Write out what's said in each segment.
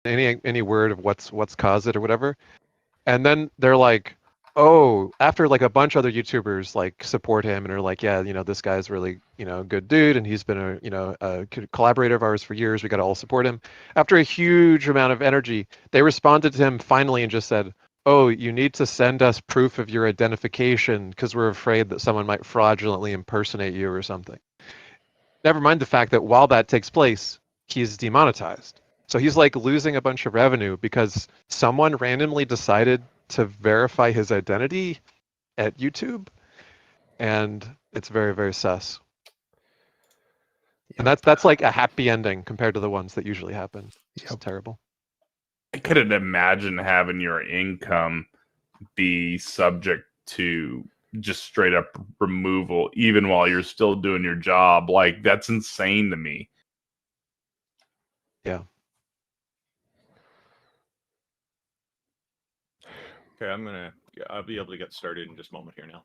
any word of what's caused it or whatever. And then they're like, oh, after like a bunch of other YouTubers like support him and are like, yeah, this guy's really, a good dude, and he's been a collaborator of ours for years. We got to all support him. After a huge amount of energy, they responded to him finally and just said, oh, you need to send us proof of your identification because we're afraid that someone might fraudulently impersonate you or something. Never mind the fact that while that takes place, he's demonetized. So he's like losing a bunch of revenue because someone randomly decided to verify his identity at YouTube, and it's very, very sus. And that's like a happy ending compared to the ones that usually happen. It's terrible. I couldn't imagine having your income be subject to just straight up removal, even while you're still doing your job. Like, that's insane to me. Yeah. Okay, I'll be able to get started in just a moment here now.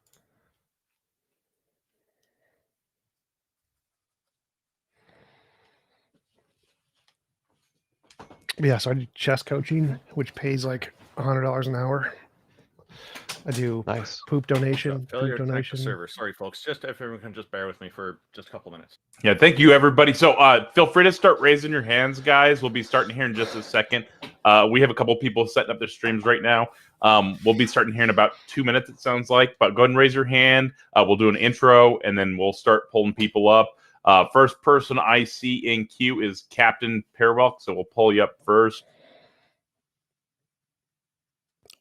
Yeah, so I do chess coaching, which pays like $100 an hour. I do poop donation. Failure to connect the server. Sorry, folks. Just if everyone can just bear with me for just a couple minutes. Yeah, thank you, everybody. So feel free to start raising your hands, guys. We'll be starting here in just a second. We have a couple people setting up their streams right now. We'll be starting here in about 2 minutes, it sounds like. But go ahead and raise your hand. We'll do an intro, and then we'll start pulling people up. First person I see in queue is Captain Parwelk, so we'll pull you up first.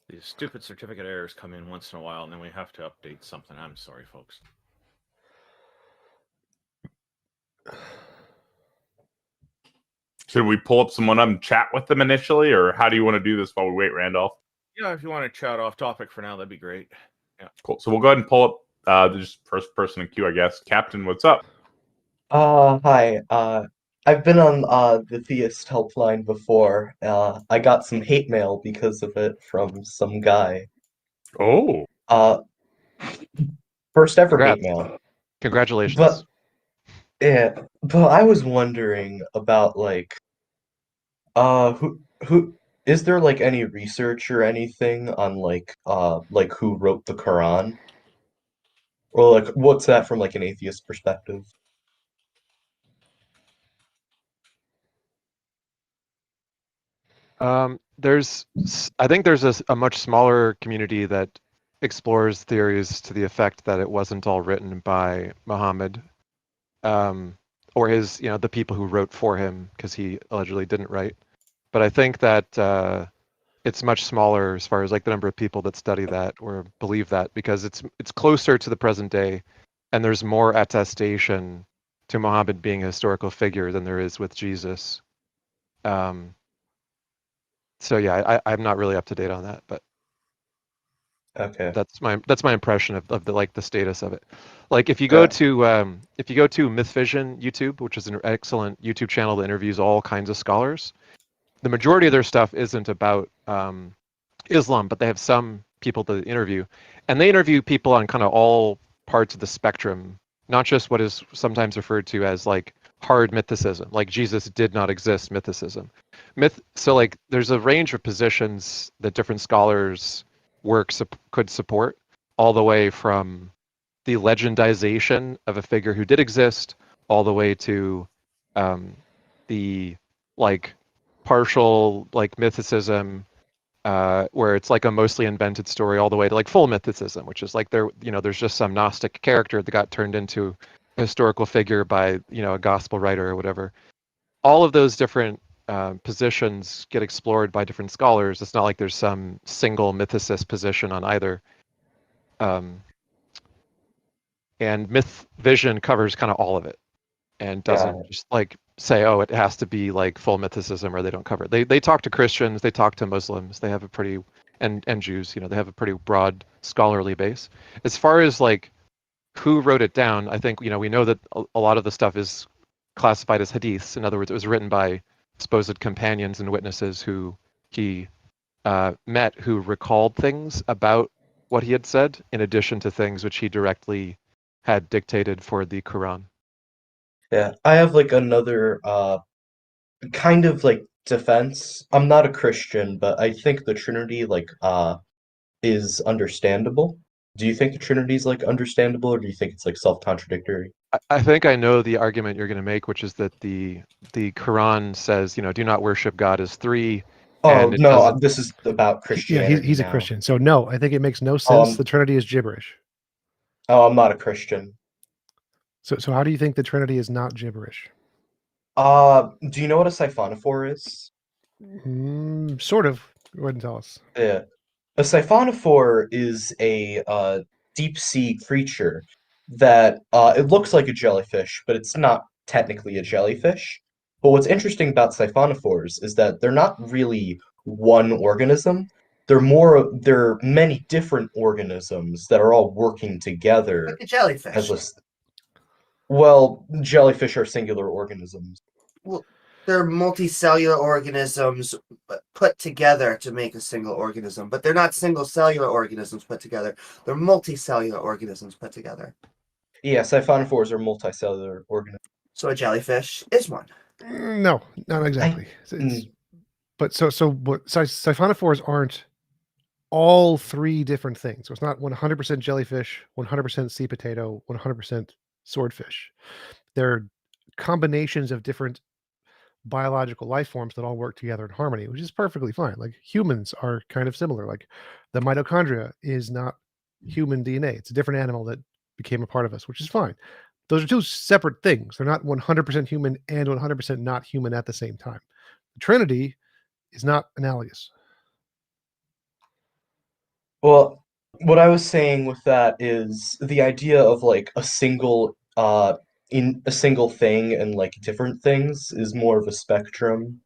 These stupid certificate errors come in once in a while, and then we have to update something. I'm sorry, folks. Should we pull up someone up and chat with them initially, or how do you want to do this while we wait, Randolph? Yeah, if you want to chat off topic for now, that'd be great. Yeah. Cool. So we'll go ahead and pull up the just first person in queue, I guess. Captain, what's up? Hi. I've been on the Theist Helpline before. I got some hate mail because of it from some guy. Oh. First ever hate mail. Congratulations. But I was wondering about like who is there like any research or anything on like who wrote the Quran? Or like what's that from like an atheist perspective? I think there's a much smaller community that explores theories to the effect that it wasn't all written by Muhammad, or his, the people who wrote for him, because he allegedly didn't write. But I think that it's much smaller as far as like the number of people that study that or believe that, because it's closer to the present day, and there's more attestation to Muhammad being a historical figure than there is with Jesus. So yeah, I'm not really up to date on that, but okay, that's my impression of the like the status of it. Like if you go to MythVision YouTube, which is an excellent YouTube channel that interviews all kinds of scholars, the majority of their stuff isn't about Islam, but they have some people to interview, and they interview people on kind of all parts of the spectrum, not just what is sometimes referred to as like hard mythicism, like Jesus did not exist mythicism. So like there's a range of positions that different scholars' works could support, all the way from the legendization of a figure who did exist, all the way to the like partial like mythicism, where it's like a mostly invented story, all the way to like full mythicism, which is like there's just some Gnostic character that got turned into a historical figure by a gospel writer or whatever. All of those different positions get explored by different scholars. It's not like there's some single mythicist position on either. And MythVision covers kind of all of it, and doesn't just like say, oh, it has to be like full mythicism, or they don't cover it. They talk to Christians, they talk to Muslims, they have a pretty and Jews, they have a pretty broad scholarly base. As far as like who wrote it down, I think we know that a lot of the stuff is classified as hadiths. In other words, it was written by supposed companions and witnesses who he met, who recalled things about what he had said, in addition to things which he directly had dictated for the Quran. Yeah, I have like another kind of like defense, I'm not a Christian, but I think the Trinity is understandable. Do you think the Trinity is like understandable, or do you think it's like self-contradictory? I think I know the argument you're going to make, which is that the Quran says, do not worship God as three, Oh and it no, doesn't. this is about Yeah, Christianity he's a now. Christian. So no, I think it makes no sense. The Trinity is gibberish. Oh, I'm not a Christian. So how do you think the Trinity is not gibberish? Do you know what a siphonophore is? Sort of. Go ahead and tell us. Yeah. A siphonophore is a deep sea creature that it looks like a jellyfish, but it's not technically a jellyfish. But what's interesting about siphonophores is that they're not really one organism. They're many different organisms that are all working together Like a jellyfish. as a well, jellyfish are singular organisms. Well, they're multicellular organisms put together to make a single organism, but they're not single cellular organisms put together. They're multicellular organisms put together. Yeah, siphonophores are multicellular organisms. So a jellyfish is one. No, not exactly. But siphonophores aren't all three different things. So it's not 100% jellyfish, 100% sea potato, 100% swordfish. They're combinations of different biological life forms that all work together in harmony, which is perfectly fine. Like humans are kind of similar. Like the mitochondria is not human DNA. It's a different animal that became a part of us, which is fine. Those are two separate things. They're not 100% human and 100% not human at the same time. The Trinity is not analogous. Well, what I was saying with that is the idea of like a single thing and like different things is more of a spectrum.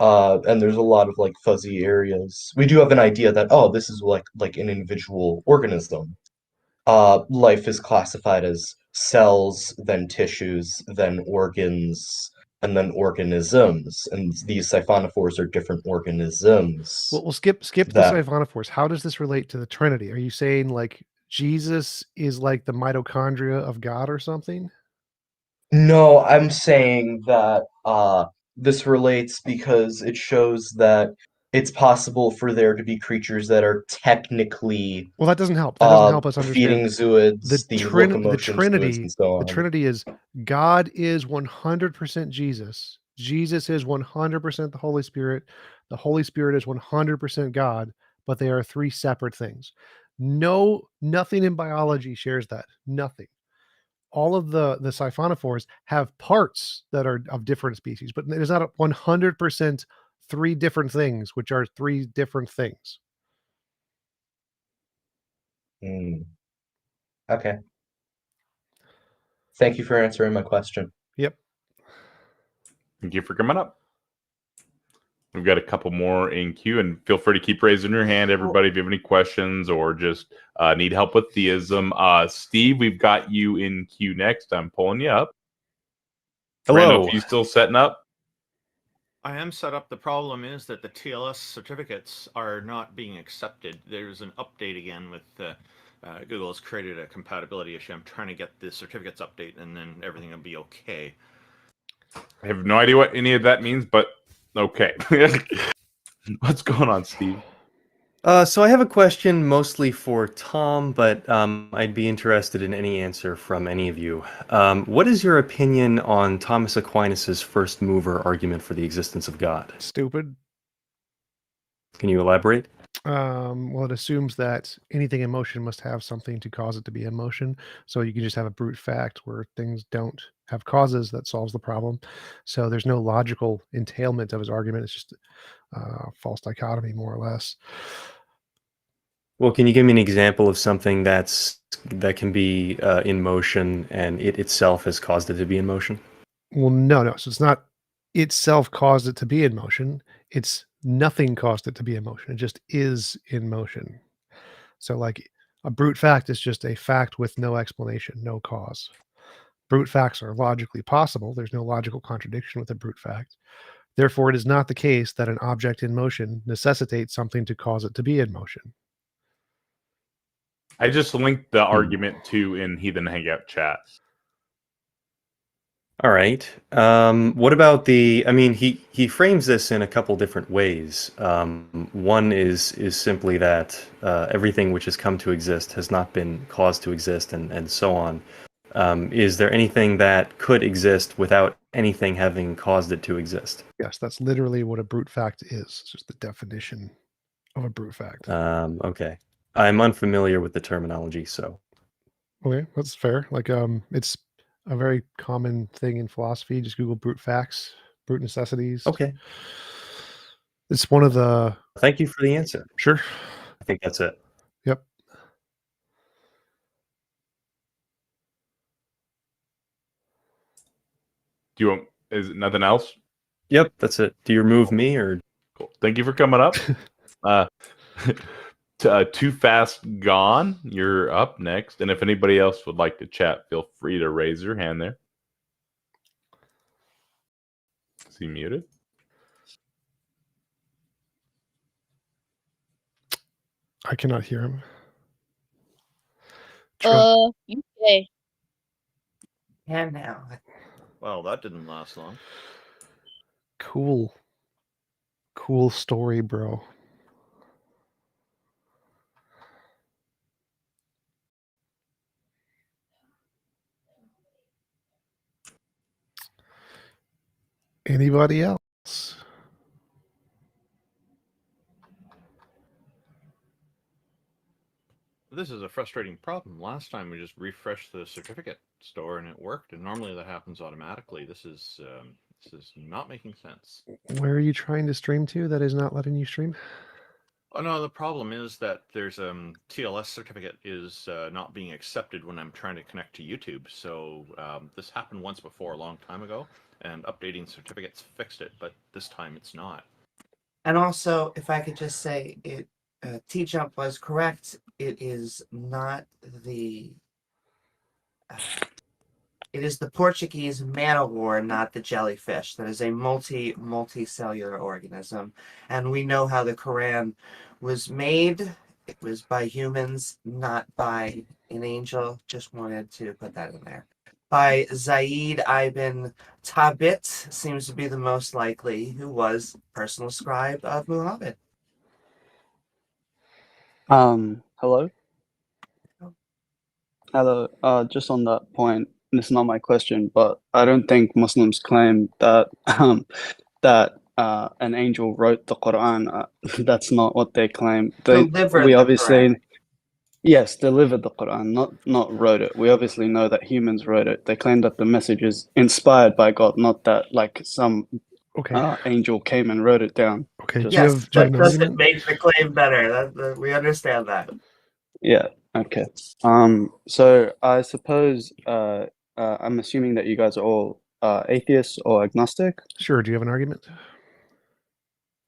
And there's a lot of like fuzzy areas. We do have an idea that, oh, this is like an individual organism. Life is classified as cells, then tissues, then organs, and then organisms. And these siphonophores are different organisms. Well, we'll skip the that siphonophores. How does this relate to the Trinity? Are you saying like Jesus is like the mitochondria of God or something? No, I'm saying that this relates because it shows that it's possible for there to be creatures that are technically Well, that doesn't help. That doesn't help us feeding understand. zooids, the locomotion zooids, and so The on. Trinity is God is 100% Jesus. Jesus is 100% the Holy Spirit. The Holy Spirit is 100% God, but they are three separate things. Nothing in biology shares that. Nothing. All of the siphonophores have parts that are of different species, but it is not 100% three different things, which are three different things. Okay. Thank you for answering my question. Yep. Thank you for coming up. We've got a couple more in queue, and feel free to keep raising your hand, everybody, if you have any questions or just need help with theism. Steve, we've got you in queue next. I'm pulling you up. Hello. Randolph, you still setting up? I am set up. The problem is that the TLS certificates are not being accepted. There's an update again with Google has created a compatibility issue. I'm trying to get the certificates update, and then everything will be okay. I have no idea what any of that means, but okay. What's going on, Steve? So I have a question mostly for Tom, but I'd be interested in any answer from any of you. What is your opinion on Thomas Aquinas' first mover argument for the existence of God? Stupid. Can you elaborate? Well, it assumes that anything in motion must have something to cause it to be in motion. So you can just have a brute fact where things don't have causes that solves the problem. So there's no logical entailment of his argument. It's just false dichotomy, more or less. Well, can you give me an example of something that can be in motion and it itself has caused it to be in motion? Well, no. So it's not itself caused it to be in motion. It's nothing caused it to be in motion. It just is in motion. So like a brute fact is just a fact with no explanation, no cause. Brute facts are logically possible. There's no logical contradiction with a brute fact. Therefore, it is not the case that an object in motion necessitates something to cause it to be in motion. I just linked the argument to in Heathen Hangout chat. All right. What about the? I mean, he frames this in a couple different ways. One is simply that everything which has come to exist has not been caused to exist, and so on. Is there anything that could exist without anything having caused it to exist? Yes, that's literally what a brute fact is. It's just the definition of a brute fact. Okay. I'm unfamiliar with the terminology, so. Okay, that's fair. Like, it's a very common thing in philosophy. Just Google brute facts, brute necessities. Okay. It's one of the. Thank you for the answer. Sure. I think that's it. Yep. Do you want? Is it nothing else? Yep, that's it. Do you remove me or? Cool. Thank you for coming up. Too Fast Gone, you're up next. And if anybody else would like to chat, feel free to raise your hand there. Is he muted? I cannot hear him. You say. And now. Well, that didn't last long. Cool story, bro. Anybody else? This is a frustrating problem. Last time we just refreshed the certificate store and it worked, and normally that happens automatically. This is not making sense. Where are you trying to stream to that is not letting you stream? Oh no, the problem is that there's TLS certificate is not being accepted when I'm trying to connect to YouTube. So this happened once before a long time ago, and updating certificates fixed it, but this time it's not. And also, if I could just say, it TJump was correct. It is not the. It is the Portuguese man-o-war, not the jellyfish. That is a multicellular organism, and we know how the Quran was made. It was by humans, not by an angel. Just wanted to put that in there. By Zaid ibn Thabit, seems to be the most likely, who was personal scribe of Muhammad. Hello? Hello. Just on that point, this is not my question, but I don't think Muslims claim that an angel wrote the Quran. That's not what they claim. Delivered We the obviously, Quran. yes, delivered the Quran, not wrote it. We obviously know that humans wrote it. They claim that the message is inspired by God, not that like some Okay. angel came and wrote it down. Okay. Just- Do you Yes, have that an doesn't argument? make the claim better. We understand that. Yeah. Okay. So I suppose I'm assuming that you guys are all atheists or agnostic. Sure. Do you have an argument?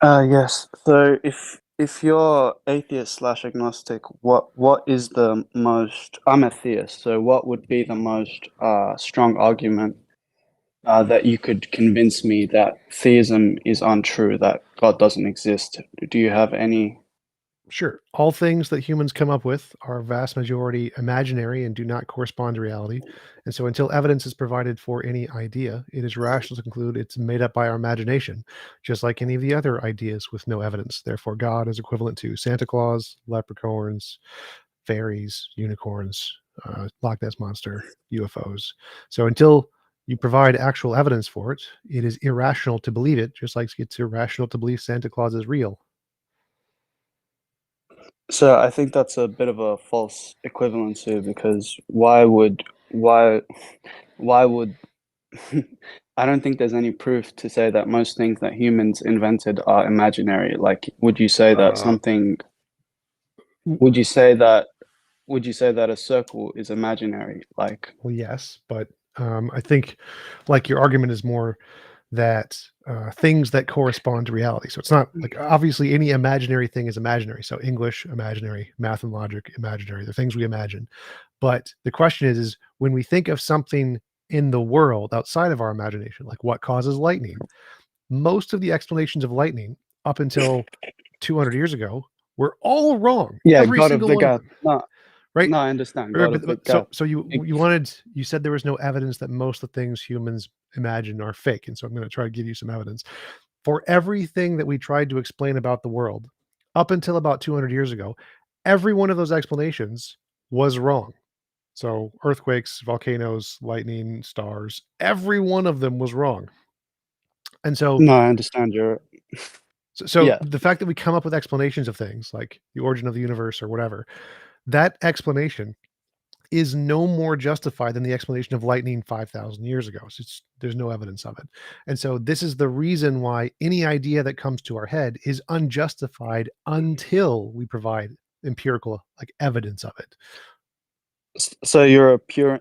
Yes. So if you're atheist / agnostic, what is the most? I'm a theist. So what would be the most strong argument that you could convince me that theism is untrue, that God doesn't exist? Do you have any? Sure. All things that humans come up with are vast majority imaginary and do not correspond to reality. And so until evidence is provided for any idea, it is rational to conclude it's made up by our imagination, just like any of the other ideas with no evidence. Therefore, God is equivalent to Santa Claus, leprechauns, fairies, unicorns, Loch Ness Monster, UFOs. So until you provide actual evidence for it, it is irrational to believe it, just like it's irrational to believe Santa Claus is real. So I think that's a bit of a false equivalency, because why would I don't think there's any proof to say that most things that humans invented are imaginary. Like, would you say that would you say that a circle is imaginary? Like, Well, yes, but I think like your argument is more that things that correspond to reality. So it's not like obviously any imaginary thing is imaginary. So English, imaginary, math and logic, imaginary. The things we imagine. But the question is when we think of something in the world outside of our imagination, like what causes lightning, most of the explanations of lightning up until 200 years ago were all wrong. yeah, Every God of single the one of God. them. No, right? No, I understand. Right, God of big so gap. you said there was no evidence that most of the things humans imagine are fake, and so I'm going to try to give you some evidence. For everything that we tried to explain about the world up until about 200 years ago, every one of those explanations was wrong. So earthquakes, volcanoes, lightning, stars, every one of them was wrong. And so No, I understand. Yeah. the fact that we come up with explanations of things like the origin of the universe or whatever, that explanation is no more justified than the explanation of lightning 5,000 years ago. So there's no evidence of it. And so this is the reason why any idea that comes to our head is unjustified until we provide empirical evidence of it. So you're a so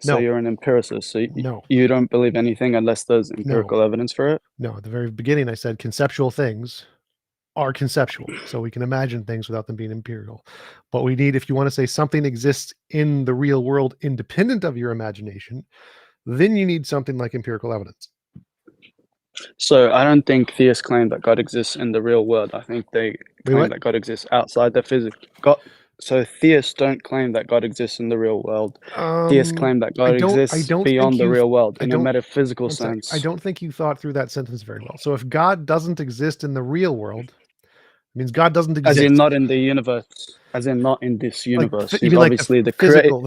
No. you're an empiricist. So No. you don't believe anything unless there's empirical evidence for it? No, at the very beginning I said conceptual things are conceptual. So we can imagine things without them being empirical. But we need, if you want to say something exists in the real world independent of your imagination, then you need something like empirical evidence. So I don't think theists claim that God exists in the real world. I think they claim that God exists outside the physics. So theists don't claim that God exists in the real world. Theists claim that God exists beyond the real world in a metaphysical sense. I don't think you thought through that sentence very well. So if God doesn't exist in the real world, it means God doesn't exist. As in not in the universe. As in not in this universe. You mean obviously the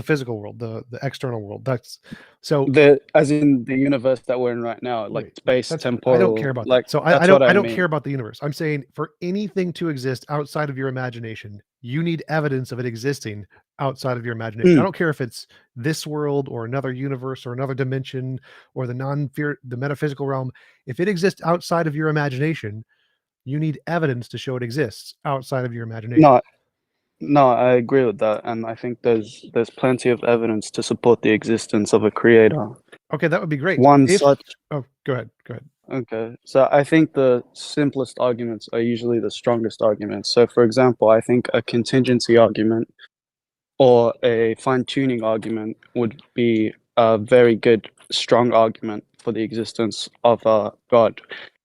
physical world, the external world. That's so as in the universe that we're in right now, space, temporal. I don't care about that. So I don't care about the universe. I'm saying for anything to exist outside of your imagination, you need evidence of it existing outside of your imagination. I don't care if it's this world or another universe or another dimension or the metaphysical realm. If it exists outside of your imagination, you need evidence to show it exists outside of your imagination. No, I agree with that, and I think there's plenty of evidence to support the existence of a creator. Okay, that would be great. Oh, go ahead. Okay, so I think the simplest arguments are usually the strongest arguments. So, for example, I think a contingency argument or a fine-tuning argument would be a very good, strong argument for the existence of God.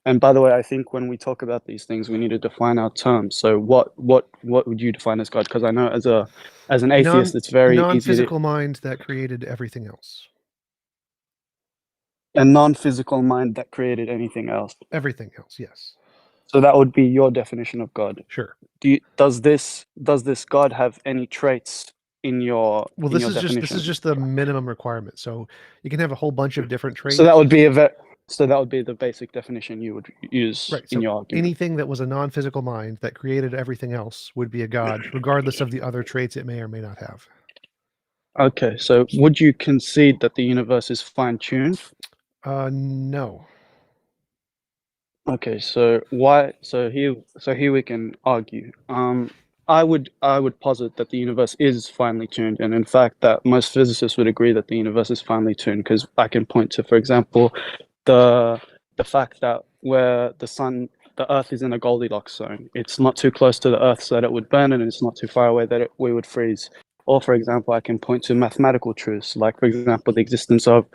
And by the way, I think when we talk about these things, we need to define our terms. So what would you define as God? Because I know as an atheist, it's very easy. Non-physical mind that created everything else. A non-physical mind that created anything else. Everything else, yes. So that would be your definition of God. Sure. Does this God have any traits in your definition? This is just the minimum requirement. So you can have a whole bunch of different traits. So that would be the basic definition you would use in your argument. Anything that was a non-physical mind that created everything else would be a God, regardless of the other traits it may or may not have. Okay, so would you concede that the universe is fine-tuned? No. Okay, so why? So here we can argue. I would posit that the universe is finely tuned, and in fact, that most physicists would agree that the universe is finely tuned, because I can point to, for example, the fact that where the Earth is in a Goldilocks zone. It's not too close to the Earth so that it would burn, and it's not too far away that we would freeze. Or, for example, I can point to mathematical truths, like, for example, the existence of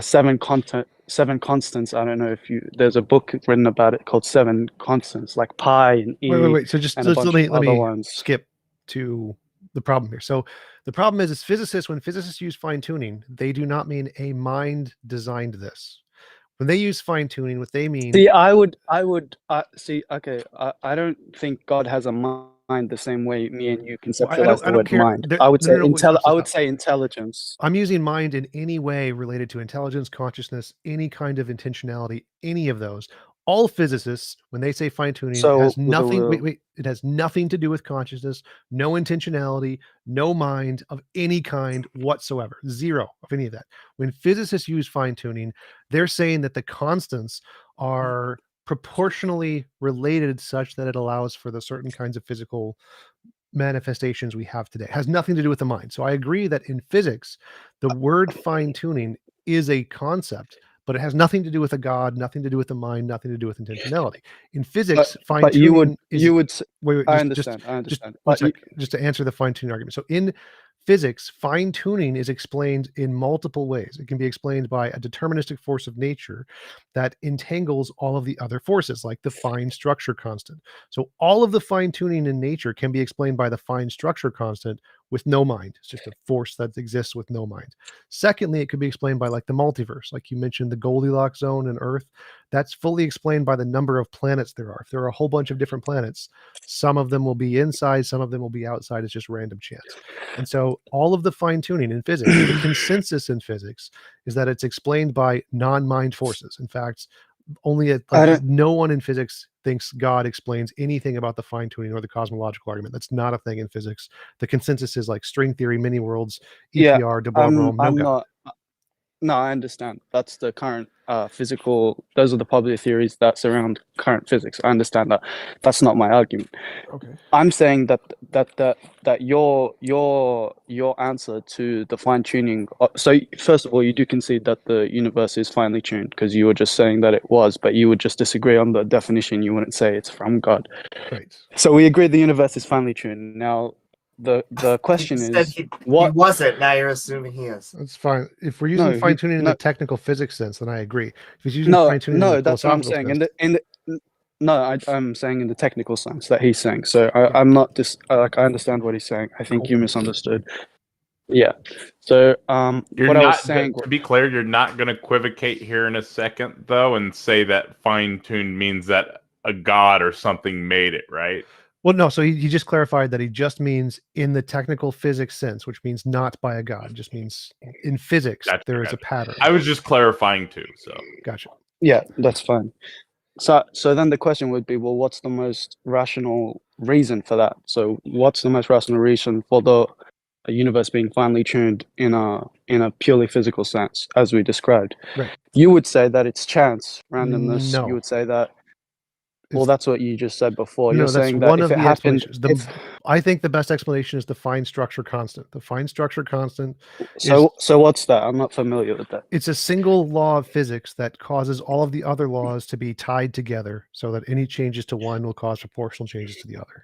seven constants. I don't know if there's a book written about it called Seven Constants, like pi and e. Wait. So just let me skip to the problem here. So the problem is when physicists use fine tuning, they do not mean a mind designed this. When they use fine tuning, what they mean. See, I see. Okay, I don't think God has a mind the same way me and you conceptualize the word mind. I would say intelligence. I'm using mind in any way related to intelligence, consciousness, any kind of intentionality, any of those. All physicists, when they say fine tuning, has nothing. It has nothing to do with consciousness, no intentionality, no mind of any kind whatsoever. Zero of any of that. When physicists use fine tuning, they're saying that the constants are proportionally related such that it allows for the certain kinds of physical manifestations we have today. It has nothing to do with the mind. So I agree that in physics, the word fine tuning is a concept, but it has nothing to do with a God, nothing to do with the mind, nothing to do with intentionality. In physics, fine tuning I understand. Just to answer the fine tuning argument. So in physics, fine-tuning is explained in multiple ways. It can be explained by a deterministic force of nature that entangles all of the other forces, like the fine structure constant. So all of the fine-tuning in nature can be explained by the fine structure constant with no mind. It's just a force that exists with no mind. Secondly, it could be explained by like the multiverse, like you mentioned, the Goldilocks zone and Earth. That's fully explained by the number of planets there are. If there are a whole bunch of different planets, some of them will be inside, some of them will be outside. It's just random chance. And so all of the fine tuning in physics, the consensus in physics is that it's explained by non-mind forces. In fact, no one in physics thinks God explains anything about the fine tuning or the cosmological argument. That's not a thing in physics. The consensus is like string theory, mini worlds, EPR, de Bois-Rome, no God. not. No, I understand. That's the current physical. Those are the popular theories that surround current physics. I understand that. That's not my argument. Okay. I'm saying that your answer to the fine tuning. So first of all, you do concede that the universe is finely tuned because you were just saying that it was, but you would just disagree on the definition. You wouldn't say it's from God. Right. So we agree the universe is finely tuned. Now the question is what he wasn't. Now you're assuming he is. That's fine. If we're using fine tuning in the technical physics sense, then I agree. If he's using fine tuning in the that's what I'm philosophical saying. sense, I'm saying in the technical sense that he's saying. So I'm not I understand what he's saying. I think you misunderstood. Yeah. So You're what not, I was saying. to be clear, you're not going to equivocate here in a second, though, and say that fine-tuned means that a god or something made it, right? Well, no. So he just clarified that he just means in the technical physics sense, which means not by a god. It just means in physics there is a pattern. I was just clarifying too. So gotcha. Yeah, that's fine. So then the question would be, well, what's the most rational reason for that? So what's the most rational reason for the universe being finely tuned in a purely physical sense, as we described? Right. You would say that it's chance, randomness. No. You would say that. Well, that's what you just said before. No, You're that's saying that one if of it the happened, explanations. I think the best explanation is the fine structure constant. The fine structure constant. So what's that? I'm not familiar with that. It's a single law of physics that causes all of the other laws to be tied together, so that any changes to one will cause proportional changes to the other.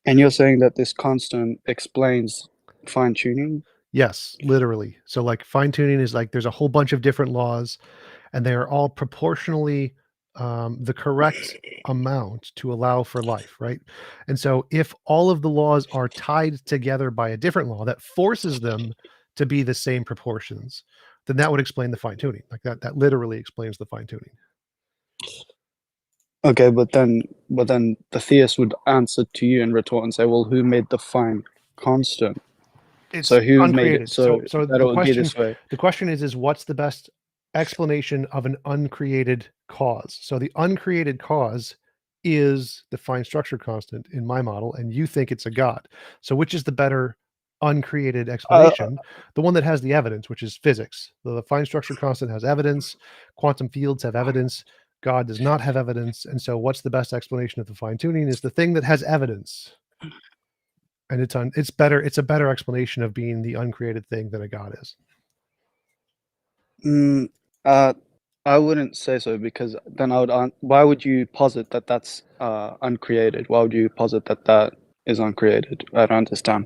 And you're saying that this constant explains fine tuning? Yes, literally. So like fine tuning is like there's a whole bunch of different laws, and they are all proportionally the correct amount to allow for life, right? And so if all of the laws are tied together by a different law that forces them to be the same proportions, then that would explain the fine tuning. Like that literally explains the fine tuning. Okay, but then the theist would answer to you and retort and say, well, who made the fine constant? It's so who uncreated. made it so that it would be this way? The question is what's the best explanation of an uncreated cause? So the uncreated cause is the fine structure constant in my model, and you think it's a god. So which is the better uncreated explanation? The one that has the evidence, which is physics. The fine structure constant has evidence, quantum fields have evidence, God does not have evidence. And so what's the best explanation of the fine tuning is the thing that has evidence. And it's better. It's a better explanation of being the uncreated thing than a god is. I wouldn't say so, because then I would. Why would you posit that that's uncreated? Why would you posit that that is uncreated? I don't understand.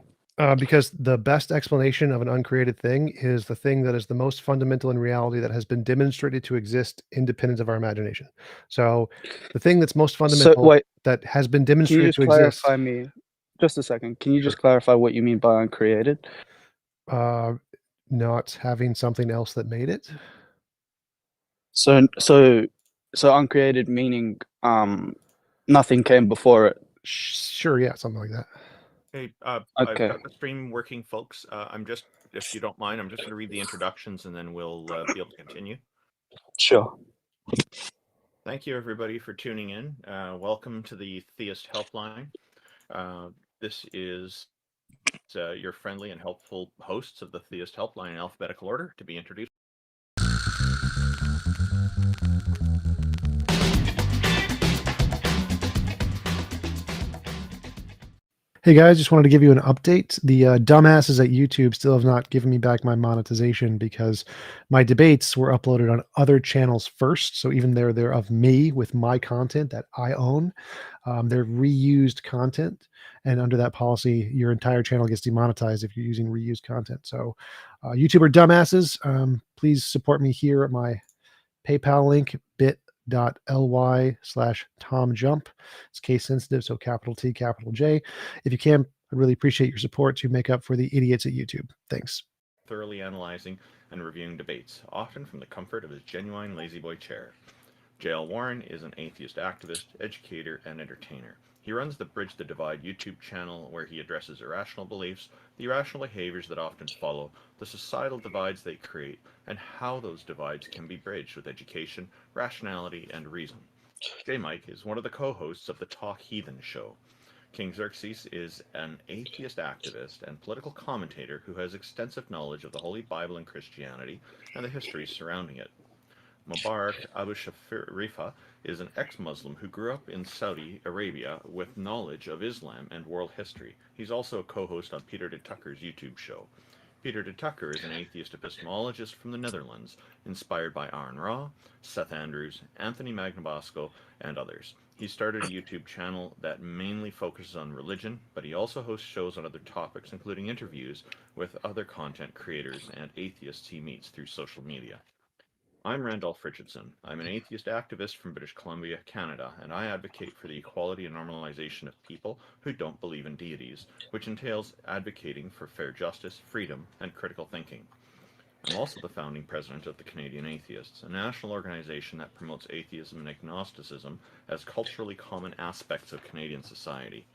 Because the best explanation of an uncreated thing is the thing that is the most fundamental in reality that has been demonstrated to exist independent of our imagination. So the thing that's most fundamental that has been demonstrated to exist. Clarify me? Just a second. Can you just clarify what you mean by uncreated? Not having something else that made it. So uncreated meaning nothing came before it. Sure, yeah, something like that. Hey, okay. I've got the stream working, folks. I'm just, if you don't mind, I'm just going to read the introductions and then we'll be able to continue. Sure. Thank you, everybody, for tuning in. Welcome to the Theist Helpline. This is your friendly and helpful hosts of the Theist Helpline in alphabetical order to be introduced. Hey guys, just wanted to give you an update. The dumbasses at YouTube still have not given me back my monetization because my debates were uploaded on other channels first. So even though they're of me with my content that I own, they're reused content. And under that policy, your entire channel gets demonetized if you're using reused content. So YouTube are dumbasses. Please support me here at my PayPal link, bit.ly/TomJump. It's case sensitive, so capital T, capital J. If you can, I'd really appreciate your support to make up for the idiots at YouTube. Thanks. Thoroughly analyzing and reviewing debates, often from the comfort of his genuine lazy boy chair. J.L. Warren is an atheist activist, educator, and entertainer. He runs the Bridge the Divide YouTube channel where he addresses irrational beliefs, the irrational behaviors that often follow, the societal divides they create, and how those divides can be bridged with education, rationality, and reason. J. Mike is one of the co-hosts of the Talk Heathen show. King Xerxes is an atheist activist and political commentator who has extensive knowledge of the Holy Bible and Christianity and the histories surrounding it. Mubarak Abu Sharifa is an ex-Muslim who grew up in Saudi Arabia with knowledge of Islam and world history. He's also a co-host on Peter de Tucker's YouTube show. Peter de Tucker is an atheist epistemologist from the Netherlands, inspired by Aaron Ra, Seth Andrews, Anthony Magnabosco, and others. He started a YouTube channel that mainly focuses on religion, but he also hosts shows on other topics, including interviews with other content creators and atheists he meets through social media. I'm Randolph Richardson. I'm an atheist activist from British Columbia, Canada, and I advocate for the equality and normalization of people who don't believe in deities, which entails advocating for fair justice, freedom, and critical thinking. I'm also the founding president of the Canadian Atheists, a national organization that promotes atheism and agnosticism as culturally common aspects of Canadian society.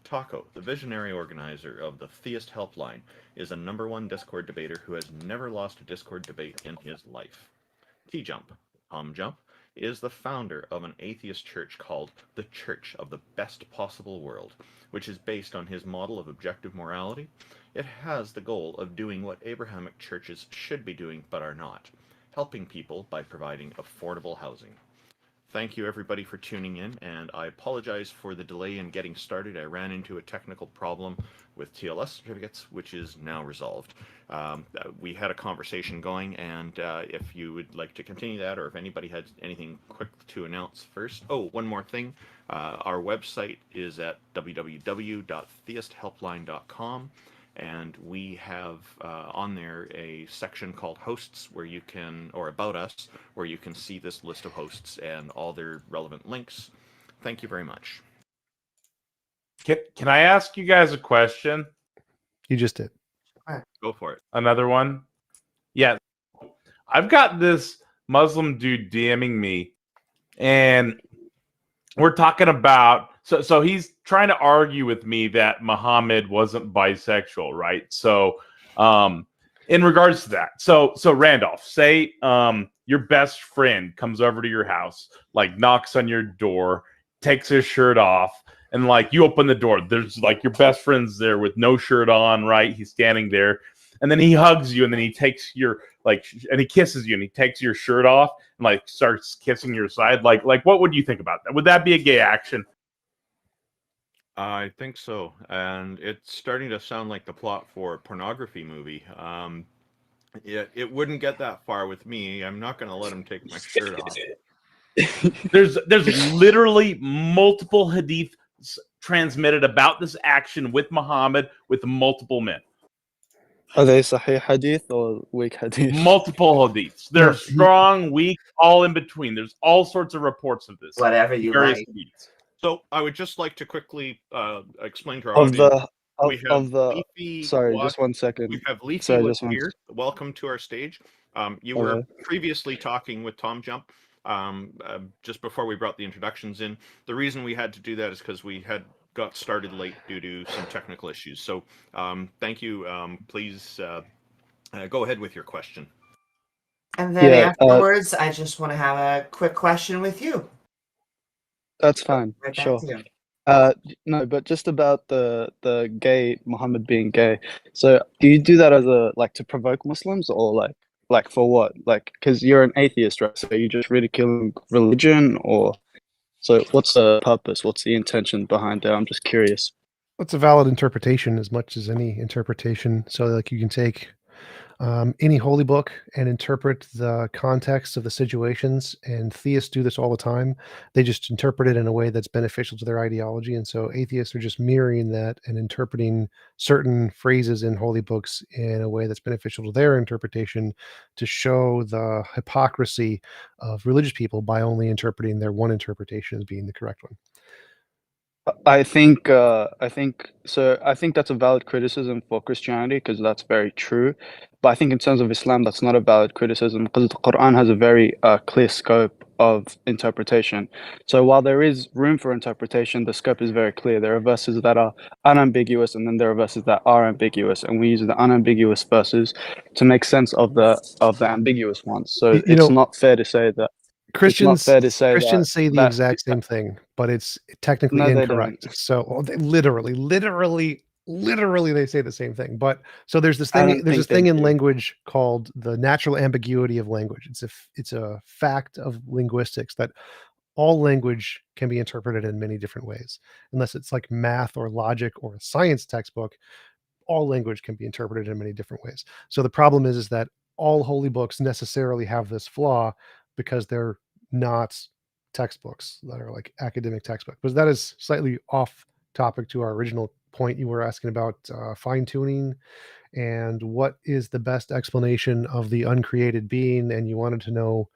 Taco, the visionary organizer of the Theist Helpline, is a #1 Discord debater who has never lost a Discord debate in his life. TJump, is the founder of an atheist church called the Church of the Best Possible World, which is based on his model of objective morality. It has the goal of doing what Abrahamic churches should be doing but are not, helping people by providing affordable housing. Thank you everybody for tuning in, and I apologize for the delay in getting started. I ran into a technical problem with TLS certificates, which is now resolved. We had a conversation going, and if you would like to continue that, or if anybody had anything quick to announce first. Oh, one more thing. Our website is at www.theisthelpline.com. And we have on there a section called hosts where you can, or about us, where you can see this list of hosts and all their relevant links. Thank you very much. Can I ask you guys a question? You just did. Go for it. Another one? Yeah. I've got this Muslim dude DMing me, and we're talking about so he's trying to argue with me that Muhammad wasn't bisexual, right? So in regards to that, so Randolph, say your best friend comes over to your house, like knocks on your door, takes his shirt off, and like you open the door, there's like your best friend's there with no shirt on, right? He's standing there, and then he hugs you, and then he takes your and he kisses you, and he takes your shirt off and like starts kissing your side. Like what would you think about that? Would that be a gay action? I think so, and it's starting to sound like the plot for a pornography movie. It wouldn't get that far with me. I'm not going to let him take my shirt off. There's literally multiple hadiths transmitted about this action with Muhammad with multiple men. Are they Sahih Hadith or weak Hadith? Multiple hadiths. They're strong, weak, all in between. There's all sorts of reports of this. Whatever you like. Hadiths. So I would just like to quickly explain to our audience. Sorry, just 1 second. We have Leafy here. Welcome to our stage. You were previously talking with TomJump just before we brought the introductions in. The reason we had to do that is because we had got started late due to some technical issues. So thank you. Please go ahead with your question. And then afterwards, I just want to have a quick question with you. That's fine. Right, sure. No, but just about the gay Muhammad being gay. So do you do that as a to provoke Muslims, or like for what? Like, because you're an atheist, right? So are you just ridiculing religion, or so what's the purpose? What's the intention behind that? I'm just curious. That's a valid interpretation as much as any interpretation. So, like, you can take any holy book and interpret the context of the situations, and theists do this all the time. They just interpret it in a way that's beneficial to their ideology, and so atheists are just mirroring that and interpreting certain phrases in holy books in a way that's beneficial to their interpretation to show the hypocrisy of religious people by only interpreting their one interpretation as being the correct one. I think so. I think that's a valid criticism for Christianity because that's very true. But I think in terms of Islam, that's not a valid criticism because the Quran has a very clear scope of interpretation. So while there is room for interpretation, the scope is very clear. There are verses that are unambiguous, and then there are verses that are ambiguous, and we use the unambiguous verses to make sense of the ambiguous ones. So You it's know, not fair to say that. It's not Christians fair to say Christians say the that exact same thing, but it's technically no, they don't. incorrect. So they literally they say the same thing. But so there's this I thing don't think they in do. language called the natural ambiguity of language. It's a fact of linguistics that all language can be interpreted in many different ways, unless it's like math or logic or a science textbook. All language can be interpreted in many different ways. So the problem is that all holy books necessarily have this flaw because they're not textbooks that are like academic textbooks. But that is slightly off topic to our original point. You were asking about fine tuning and what is the best explanation of the uncreated being, and you wanted to know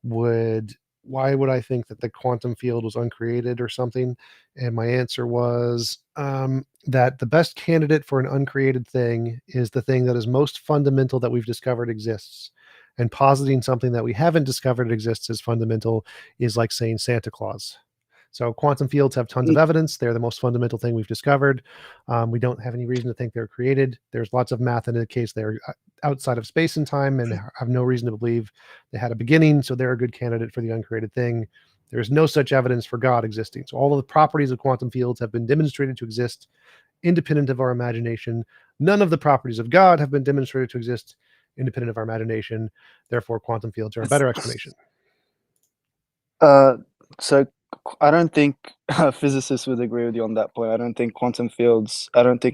why would I think that the quantum field was uncreated or something? And my answer was that the best candidate for an uncreated thing is the thing that is most fundamental that we've discovered exists. And positing something that we haven't discovered exists as fundamental is like saying Santa Claus. So quantum fields have tons of evidence. They're the most fundamental thing we've discovered. We don't have any reason to think they're created. There's lots of math in the case they're outside of space and time and have no reason to believe they had a beginning. So they're a good candidate for the uncreated thing. There's no such evidence for God existing. So all of the properties of quantum fields have been demonstrated to exist independent of our imagination. None of the properties of God have been demonstrated to exist independent of our imagination. Therefore, quantum fields are a better explanation. So I don't think physicists would agree with you on that point. I don't think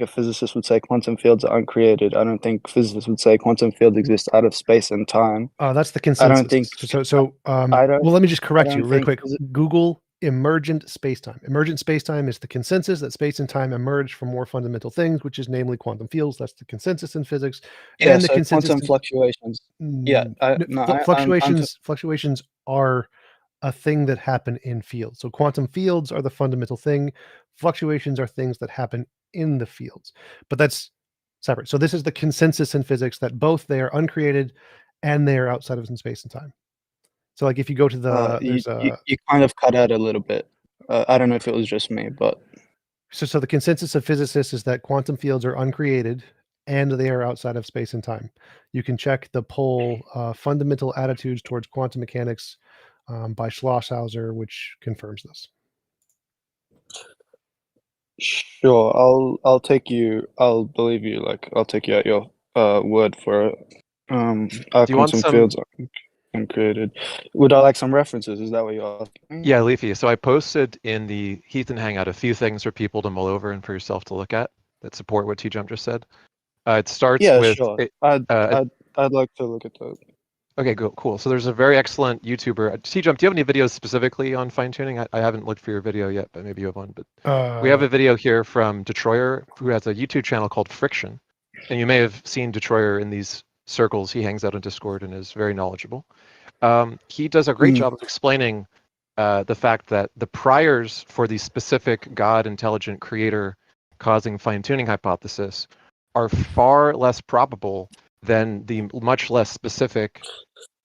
a physicist would say quantum fields are uncreated. I don't think physicists would say quantum fields exist out of space and time. That's the consensus. I don't think well, let me just correct you really quick. think Google emergent spacetime. Emergent spacetime is the consensus that space and time emerge from more fundamental things, which is namely quantum fields. That's the consensus in physics. Yeah, and the so consensus quantum fluctuations. Yeah, fluctuations are a thing that happen in fields. So quantum fields are the fundamental thing. Fluctuations are things that happen in the fields, but that's separate. So this is the consensus in physics that both they are uncreated and they are outside of space and time. So like if you go to the you kind of cut out a little bit. I don't know if it was just me, but so the consensus of physicists is that quantum fields are uncreated and they are outside of space and time. You can check the poll Fundamental Attitudes Towards Quantum Mechanics by Schlosshauser, which confirms this. sure, I'll believe you. Like I'll take you at your word for it. Our quantum fields are uncreated. Would I like some references? Is that what you're asking? Yeah, Leafy. So I posted in the Heathen Hangout a few things for people to mull over and for yourself to look at that support what TJump just said. It starts with... Sure. I'd like to look at that. Okay, cool. So there's a very excellent YouTuber. TJump, do you have any videos specifically on fine-tuning? I haven't looked for your video yet, but maybe you have one. But we have a video here from Detroyer, who has a YouTube channel called Friction. And you may have seen Detroyer in these circles. He hangs out on Discord and is very knowledgeable. He does a great job of explaining the fact that the priors for the specific God, intelligent creator causing fine-tuning hypothesis are far less probable than the much less specific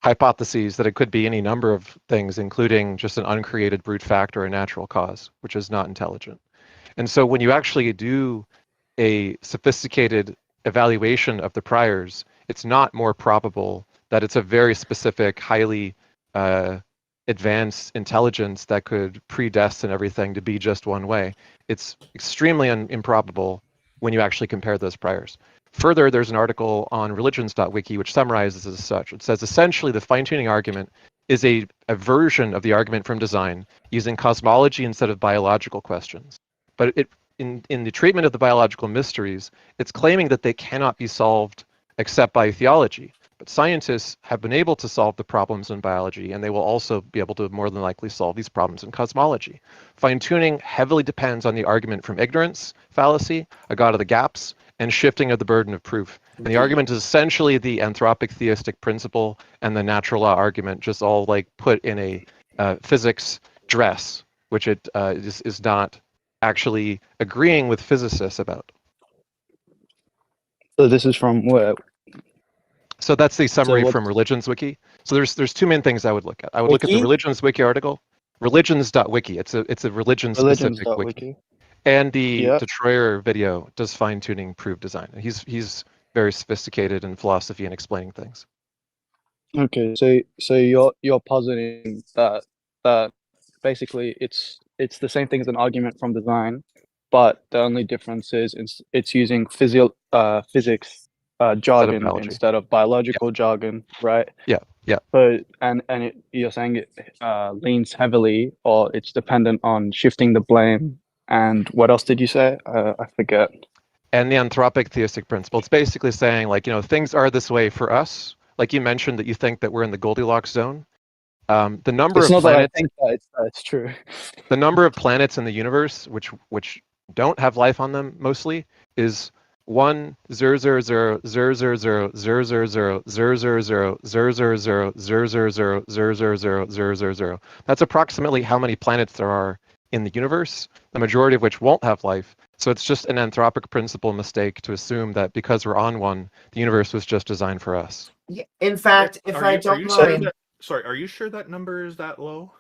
hypotheses that it could be any number of things, including just an uncreated brute fact or a natural cause, which is not intelligent. And so when you actually do a sophisticated evaluation of the priors, it's not more probable that it's a very specific, highly advanced intelligence that could predestine everything to be just one way. It's extremely improbable when you actually compare those priors. Further, there's an article on religions.wiki which summarizes as such. It says essentially the fine-tuning argument is a version of the argument from design using cosmology instead of biological questions. But in the treatment of the biological mysteries, it's claiming that they cannot be solved except by theology. But scientists have been able to solve the problems in biology, and they will also be able to more than likely solve these problems in cosmology. Fine-tuning heavily depends on the argument from ignorance fallacy, a god of the gaps, and shifting of the burden of proof. And the argument is essentially the anthropic theistic principle and the natural law argument, just all like put in a physics dress, which it is not actually agreeing with physicists about. So this is from where? So that's the summary what- from Religions Wiki. So there's two main things I would look at. I would look at the Wiki? Religions Wiki article, religions.wiki. It's a religion specific wiki. Religions.wiki. And the Yep. Detroyer video does fine tuning prove design. He's very sophisticated in philosophy and explaining things. Okay, so you're positing that basically it's the same thing as an argument from design, but the only difference is it's using physics jargon biology. instead of biological jargon, right? Yeah. So you're saying it leans heavily, or it's dependent on shifting the blame. And what else did you say? I forget. And the anthropic theistic principle. It's basically saying, like, things are this way for us. Like you mentioned that you think that we're in the Goldilocks zone. The number It's of not that I planets, think that it's true. the number of planets in the universe, which don't have life on them mostly, is 1 0 0 0 0 0 0 0 0 0 0 0 0 0 0 0 0 0 0 0 0 0 0 0. That's approximately how many planets there are in the universe, the majority of which won't have life. So it's just an anthropic principle mistake to assume that because we're on one, the universe was just designed for us. Yeah, in fact, if I don't mind, Sorry, are you sure that number is that low?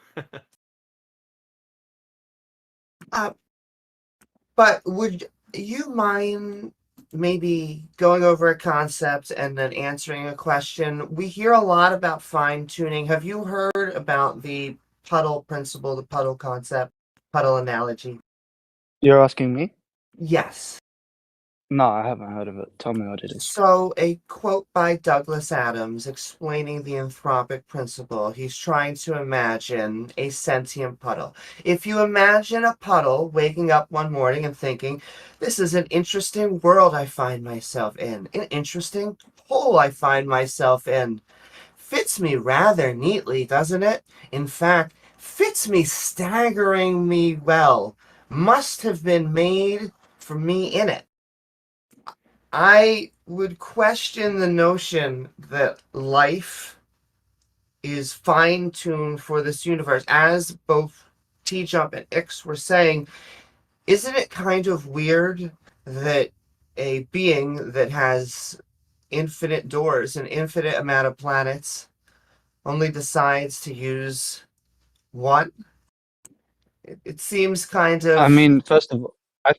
but would you mind maybe going over a concept and then answering a question? We hear a lot about fine tuning. Have you heard about the puddle principle, the puddle concept, puddle analogy? You're asking me? Yes. No, I haven't heard of it. Tell me what it is. So, a quote by Douglas Adams explaining the anthropic principle. He's trying to imagine a sentient puddle. If you imagine a puddle waking up one morning and thinking, this is an interesting world I find myself in, an interesting hole I find myself in. Fits me rather neatly, doesn't it? In fact, fits me staggeringly well. Must have been made for me in it. I would question the notion that life is fine-tuned for this universe. As both TJump and Ix were saying, isn't it kind of weird that a being that has infinite doors, an infinite amount of planets, only decides to use one? It seems kind of... I mean, first of all, I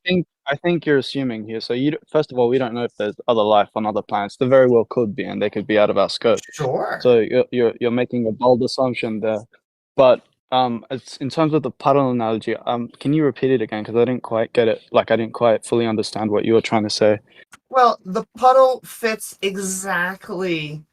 think you're assuming here. So first of all, we don't know if there's other life on other planets. There very well could be, and they could be out of our scope. Sure. So you're making a bold assumption there. But it's, in terms of the puddle analogy, can you repeat it again? Because I didn't quite get it. Like, I didn't quite fully understand what you were trying to say. Well, the puddle fits exactly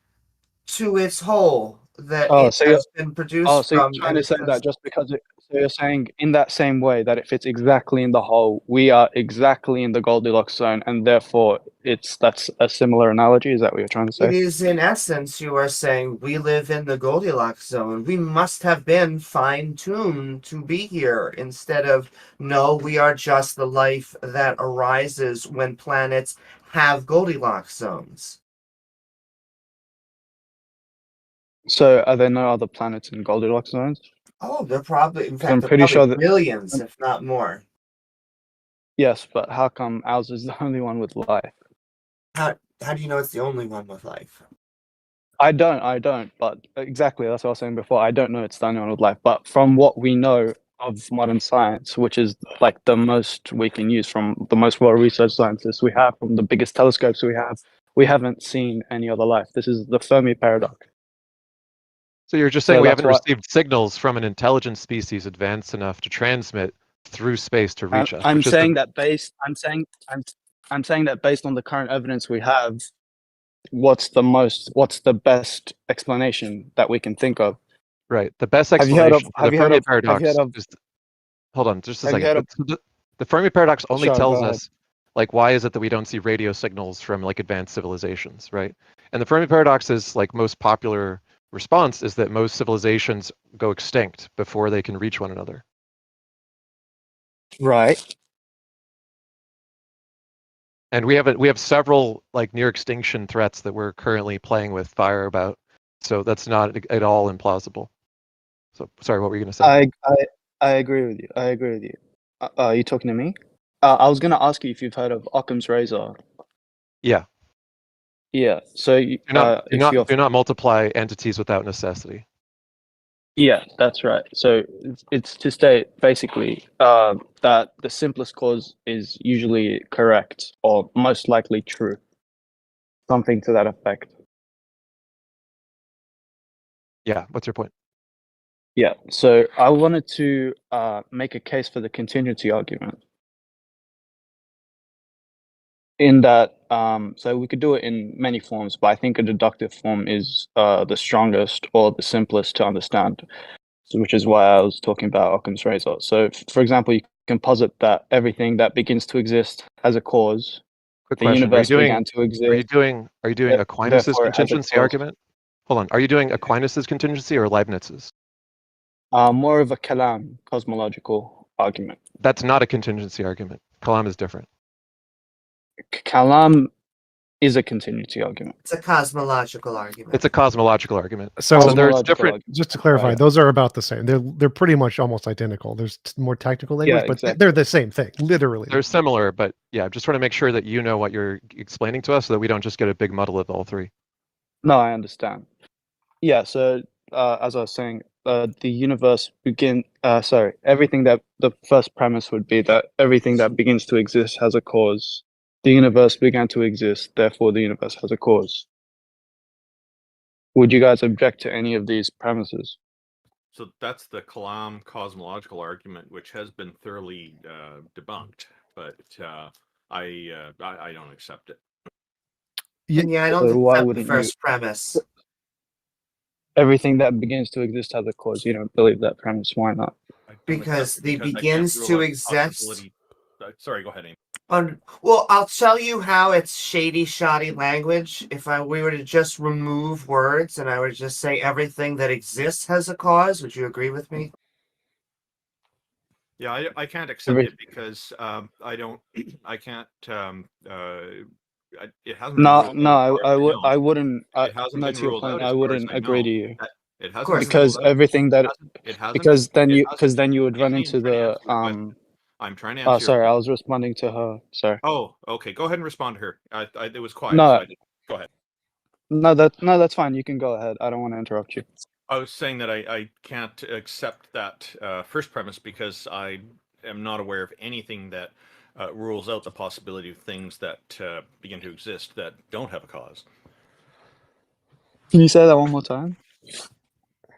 to its hole that has been produced so from. You're trying to say that just because so you're saying in that same way that it fits exactly in the hole, we are exactly in the Goldilocks zone, and therefore that's a similar analogy. Is that what you're trying to say? It is, in essence, you are saying we live in the Goldilocks zone. We must have been fine-tuned to be here, instead of, no, we are just the life that arises when planets have Goldilocks zones. So are there no other planets in Goldilocks zones? Oh, they're probably, in fact, I'm they're pretty probably sure that millions, if not more. yes, but how come ours is the only one with life? How do you know it's the only one with life? I don't, but exactly, that's what I was saying before. I don't know it's the only one with life, but from what we know of modern science, which is like the most we can use from the most well-researched scientists we have, from the biggest telescopes we haven't seen any other life. This is the Fermi paradox. So you're just saying So we that's haven't why- received signals from an intelligent species advanced enough to transmit through space to reach us. I'm saying that based on the current evidence we have, what's the best explanation that we can think of? Right. The best Have you heard explanation of- for the Fermi paradox is... Hold on, just a Have you second. heard of- The Fermi paradox only Sorry, tells go ahead. us, like, why is it that we don't see radio signals from like advanced civilizations, right? And the Fermi paradox's like most popular response is that most civilizations go extinct before they can reach one another. Right. And we have several like near extinction threats that we're currently playing with fire about. So that's not at all implausible. So sorry, what were you going to say? I agree with you. I agree with you. Are you talking to me? I was going to ask you if you've heard of Occam's razor. Yeah. Yeah. So Do not multiply entities without necessity. Yeah, that's right. So it's to state basically that the simplest cause is usually correct or most likely true. Something to that effect. Yeah. What's your point? Yeah. So I wanted to make a case for the contingency argument. In that, so we could do it in many forms, but I think a deductive form is the strongest or the simplest to understand. So, which is why I was talking about Occam's razor. So, for example, you can posit that everything that begins to exist has a cause. Quick The question. universe began to exist. Are you doing Aquinas's therefore it has a contingency cause. argument? Hold on. Are you doing Aquinas's contingency or Leibniz's? More of a kalam, cosmological argument. That's not a contingency argument. Kalam is different. Kalam is a contingency argument. It's a cosmological argument. It's a cosmological argument. So there's Cosmological different. argument. just to clarify, Right. those are about the same. They're pretty much almost identical. There's more technical language, Yeah, but exactly. they're the same thing, literally. They're similar, but yeah, just trying to make sure that you know what you're explaining to us, so that we don't just get a big muddle of all three. No, I understand. Yeah, so as I was saying, the universe everything that the first premise would be that everything that begins to exist has a cause. The universe began to exist, therefore the universe has a cause. Would you guys object to any of these premises? So that's the Kalam cosmological argument, which has been thoroughly debunked, but I don't accept it. Yeah, I So don't why accept the wouldn't you? first premise. Everything that begins to exist has a cause. You don't believe that premise. Why not? I don't Because accept it the because I can't begins rule to out the exist- possibility- Sorry, go ahead, Amy. Well, I'll tell you how it's shady, shoddy language. If we were to just remove words and I were to just say everything that exists has a cause, would you agree with me? Yeah, I can't accept it because I don't. I can't. It hasn't. been No, ruled no, out as far as I know. wouldn't. It hasn't No, been to your ruled point, out I as far as wouldn't I agree know. to you. It hasn't course. been Because ruled out. everything that It hasn't. because then it you hasn't- because then you would run Amy, into I'm trying to the answer your question. I'm trying to Oh, answer. sorry, I was responding to her. Sorry. Oh, okay. Go ahead and respond to her. It was quiet. No. So I didn't. Go ahead. No, that's fine. You can go ahead. I don't want to interrupt you. I was saying that I can't accept that first premise because I am not aware of anything that rules out the possibility of things that begin to exist that don't have a cause. Can you say that one more time?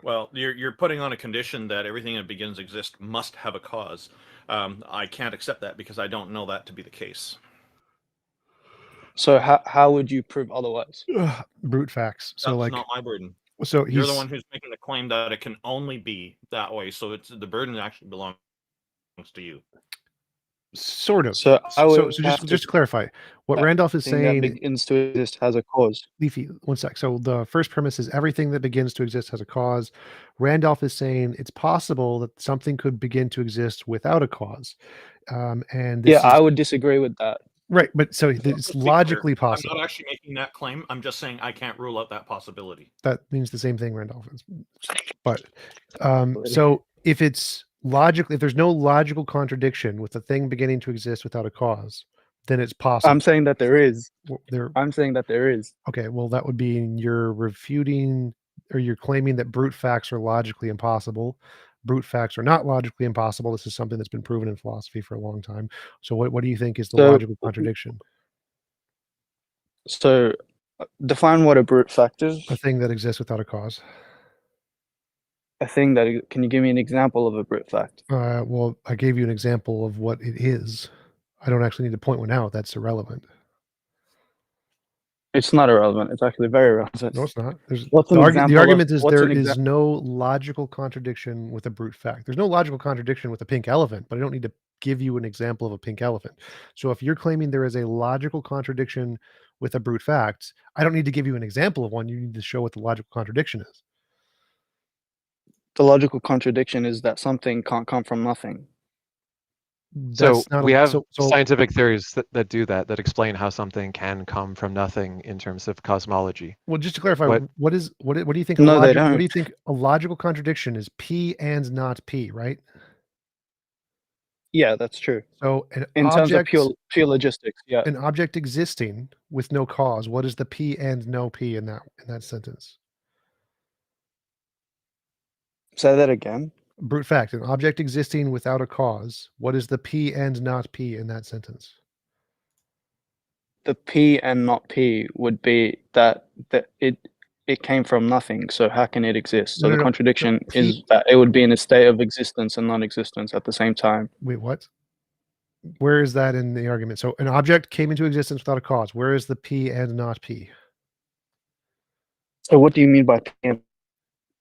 Well, you're putting on a condition that everything that begins to exist must have a cause. I can't accept that because I don't know that to be the case. So how would you prove otherwise? Brute facts. So That's like, not my burden. so You're he's the one who's making the claim that it can only be that way. So it's the burden actually belongs to you. sort of. So I So would have just to clarify, what that Randolph is everything that saying. begins to exist has a cause. Leafy, one sec. So the first premise is everything that begins to exist has a cause. Randolph is saying it's possible that something could begin to exist without a cause. And this Yeah, is, I would disagree with that. right, but so it's Just to be logically clear, possible. I'm not actually making that claim. I'm just saying I can't rule out that possibility. That means the same thing, Randolph is. But so if it's logically, if there's no logical contradiction with the thing beginning to exist without a cause, then it's possible. I'm saying that there is. There, I'm saying that there is. okay, well, that would be you're refuting or you're claiming that brute facts are logically impossible. Brute facts are not logically impossible. This is something that's been proven in philosophy for a long time. So what do you think is the So- logical contradiction? So define what a brute fact is. A thing that exists without a cause. A thing that can you give me an example of a brute fact? Well, I gave you an example of what it is. I don't actually need to point one out. That's irrelevant. It's not irrelevant. It's actually very relevant. No, it's not. There's What's an the example of- argument is what's there an is no logical contradiction with a brute fact. There's no logical contradiction with a pink elephant, but I don't need to give you an example of a pink elephant. So if you're claiming there is a logical contradiction with a brute fact, I don't need to give you an example of one. You need to show what the logical contradiction is. The logical contradiction is that something can't come from nothing. So That's not we a, have so scientific theories that do that explain how something can come from nothing in terms of cosmology. well, just to clarify, What- what do you think? No, they What do don't. you think a logical contradiction is? P and not P, right? Yeah, that's true. So an In terms of object, pure logistics, yeah. an object existing with no cause. What is the P and no P in that sentence? Say that again. Brute fact, an object existing without a cause. What is the P and not P in that sentence? The P and not P would be that it came from nothing. So how can it exist? So No, the no, no. contradiction P- is that it would be in a state of existence and non-existence at the same time. Wait, what? Where is that in the argument? So an object came into existence without a cause. Where is the P and not P? So what do you mean by P and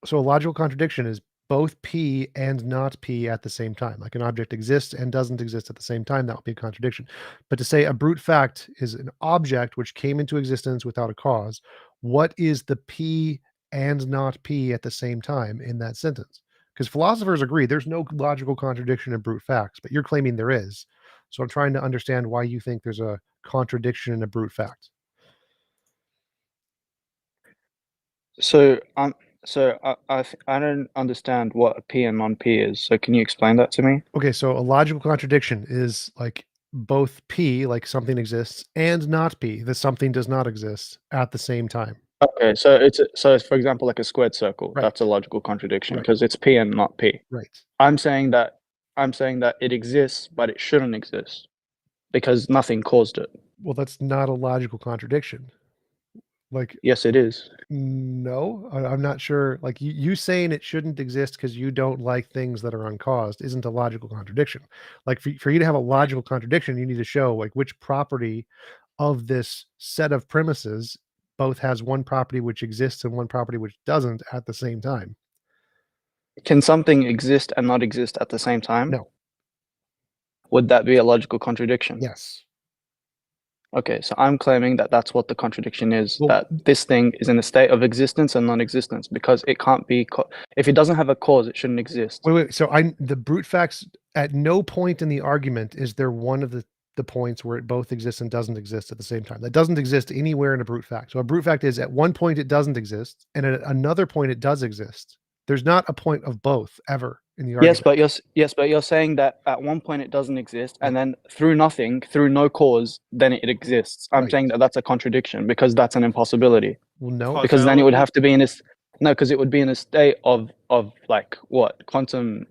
So a logical contradiction is both P and not P at the same time. Like an object exists and doesn't exist at the same time, that would be a contradiction. But to say a brute fact is an object which came into existence without a cause, what is the P and not P at the same time in that sentence? Because philosophers agree there's no logical contradiction in brute facts, but you're claiming there is. So I'm trying to understand why you think there's a contradiction in a brute fact. So I don't understand what a P and non-P is. So can you explain that to me? Okay, so a logical contradiction is like both P, like something exists, and not P, that something does not exist at the same time. Okay, so it's for example like a squared circle. Right. That's a logical contradiction Right. because it's P and not P. Right. I'm saying that it exists, but it shouldn't exist because nothing caused it. Well, that's not a logical contradiction. Like, Yes, it is. no, I'm not sure. Like you saying it shouldn't exist because you don't like things that are uncaused isn't a logical contradiction. Like for you to have a logical contradiction, you need to show like which property of this set of premises both has one property which exists and one property which doesn't at the same time. Can something exist and not exist at the same time? No. Would that be a logical contradiction? Yes. Okay, so I'm claiming that that's what the contradiction is, Well- that this thing is in a state of existence and non-existence because it can't be if it doesn't have a cause, it shouldn't exist. Wait. So the brute facts, at no point in the argument is there one of the points where it both exists and doesn't exist at the same time. That doesn't exist anywhere in a brute fact. So a brute fact is at one point it doesn't exist, and at another point it does exist. There's not a point of both ever in the argument. Yes, but you're saying that at one point it doesn't exist, and then through nothing, through no cause, then it exists. I'm Right. saying that that's a contradiction because that's an impossibility. Well, no. Because then it would have to be in this. No, because it would be in a state of like what quantum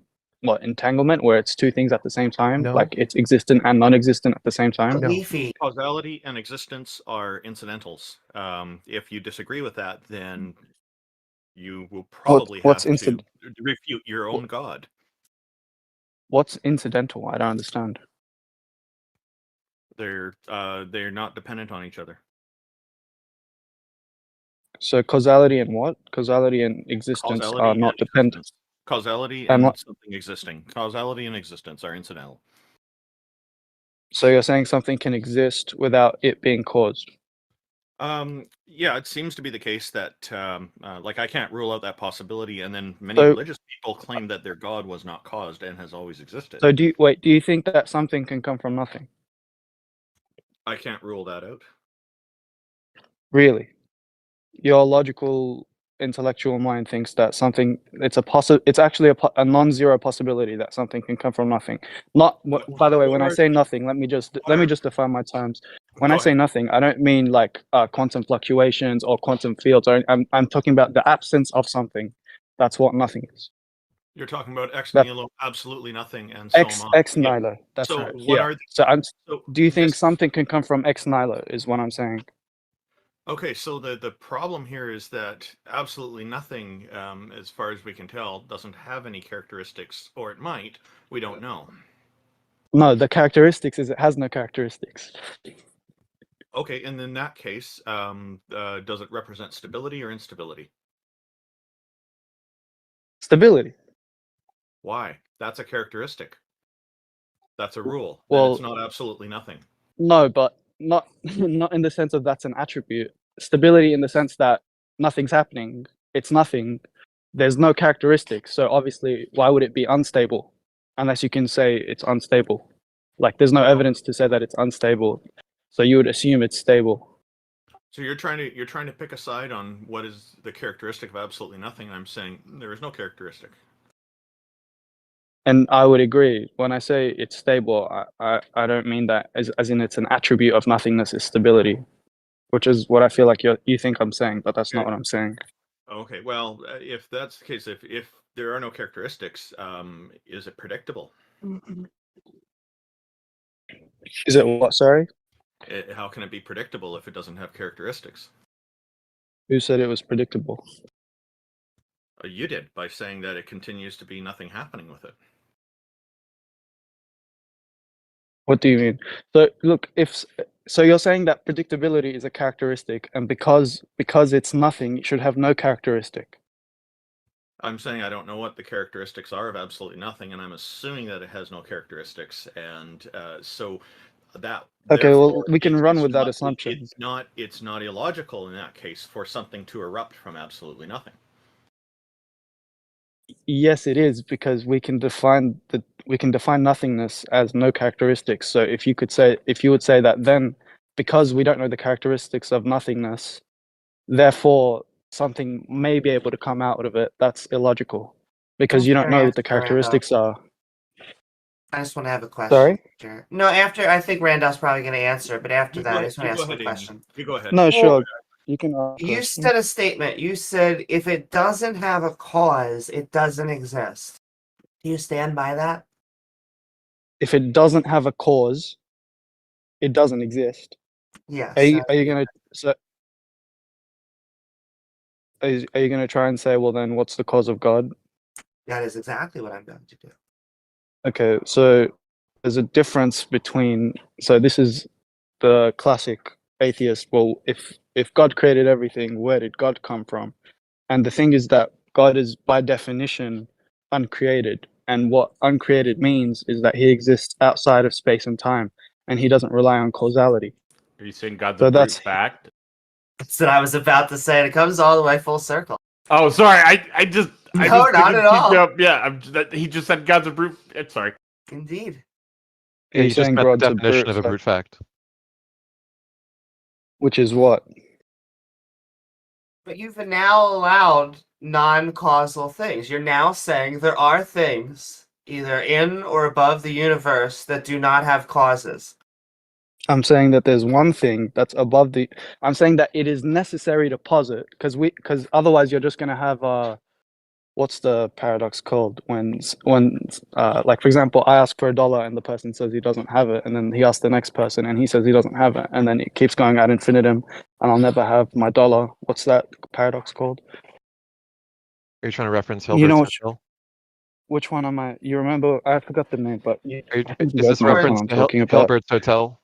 entanglement where it's two things at the same time, No. like it's existent and non-existent at the same time. No. Leafy. Causality and existence are incidentals. If you disagree with that, then you will probably what's have to refute your own God. What's incidental? I don't understand. They're not dependent on each other. So causality and what? Causality and existence Causality are not and dependent. existence. Causality And and what- something existing. Causality and existence are incidental. So you're saying something can exist without it being caused? Yeah, it seems to be the case that like I can't rule out that possibility, and then many So- religious people claim that their God was not caused and has always existed. So do you think that something can come from nothing? I can't rule that out. Really? Your logical, intellectual mind thinks that something it's actually a non-zero possibility that something can come from nothing. By the way, when I say nothing, let me just define my terms. When I say nothing, I don't mean like quantum fluctuations or quantum fields. I'm talking about the absence of something. That's what nothing is. You're talking about ex That- nihilo, absolutely nothing, and so am I. Ex nihilo. That's So right. what are so Do you think this- something can come from ex nihilo? Is what I'm saying. Okay, so the problem here is that absolutely nothing, as far as we can tell, doesn't have any characteristics, or it might. We don't know. No, the characteristics is it has no characteristics. Okay, and in that case, does it represent stability or instability? Stability. Why? That's a characteristic. That's a rule. Well, It's not absolutely nothing. No, but not not in the sense of that's an attribute. Stability in the sense that nothing's happening. It's nothing. There's no characteristics. So obviously, why would it be unstable? Unless you can say it's unstable. Like there's no evidence to say that it's unstable. So you would assume it's stable. So you're trying to pick a side on what is the characteristic of absolutely nothing. And I'm saying there is no characteristic. And I would agree. When I say it's stable, I don't mean that as in it's an attribute of nothingness is stability, which is what I feel like you think I'm saying, but that's not what I'm saying. Okay, well, if that's the case, if there are no characteristics, is it predictable? Is it what? Sorry? How can it be predictable if it doesn't have characteristics? Who said it was predictable? You did, by saying that it continues to be nothing happening with it. What do you mean? So look, so you're saying that predictability is a characteristic, and because it's nothing, it should have no characteristic. I'm saying I don't know what the characteristics are of absolutely nothing, and I'm assuming that it has no characteristics, and so that. Okay, well, we can run with that assumption. It's not illogical in that case for something to erupt from absolutely nothing. Yes, it is, because we can define nothingness as no characteristics. So if you would say that, then because we don't know the characteristics of nothingness, therefore something may be able to come out of it. That's illogical, because you don't know what the characteristics are. I just want to have a question. Sorry? Sure. No, I think Randolph's probably going to answer, but after that, I just want to ask a Amy. question. You go ahead. No, sure. You can. You said a statement. You said if it doesn't have a cause, it doesn't exist. Do you stand by that? If it doesn't have a cause, it doesn't exist. Yes. Are you gonna try and say, well, then what's the cause of God? That is exactly what I'm going to do. Okay, so there's a difference between. So this is the classic atheist. Well, if God created everything, where did God come from? And the thing is that God is by definition uncreated, and what uncreated means is that He exists outside of space and time, and He doesn't rely on causality. Are you saying God's So a brute that's- fact? That's what I was about to say. It comes all the way full circle. Oh, sorry. I just not at all. Yeah, he just said God's a brute. Sorry. Indeed. Yeah, Are you just saying met the God's definition of a fact? brute fact. Which is what? But you've now allowed non-causal things. You're now saying there are things either in or above the universe that do not have causes. I'm saying that there's one thing that's above the. I'm saying that it is necessary to posit, because otherwise you're just going to have what's the paradox called when like for example, I ask for $1 and the person says he doesn't have it, and then he asks the next person and he says he doesn't have it, and then it keeps going ad infinitum, and I'll never have my dollar. What's that paradox called? Are you trying to reference You know Hilbert's Hotel? Which one am I? You remember? I forgot the name, but I think Is you this guys know which reference one I'm to talking about. Hilbert's Hotel?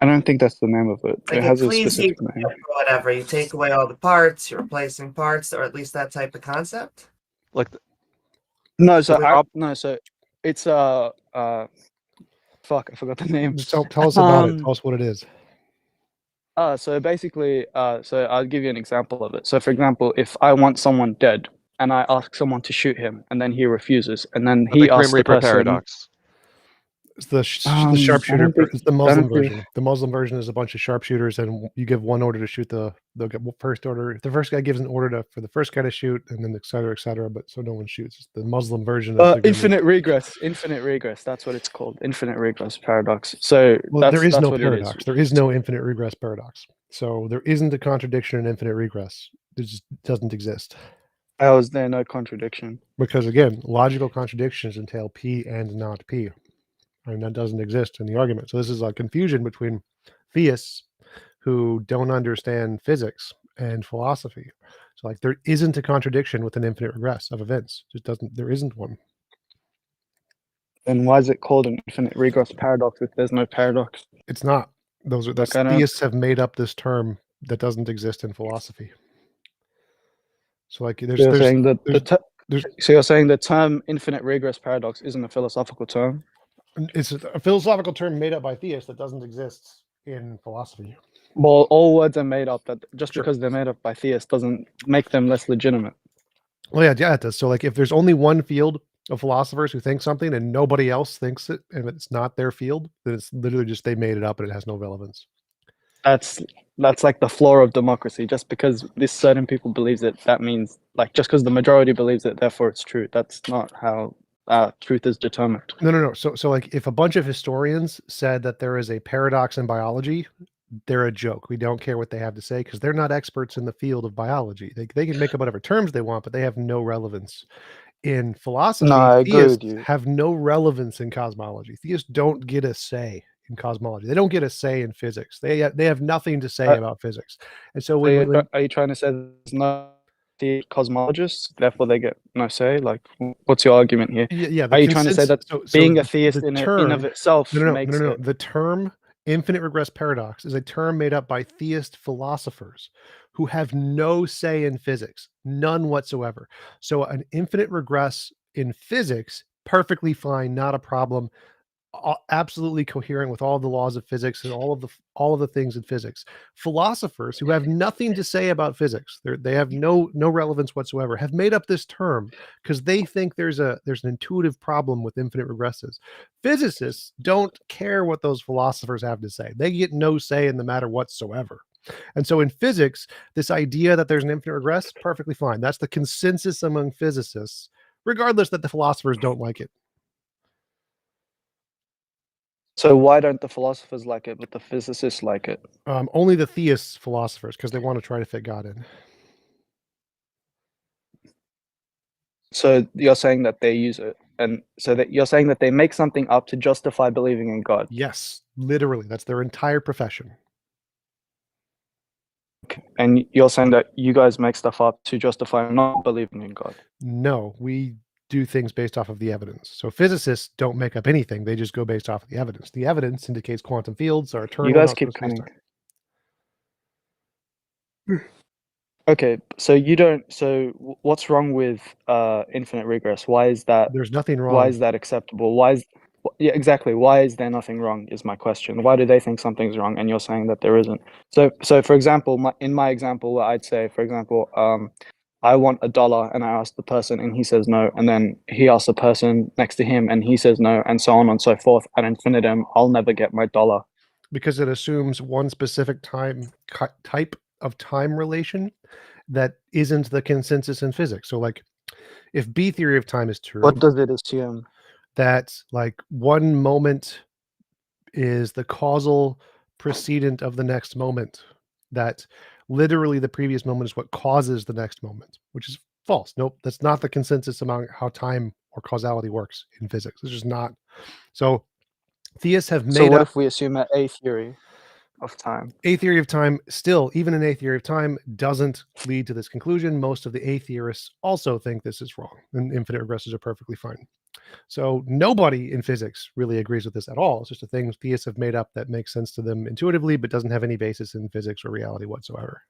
I don't think that's the name of it. Like It has a please specific name. or whatever. You take away all the parts, you're replacing parts, or at least that type of concept. Like, No, So so it's fuck, I forgot the name. Just tell us about it. Tell us what it is. So basically, so I'll give you an example of it. So for example, if I want someone dead and I ask someone to shoot him and then he refuses, and then the he Grim asks the Reaper person, paradox. It's the I sharpshooter. don't think- It's the I Muslim don't think- version. The Muslim version is a bunch of sharpshooters, and you give one order to shoot they'll get first order. The first guy gives an order for the first guy to shoot, and then et cetera, but so no one shoots. It's the Muslim version of the Grim infinite regress. Infinite regress. That's what it's called. Infinite regress paradox. So there is that's no what it is. paradox. There is no infinite regress paradox. So there isn't a contradiction in infinite regress. It just doesn't exist. How is there no contradiction? Because again, logical contradictions entail P and not P. And that doesn't exist in the argument. So this is a confusion between theists who don't understand physics and philosophy. So like there isn't a contradiction with an infinite regress of events. There isn't one. Then why is it called an infinite regress paradox if there's no paradox? It's not. Theists have made up this term that doesn't exist in philosophy. So like You're saying that So you're saying the term infinite regress paradox isn't a philosophical term? It's a philosophical term made up by theists that doesn't exist in philosophy. Well, all words are made up. That just Sure. because they're made up by theists doesn't make them less legitimate. Well, yeah, it does. So, like, if there's only one field of philosophers who think something and nobody else thinks it, and it's not their field, then it's literally just they made it up and it has no relevance. That's like the flaw of democracy. Just because this certain people believes it, that means like just because the majority believes it, therefore it's true. That's not how truth is determined. No. So like, if a bunch of historians said that there is a paradox in biology, they're a joke. We don't care what they have to say because they're not experts in the field of biology. They can make up whatever terms they want, but they have no relevance. In philosophy, No, I agree with theists you. have no relevance in cosmology. Theists don't get a say in cosmology. They don't get a say in physics. They have nothing to say about physics. And so Are you trying to say there's no the cosmologists, therefore they get no say? Like, what's your argument here? yeah, Are you trying to say that being a theist in and of itself makes it? The term infinite regress paradox is a term made up by theist philosophers who have no say in physics, none whatsoever. So an infinite regress in physics, perfectly fine, not a problem, absolutely coherent with all the laws of physics and all of the things in physics. Philosophers who have nothing to say about physics, they have no relevance whatsoever, have made up this term because they think there's an intuitive problem with infinite regresses. Physicists don't care what those philosophers have to say. They get no say in the matter whatsoever. And so in physics, this idea that there's an infinite regress, perfectly fine. That's the consensus among physicists, regardless that the philosophers don't like it. So why don't the philosophers like it, but the physicists like it? Only the theist philosophers, because they want to try to fit God in. So you're saying that they use it, and so that you're saying that they make something up to justify believing in God. Yes, literally, that's their entire profession. And you're saying that you guys make stuff up to justify not believing in God. No, we do things based off of the evidence. So physicists don't make up anything; they just go based off of the evidence. The evidence indicates quantum fields are eternal. You guys keep cunning. Okay, so you don't. So what's wrong with infinite regress? Why is that? There's nothing wrong. Why is that acceptable? Why is yeah, exactly. Why is there nothing wrong? Is my question. Why do they think something's wrong, and you're saying that there isn't? So for example, in my example, I'd say, for example, I want $1, and I ask the person, and he says no, and then he asks the person next to him, and he says no, and so on and so forth ad infinitum. I'll never get my $1 because it assumes one specific type of time relation that isn't the consensus in physics. So, like, if B theory of time is true, what does it assume? That like one moment is the causal precedent of the next moment, that literally the previous moment is what causes the next moment, which is false. Nope, that's not the consensus among how time or causality works in physics. It's just not. So theists have made So what up if we assume that A theory of time? A theory of time, still, even an A theory of time, doesn't lead to this conclusion. Most of the A theorists also think this is wrong, and infinite regresses are perfectly fine. So nobody in physics really agrees with this at all. It's just a thing theists have made up that makes sense to them intuitively, but doesn't have any basis in physics or reality whatsoever.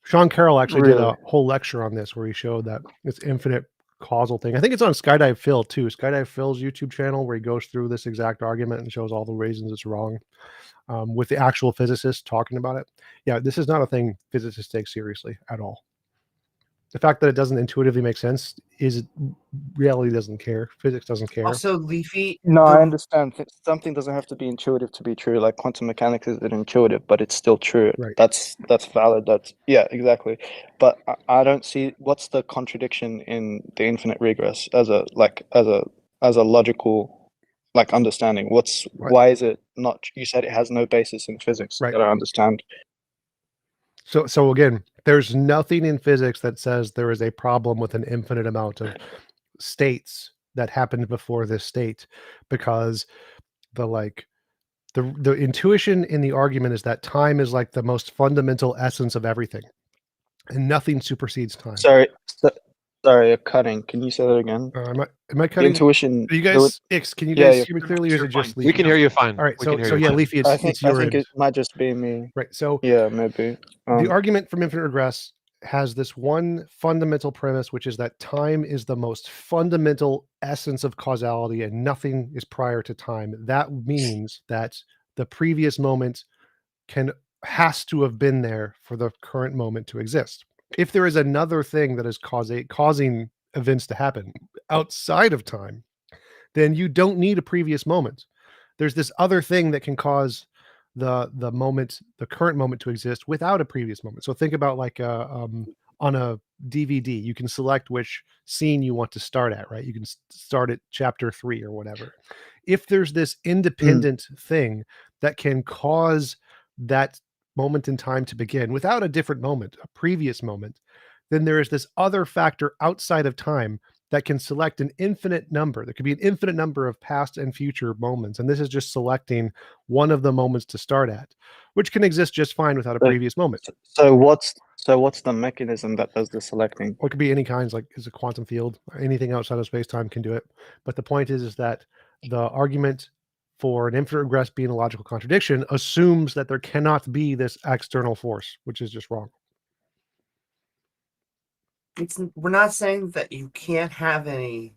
Sean Carroll actually did a whole lecture on this where he showed that it's infinite causal thing. I think it's on Skydive Phil too. Skydive Phil's YouTube channel, where he goes through this exact argument and shows all the reasons it's wrong, with the actual physicists talking about it. Yeah, this is not a thing physicists take seriously at all. The fact that it doesn't intuitively make sense is reality doesn't care. Physics doesn't care. Also, Leafy. No, I understand. Something doesn't have to be intuitive to be true. Like quantum mechanics isn't intuitive, but it's still true. Right. That's valid. That's yeah, exactly. But I don't see what's the contradiction in the infinite regress as a logical understanding. Why is it not? You said it has no basis in physics. Right. That I understand. So again, there's nothing in physics that says there is a problem with an infinite amount of states that happened before this state, because the intuition in the argument is that time is like the most fundamental essence of everything, and nothing supersedes time. Sorry, you're cutting. Can you say that again? Am I cutting? The intuition. Are you guys, can you guys hear me clearly, or is it just Leafy? We can hear you fine. All right, so yeah, Leafy, I think your it end. might just be me. Right. So yeah, maybe the argument from infinite regress has this one fundamental premise, which is that time is the most fundamental essence of causality and nothing is prior to time. That means that the previous moment has to have been there for the current moment to exist. If there is another thing that is causing events to happen outside of time, then you don't need a previous moment. There's this other thing that can cause the current moment to exist without a previous moment. So think about like on a DVD, you can select which scene you want to start at, right? You can start at chapter 3 or whatever. If there's this independent thing that can cause that moment in time to begin without a different moment, a previous moment, then there is this other factor outside of time that can select an infinite number. There could be an infinite number of past and future moments. And this is just selecting one of the moments to start at, which can exist just fine without a previous moment. So what's the mechanism that does the selecting? Or it could be any kinds, like is a quantum field, or anything outside of space-time can do it. But the point is that the argument for an infinite regress being a logical contradiction assumes that there cannot be this external force, which is just wrong. We're not saying that you can't have any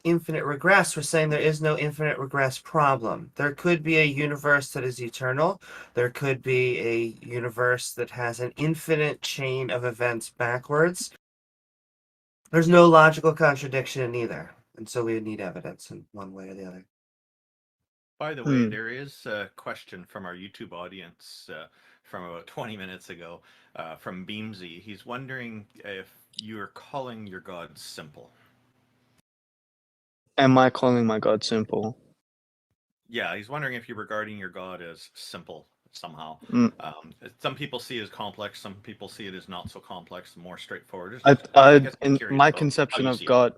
infinite regress. We're saying there is no infinite regress problem. There could be a universe that is eternal. There could be a universe that has an infinite chain of events backwards. There's no logical contradiction in either. And so we would need evidence in one way or the other. By the way, there is a question from our YouTube audience from about 20 minutes ago from Beamsy. He's wondering if you're calling your God simple. Am I calling my God simple? Yeah, he's wondering if you're regarding your God as simple somehow. Some people see it as complex. Some people see it as not so complex, more straightforward. In my conception of God,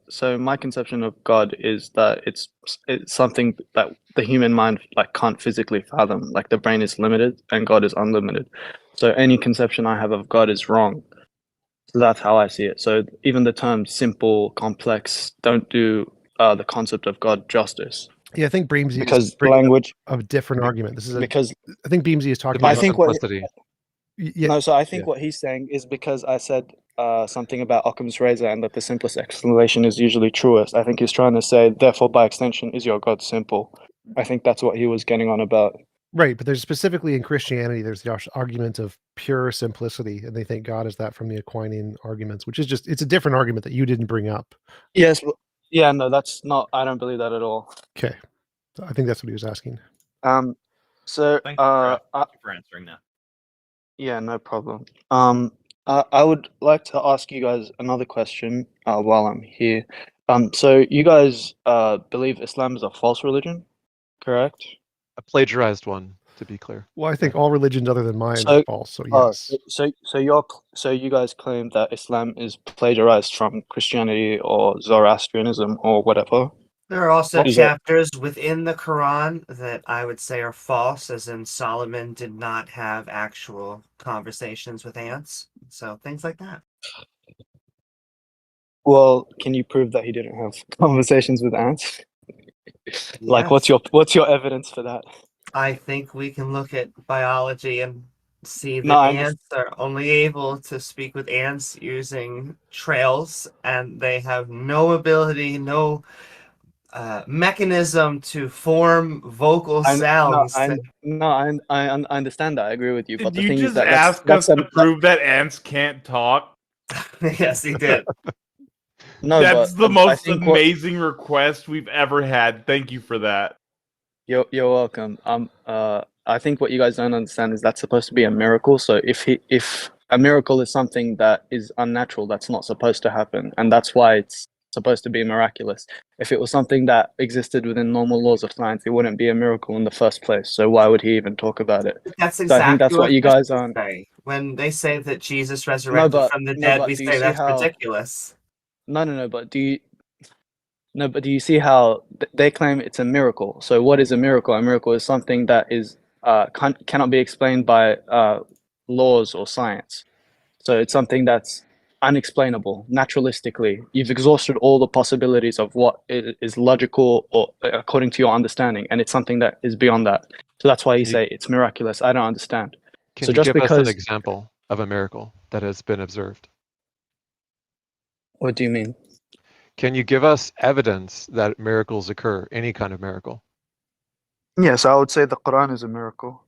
so my conception of God is that it's something that the human mind can't physically fathom. Like the brain is limited and God is unlimited. So any conception I have of God is wrong. So that's how I see it. So even the term simple, complex don't do the concept of God justice. Yeah, I think Beamsy because is language a different argument. This is because I think Beamsy is talking about about simplicity. So I think what he's saying is because I said something about Occam's razor and that the simplest explanation is usually truest. I think he's trying to say, therefore, by extension, is your God simple? I think that's what he was getting on about. Right, but there's specifically in Christianity, there's the argument of pure simplicity, and they think God is that from the Aquinas arguments, which is just, it's a different argument that you didn't bring up. Yes, yeah, no, that's not, I don't believe that at all. Okay, so I think that's what he was asking. So thank you for answering that. Yeah, no problem. I would like to ask you guys another question while I'm here. So you guys believe Islam is a false religion, correct? A plagiarized one, to be clear. Well, I think all religions other than mine are false. So yes. So you guys claim that Islam is plagiarized from Christianity or Zoroastrianism or whatever. There are also chapters within the Quran that I would say are false, as in Solomon did not have actual conversations with ants. So things like that. Well, can you prove that he didn't have conversations with ants? Like, Yes. what's your evidence for that? I think we can look at biology and see that No, ants are only able to speak with ants using trails, and they have no ability, no mechanism to form vocal sounds. I understand that. I agree with you. But Did the you thing just is that ask us to prove that ants can't talk? Yes, he did. No, that's but the most think amazing request we've ever had. Thank you for that. You're welcome. I think what you guys don't understand is that's supposed to be a miracle. So if a miracle is something that is unnatural, that's not supposed to happen, and that's why it's supposed to be miraculous. If it was something that existed within normal laws of science, it wouldn't be a miracle in the first place. So why would he even talk about it? That's exactly so I think that's what you guys aren't. Say. When they say that Jesus resurrected from the dead, we say that's ridiculous. No, but do you see how they claim it's a miracle? So what is a miracle? A miracle is something that is cannot be explained by laws or science. So it's something that's unexplainable, naturalistically. You've exhausted all the possibilities of what is logical or according to your understanding, and it's something that is beyond that. So that's why you say it's miraculous. I don't understand. Can you give us an example? of a miracle that has been observed? What do you mean? Can you give us evidence that miracles occur, any kind of miracle? Yes, I would say the Quran is a miracle.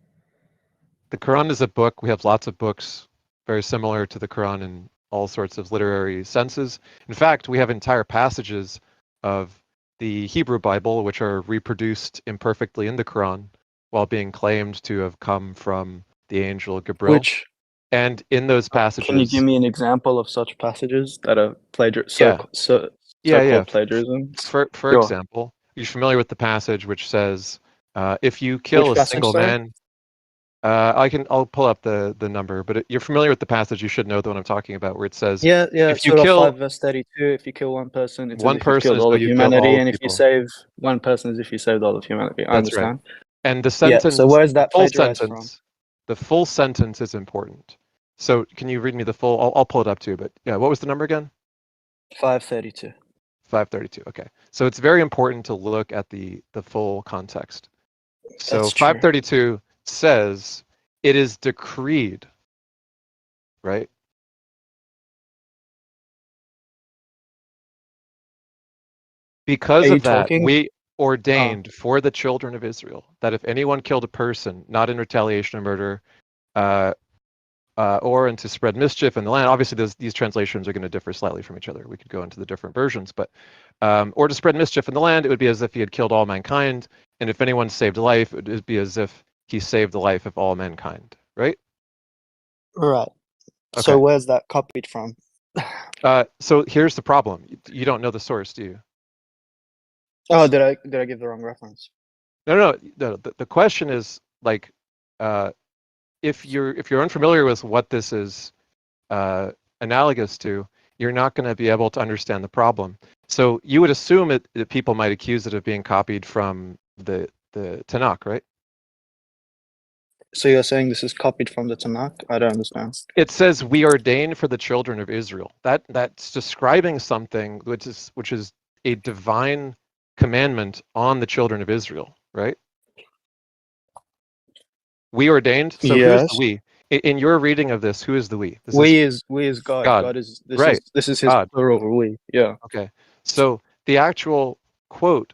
The Quran is a book. We have lots of books very similar to the Quran in all sorts of literary senses. In fact, we have entire passages of the Hebrew Bible which are reproduced imperfectly in the Quran while being claimed to have come from the angel Gabriel. Which And in those passages, can you give me an example of such passages that are Yeah. so-called plagiarism? For Sure. example, you're familiar with the passage which says, if you kill Which a passage, single sorry? man, I'll pull up the number, but you're familiar with the passage. You should know the one I'm talking about, where it says, Yeah, if you Surah kill 5 verse 32, if you kill one person, it's as one if you've person killed as all though of you killed humanity, all and if you people. save one person, as if you saved all of humanity. I That's right. understand. And the Yeah, sentence, so where's that the full plagiarized from? sentence, the full sentence is important. So can you read me the full? I'll pull it up too. But yeah, what was the number again? 532. 532. Okay. So it's very important to look at the full context. So That's true. 532 says it is decreed, right? Because Are you of that, talking? we ordained for the children of Israel that if anyone killed a person, not in retaliation or murder, or and to spread mischief in the land. Obviously, these translations are going to differ slightly from each other. We could go into the different versions, but or to spread mischief in the land, it would be as if he had killed all mankind, and if anyone saved a life, it would be as if he saved the life of all mankind, right? Right. Okay. So where's that copied from? So here's the problem. You don't know the source, do you? Oh, did I give the wrong reference? No. The question is like, if you're unfamiliar with what this is analogous to, you're not going to be able to understand the problem. So you would assume that people might accuse it of being copied from the Tanakh, right? So you're saying this is copied from the Tanakh? I don't understand. It says we ordained for the children of Israel. That's describing something which is a divine commandment on the children of Israel, right? We ordained. So who's Yes. the we? In your reading of this, who is the we? This We is God. God. God is this Right. this is his God. plural we. Yeah. Okay. So the actual quote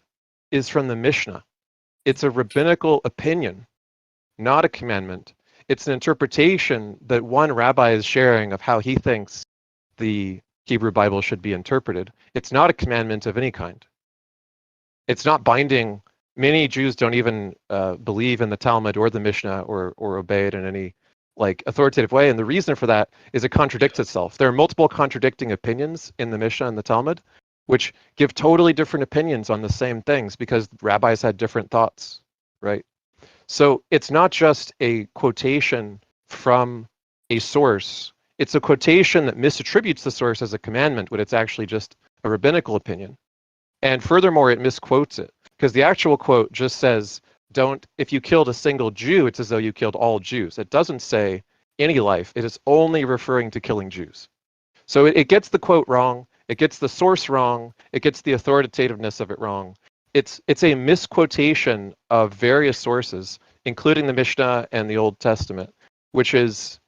is from the Mishnah. It's a rabbinical opinion, not a commandment. It's an interpretation that one rabbi is sharing of how he thinks the Hebrew Bible should be interpreted. It's not a commandment of any kind. It's not binding. Many Jews don't even believe in the Talmud or the Mishnah or obey it in any like authoritative way. And the reason for that is it contradicts itself. There are multiple contradicting opinions in the Mishnah and the Talmud, which give totally different opinions on the same things because rabbis had different thoughts, right? So it's not just a quotation from a source. It's a quotation that misattributes the source as a commandment when it's actually just a rabbinical opinion. And furthermore, it misquotes it because the actual quote just says, if you killed a single Jew, it's as though you killed all Jews. It doesn't say any life. It is only referring to killing Jews. So it gets the quote wrong. It gets the source wrong. It gets the authoritativeness of it wrong. It's a misquotation of various sources, including the Mishnah and the Old Testament, which is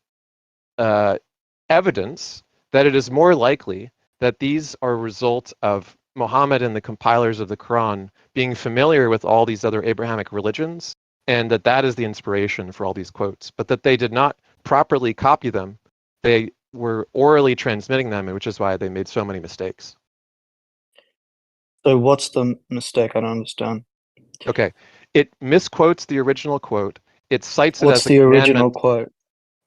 evidence that it is more likely that these are a result of Muhammad and the compilers of the Quran being familiar with all these other Abrahamic religions, and that is the inspiration for all these quotes, but that they did not properly copy them. They were orally transmitting them, which is why they made so many mistakes. So what's the mistake? I don't understand. Okay, it misquotes the original quote. It cites it What's as a the commandment. original quote?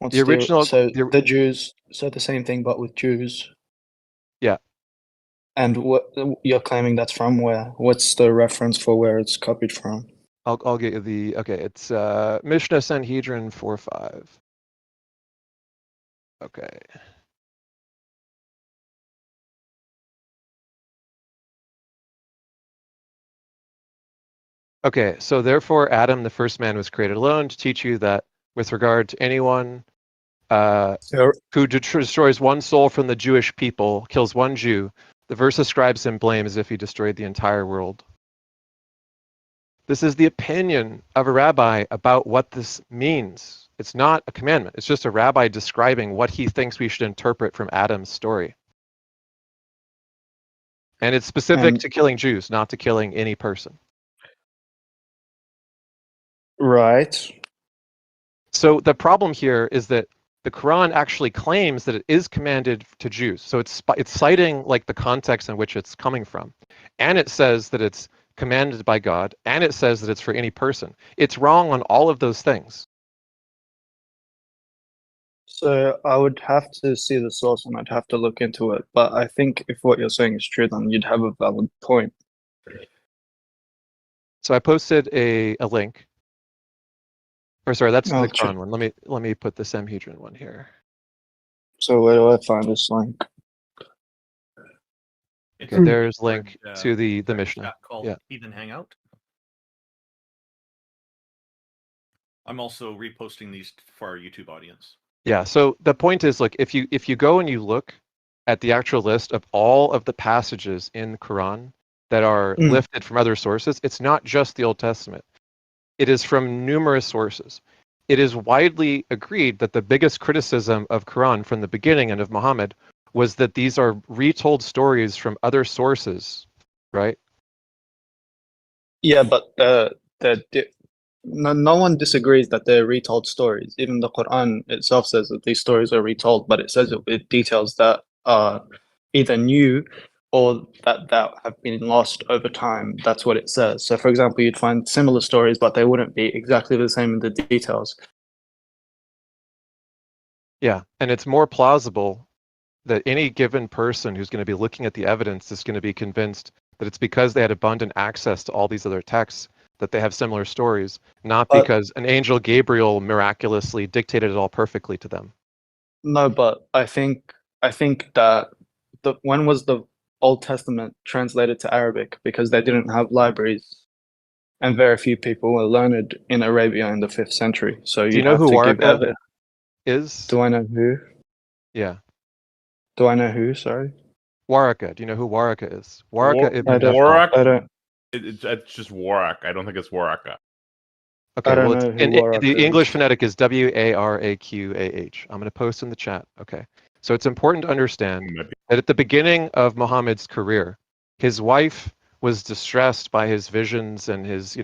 The original, the Jews said the same thing, but with Jews. Yeah. And what you're claiming that's from where? What's the reference for where it's copied from? I'll get you it's Mishnah Sanhedrin 4:5. Okay. Okay, so therefore Adam, the first man, was created alone to teach you that with regard to anyone who destroys one soul from the Jewish people, kills one Jew, the verse ascribes him blame as if he destroyed the entire world. This is the opinion of a rabbi about what this means. It's not a commandment. It's just a rabbi describing what he thinks we should interpret from Adam's story. And it's specific to killing Jews, not to killing any person. Right. So the problem here is that the Quran actually claims that it is commanded to Jews. So it's citing like the context in which it's coming from. And it says that it's commanded by God, and it says that it's for any person. It's wrong on all of those things. So I would have to see the source and I'd have to look into it. But I think if what you're saying is true, then you'd have a valid point. So I posted a link. Or sorry, that's Oh, the Quran one. Let me put the Sanhedrin one here. So where do I find this link? It's Okay, there's a link word, to the chat Mishnah. called Yeah. Heathen Hangout. I'm also reposting these for our YouTube audience. Yeah, so the point is, look, if you go and you look at the actual list of all of the passages in the Quran that are lifted from other sources, it's not just the Old Testament. It is from numerous sources. It is widely agreed that the biggest criticism of Quran from the beginning and of Muhammad was that these are retold stories from other sources, right? Yeah, but no one disagrees that they're retold stories. Even the Quran itself says that these stories are retold, but it says it with details that are either new or that have been lost over time. That's what it says. So, for example, you'd find similar stories, but they wouldn't be exactly the same in the details. Yeah, and it's more plausible that any given person who's going to be looking at the evidence is going to be convinced that it's because they had abundant access to all these other texts that they have similar stories, not because an angel Gabriel miraculously dictated it all perfectly to them. No, but I think that when was the Old Testament translated to Arabic? Because they didn't have libraries, and very few people were learned in Arabia in the 5th century. So Do you you'd know have who to give Waraka evidence. is? Do I know who? Yeah. Do I know who? Sorry. Waraka. Do you know who Waraka is? Waraka ibn Warak? I don't. It's just Warak. I don't think it's Waraka. Okay, I don't well, know who the Waraka English is. phonetic is Waraqah. I'm going to post in the chat. Okay. So it's important to understand that at the beginning of Muhammad's career, his wife was distressed by his visions and his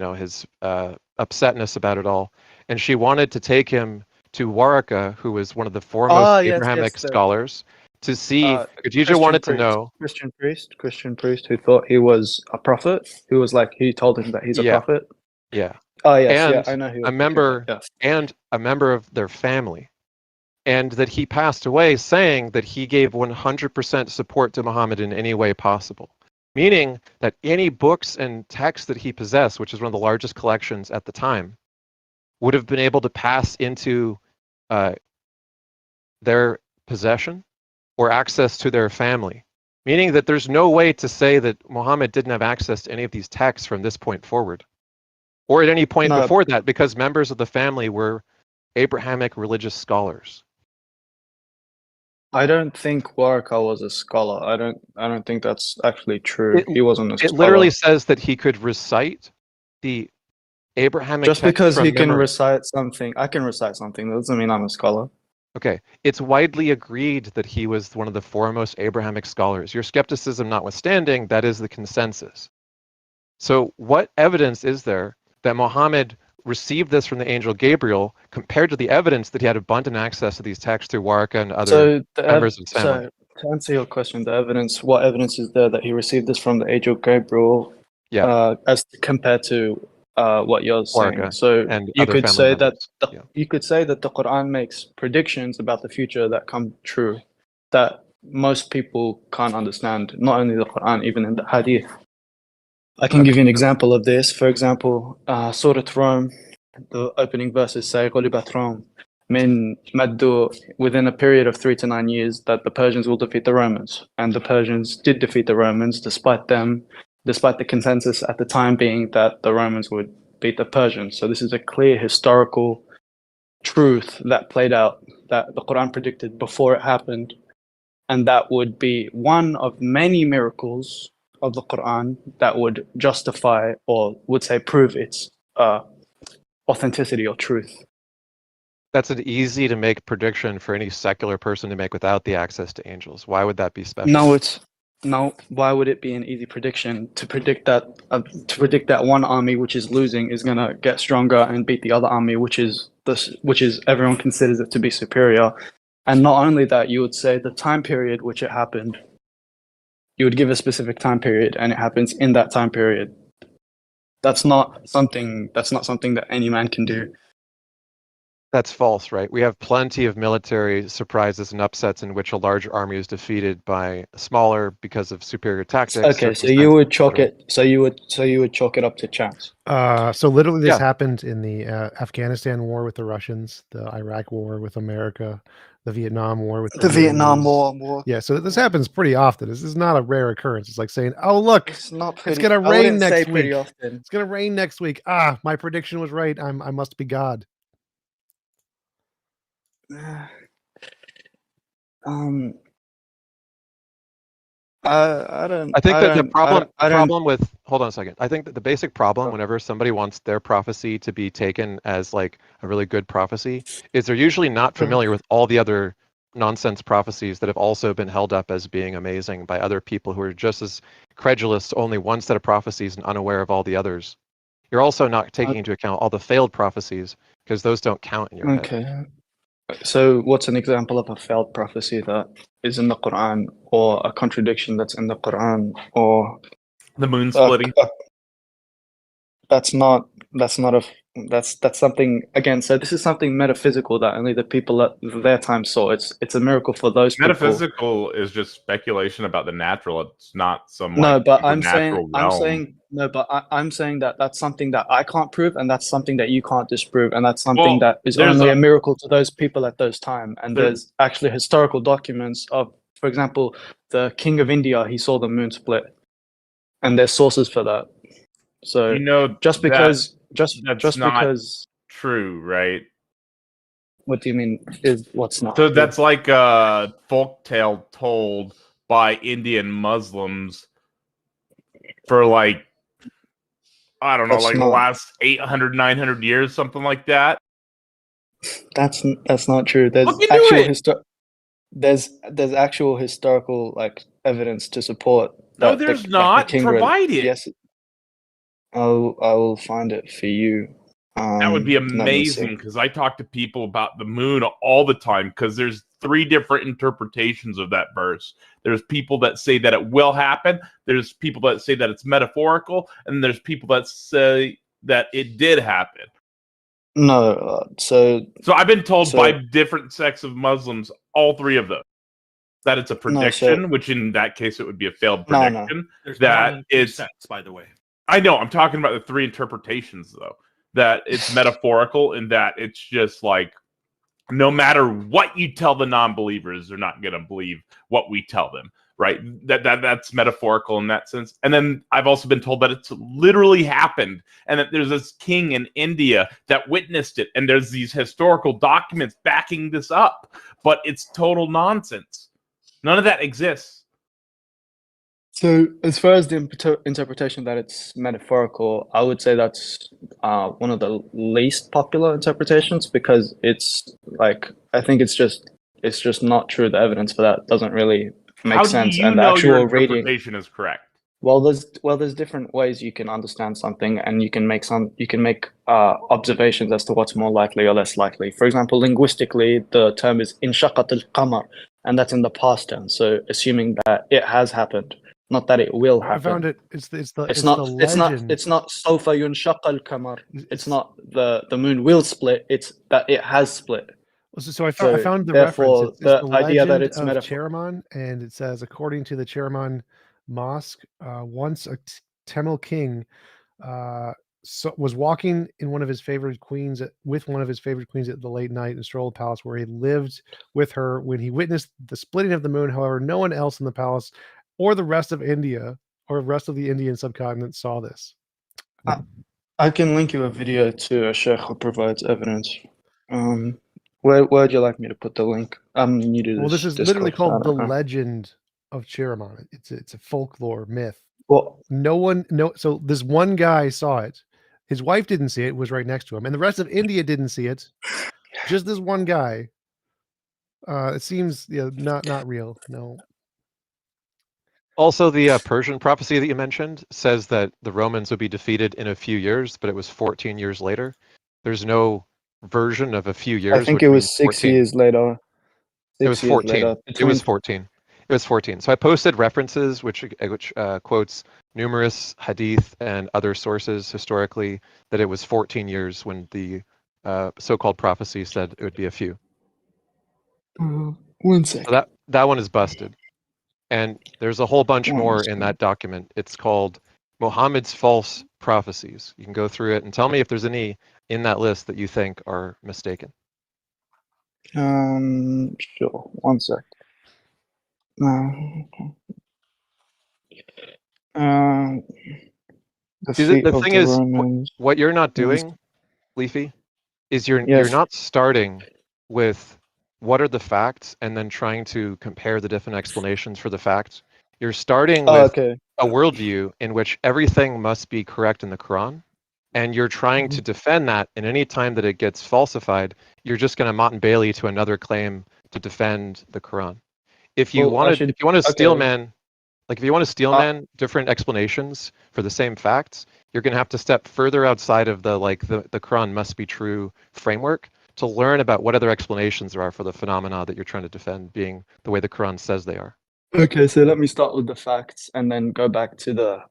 upsetness about it all, and she wanted to take him to Waraka, who was one of the foremost Abrahamic scholars, to see. Khadija wanted to know. Christian priest who thought he was a prophet, who was like, he told him that he's a prophet. Yeah. Oh yes, And I know who. a member, and a member of their family, and that he passed away saying that he gave 100% support to Muhammad in any way possible, meaning that any books and texts that he possessed, which is one of the largest collections at the time, would have been able to pass into their possession or access to their family, meaning that there's no way to say that Muhammad didn't have access to any of these texts from this point forward, or at any point before that, because members of the family were Abrahamic religious scholars. I don't think Waraka was a scholar. I don't think that's actually true. He wasn't a scholar. It literally says that he could recite the Abrahamic just text because from he can memory. recite something. I can recite something. That doesn't mean I'm a scholar. Okay, it's widely agreed that he was one of the foremost Abrahamic scholars. Your skepticism notwithstanding, that is the consensus. So what evidence is there that Muhammad received this from the angel Gabriel compared to the evidence that he had abundant access to these texts through Waraka and other members of his family? So to answer your question, what evidence is there that he received this from the angel Gabriel? Yeah. As compared to what you're saying. Waraka so and you other could family say members. that you could say that the Quran makes predictions about the future that come true, that most people can't understand. Not only the Quran, even in the Hadith. I can give you an example of this. For example, Surah Rome, the opening verses say, "غُلِبَتْ Rome," mean within a period of 3 to 9 years that the Persians will defeat the Romans, and the Persians did defeat the Romans, despite the consensus at the time being that the Romans would beat the Persians. So this is a clear historical truth that played out, that the Quran predicted before it happened, and that would be one of many miracles of the Quran that would justify, or would say prove its authenticity or truth. That's an easy to make prediction for any secular person to make without the access to angels. Why would that be special? No. Why would it be an easy prediction to predict that one army which is losing is gonna get stronger and beat the other army which is everyone considers it to be superior, and not only that, you would say the time period which it happened. You would give a specific time period, and it happens in that time period. That's not something that any man can do. That's false, right? We have plenty of military surprises and upsets in which a larger army is defeated by a smaller because of superior tactics. Okay, so you would chalk it. So you would chalk it up to chance. So literally, this Yeah. happened in the Afghanistan war with the Russians, the Iraq war with America, the Vietnam war with The Vietnam Vietnamese. War. Yeah, so this happens pretty often. This is not a rare occurrence. It's like saying, "Oh, look, It's not it's pretty. gonna I rain wouldn't say next pretty week. often. It's gonna rain next week. Ah, my prediction was right. I must be God." I don't. I think that the problem I don't. problem with hold on a second. I think that the basic problem whenever somebody wants their prophecy to be taken as like a really good prophecy is they're usually not familiar with all the other nonsense prophecies that have also been held up as being amazing by other people who are just as credulous to only one set of prophecies and unaware of all the others. You're also not taking into account all the failed prophecies because those don't count in your head. Okay. So, what's an example of a failed prophecy that is in the Quran, or a contradiction that's in the Quran, or The moon splitting. that's something, again. So this is something metaphysical that only the people at their time saw. It's a miracle for those people. Metaphysical is just speculation about the natural. It's not some No, like but I'm saying realm. I'm saying that that's something that I can't prove, and that's something that you can't disprove, and that's something Well, that is there's only a- a miracle to those people at those time. And There- there's actually historical documents of, for example, the King of India. He saw the moon split, and there's sources for that. So You know, just because that's not because true, right? what do you mean is what's not So true? that's like a folktale told by Indian Muslims for like, I don't know, That's like the not- last 800, 900 years, something like that. That's not true. There's Look into actual it. there's actual historical like evidence to support No, that there's the not. king Provide it. Yes, I will find it for you. That would be Let me see. amazing because I talk to people about the moon all the time because there's 3 different interpretations of that verse. There's people that say that it will happen, there's people that say that it's metaphorical, and there's people that say that it did happen. No, So I've been told by different sects of Muslims, all 3 of them, that it's a prediction, which in that case it would be a failed prediction. There's that more than 2 it's sets, by the way. I know, I'm talking about the 3 interpretations though. That it's metaphorical and that it's just like no matter what you tell the non-believers, they're not going to believe what we tell them, right? That's metaphorical in that sense. And then I've also been told that it's literally happened and that there's this king in India that witnessed it and there's these historical documents backing this up, but it's total nonsense. None of that exists. So, as far as the interpretation that it's metaphorical, I would say that's one of the least popular interpretations because it's like I think it's just not true. The evidence for that doesn't really make sense, and the actual your reading. interpretation is correct? Well, there's different ways you can understand something, and you can make observations as to what's more likely or less likely. For example, linguistically, the term is inshaqat al-qamar, and that's in the past tense. So, assuming that it has happened. Not that it will happen. I found it. It's not sofa yunshaq al-qamar. It's not the moon will split. It's that it has split. So I found the therefore, reference. It's the idea that legend it's of metaphor. Cheraman, and it says, according to the Cheraman Mosque, once a Tamil king was walking in one of his favorite queens with one of his favorite queens at the late night in Stroll Palace, where he lived with her. When he witnessed the splitting of the moon, however, no one else in the palace or the rest of India or the rest of the Indian subcontinent saw this. I can link you a video to a sheikh who provides evidence. Where would you like me to put the link? I'm new to this. Well, this is literally called the legend of Cheraman. It's a folklore myth. Well, so this one guy saw it. His wife didn't see it, was right next to him, and the rest of India didn't see it. just this one guy. It seems not real. No. Also, the Persian prophecy that you mentioned says that the Romans would be defeated in a few years, but it was 14 years later. There's no version of a few I years, think which it was means 6 14. years later. It was 14. It was 14. It was 14. So I posted references which quotes numerous hadith and other sources historically that it was 14 years when the so-called prophecy said it would be a few. 1 sec. So that one is busted. And there's a whole bunch One more in second. that document. It's called Muhammad's False Prophecies. You can go through it and tell me if there's any in that list that you think are mistaken. Sure. 1 sec. The See, feet the of thing the is, Romans. what you're not Yes. doing, Leafy, is you're Yes. not starting with what are the facts and then trying to compare the different explanations for the facts. You're starting Oh, with okay. a worldview in which everything must be correct in the Quran, and you're trying to defend that. And any time that it gets falsified, you're just going to Mott and Bailey to another claim to defend the Quran. If you Well, I want should. if you want to steel Okay. man, like if you want to steel man different explanations for the same facts, you're going to have to step further outside of the Quran must be true framework to learn about what other explanations there are for the phenomena that you're trying to defend being the way the Quran says they are. Okay, so let me start with the facts and then go back to the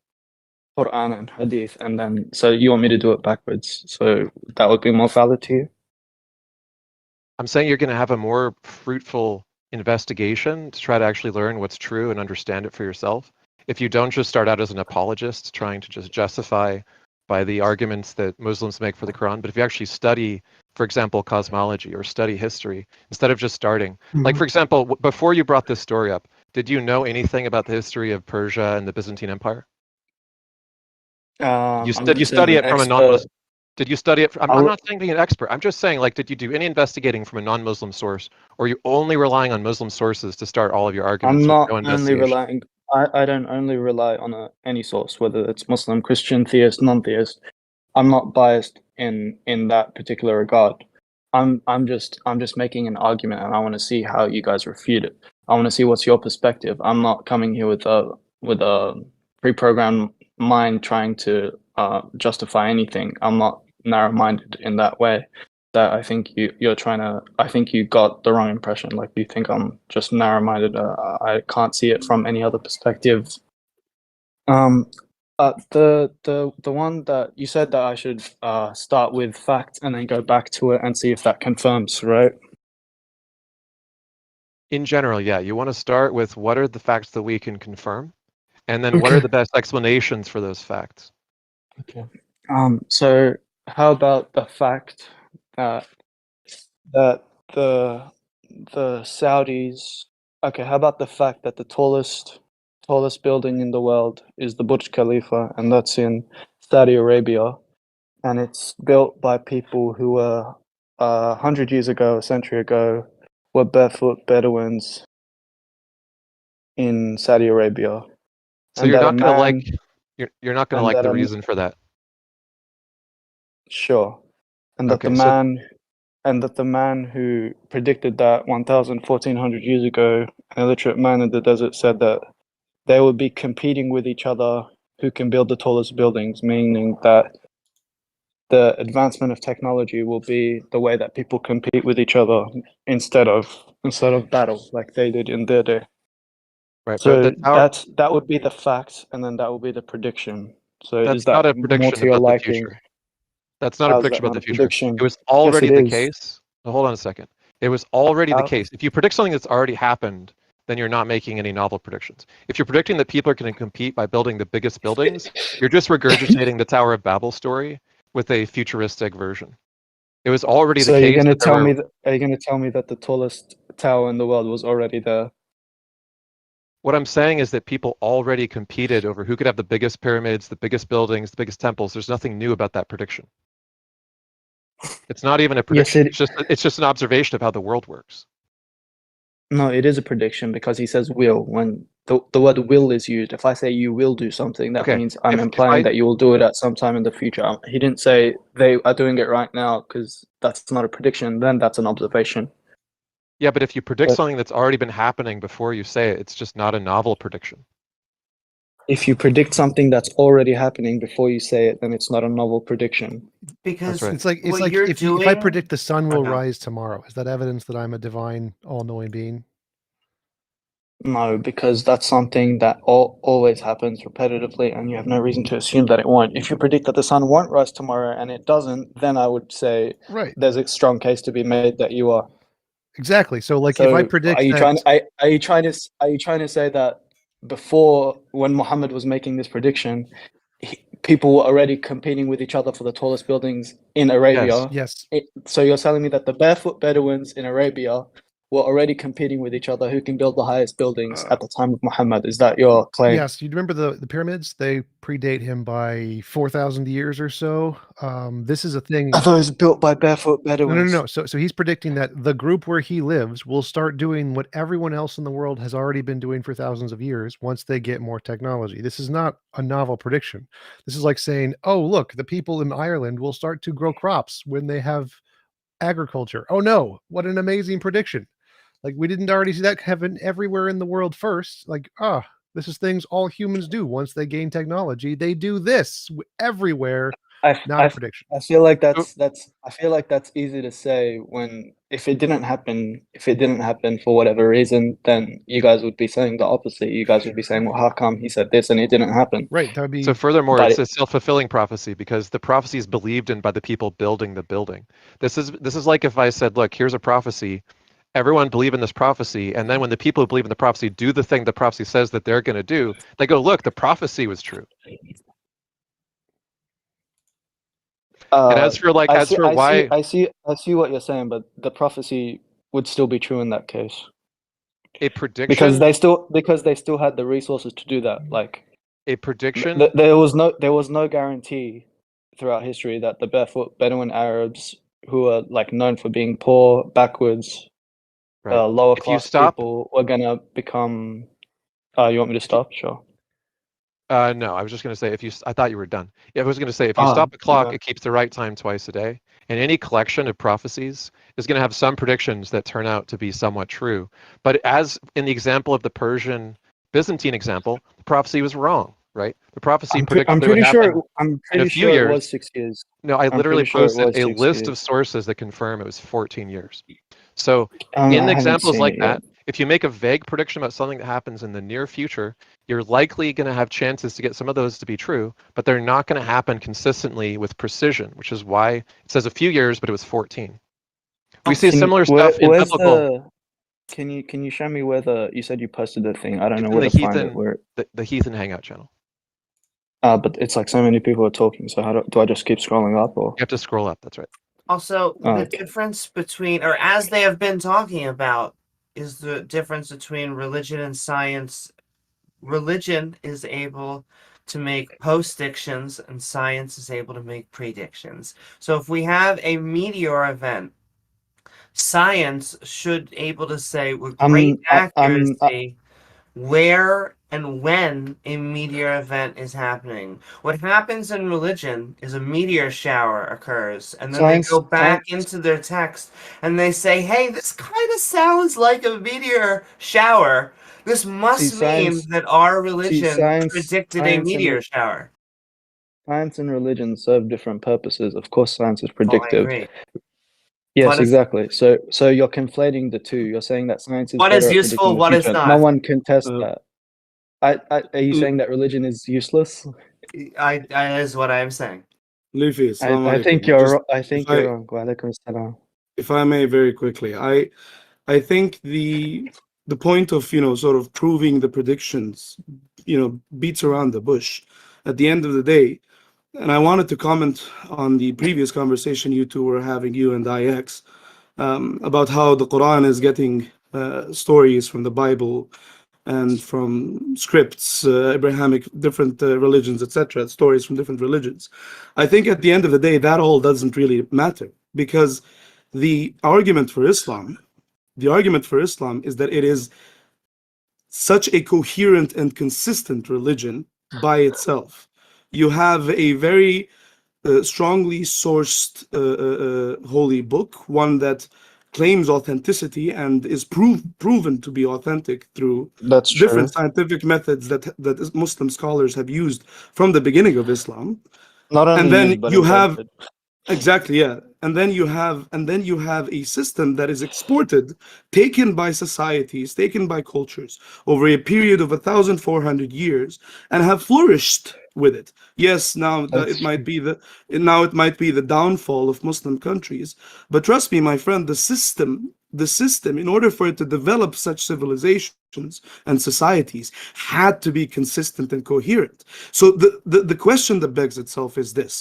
Quran and Hadith, and then so you want me to do it backwards? So that would be more valid to you? I'm saying you're going to have a more fruitful investigation to try to actually learn what's true and understand it for yourself. If you don't just start out as an apologist trying to just justify by the arguments that Muslims make for the Quran, but if you actually study, for example, cosmology or study history, instead of just starting, like for example, before you brought this story up, did you know anything about the history of Persia and the Byzantine Empire? I'm Did not you saying study an it from a expert. non-Muslim? Did you study it? I'm I w- not saying being an expert. I'm just saying, like, did you do any investigating from a non-Muslim source, or are you only relying on Muslim sources to start all of your arguments I'm with not no only investigation? relying. I don't only rely on any source, whether it's Muslim, Christian, theist, non-theist. I'm not biased in that particular regard. I'm just making an argument, and I want to see how you guys refute it. I want to see what's your perspective. I'm not coming here with a pre-programmed mind trying to justify anything. I'm not narrow-minded in that way. That I think you're trying to. I think you got the wrong impression. Like you think I'm just narrow-minded. I can't see it from any other perspective. The one that you said that I should start with fact and then go back to it and see if that confirms, right? In general, yeah, you want to start with what are the facts that we can confirm, and then what are Okay. the best explanations for those facts? Okay. So how about the fact that that the Saudis? Okay. How about the fact that the tallest building in the world is the Burj Khalifa, and that's in Saudi Arabia, and it's built by people who were 100 years ago, a century ago, were barefoot Bedouins in Saudi Arabia, So and you're that a not going to man, like you're not going to and like that the reason for that. sure, and that Okay, so the man who predicted that 1,400 years ago, an illiterate man in the desert, said that they would be competing with each other who can build the tallest buildings, meaning that the advancement of technology will be the way that people compete with each other instead of battle like they did in their day. right, but So the tower that would be the fact, and then that would be the prediction. So is that's that not a more prediction to your about the liking? future. That's not a How's prediction that about not the a future. prediction? It was Yes, already it the is. case. Now, hold on a second. It was already the How? case. If you predict something that's already happened, then you're not making any novel predictions. If you're predicting that people are going to compete by building the biggest buildings, you're just regurgitating the Tower of Babel story with a futuristic version. It was already the So you're case gonna that there tell were. me are you gonna tell me that the tallest tower in the world was already there? What I'm saying is that people already competed over who could have the biggest pyramids, the biggest buildings, the biggest temples. There's nothing new about that prediction. It's not even a Yes, prediction. It's just an observation of how the world works. no, it is a prediction because he says will when the word will is used. If I say you will do something, that Okay, means I'm if implying that you will do it at some time in the future. He didn't say they are doing it right now, because that's not a prediction. Then that's an observation. Yeah, but if you predict But something that's already been happening before you say it, it's just not a novel prediction. if you predict something that's already happening before you say it, then it's not a novel prediction. Because right. It's like what if you're if I doing- predict the sun will no. rise tomorrow, is that evidence that I'm a divine, all-knowing being? No, because that's something that always happens repetitively, and you have no reason to assume that it won't. If you predict that the sun won't rise tomorrow and it doesn't, then I would say Right. there's a strong case to be made that you are. Exactly. So like So if I predict are you that, trying to say that before, when Muhammad was making this prediction, people were already competing with each other for the tallest buildings in Arabia? yes. So you're telling me that the barefoot Bedouins in Arabia were already competing with each other who can build the highest buildings at the time of Muhammad? Is that your claim? Yes, you remember the pyramids? They predate him by 4,000 years or so. This is a thing. Are those built by barefoot Bedouins? No. So he's predicting that the group where he lives will start doing what everyone else in the world has already been doing for thousands of years once they get more technology. This is not a novel prediction. This is like saying, oh, look, the people in Ireland will start to grow crops when they have agriculture. Oh no, what an amazing prediction. Like we didn't already see that happen everywhere in the world first. Like, this is things all humans do once they gain technology. They do this everywhere. Not a prediction. I feel like that's easy to say when if it didn't happen for whatever reason, then you guys would be saying the opposite. You guys would be saying, well, how come he said this and it didn't happen? Right. That would be So furthermore, But it's a self-fulfilling prophecy because the prophecy is believed in by the people building the building. This is like if I said, look, here's a prophecy. Everyone believe in this prophecy, and then when the people who believe in the prophecy do the thing the prophecy says that they're going to do, they go, look, the prophecy was true. And as for why I see what you're saying, but the prophecy would still be true in that case a prediction, because they still had the resources to do that. Like a prediction, there was no guarantee throughout history that the barefoot Bedouin Arabs, who are like known for being poor, backwards, right. lower If you class stop, people, were gonna become. You want me to stop? Sure. no, I was just going to say I thought you were done. Yeah, I was going to say if you stop the clock, okay. it keeps the right time twice a day. And any collection of prophecies is going to have some predictions that turn out to be somewhat true. But as in the example of the Persian Byzantine example, the prophecy was wrong, right? The prophecy predicted I'm that it would pretty happen sure. I'm in a pretty few sure years. it was 6 years. No, I I'm literally pretty sure it posted was a 6 list years. of sources that confirm it was 14 years. So I in haven't examples seen like it yet. that, if you make a vague prediction about something that happens in the near future, you're likely going to have chances to get some of those to be true, but they're not going to happen consistently with precision, which is why it says a few years, but it was 14. We see similar stuff in biblical. Can you show me where you said you posted the thing? I don't It's know in where the to find it. Heathen, Where the Heathen Hangout channel. but it's like so many people are talking. So how do I just keep scrolling up or? You have to scroll up. That's right. Also, the difference between, or as they have been talking about, is the difference between religion and science. Religion is able to make postdictions, and science is able to make predictions. So if we have a meteor event, science should be able to say with great accuracy where and when a meteor event is happening. What happens in religion is a meteor shower occurs, and then they go back into their text and they say, hey, this kind of sounds like a meteor shower. This must mean that our religion predicted a meteor shower. Science and religion serve different purposes. Of course, science is Oh, I predictive. agree. Yes, exactly. So you're conflating the two. You're saying that science is What better is at useful, predicting the what is future. not? No one can test that. Are you saying that religion is useless? That is what I'm saying. Luffy, I think you're wrong. Walaikum salam. If I may, very quickly, I think the point of sort of proving the predictions beats around the bush. At the end of the day, and I wanted to comment on the previous conversation you two were having, you and IX, about how the Quran is getting stories from the Bible and from scripts, Abrahamic, different religions, etc., stories from different religions. I think at the end of the day, that all doesn't really matter, because the argument for Islam is that it is such a coherent and consistent religion by itself. You have a very strongly sourced holy book, one that claims authenticity and is proven to be authentic through That's different true. scientific methods that Muslim scholars have used from the beginning of Islam. Not only And then used, but you have invented. exactly, yeah. And then you have a system that is exported, taken by societies, taken by cultures over a period of 1,400 years, and have flourished with it. Yes, That's it might be the downfall of Muslim countries, but trust me, my friend, the system, in order for it to develop such civilizations and societies, had to be consistent and coherent. So the question that begs itself is this: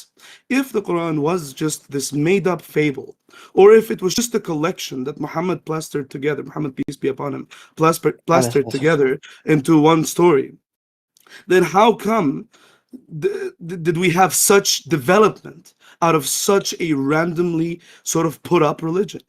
if the Quran was just this made-up fable, or if it was just a collection that Muhammad plastered together, Muhammad, peace be upon him, plastered together into one story, then how come did we have such development out of such a randomly sort of put up religion?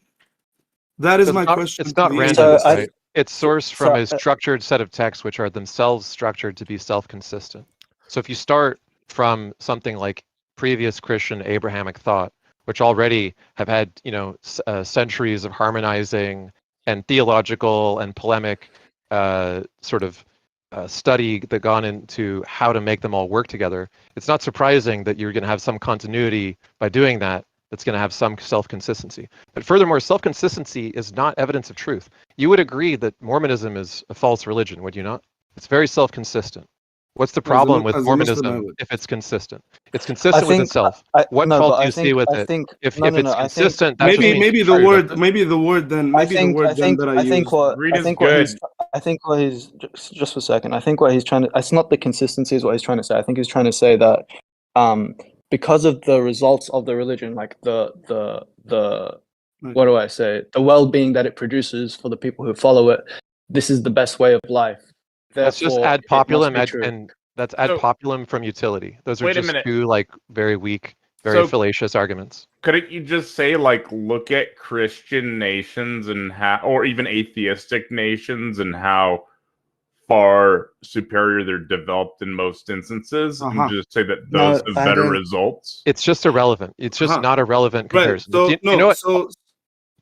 That is my question. It's not to the random, atheists. right? It's sourced from a so- structured set of texts which are themselves structured to be self-consistent. So if you start from something like previous Christian Abrahamic thought, which already have had, centuries of harmonizing and theological and polemic study that gone into how to make them all work together, it's not surprising that you're going to have some continuity by doing that. That's going to have some self-consistency. But furthermore, self-consistency is not evidence of truth. You would agree that Mormonism is a false religion, would you not? It's very self-consistent. What's the problem with as a Muslim, I Mormonism would. if it's consistent? It's consistent with think itself. What no, fault but do I you think see with I it? think If no, no, it's no. I think consistent, that just means Maybe it's the true, word, doesn't it? maybe the word then, maybe the word then that I used. Read is what good. he's just for a second. I think what he's trying to, it's not the consistency is what he's trying to say. I think he's trying to say that because of the results of the religion, like the what do I say, the well-being that it produces for the people who follow it, this is the best way of life. That's just Therefore, ad it must populum, be true. and that's ad So- populum from utility. Those are Wait a just minute. two very weak, very So- fallacious arguments. Couldn't you just say, look at Christian nations and how, or even atheistic nations and how far superior they're developed in most instances, and just say that those No, have better results? It's just irrelevant. It's just not a relevant Right. comparison. So Do you know what? So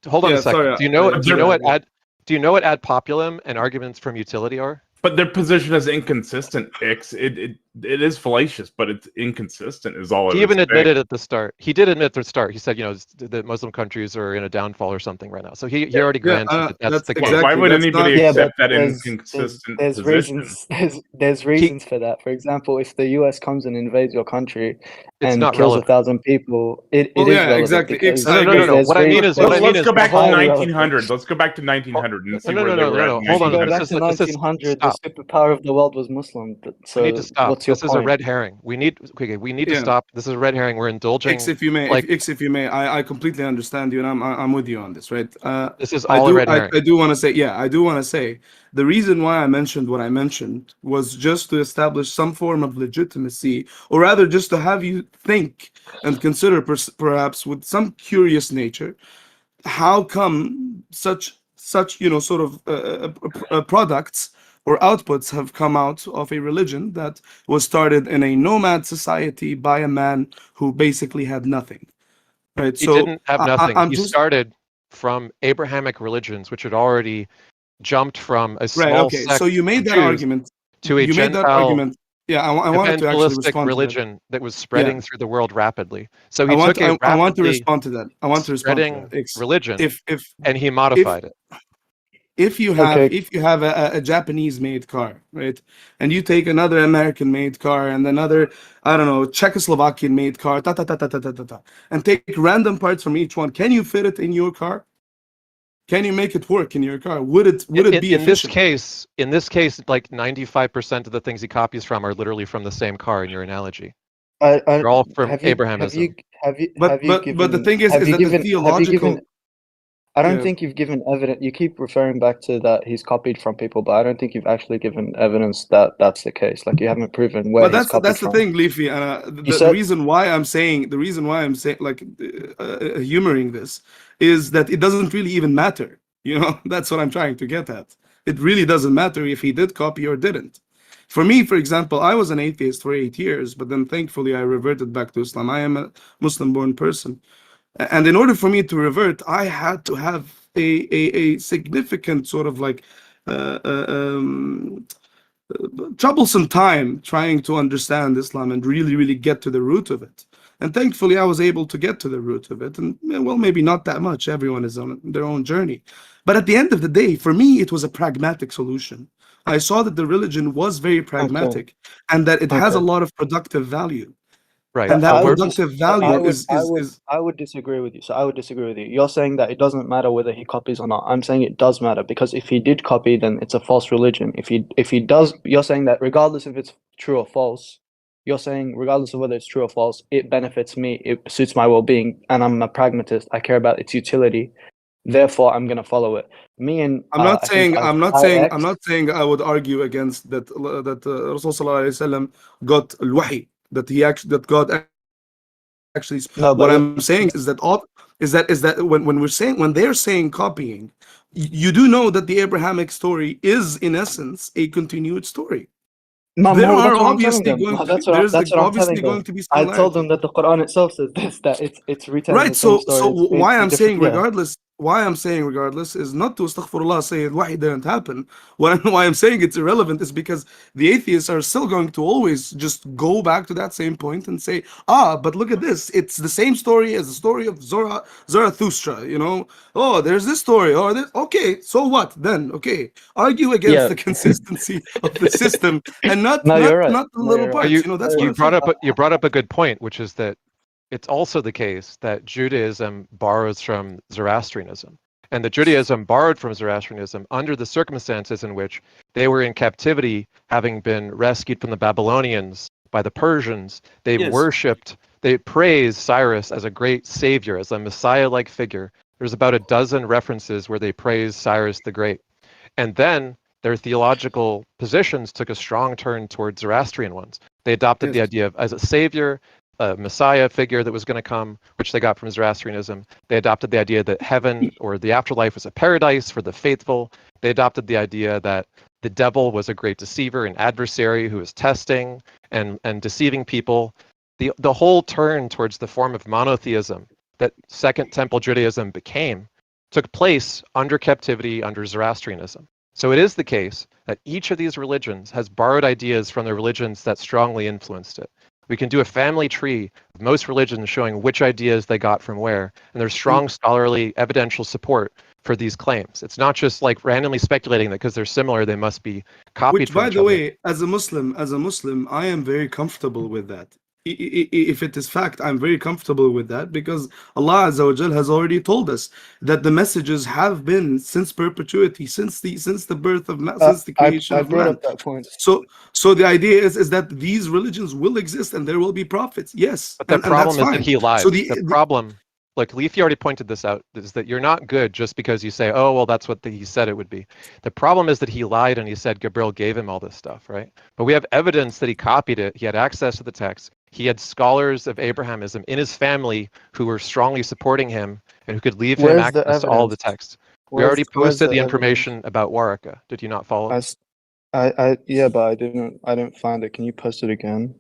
Hold on yeah, a second. sorry, Do you know? I- Do you know what I- ad? Do you know what ad populum and arguments from utility are? But their position is inconsistent. It is fallacious, but it's inconsistent. Is all. He even admitted at the start. He did admit at the start. He said, the Muslim countries are in a downfall or something right now. So he already granted that that's the case. exactly- Why would that's anybody not- accept that there's inconsistent there's position? reasons there's reasons for that. For example, if the US comes and invades your country It's and not kills relevant. 1,000 people, it Well, is yeah, relevant exactly. because I No. agree. there's What I mean is, Let's go back to highly relevant. 1900. Let's go back to 1900 and see No. where they were at. Hold on. Go 1900. back This to is 1900. The stop. superpower of the world was Muslim. So We need to stop. what's your This is a point? red herring. We need to Yeah. stop. This is a red herring. We're indulging. If you may, like if you may, I completely understand you, and I'm with you on this, right? this is all a red herring. I do want to say, I do want to say, the reason why I mentioned what I mentioned was just to establish some form of legitimacy, or rather, just to have you think and consider, perhaps with some curious nature, how come such sort of products or outputs have come out of a religion that was started in a nomad society by a man who basically had nothing, right? He So didn't have nothing. I'm He just started from Abrahamic religions, which had already jumped from a right. small Okay, sect so you made of that Jews argument. to a You made that Gentile argument. Yeah, I wanted to actually evangelistic respond to that. religion that was spreading through the world rapidly. So he I want took a I want to rapidly respond to that. I want to respond to spreading that. religion If and he modified it. if you have Okay. if you have a Japanese made car, right, and you take another American made car and another, I don't know, Czechoslovakian made car, and take random parts from each one, can you fit it in your car? Can you make it work in your car? Would it be in this efficient? case, like 95% of the things he copies from are literally from the same car in your analogy. I, They're all from have you, Abrahamism. But the thing is that the theological. I don't Yeah. think you've given evidence. You keep referring back to that he's copied from people, but I don't think you've actually given evidence that that's the case. Like you haven't proven where But he's copied that's the from. thing, Leafy. The said- reason why I'm saying like humoring this is that it doesn't really even matter. You know, that's what I'm trying to get at. It really doesn't matter if he did copy or didn't. For me, for example, I was an atheist for 8 years, but then thankfully I reverted back to Islam. I am a Muslim-born person. And in order for me to revert, I had to have a significant sort of like troublesome time trying to understand Islam and really get to the root of it. And thankfully, I was able to get to the root of it. And well, maybe not that much. Everyone is on their own journey. But at the end of the day, for me, it was a pragmatic solution. I saw that the religion was very pragmatic and that it has a lot of productive value. Right. And that I would productive value is I would disagree with you. So I would disagree with you. You're saying that it doesn't matter whether he copies or not. I'm saying it does matter, because if he did copy, then it's a false religion. If he does, you're saying that regardless if it's true or false, you're saying regardless of whether it's true or false, it benefits me, it suits my well-being, and I'm a pragmatist. I care about its utility. Therefore, I'm gonna follow it. Me and I'm not saying I I'm not saying I would argue against that Rasul Sallallahu Alaihi Wasallam got al-wahi, that God actually. No, What but I'm saying is that when they're saying copying, you do know that the Abrahamic story is in essence a continued story. There are obviously going to be, there's obviously going to be I told them similarities. that the Quran itself says this, that it's retelling Right. the same So story. why I'm saying Yeah. regardless is not to astaghfirullah say why it didn't happen. Why I'm saying it's irrelevant is because the atheists are still going to always just go back to that same point and say, but look at this. It's the same story as the story of Zarathustra, you know. Oh, there's this story, or this. Okay, so what then? Okay, argue against the consistency of the system and not you're right. the little parts. You, You know, that's you brought up a good point, which is that it's also the case that Judaism borrows from Zoroastrianism, and that Judaism borrowed from Zoroastrianism under the circumstances in which they were in captivity, having been rescued from the Babylonians by the Persians. They they praised Cyrus as a great savior, as a Messiah-like figure. There's about a dozen references where they praise Cyrus the Great. And then their theological positions took a strong turn towards Zoroastrian ones. They adopted the idea of as a savior, a Messiah figure that was going to come, which they got from Zoroastrianism. They adopted the idea that heaven or the afterlife was a paradise for the faithful. They adopted the idea that the devil was a great deceiver, an adversary who was testing and deceiving people. The whole turn towards the form of monotheism that Second Temple Judaism became took place under captivity under Zoroastrianism. So it is the case that each of these religions has borrowed ideas from the religions that strongly influenced it. We can do a family tree of most religions showing which ideas they got from where, and there's strong scholarly evidential support for these claims. It's not just like randomly speculating that because they're similar, they must be copied from each other. Which, by the way, as a Muslim, I am very comfortable with that. If it is fact, I'm very comfortable with that, because Allah Azza wa Jal has already told us that the messages have been since perpetuity, since the birth of man, since the creation of man. I brought up that point. So the idea is that these religions will exist and there will be prophets. Yes, but the problem is that he lied. So the problem, like Leafy already pointed this out, is that you're not good just because you say, oh, well, that's what he said it would be. The problem is that he lied and he said Gabriel gave him all this stuff, right? But we have evidence that he copied it. He had access to the text. He had scholars of Abrahamism in his family who were strongly supporting him and who could leave him access to all the text. We already posted the information about Waraka. Did you not follow? Yeah, but I didn't find it. Can you post it again?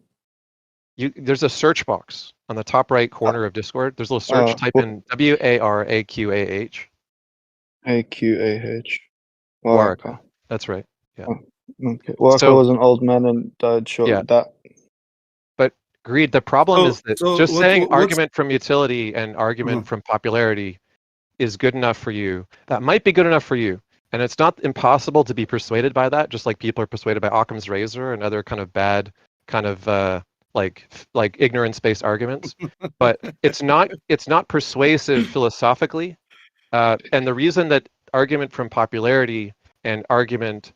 There's a search box on the top right corner of Discord. There's a little search. Type in WARAQAH. AQAH. Waraka. That's right. Yeah. Okay. Waraka was an old man and died shortly. Yeah. But Greed, the problem is that just saying argument from utility and argument from popularity is good enough for you. That might be good enough for you. And it's not impossible to be persuaded by that, just like people are persuaded by Occam's razor and other kind of bad kind of like ignorance-based arguments. But it's not persuasive philosophically. And the reason that argument from popularity and argument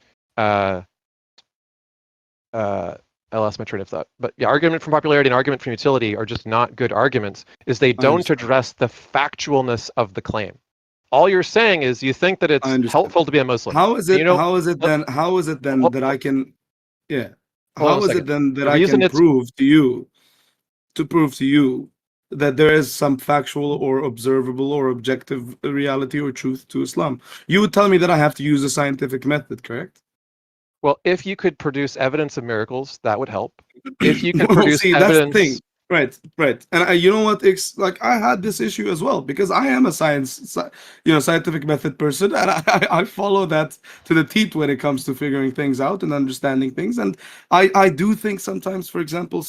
I lost my train of thought. But yeah, argument from popularity and argument from utility are just not good arguments, is they don't address the factualness of the claim. All you're saying is you think that it's helpful to be a Muslim. How is it then that I can How is it then that I can prove to you that there is some factual or observable or objective reality or truth to Islam. You would tell me that I have to use a scientific method, correct? Well, if you could produce evidence of miracles, that would help. If you could Well, produce see, that's the evidence, thing. Right. And you know what? It's like I had this issue as well because I am a scientific method person, and I follow that to the teeth when it comes to figuring things out and understanding things. And I do think sometimes, for example,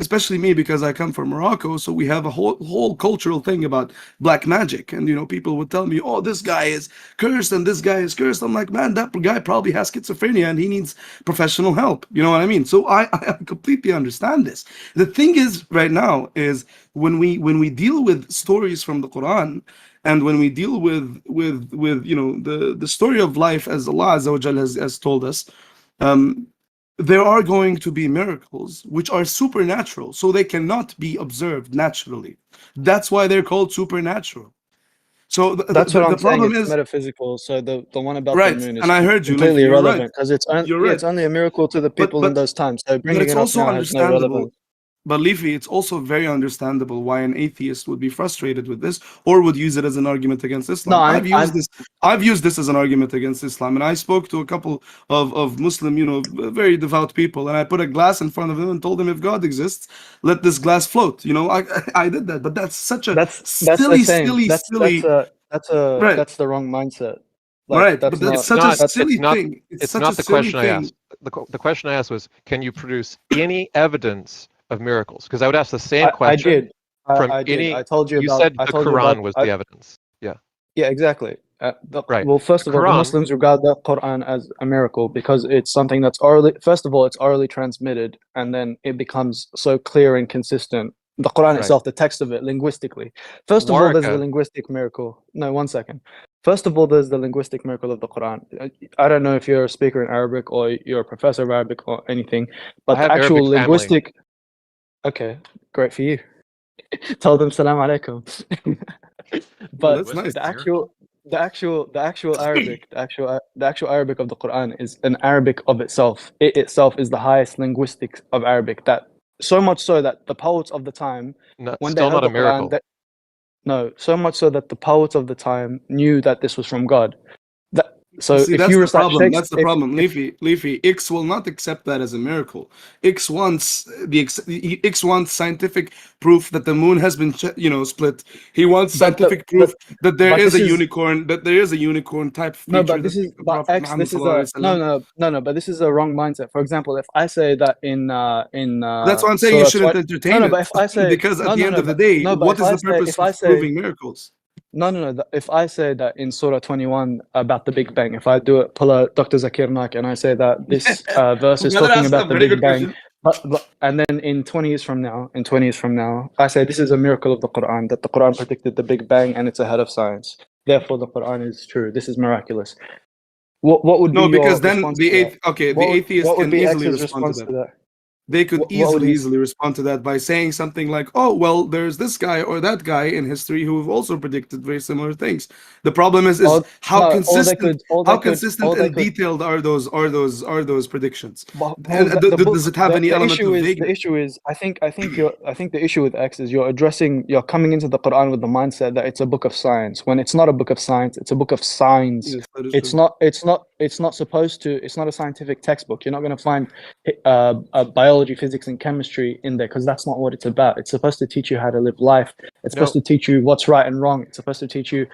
especially me because I come from Morocco, so we have a whole cultural thing about black magic, and people would tell me, "Oh, this guy is cursed and this guy is cursed." I'm like, man, that guy probably has schizophrenia and he needs professional help. You know what I mean? So I completely understand this. The thing is right now is when we deal with stories from the Quran and when we deal with the story of life as Allah Azza wa Jal has told us, there are going to be miracles which are supernatural, so they cannot be observed naturally. That's why they're called supernatural. So That's what the I'm saying. problem It's is metaphysical. So the one about the right, moon is and I heard you. completely You're right. irrelevant because it's You're right. it's only a miracle to the people in those times. So But bringing it's it up also now has no understandable. relevance. But Leafy, it's also very understandable why an atheist would be frustrated with this or would use it as an argument against Islam. No, I've used this as an argument against Islam, and I spoke to a couple of Muslim, very devout people, and I put a glass in front of them and told them, if God exists, let this glass float. I did that, but that's such a that's silly, the same. silly, That's silly. Right. That's the wrong mindset. Like, Right, that's but that's not. such not- a silly it's not- thing. it's such not a the silly question I thing. asked. The question I asked was, can you produce any evidence of miracles? Because I would ask the same I question did. from I did. any. I told you You about. said I the told you Quran about. was the evidence. Yeah. Yeah, exactly. Right. Well, first The of all, the Quran- Muslims regard the Quran as a miracle because it's something that's orally. First of all, it's orally transmitted, and then it becomes so clear and consistent. The Quran Right. itself, the text of it, linguistically. First of all, there's the Waraka. linguistic miracle. No, 1 second. First of all, there's the linguistic miracle of the Quran. I don't know if you're a speaker in Arabic or you're a professor of Arabic or anything, but I have the actual Arabic family. linguistic. Okay, great for you. Tell them salam alaikum. But that's nice. the actual Arabic, the actual Arabic of the Quran is an Arabic of itself. It itself is the highest linguistics of Arabic. That so much so that the poets of the time, when they Still heard not a the miracle. Quran, no, so much so that the poets of the time knew that this was from God. So See, if that's you the recite problem. That's the Shakespeare, problem. Leafy. X will not accept that as a miracle. X wants X wants scientific proof that the moon has been, split. He wants scientific proof that there is a unicorn. That there is a unicorn type feature. No, but this is the but Prophet X. Muhammad This is Sallallahu Alaihi Wasallam. no. But this is a wrong mindset. For example, if I say that in That's why I'm saying you shouldn't entertain it. But if I say because at the end of the day, what is the purpose of proving miracles? No. If I say that in Surah 21 about the Big Bang, if I pull a Dr. Zakir Naik and I say that this verse is talking about the Big Bang, but and then in 20 years from now, I say this is a miracle of the Quran, that the Quran predicted the Big Bang and it's ahead of science. Therefore, the Quran is true. This is miraculous. What would be because your then response the to that? atheist can easily X's respond to response that. They could easily respond to that by saying something like, "Oh, well, there's this guy or that guy in history who have also predicted very similar things." The problem is how consistent and detailed are those predictions? Does it have any element of vagueness? The issue is, I think the issue with X is you're coming into the Quran with the mindset that it's a book of science when it's not a book of science. It's a book of signs. Yes, that is It's true. it's not a scientific textbook. You're not going to find biology, physics, and chemistry in there because that's not what it's about. It's supposed to teach you how to live life. It's supposed to teach you what's right and wrong. It's supposed to teach you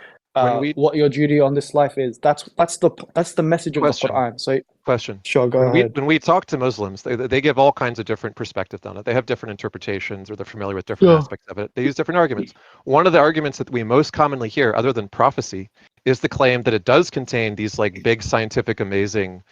what your duty on this life is. That's the message of the Quran. So question. Sure, go ahead. When we talk to Muslims, they give all kinds of different perspectives on it. They have different interpretations, or they're familiar with different aspects of it. They use different arguments. One of the arguments that we most commonly hear, other than prophecy, is the claim that it does contain these like big scientific, amazing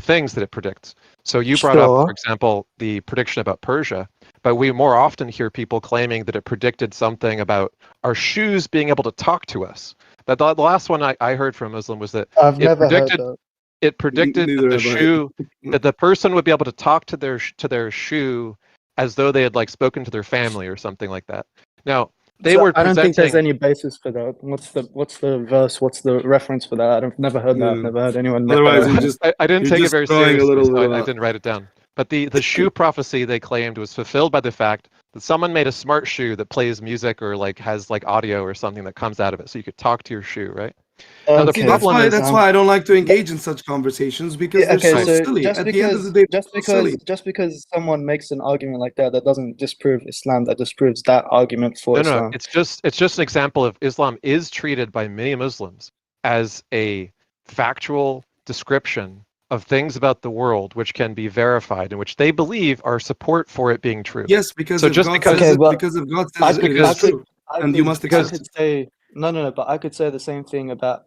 things that it predicts. So you brought up, for example, the prediction about Persia, but we more often hear people claiming that it predicted something about our shoes being able to talk to us. That the last one I heard from a Muslim was that I've never heard that. It predicted that the shoe, that the person would be able to talk to their shoe as though they had like spoken to their family or something like that. Now they were. I don't think there's any basis for that. What's the verse? What's the reference for that? I've never heard that. I've never heard anyone. Otherwise, I didn't take it very seriously, so I I didn't write it down. But the shoe prophecy they claimed was fulfilled by the fact that someone made a smart shoe that plays music or like has like audio or something that comes out of it, so you could talk to your shoe, right? Now the Okay, problem is That's why I don't like to engage in such conversations because yeah, they're okay, so so silly. just At the end of the day, just they're so silly. because someone makes an argument like that, that doesn't disprove Islam. That disproves that argument for no, Islam. it's just an example of Islam is treated by many Muslims as a factual description of things about the world which can be verified and which they believe are support for it being true. Yes, because So if just God because says Okay, it, well, because if God I says it, could, it I is could, true, I and you could, must I accept could it. say no, but I could say the same thing about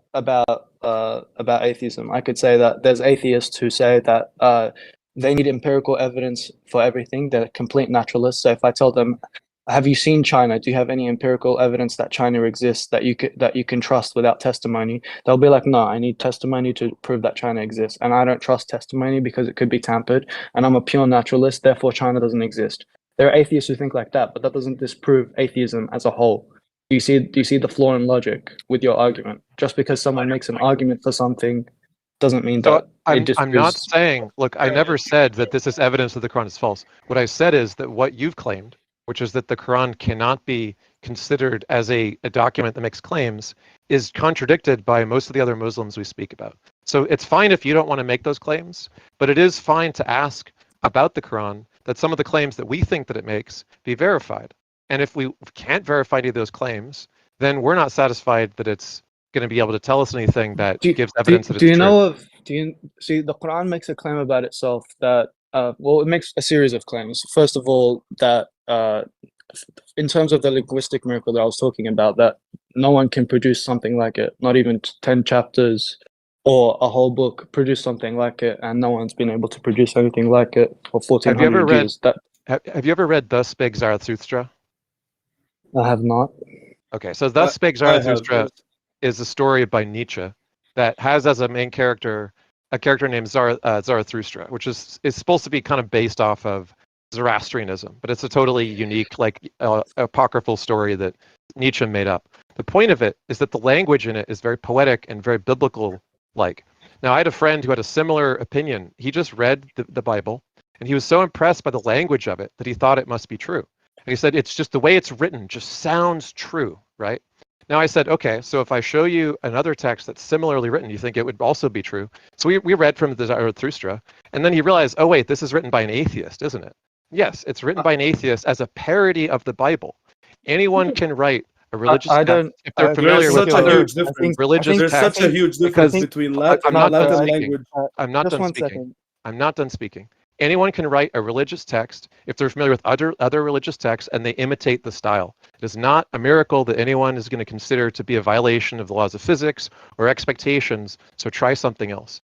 atheism. I could say that there's atheists who say that they need empirical evidence for everything. They're complete naturalists. So if I tell them, "Have you seen China? Do you have any empirical evidence that China exists that you can trust without testimony?" They'll be like, "No, I need testimony to prove that China exists, and I don't trust testimony because it could be tampered, and I'm a pure naturalist. Therefore, China doesn't exist." There are atheists who think like that, but that doesn't disprove atheism as a whole. Do you see the flaw in logic with your argument? Just because someone makes an argument for something doesn't mean So that it I'm not disproves. saying, look, I never said that this is evidence that the Quran is false. What I said is that what you've claimed, which is that the Quran cannot be considered as a document that makes claims, is contradicted by most of the other Muslims we speak about. So it's fine if you don't want to make those claims, but it is fine to ask about the Quran that some of the claims that we think that it makes be verified. And if we can't verify any of those claims, then we're not satisfied that it's going to be able to tell us anything that gives evidence that Do it's you true. know of do you see the Quran makes a claim about itself that well, it makes a series of claims. First of all, that in terms of the linguistic miracle that I was talking about, that no one can produce something like it, not even 10 chapters or a whole book produce something like it, and no one's been able to produce anything like it for Have you ever 1400 read years. That have you ever read Thus Spake Zarathustra? I have not. Okay, so Thus Spake I have, Zarathustra is a story by Nietzsche that has as a main character a character named Zarathustra, which is supposed to be kind of based off of Zoroastrianism, but it's a totally unique, like apocryphal story that Nietzsche made up. The point of it is that the language in it is very poetic and very biblical-like. Now, I had a friend who had a similar opinion. He just read the Bible, and he was so impressed by the language of it that he thought it must be true. And he said, it's just the way it's written just sounds true, right? Now I said, okay, so if I show you another text that's similarly written, you think it would also be true? So we read from the Zarathustra, and then he realized, oh wait, this is written by an atheist, isn't it? Yes, it's written by an atheist as a parody of the Bible. Anyone can write a religious I text don't. if they're I familiar There's with such a other huge difference. religious There's texts. such a huge Because difference between I'm not done Latin speaking. language. I'm not just done one speaking. second. I'm not done speaking. Anyone can write a religious text if they're familiar with other religious texts and they imitate the style. It is not a miracle that anyone is going to consider to be a violation of the laws of physics or expectations, so try something else.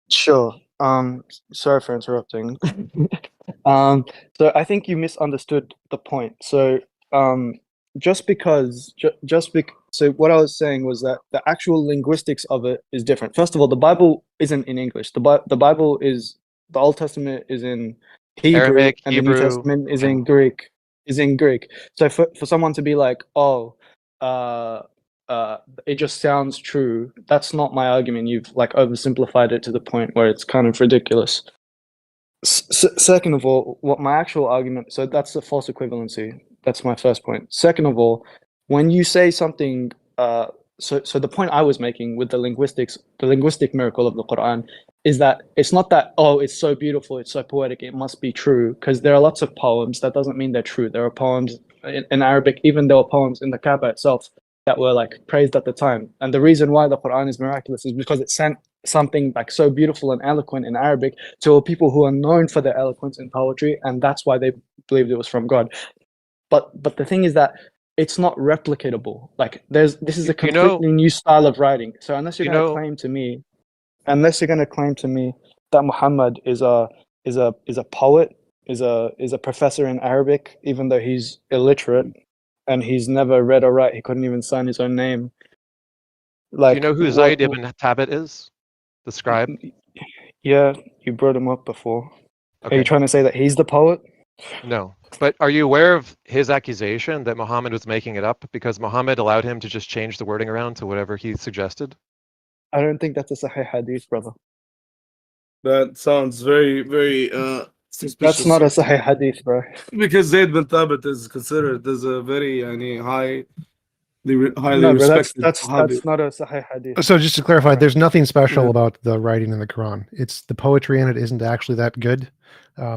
Sure. Sorry for interrupting. So I think you misunderstood the point. So, just because, so what I was saying was that the actual linguistics of it is different. First of all, the Bible isn't in English. The Bible is, the Old Testament is in Hebrew, Arabic, and the New Hebrew, Testament is and in Greek. So for someone to be like, oh, uh, it just sounds true. That's not my argument. You've like oversimplified it to the point where it's kind of ridiculous. Second of all, what my actual argument, so that's a false equivalency. That's my first point. Second of all, when you say something, so the point I was making with the linguistic miracle of the Quran is that it's not that, oh, it's so beautiful, it's so poetic, it must be true, because there are lots of poems. That doesn't mean they're true. There are poems in Arabic, even there were poems in the Kaaba itself that were like praised at the time. And the reason why the Quran is miraculous is because it sent something like so beautiful and eloquent in Arabic to people who are known for their eloquence in poetry, and that's why they believed it was from God. But the thing is that it's not replicatable. Like this is a completely new style of writing. So unless you're going to claim to me that Muhammad is a poet, is a professor in Arabic, even though he's illiterate and he's never read or write, he couldn't even sign his own name. Like, do you know who Zayd ibn Thabit is? The scribe? Yeah, you brought him up before. Okay. Are you trying to say that he's the poet? No. But are you aware of his accusation that Muhammad was making it up because Muhammad allowed him to just change the wording around to whatever he suggested? I don't think that's a Sahih Hadith, brother. That sounds very, very suspicious. That's not a Sahih hadith, bro. Because Zayd bin Thabit is considered as a very highly No, bro, respected that's Sahabi. not a Sahih hadith. So just to clarify, Right. there's nothing special Yeah. about the writing in the Quran. It's the poetry in it isn't actually that good.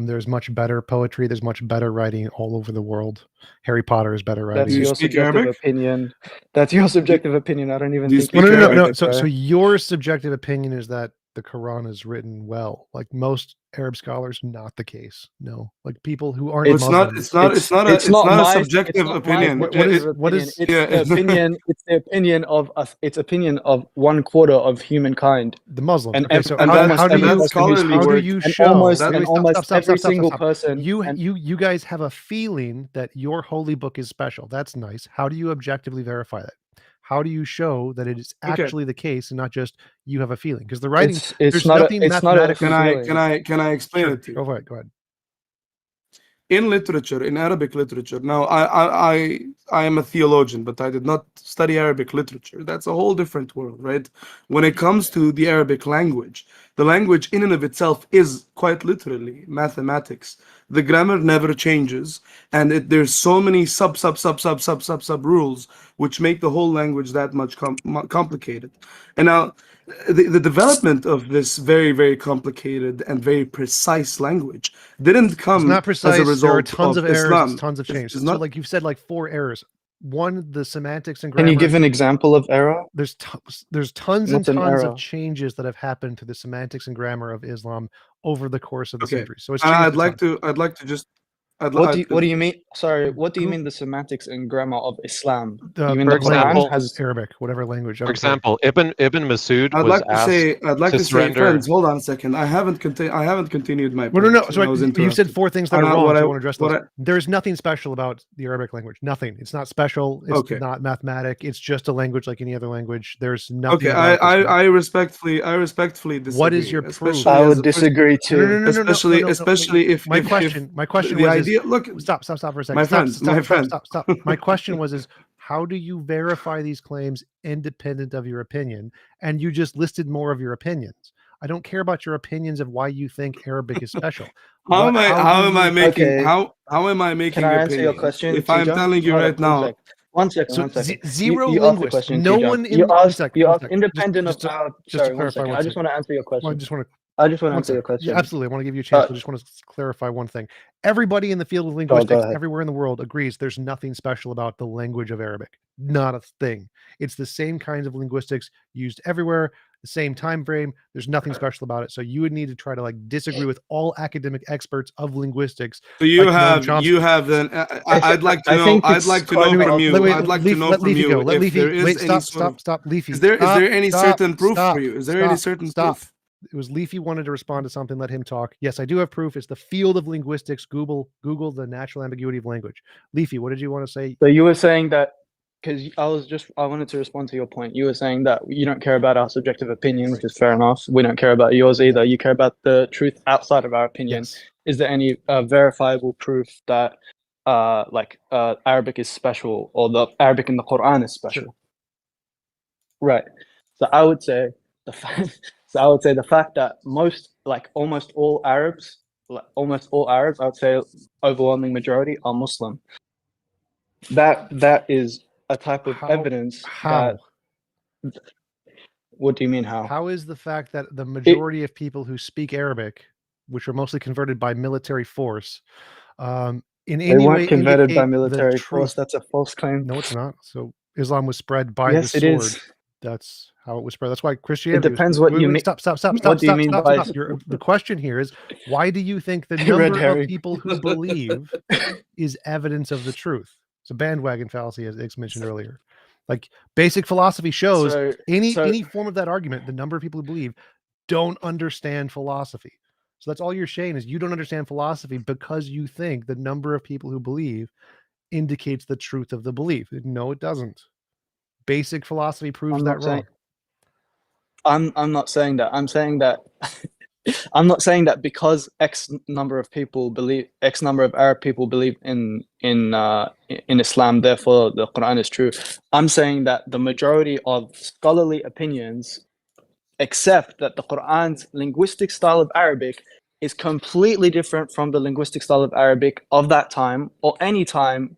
There's much better poetry. There's much better writing all over the world. Harry Potter is better That's writing. you your speak subjective Arabic? opinion. That's your subjective opinion. I don't even do you think speak you Well, no, care no, Arabic? no. about it, So bro. your subjective opinion is that the Quran is written well. Like most Arab scholars, not the case. No, like people who aren't Well, it's not. Muslims. It's not. It's not a. It's It's not not a my subjective opinion. What subjective is- what opinion. is- It's Yeah. the opinion. It's the opinion of us. It's opinion of 1/4 of humankind. The Muslims. And Okay, ev- so and how, almost how do every you person who scholarly speaks- how do work- you and show almost Wait, and stop, almost stop, every stop, stop, single stop. person. You guys have a feeling that your holy book is special. That's nice. How do you objectively verify that? How do you show that it is Okay. actually the case and not just you have a feeling? Because the writing, It's there's not nothing a mathematically. Can I explain Sure, it to you? go ahead. Go ahead. In literature, in Arabic literature. Now, I am a theologian, but I did not study Arabic literature. That's a whole different world, right? When it comes to the Arabic language, the language in and of itself is quite literally mathematics. The grammar never changes, and there's so many sub rules which make the whole language that much complicated. And now, the development of this very, very complicated and very precise language didn't It's come not precise. as a result There are tons of errors. Islam. There's tons of changes. It's So, not- like you've said, like 4 errors. One, the semantics and Can grammar. you give an example of error? There's tons and What's an tons error? of changes that have happened to the semantics and grammar of Islam over the course of the Okay. centuries. So it's And changed I'd a like ton. to just. What do you mean? Sorry, what do you Go- mean the semantics and grammar of Islam? The You mean the for example- Quran has? Arabic, whatever language. I For don't care. example, Ibn Masud I'd was like to asked say, surrender. friends, hold on a second. I haven't continued my Well, point. no. and So I was you said interrupted. 4 things that And are I- wrong. what So I I- want to address what those. I- There's nothing special about the Arabic language. Nothing. It's not special. It's Okay. not mathematic. It's just a language like any other language. There's nothing. Okay, about it that's I respectfully disagree. What is your especially proof? I as would a person- disagree No, no, too. no, no, especially no, no. especially if my if- question. My question the was idea. Look, stop for a second. My friend, Stop. My question was how do you verify these claims independent of your opinion? And you just listed more of your opinions. I don't care about your opinions of why you think Arabic is special. how am I making Okay. how am I making Can I answer your opinions question? if I'm TJump? telling you Hold right on, now? One second. So One second. zero You asked the linguists. question, No TJump. one in You one asked. second, You one asked second. independent Just of. to Sorry, one clarify second. one I just second. want to answer your question. Well, I just want to I just want to One answer your second. question. Yeah, absolutely. I want to give you a chance. I just want to clarify one thing. Everybody in the field of linguistics, ahead. everywhere in the world, agrees there's nothing special about the language of Arabic. Not a thing. It's the same kinds of linguistics used everywhere, the same time frame. There's nothing special about it. So you would need to try to like disagree with all academic experts of linguistics. So you like Noam have Chomsky. then I'd like to I know. think I'd it's like to quite know a- from you. Wait, I'd like Leafy, to know let from Leafy you go. Let if Leafy there is wait. any Stop, Leafy. Is there any Stop, certain proof stop, for you? Is there any stop, certain stop. proof? It was Leafy wanted to respond to something. Let him talk. Yes, I do have proof. It's the field of linguistics. Google the natural ambiguity of language. Leafy, what did you want to say? So you were saying that because I wanted to respond to your point. You were saying that you don't care about our subjective opinion, which is fair enough. We don't care about yours either. You care about the truth outside of our opinion. Yes. Is there any verifiable proof that Arabic is special or the Arabic in the Quran is special? Sure. Right. So I would say the fact that almost all Arabs, I would say overwhelming majority are Muslim. That is a type of evidence. How? What do you mean how? How is the fact that the majority of people who speak Arabic, which were mostly converted by military force, in They any way weren't converted by indicate the military truth? force. That's a false claim. No, it's not. So Islam was spread by Yes, the it sword. is. That's how it was spread. That's why Christianity. It depends what you mean. Stop. What do you mean by- The question here is, why do you think the Red number herring. of people who believe is evidence of the truth? It's a bandwagon fallacy, as Ix mentioned earlier. Like basic philosophy shows So- any so- form of that argument, the number of people who believe don't understand philosophy. So that's all you're saying is you don't understand philosophy because you think the number of people who believe indicates the truth of the belief. No, it doesn't. Basic philosophy proves I'm that not saying- wrong. I'm not saying that. I'm saying that I'm not saying that because X number of Arab people believe in Islam, therefore the Quran is true. I'm saying that the majority of scholarly opinions accept that the Quran's linguistic style of Arabic is completely different from the linguistic style of Arabic of that time or any time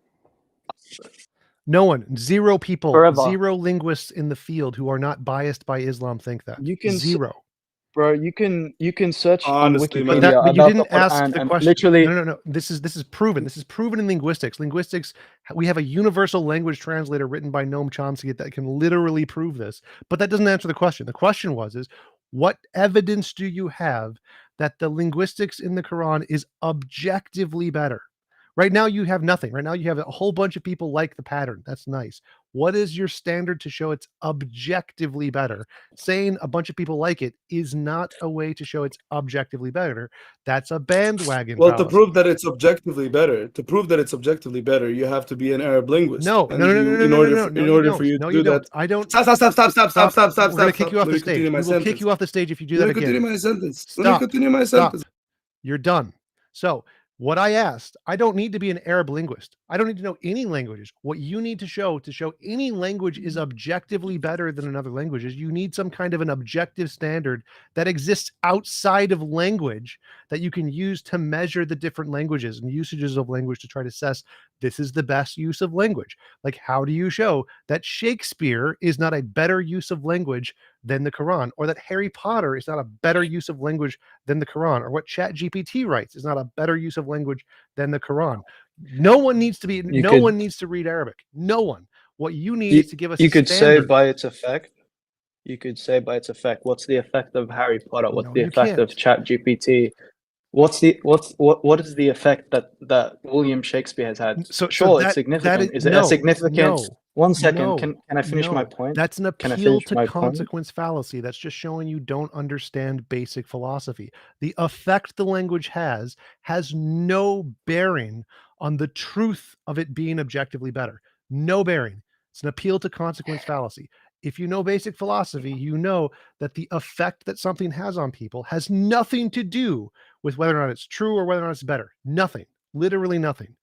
No one, zero people, forever. zero linguists in the field who are not biased by Islam think that. You can Zero. Bro, you can search Honestly, on man. Wikipedia But you about didn't the ask Quran the and question. literally No. This is proven. This is proven in linguistics. Linguistics, we have a universal language translator written by Noam Chomsky that can literally prove this. But that doesn't answer the question. The question is what evidence do you have that the linguistics in the Quran is objectively better? Right now, you have nothing. Right now, you have a whole bunch of people like the pattern. That's nice. What is your standard to show it's objectively better? Saying a bunch of people like it is not a way to show it's objectively better. That's a bandwagon Well, to fallacy. prove that it's objectively better, you have to be an Arab linguist. No. In order for you to do that, I don't. Stop! We're going to kick you off Let the me stage. continue my We will kick sentence. you off the stage if you do Let that me again. continue my sentence. Stop. Let me continue my Stop. sentence. You're done. So what I asked, I don't need to be an Arab linguist. I don't need to know any languages. What you need to show any language is objectively better than another language is you need some kind of an objective standard that exists outside of language that you can use to measure the different languages and usages of language to try to assess this is the best use of language. Like, how do you show that Shakespeare is not a better use of language than the Quran, or that Harry Potter is not a better use of language than the Quran, or what ChatGPT writes is not a better use of language than the Quran? No one needs to read Arabic. No one. What you need is to give us you a could standard. say by its effect. You could say by its effect. What's the effect of Harry Potter? What's No, the you effect of ChatGPT? What is the effect that William Shakespeare has had? So Sure, that- it's significant. that Is it a significant? no, 1 second. no, Can I finish my no. point? That's an Can I appeal finish to my point? consequence fallacy. That's just showing you don't understand basic philosophy. The effect the language has no bearing on the truth of it being objectively better. No bearing. It's an appeal to consequence fallacy. If you know basic philosophy, you know that the effect that something has on people has nothing to do with whether or not it's true or whether or not it's better. Nothing. Literally nothing.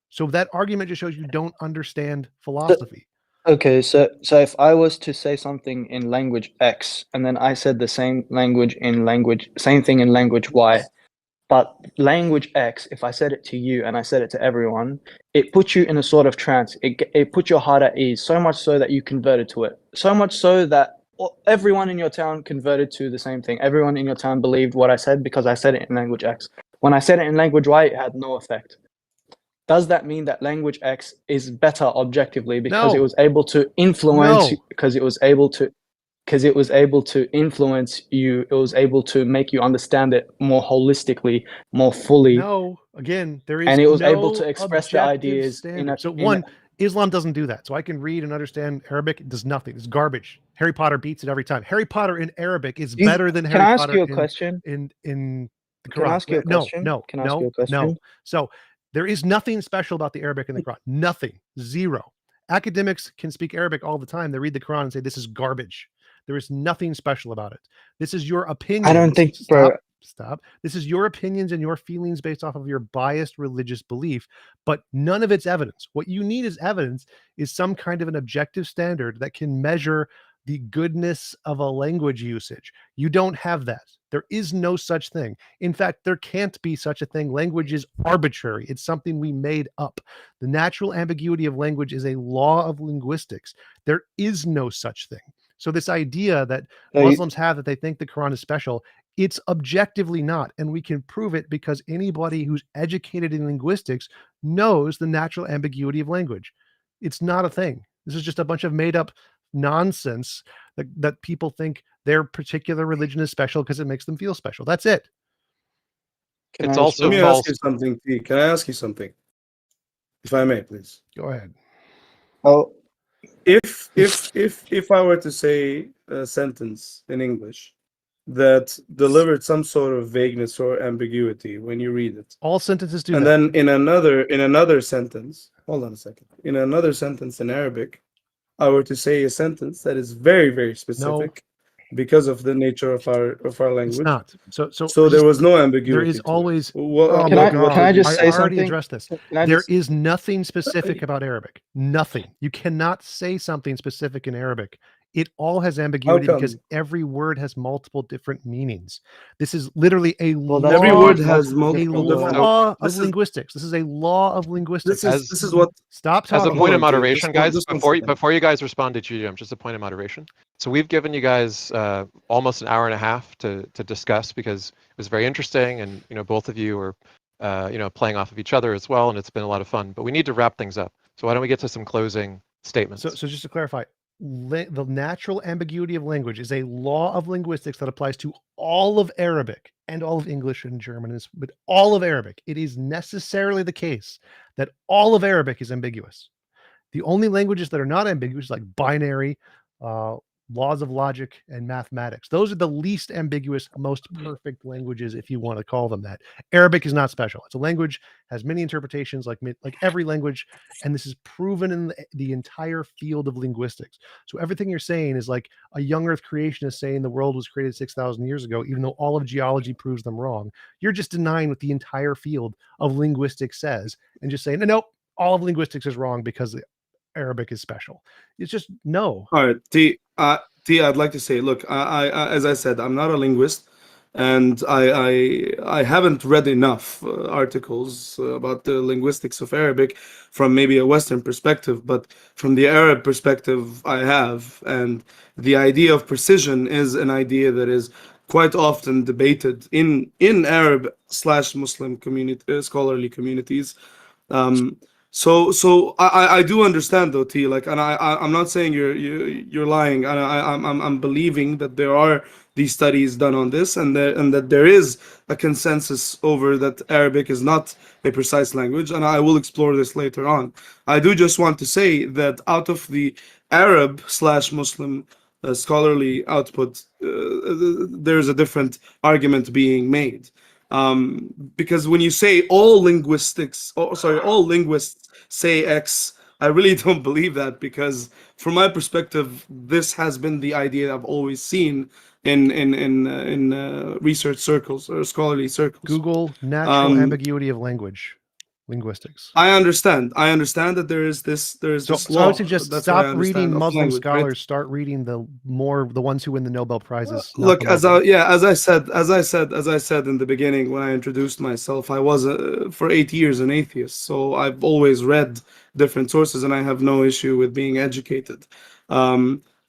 So that argument just shows you don't understand philosophy. Okay, so if I was to say something in language X and then I said the same thing in language Y, but language X, if I said it to you and I said it to everyone, it puts you in a sort of trance. It puts your heart at ease, so much so that you converted to it. So much so that everyone in your town converted to the same thing. Everyone in your town believed what I said because I said it in language X. When I said it in language Y, it had no effect. Does that mean that language X is better objectively because it was able to influence? Because it was able to influence you. It was able to make you understand it more holistically, more fully. No, again, there is and it was no able to express the objective ideas standard. Islam doesn't do that. So I can read and understand Arabic. It does nothing. It's garbage. Harry Potter beats it every time. Harry Potter in Arabic is better than Harry Potter you a question? in the Quran. Can I ask you a question? No. Can I ask you a question? No. So there is nothing special about the Arabic in the Quran. Nothing. Zero. Academics can speak Arabic all the time. They read the Quran and say, this is garbage. There is nothing special about it. This is your opinion. I don't think, bro. Stop. This is your opinions and your feelings based off of your biased religious belief, but none of it's evidence. What you need as evidence is some kind of an objective standard that can measure the goodness of a language usage. You don't have that. There is no such thing. In fact, there can't be such a thing. Language is arbitrary. It's something we made up. The natural ambiguity of language is a law of linguistics. There is no such thing. So this idea that Muslims have that they think the Quran is special, it's objectively not. And we can prove it because anybody who's educated in linguistics knows the natural ambiguity of language. It's not a thing. This is just a bunch of made up nonsense that people think their particular religion is special because it makes them feel special. That's it. It's also Let me false. ask you something, T. Can I ask you something? If I may, please. Go ahead. Oh, If I were to say a sentence in English that delivered some sort of vagueness or ambiguity when you read it, All sentences do and that. then in another sentence, hold on a second, in another sentence in Arabic, I were to say a sentence that is very, very specific because of the nature of our language. It's not. So there was no ambiguity. There is to it. always. What, Can I just say I already something? addressed this. There is nothing specific about Arabic. Nothing. You cannot say something specific in Arabic It all has ambiguity because come? every word has multiple different meanings. This is literally a Well, that's Every law, word because has multiple a multiple different different. law of This is linguistics. This is a law of linguistics. As this is what. Stop as a talking. point of Hold on, Theo, moderation, guys, just one before second. before you guys respond to TJump, just a point of moderation. So we've given you guys almost an hour and a half to discuss because it was very interesting, and both of you were playing off of each other as well, and it's been a lot of fun. But we need to wrap things up. So why don't we get to some closing statements? So just to clarify, the natural ambiguity of language is a law of linguistics that applies to all of Arabic and all of English and German, but all of Arabic. It is necessarily the case that all of Arabic is ambiguous. The only languages that are not ambiguous, like binary, laws of logic, and mathematics, those are the least ambiguous, most perfect languages, if you want to call them that. Arabic is not special. It's a language, has many interpretations, like every language, and this is proven in the entire field of linguistics. So everything you're saying is like a young Earth creationist saying the world was created 6,000 years ago, even though all of geology proves them wrong. You're just denying what the entire field of linguistics says, and just saying, nope, all of linguistics is wrong because Arabic is special. It's just no. All right, T. I'd like to say, look, I as I said, I'm not a linguist, and I haven't read enough articles about the linguistics of Arabic from maybe a Western perspective, but from the Arab perspective, I have, and the idea of precision is an idea that is quite often debated in Arab / Muslim community scholarly communities. So I do understand though, T. Like, and I'm not saying you're lying. And I'm believing that there are these studies done on this, and that there is a consensus over that Arabic is not a precise language. And I will explore this later on. I do just want to say that out of the Arab / Muslim scholarly output, there's a different argument being made. Because when you say all linguists say X, I really don't believe that, because from my perspective, this has been the idea I've always seen in research circles or scholarly circles. Google natural ambiguity of language, linguistics. I understand that there is this So law. I would suggest That's what I stop reading understand of Muslim language, right? scholars. Start reading the ones who win the Nobel Prizes. not Look, the as Muslims. I said in the beginning when I introduced myself, I was for 8 years an atheist. So I've always read different sources, and I have no issue with being educated.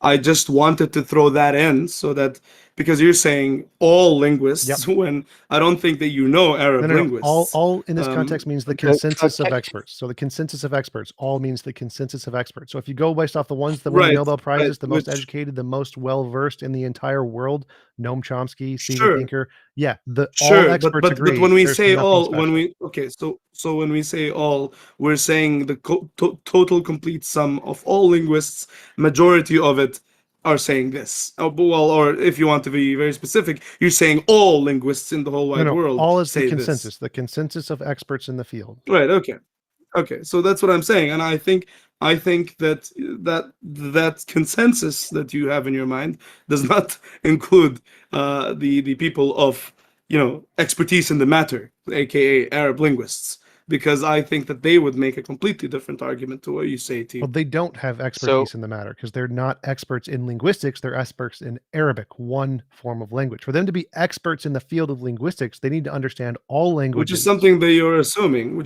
I just wanted to throw that in so that, because you're saying all linguists, when I don't think that Arab No. linguists. All in this context means the okay, consensus of okay. experts. So the consensus of experts all means the consensus of experts. So if you go based off the ones that win the Right, Nobel Prizes, the most which- educated, the most well-versed in the entire world, Noam Chomsky, Steven Sure. Pinker, all Sure, experts agree. but when we there's say nothing all, special. so when we say all, we're saying the total complete sum of all linguists, majority of it are saying this. Well, or if you want to be very specific, you're saying all linguists in the whole wide world all is the say consensus. this. The consensus of experts in the field. Right. Okay. So that's what I'm saying, and I think that consensus that you have in your mind does not include the people of expertise in the matter, aka Arab linguists, because I think that they would make a completely different argument to what you say, T. Well, they don't have expertise in the matter because they're not experts in linguistics. They're experts in Arabic, one form of language. For them to be experts in the field of linguistics, they need to understand all languages. Which is something that you're assuming.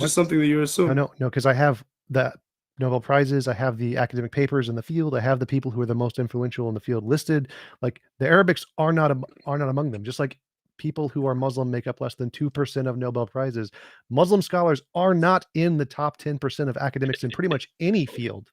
No, because I have the Nobel Prizes, I have the academic papers in the field, I have the people who are the most influential in the field listed. Like, the Arabics are not among them. Just like people who are Muslim make up less than 2% of Nobel Prizes. Muslim scholars are not in the top 10% of academics in pretty much any field.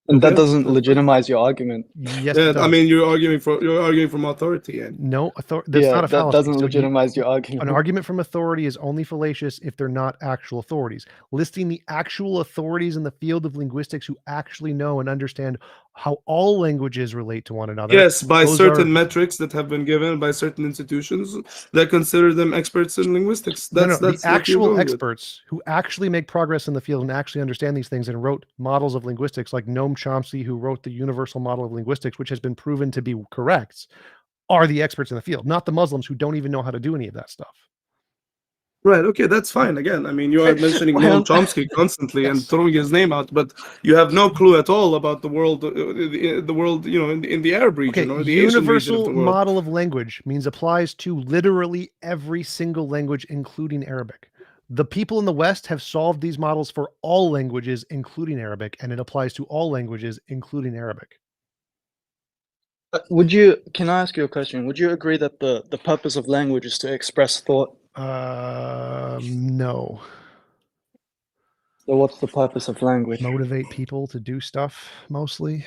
And that doesn't legitimize your argument. Yes, Yeah, it does. I mean, you're arguing from authority. No, that's not a that fallacy. doesn't legitimize your argument. An argument from authority is only fallacious if they're not actual authorities. Listing the actual authorities in the field of linguistics who actually know and understand how all languages relate to one another. Yes, by those certain metrics that have been given by certain institutions that consider them experts in linguistics. That's the what you're actual going with. experts who actually make progress in the field and actually understand these things and wrote models of linguistics, like Noam Chomsky, who wrote the Universal Model of Linguistics, which has been proven to be correct, are the experts in the field, not the Muslims who don't even know how to do any of that stuff. Right. Okay, that's fine. Again, I mean, you are mentioning Noam Chomsky constantly and throwing his name out, but you have no clue at all about the world, the world, in the Arab region or the Asian region of universal the world. model of language means applies to literally every single language, including Arabic. The people in the West have solved these models for all languages, including Arabic, and it applies to all languages, including Arabic. Can I ask you a question? Would you agree that the purpose of language is to express thought? No. So what's the purpose of language? Motivate people to do stuff, mostly.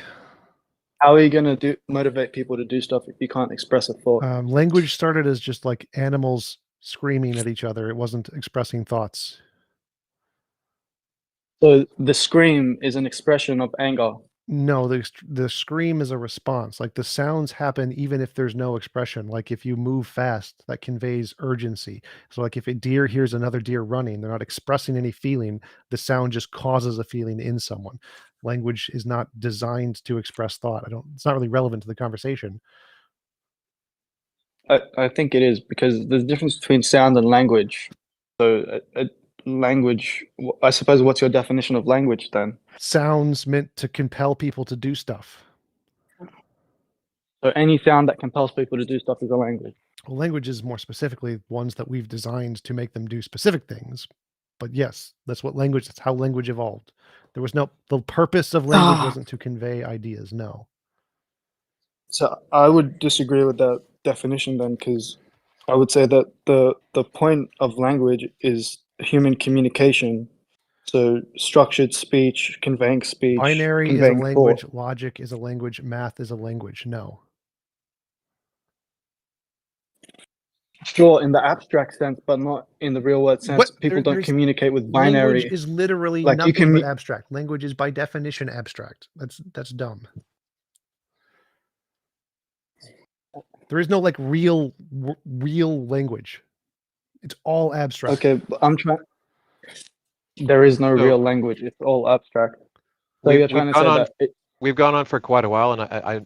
How are you going to motivate people to do stuff if you can't express a thought? Language started as just like animals screaming at each other. It wasn't expressing thoughts. So the scream is an expression of anger. No, the scream is a response. Like the sounds happen even if there's no expression. Like if you move fast, that conveys urgency. So like if a deer hears another deer running, they're not expressing any feeling. The sound just causes a feeling in someone. Language is not designed to express thought. It's not really relevant to the conversation. I think it is, because there's a difference between sound and language. So language, I suppose, what's your definition of language then? Sounds meant to compel people to do stuff. So any sound that compels people to do stuff is a language. Well, language is more specifically ones that we've designed to make them do specific things. But yes, that's how language evolved. The purpose of language wasn't to convey ideas, no. So I would disagree with that definition then, because I would say that the point of language is human communication. So structured speech, conveying speech. Binary is a conveying language, thought. logic is a language, math is a language, no. Sure, in the abstract sense, but not in the real world sense. People don't communicate with binary. Language is literally Like, you nothing can but abstract. Language is by definition abstract. That's dumb. There is no like real language. It's all abstract. Okay, but there is no real language. It's all abstract. So you're trying to say that we've gone on for quite a while, and I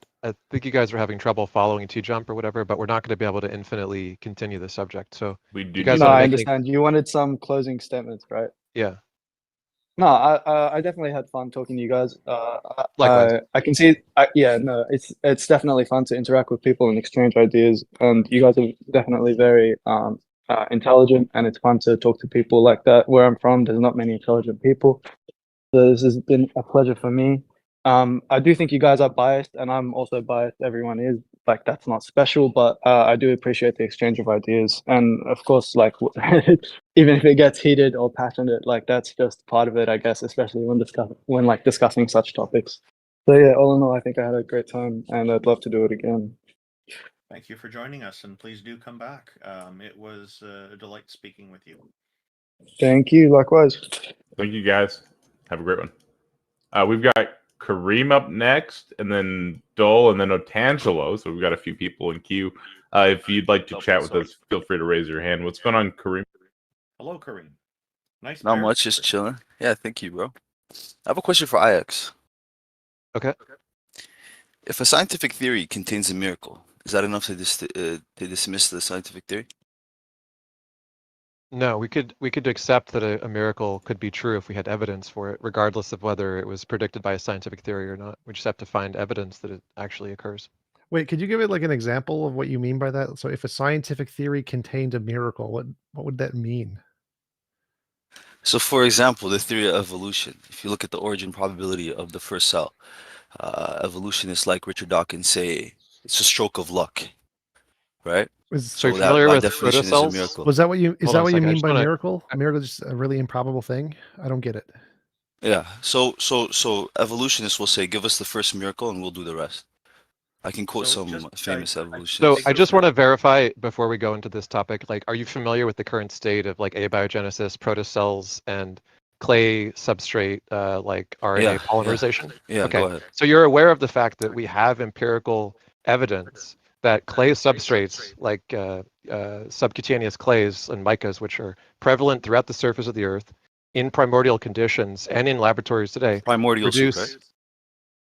think you guys are having trouble following TJump or whatever, but we're not going to be able to infinitely continue the subject. So we do. You guys No, wanna I make understand. You wanted some closing statements, right? Yeah. No, I definitely had fun talking to you guys. Likewise. I can see. It's definitely fun to interact with people and exchange ideas. And you guys are definitely very intelligent, and it's fun to talk to people like that. Where I'm from, there's not many intelligent people. So this has been a pleasure for me. I do think you guys are biased, and I'm also biased. Everyone is. Like, that's not special, but I do appreciate the exchange of ideas. And of course, like, even if it gets heated or passionate, like, that's just part of it, I guess, especially when discussing such topics. So yeah, all in all, I think I had a great time, and I'd love to do it again. Thank you for joining us, and please do come back. It was a delight speaking with you. Thank you. Likewise. Thank you, guys. Have a great one. We've got Kareem up next, and then Dole, and then Otangelo. So we've got a few people in queue. If you'd like to chat with us, feel free to raise your hand. What's going on, Kareem? Hello, Kareem. Nice. Not much, just chilling. Yeah, thank you, bro. I have a question for IX. Okay. If a scientific theory contains a miracle, is that enough to dismiss the scientific theory? No, we could accept that a miracle could be true if we had evidence for it, regardless of whether it was predicted by a scientific theory or not. We just have to find evidence that it actually occurs. Wait, could you give it like an example of what you mean by that? So if a scientific theory contained a miracle, what would that mean? So, for example, the theory of evolution. If you look at the origin probability of the first cell, evolutionists like Richard Dawkins say it's a stroke of luck, right? So you're familiar with protocells? Was that what you mean by wanna... miracle? A miracle is just a really improbable thing? I don't get it. Yeah. So evolutionists will say, give us the first miracle and we'll do the rest. I can quote some famous evolutionists. So I just want to verify before we go into this topic, like, are you familiar with the current state of like abiogenesis, protocells, and clay substrate, like RNA polymerization? Yeah, okay. go ahead. So you're aware of the fact that we have empirical evidence that clay substrates, like subcutaneous clays and micas, which are prevalent throughout the surface of the Earth in primordial conditions and in laboratories today, primordial produce... soup, right?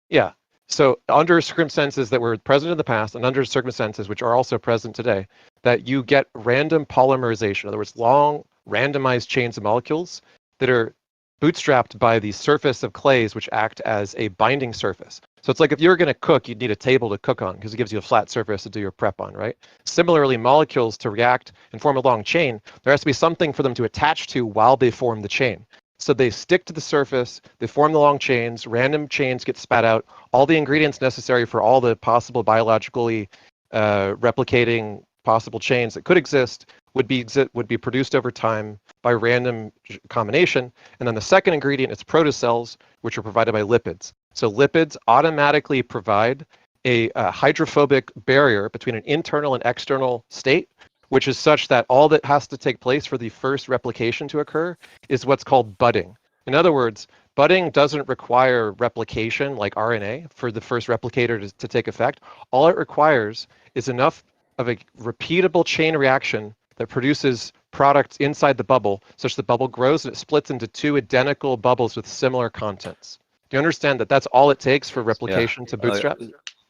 Yeah. So under circumstances that were present in the past and under circumstances which are also present today, that you get random polymerization. In other words, long randomized chains of molecules that are bootstrapped by the surface of clays, which act as a binding surface. So it's like if you were going to cook, you'd need a table to cook on because it gives you a flat surface to do your prep on, right? Similarly, molecules to react and form a long chain, there has to be something for them to attach to while they form the chain. So they stick to the surface, they form the long chains, random chains get spat out, all the ingredients necessary for all the possible biologically replicating possible chains that could exist would be produced over time by random combination. And then the second ingredient is protocells, which are provided by lipids. So lipids automatically provide a hydrophobic barrier between an internal and external state, which is such that all that has to take place for the first replication to occur is what's called budding. In other words, budding doesn't require replication like RNA for the first replicator to take effect. All it requires is enough of a repeatable chain reaction that produces products inside the bubble, such the bubble grows and it splits into two identical bubbles with similar contents. Do you understand that that's all it takes for replication to bootstrap?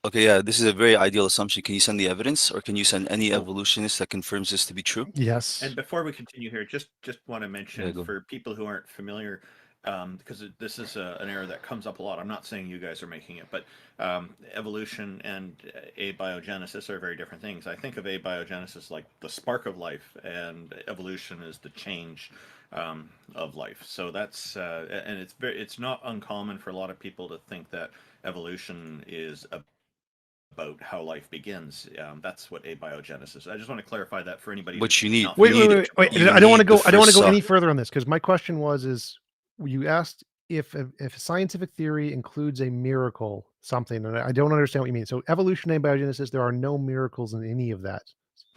Okay, yeah, this is a very ideal assumption. Can you send the evidence, or can you send any evolutionist that confirms this to be true? Yes. And before we continue here, just want to mention for people who aren't familiar, because this is an error that comes up a lot. I'm not saying you guys are making it, but evolution and abiogenesis are very different things. I think of abiogenesis like the spark of life, and evolution is the change of life. So that's and it's not uncommon for a lot of people to think that evolution is about how life begins. That's what abiogenesis is. I just want to clarify that for anybody. But you need Wait. I don't want to go. I don't want to go any further on this because my question is you asked if scientific theory includes a miracle something, and I don't understand what you mean. So evolution and abiogenesis, there are no miracles in any of that.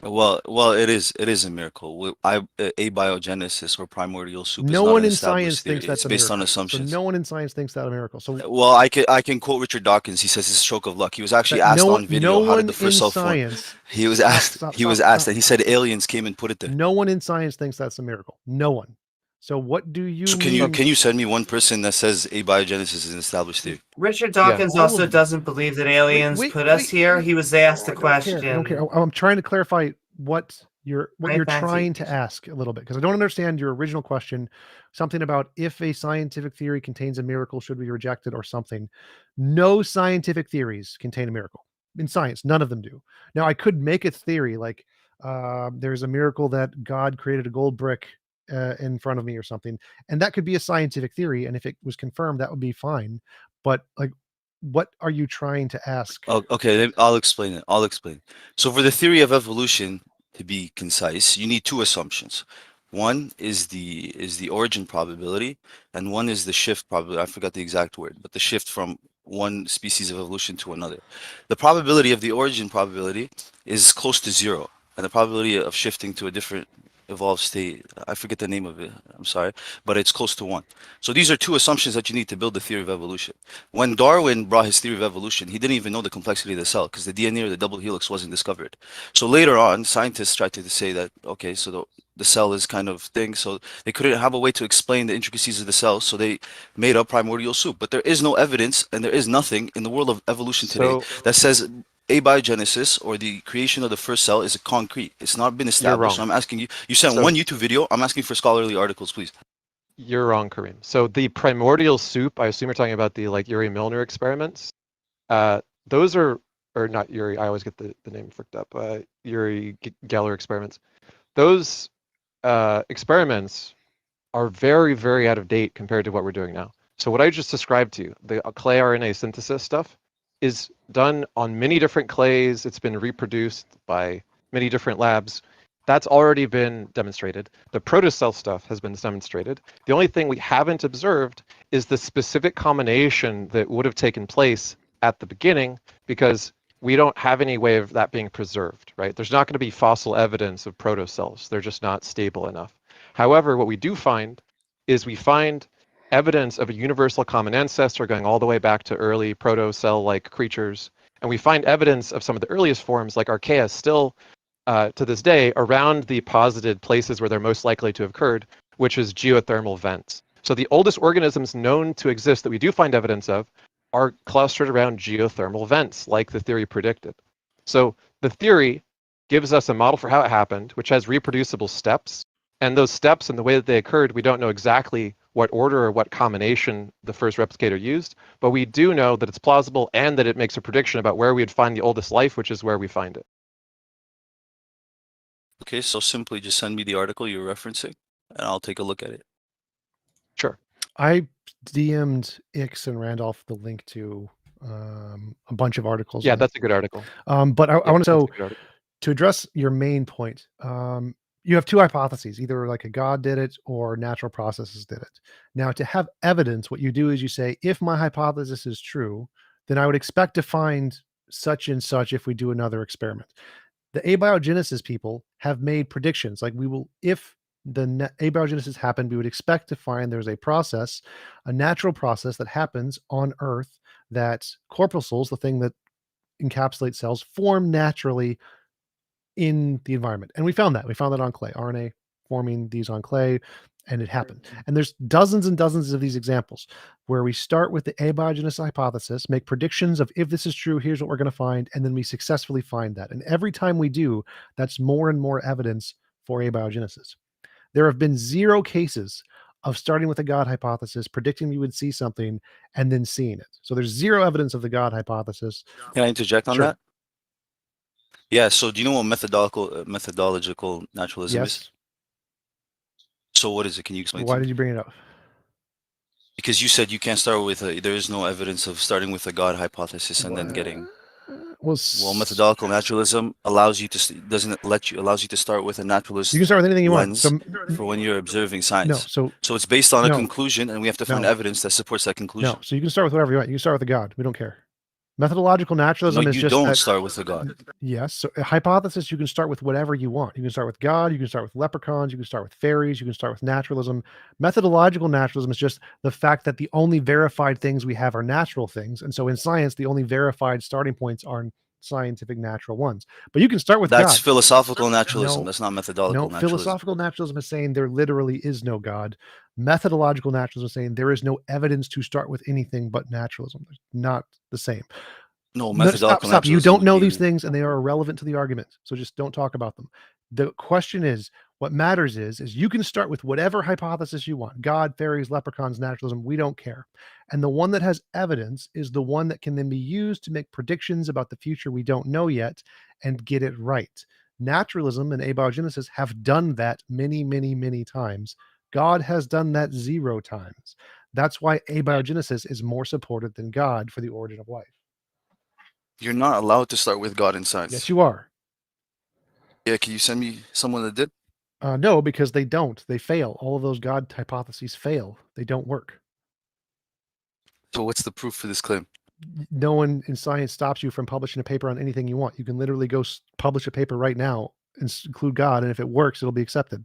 Well, it is a miracle. Abiogenesis or primordial soup. No is not one an in science established theory. thinks that's It's a based on miracle. assumptions. So no one in science thinks that a miracle. So well, I can quote Richard Dawkins. He says it's a stroke of luck. He was actually asked on video how did the first cell form. He was asked. He was asked, and he said aliens came and put it there. No one in science thinks that's a miracle. No one. So what do you mean? Can you send me one person that says abiogenesis is an established theory? Richard Dawkins also doesn't believe that aliens put us here. He was asked a question. I don't care. I'm trying to clarify what you're back trying to ask a little bit because I don't understand your original question. Something about if a scientific theory contains a miracle, should we reject it or something? No scientific theories contain a miracle. In science, none of them do. Now, I could make a theory like there's a miracle that God created a gold brick in front of me or something, and that could be a scientific theory, and if it was confirmed, that would be fine. But like, what are you trying to ask? Oh, okay, I'll explain it. So for the theory of evolution to be concise, you need two assumptions. One is the origin probability, and one is the shift probability. I forgot the exact word, but the shift from one species of evolution to another. The probability of the origin probability is close to zero, and the probability of shifting to a different evolved state, I forget the name of it, I'm sorry, but it's close to 1. So these are two assumptions that you need to build the theory of evolution. When Darwin brought his theory of evolution, he didn't even know the complexity of the cell because the DNA or the double helix wasn't discovered. So later on, scientists tried to say that, okay, so the cell is kind of thing, so they couldn't have a way to explain the intricacies of the cell, so they made up primordial soup. But there is no evidence, and there is nothing in the world of evolution today that says abiogenesis or the creation of the first cell is a concrete. It's not been established. So I'm asking you. You sent one YouTube video. I'm asking for scholarly articles, please. You're wrong, Kareem. So the primordial soup, I assume you're talking about the like Uri Milner experiments. Those are, or not Uri. I always get the name fricked up. Uri Geller experiments. Those experiments are very, very out of date compared to what we're doing now. So what I just described to you, the clay RNA synthesis stuff, is done on many different clays. It's been reproduced by many different labs. That's already been demonstrated. The protocell stuff has been demonstrated. The only thing we haven't observed is the specific combination that would have taken place at the beginning because we don't have any way of that being preserved, right? There's not going to be fossil evidence of protocells. They're just not stable enough. However, what we do find is we find evidence of a universal common ancestor going all the way back to early protocell-like creatures. And we find evidence of some of the earliest forms, like archaea, still to this day around the posited places where they're most likely to have occurred, which is geothermal vents. So the oldest organisms known to exist that we do find evidence of are clustered around geothermal vents, like the theory predicted. So the theory gives us a model for how it happened, which has reproducible steps. And those steps and the way that they occurred, we don't know exactly what order or what combination the first replicator used, but we do know that it's plausible and that it makes a prediction about where we'd find the oldest life, which is where we find it. Okay, so simply just send me the article you're referencing, and I'll take a look at it. Sure. I DM'd Ix and Randolph the link to a bunch of articles. Yeah, that's a good article. But I want that's a to good article. to address your main point. You have two hypotheses: either like a god did it or natural processes did it. Now, to have evidence, what you do is you say, if my hypothesis is true, then I would expect to find such and such if we do another experiment. The abiogenesis people have made predictions like we will, if the abiogenesis happened, we would expect to find there's a process, a natural process that happens on Earth, that corpuscles, the thing that encapsulates cells, form naturally in the environment. And we found that. We found that on clay, RNA forming these on clay, and it happened. And there's dozens and dozens of these examples where we start with the abiogenesis hypothesis, make predictions of if this is true, here's what we're going to find, and then we successfully find that. And every time we do, that's more and more evidence for abiogenesis. There have been 0 cases of starting with a God hypothesis, predicting we would see something, and then seeing it. So there's 0 evidence of the God hypothesis. Can I interject on Sure. that? Yeah, so do you know what methodological naturalism is? Yes. So what is it? Can you explain Why to me? did you bring it up? Because you said you can't start with there is no evidence of starting with a God hypothesis and then getting. Well, methodological naturalism allows you to allows you to start with a naturalist you can start with anything you want. lens So for when you're observing science. no, So it's based on a no. conclusion, and we have to find No. evidence that supports that conclusion. no. So you can start with whatever you want. You can start with a God. We don't care. Methodological naturalism No, is you just don't that, start with a God. yes. So a hypothesis, you can start with whatever you want. You can start with God. You can start with leprechauns. You can start with fairies. You can start with naturalism. Methodological naturalism is just the fact that the only verified things we have are natural things. And so in science, the only verified starting points are scientific natural ones. But you can start with That's God. philosophical naturalism. No, That's not methodological No, naturalism. philosophical naturalism is saying there literally is no God. Methodological naturalism is saying there is no evidence to start with anything but naturalism. They're not the same. No, No, methodological stop. You naturalism don't would know be- these things and they are irrelevant to the argument. So just don't talk about them. The question is, what matters is you can start with whatever hypothesis you want. God, fairies, leprechauns, naturalism, we don't care. And the one that has evidence is the one that can then be used to make predictions about the future we don't know yet and get it right. Naturalism and abiogenesis have done that many, many, many times. God has done that 0 times. That's why abiogenesis is more supported than God for the origin of life. You're not allowed to start with God in science. Yes, you are. Yeah, can you send me someone that did? No, because they don't. They fail. All of those God hypotheses fail. They don't work. So what's the proof for this claim? No one in science stops you from publishing a paper on anything you want. You can literally go publish a paper right now and include God, and if it works, it'll be accepted.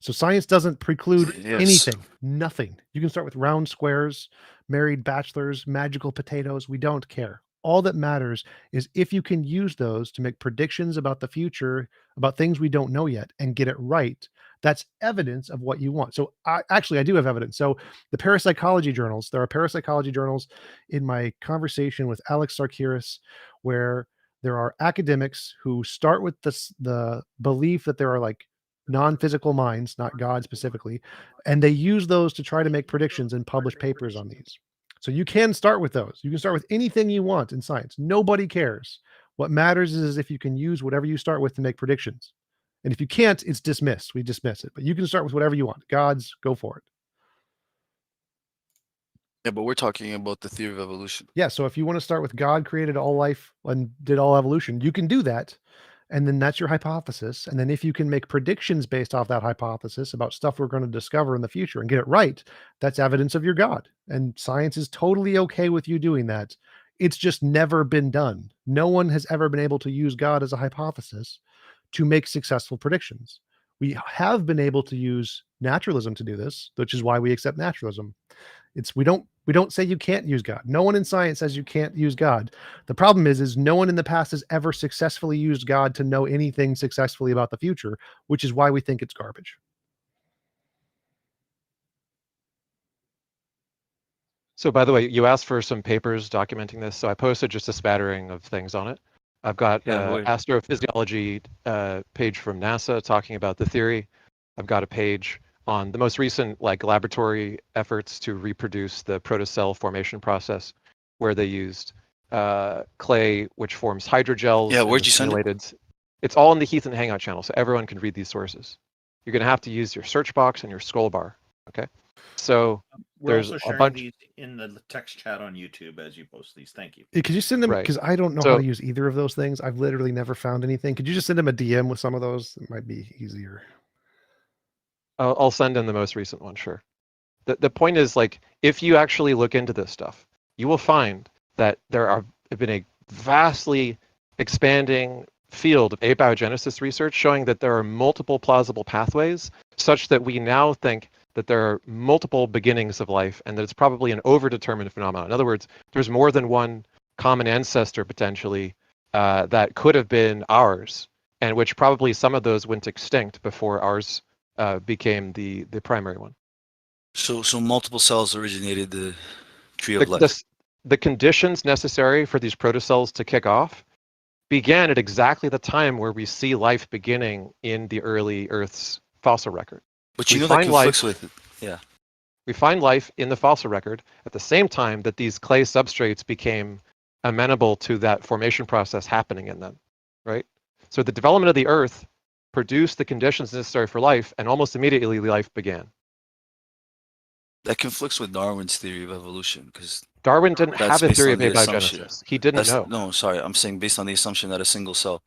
So science doesn't preclude Yes. anything, nothing. You can start with round squares, married bachelors, magical potatoes. We don't care. All that matters is if you can use those to make predictions about the future, about things we don't know yet, and get it right, that's evidence of what you want. So I do have evidence. So the parapsychology journals, there are parapsychology journals in my conversation with Alex Sarkiris, where there are academics who start with the belief that there are like non-physical minds, not God specifically, and they use those to try to make predictions and publish papers on these. So you can start with those. You can start with anything you want in science. Nobody cares. What matters is if you can use whatever you start with to make predictions. And if you can't, it's dismissed. We dismiss it. But you can start with whatever you want. Gods, go for it. Yeah, but we're talking about the theory of evolution. Yeah, so if you want to start with God created all life and did all evolution, you can do that. And then that's your hypothesis. And then if you can make predictions based off that hypothesis about stuff we're going to discover in the future and get it right, that's evidence of your God. And science is totally okay with you doing that. It's just never been done. No one has ever been able to use God as a hypothesis to make successful predictions. We have been able to use naturalism to do this, which is why we accept naturalism. We don't say you can't use God. No one in science says you can't use God. The problem is no one in the past has ever successfully used God to know anything successfully about the future, which is why we think it's garbage. So by the way, you asked for some papers documenting this, so I posted just a spattering of things on it. I've got Yeah, astrophysiology page from NASA talking about the theory. I've got a page on the most recent like laboratory efforts to reproduce the protocell formation process, where they used clay, which forms hydrogels. Yeah, and where'd was you send it? simulated. It's all in the Heath and Hangout channel, so everyone can read these sources. You're going to have to use your search box and your scroll bar. Okay, so We're there's also a sharing bunch. these in the text chat on YouTube as you post these. Thank you. Could you send them? Right. Because I don't know how So- to use either of those things. I've literally never found anything. Could you just send them a DM with some of those? It might be easier. I'll send in the most recent one, sure. The point is, like, if you actually look into this stuff, you will find that there have been a vastly expanding field of abiogenesis research showing that there are multiple plausible pathways, such that we now think that there are multiple beginnings of life and that it's probably an overdetermined phenomenon. In other words, there's more than one common ancestor potentially that could have been ours, and which probably some of those went extinct before ours became the primary one. So multiple cells originated the tree of life. The conditions necessary for these protocells to kick off began at exactly the time where we see life beginning in the early Earth's fossil record. But you we know that find conflicts life- with it. Yeah. We find life in the fossil record at the same time that these clay substrates became amenable to that formation process happening in them, right? So the development of the Earth produced the conditions necessary for life, and almost immediately life began. That conflicts with Darwin's theory of evolution because Darwin didn't that's have a based theory on of the assumption. abiogenesis. He didn't know. No, sorry, I'm saying based on the assumption that a single cell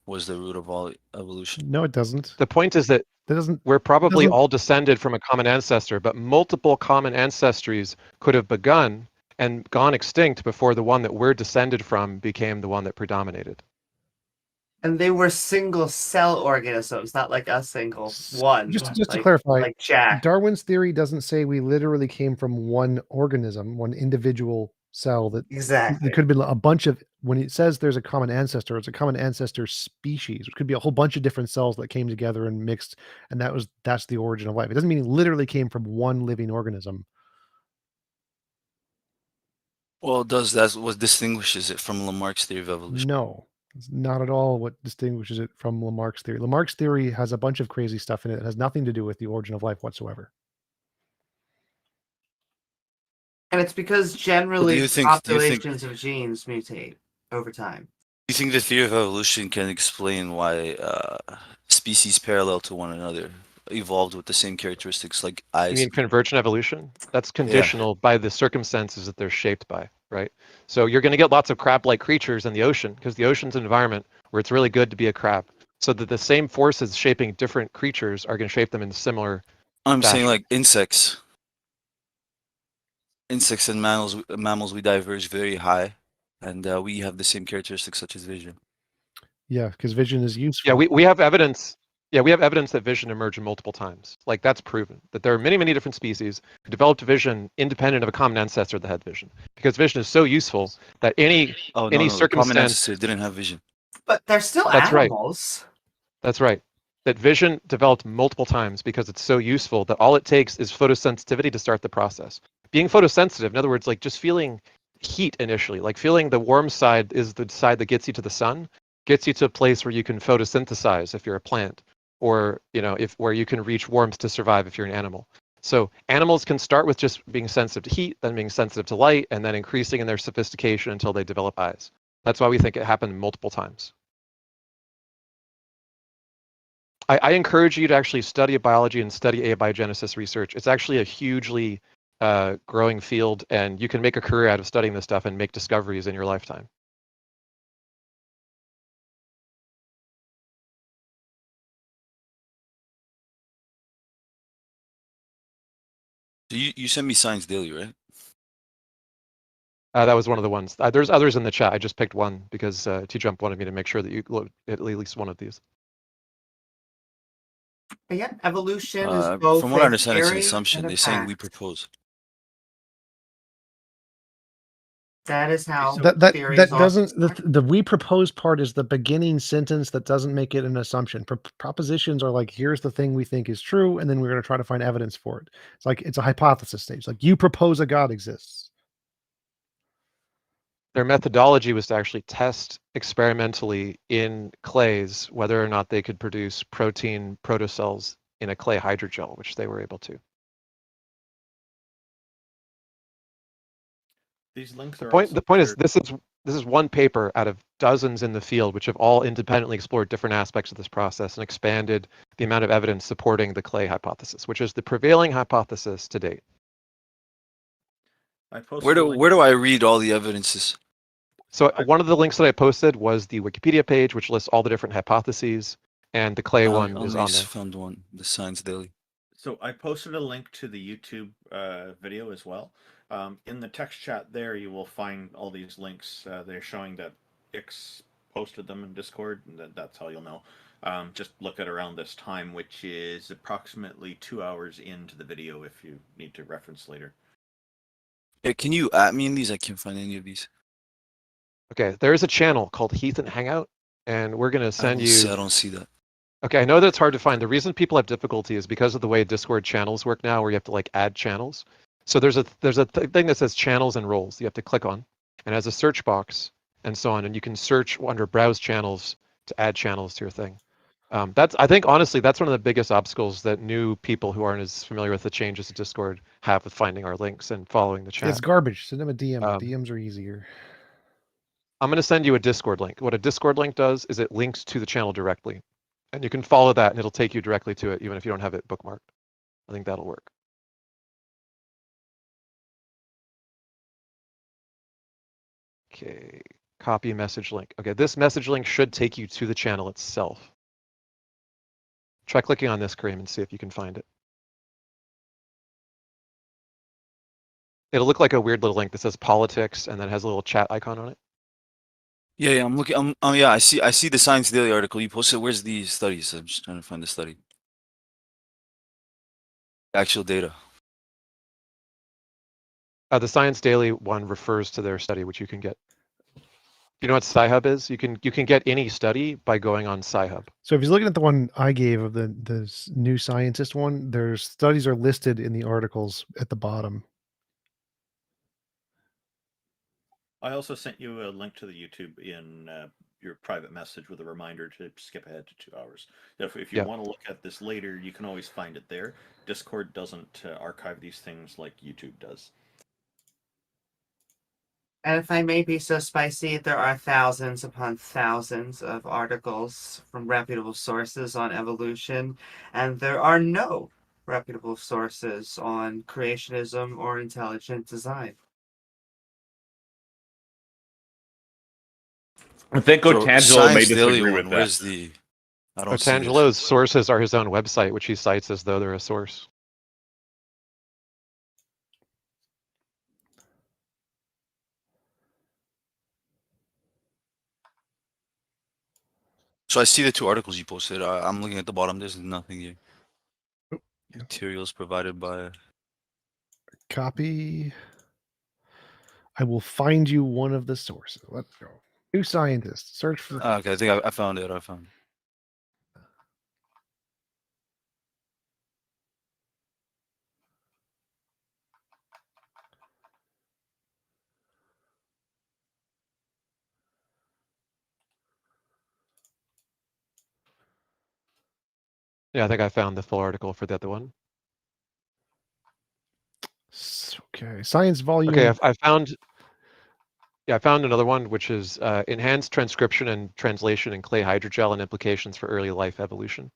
was the root of all evolution. No, it doesn't. The point is that That doesn't. we're probably doesn't- all descended from a common ancestor, but multiple common ancestries could have begun and gone extinct before the one that we're descended from became the one that predominated. And they were single cell organisms, not like a single one. Just to like, clarify, like Jack. Darwin's theory doesn't say we literally came from one organism, one individual cell. That Exactly. it could have been a bunch of. When it says there's a common ancestor, it's a common ancestor species. It could be a whole bunch of different cells that came together and mixed, and that's the origin of life. It doesn't mean it literally came from one living organism. Well, that's what distinguishes it from Lamarck's theory of evolution. No, it's not at all what distinguishes it from Lamarck's theory. Lamarck's theory has a bunch of crazy stuff in it. It has nothing to do with the origin of life whatsoever. And it's because generally do you think- populations of genes mutate over time. Do you think the theory of evolution can explain why species parallel to one another evolved with the same characteristics like You eyes? mean convergent evolution? That's conditional by the circumstances that they're shaped by, right? So you're going to get lots of crab-like creatures in the ocean because the ocean's an environment where it's really good to be a crab. So that the same forces shaping different creatures are going to shape them in similar. I'm saying fashion. like insects. Insects and mammals, we diverge very high, and we have the same characteristics such as vision. Yeah, because vision is useful. Yeah, we have evidence. Yeah, we have evidence that vision emerged multiple times. Like that's proven that there are many, many different species who developed vision independent of a common ancestor that had vision. Because vision is so useful that any Oh Any no, the common circumstance- ancestor didn't have vision. But they're still That's right. animals. That's right. That vision developed multiple times because it's so useful that all it takes is photosensitivity to start the process. Being photosensitive, in other words, like just feeling heat initially, like feeling the warm side is the side that gets you to the sun, gets you to a place where you can photosynthesize if you're a plant, or where you can reach warmth to survive if you're an animal. So animals can start with just being sensitive to heat, then being sensitive to light, and then increasing in their sophistication until they develop eyes. That's why we think it happened multiple times. I encourage you to actually study biology and study abiogenesis research. It's actually a hugely growing field, and you can make a career out of studying this stuff and make discoveries in your lifetime. You send me Science Daily, right? That was one of the ones. There's others in the chat. I just picked one because TJump wanted me to make sure that you look at least one of these. Again, evolution is both From what I a understand, it's an theory assumption. and a They're saying we fact. propose. That is how that theories doesn't are. the we propose part is the beginning sentence that doesn't make it an assumption. Propositions are like, here's the thing we think is true, and then we're going to try to find evidence for it. It's like it's a hypothesis stage. Like you propose a God exists. Their methodology was to actually test experimentally in clays whether or not they could produce protein protocells in a clay hydrogel, which they were able to. These links The are point also is this is one paper out of dozens in the field which have all independently explored different aspects of this process and expanded the amount of evidence supporting the clay hypothesis, which is the prevailing hypothesis to date. I posted Where do I read all the evidences? So one of the links that I posted was the Wikipedia page, which lists all the different hypotheses, and the clay one is on there. Found one, the Science Daily. So I posted a link to the YouTube video as well. In the text chat there, you will find all these links. They're showing that X posted them in Discord, and that's how you'll know. Just look at around this time, which is approximately 2 hours into the video if you need to reference later. Yeah, can you at me in these? I can't find any of these. Okay, there is a channel called Heath and Hangout, and we're going to send you... I don't see that. Okay, I know that it's hard to find. The reason people have difficulty is because of the way Discord channels work now, where you have to like add channels. So there's a thing that says channels and roles you have to click on, and has a search box and so on, and you can search under browse channels to add channels to your thing. I think honestly that's one of the biggest obstacles that new people who aren't as familiar with the changes to Discord have with finding our links and following the chat. It's garbage. Send them a DM. DMs are easier. I'm going to send you a Discord link. What a Discord link does is it links to the channel directly. And you can follow that and it'll take you directly to it, even if you don't have it bookmarked. I think that'll work. Okay, copy message link. Okay, this message link should take you to the channel itself. Try clicking on this, Kareem, and see if you can find it. It'll look like a weird little link that says politics and then has a little chat icon on it. Yeah, I'm looking. Yeah, I see the Science Daily article you posted. Where's the studies? I'm just trying to find the study. Actual data. The Science Daily one refers to their study, which you can get. You know what Sci-Hub is? You can get any study by going on Sci-Hub. So if you're looking at the one I gave of the New Scientist one, there's studies are listed in the articles at the bottom. I also sent you a link to the YouTube in your private message with a reminder to skip ahead to 2 hours. If you want to look at this later, you can always find it there. Discord doesn't archive these things like YouTube does. And if I may be so spicy, there are thousands upon thousands of articles from reputable sources on evolution, and there are no reputable sources on creationism or intelligent design. I think Otangelo may disagree with that. Where's the? I don't see this. Otangelo's sources are his own website, which he cites as though they're a source. So I see the two articles you posted. I'm looking at the bottom. There's nothing here. Materials provided by. Copy. I will find you one of the sources. Let's go. New Scientist. Search for. Okay, I think I found it. Yeah, I think I found the full article for the other one. Okay, Science Volume. Okay, I found. Yeah, I found another one, which is enhanced transcription and translation in clay hydrogel and implications for early life evolution.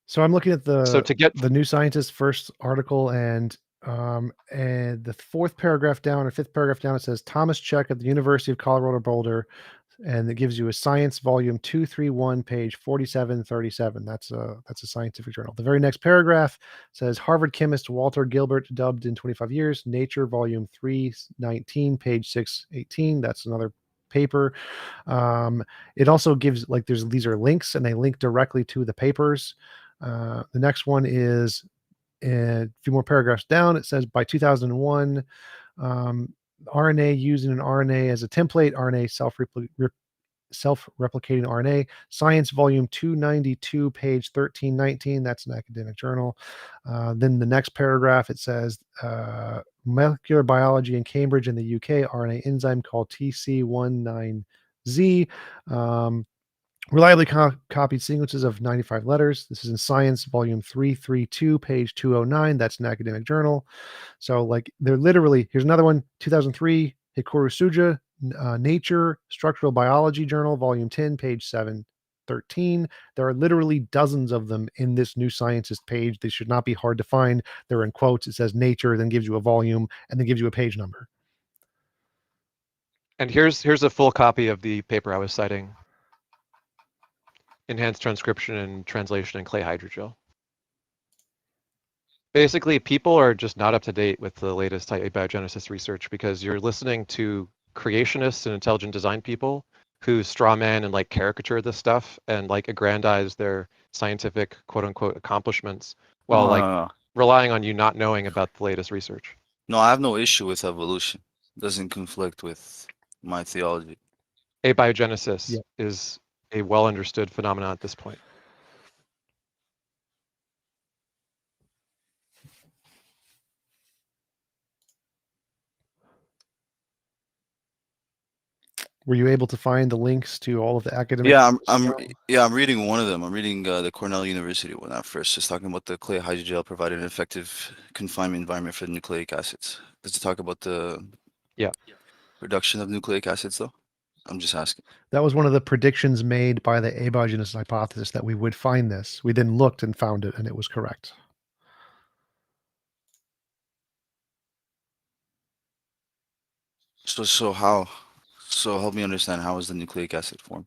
So I'm looking at the New Scientist first article, and the fourth paragraph down or fifth paragraph down, it says Thomas Check at the University of Colorado Boulder, and it gives you a Science Volume 231, page 4737. That's a scientific journal. The very next paragraph says Harvard chemist Walter Gilbert dubbed in 25 years. Nature, Volume 319, page 618. That's another paper. It also gives these are links, and they link directly to the papers. The next one is a few more paragraphs down. It says by 2001, RNA using an RNA as a template, RNA self-replicating RNA. Science, volume 292, page 1319. That's an academic journal. Then the next paragraph, it says molecular biology in Cambridge in the UK, RNA enzyme called TC19Z. Reliably copied sequences of 95 letters. This is in Science, volume 332, page 209. That's an academic journal. So, like, they're literally, here's another one, 2003, Hikaru Suja, Nature, Structural Biology Journal, volume 10, page 713. There are literally dozens of them in this New Scientist page. They should not be hard to find. They're in quotes. It says Nature, then gives you a volume, and then gives you a page number. And here's a full copy of the paper I was citing. Enhanced transcription and translation in clay hydrogel. Basically, people are just not up to date with the latest abiogenesis research because you're listening to creationists and intelligent design people who strawman and like caricature this stuff and like aggrandize their scientific quote unquote accomplishments while relying on you not knowing about the latest research. No, I have no issue with evolution. It doesn't conflict with my theology. Abiogenesis is a well understood phenomenon at this point. Were you able to find the links to all of the academic? Yeah, I'm reading one of them. I'm reading the Cornell University one at first. It's talking about the clay hydrogel provided an effective confinement environment for the nucleic acids. Does it talk about the reduction of nucleic acids though? I'm just asking. That was one of the predictions made by the abiogenesis hypothesis that we would find this. We then looked and found it, and it was correct. So how? So help me understand, how is the nucleic acid formed?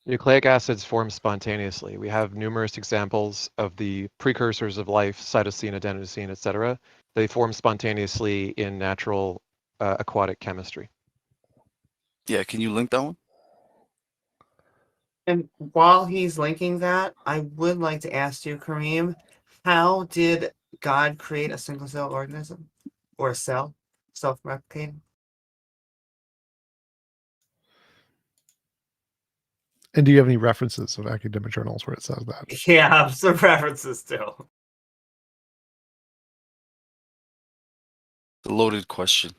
Nucleic acids form spontaneously. We have numerous examples of the precursors of life, cytosine, adenosine, etc. They form spontaneously in natural aquatic chemistry. Yeah, can you link that one? And while he's linking that, I would like to ask you, Kareem, how did God create a single cell organism or a cell self-replicating? And do you have any references of academic journals where it says that? Yeah, some references too. The loaded question.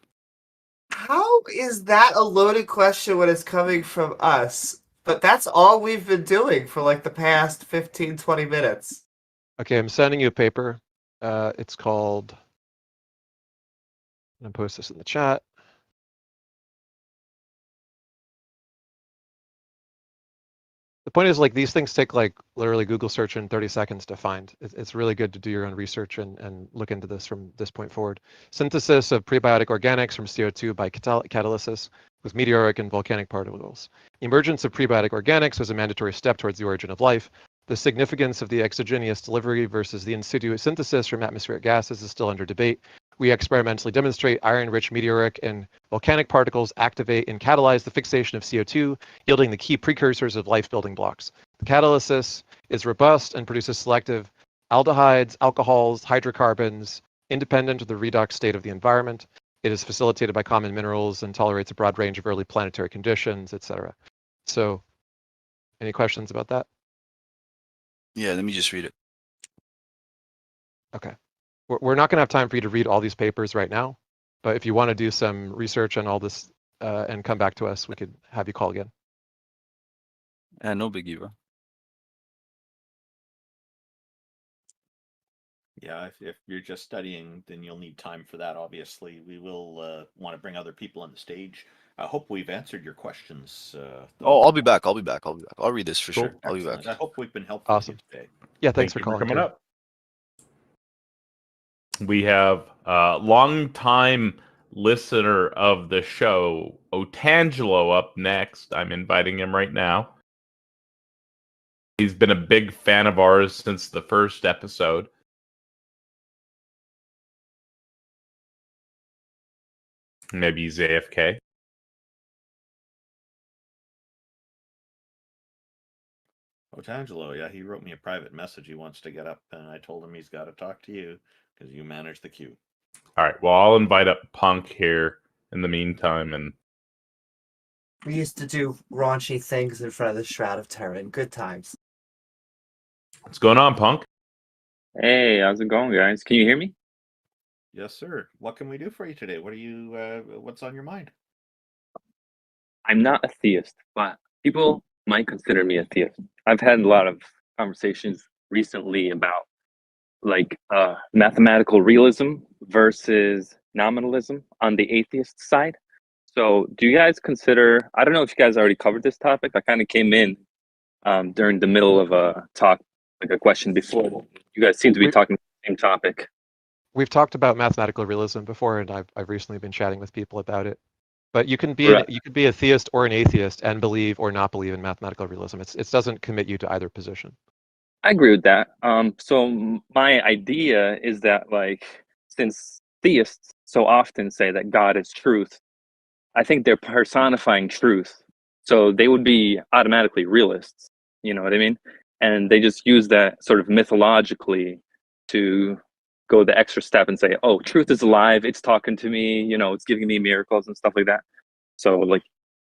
How is that a loaded question when it's coming from us? But that's all we've been doing for like the past 15, 20 minutes. Okay, I'm sending you a paper. It's called, I'm going to post this in the chat. The point is, like, these things take like literally Google search in 30 seconds to find. It's really good to do your own research and look into this from this point forward. Synthesis of prebiotic organics from CO2 by catalysis with meteoric and volcanic particles. Emergence of prebiotic organics was a mandatory step towards the origin of life. The significance of the exogenous delivery versus the insidious synthesis from atmospheric gases is still under debate. We experimentally demonstrate iron-rich meteoric and volcanic particles activate and catalyze the fixation of CO2, yielding the key precursors of life-building blocks. The catalysis is robust and produces selective aldehydes, alcohols, hydrocarbons, independent of the redox state of the environment. It is facilitated by common minerals and tolerates a broad range of early planetary conditions, etc. So, any questions about that? Yeah, let me just read it. Okay. We're not going to have time for you to read all these papers right now, but if you want to do some research on all this and come back to us, we could have you call again. No biggie, bro. Yeah, if you're just studying, then you'll need time for that, obviously. We will want to bring other people on the stage. I hope we've answered your questions. I'll be back. I'll read this for sure. I'll be back. I hope we've been helpful Awesome. to you today. Yeah, thanks for coming calling. up. We have a long-time listener of the show, Otangelo, up next. I'm inviting him right now. He's been a big fan of ours since the first episode. Maybe he's AFK. Otangelo, yeah, he wrote me a private message. He wants to get up, and I told him he's got to talk to you because you manage the queue. All right, well, I'll invite up Punk here in the meantime, and We used to do raunchy things in front of the Shroud of Turin. Good times. What's going on, Punk? Hey, how's it going, guys? Can you hear me? Yes, sir. What can we do for you today? What's on your mind? I'm not a theist, but people might consider me a theist. I've had a lot of conversations recently about mathematical realism versus nominalism on the atheist side. So, do you guys consider? I don't know if you guys already covered this topic. I kind of came in during the middle of a talk, like a question before. You guys seem to be talking the same topic. We've talked about mathematical realism before, and I've recently been chatting with people about it. But you can be Right. you could be a theist or an atheist and believe or not believe in mathematical realism. It doesn't commit you to either position. I agree with that. So my idea is that, since theists so often say that God is truth, I think they're personifying truth. So they would be automatically realists. You know what I mean? And they just use that sort of mythologically to go the extra step and say, "Oh, truth is alive. It's talking to me. It's giving me miracles and stuff like that." So,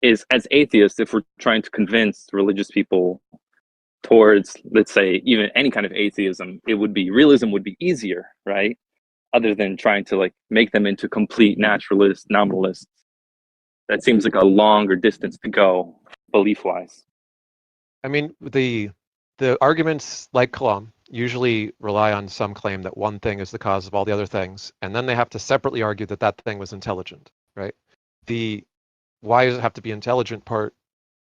as atheists, if we're trying to convince religious people towards, let's say, even any kind of atheism, realism would be easier, right? Other than trying to make them into complete naturalists, nominalists. That seems like a longer distance to go, belief wise. I mean, the arguments like Kalam usually rely on some claim that one thing is the cause of all the other things, and then they have to separately argue that that thing was intelligent, right? The why does it have to be intelligent part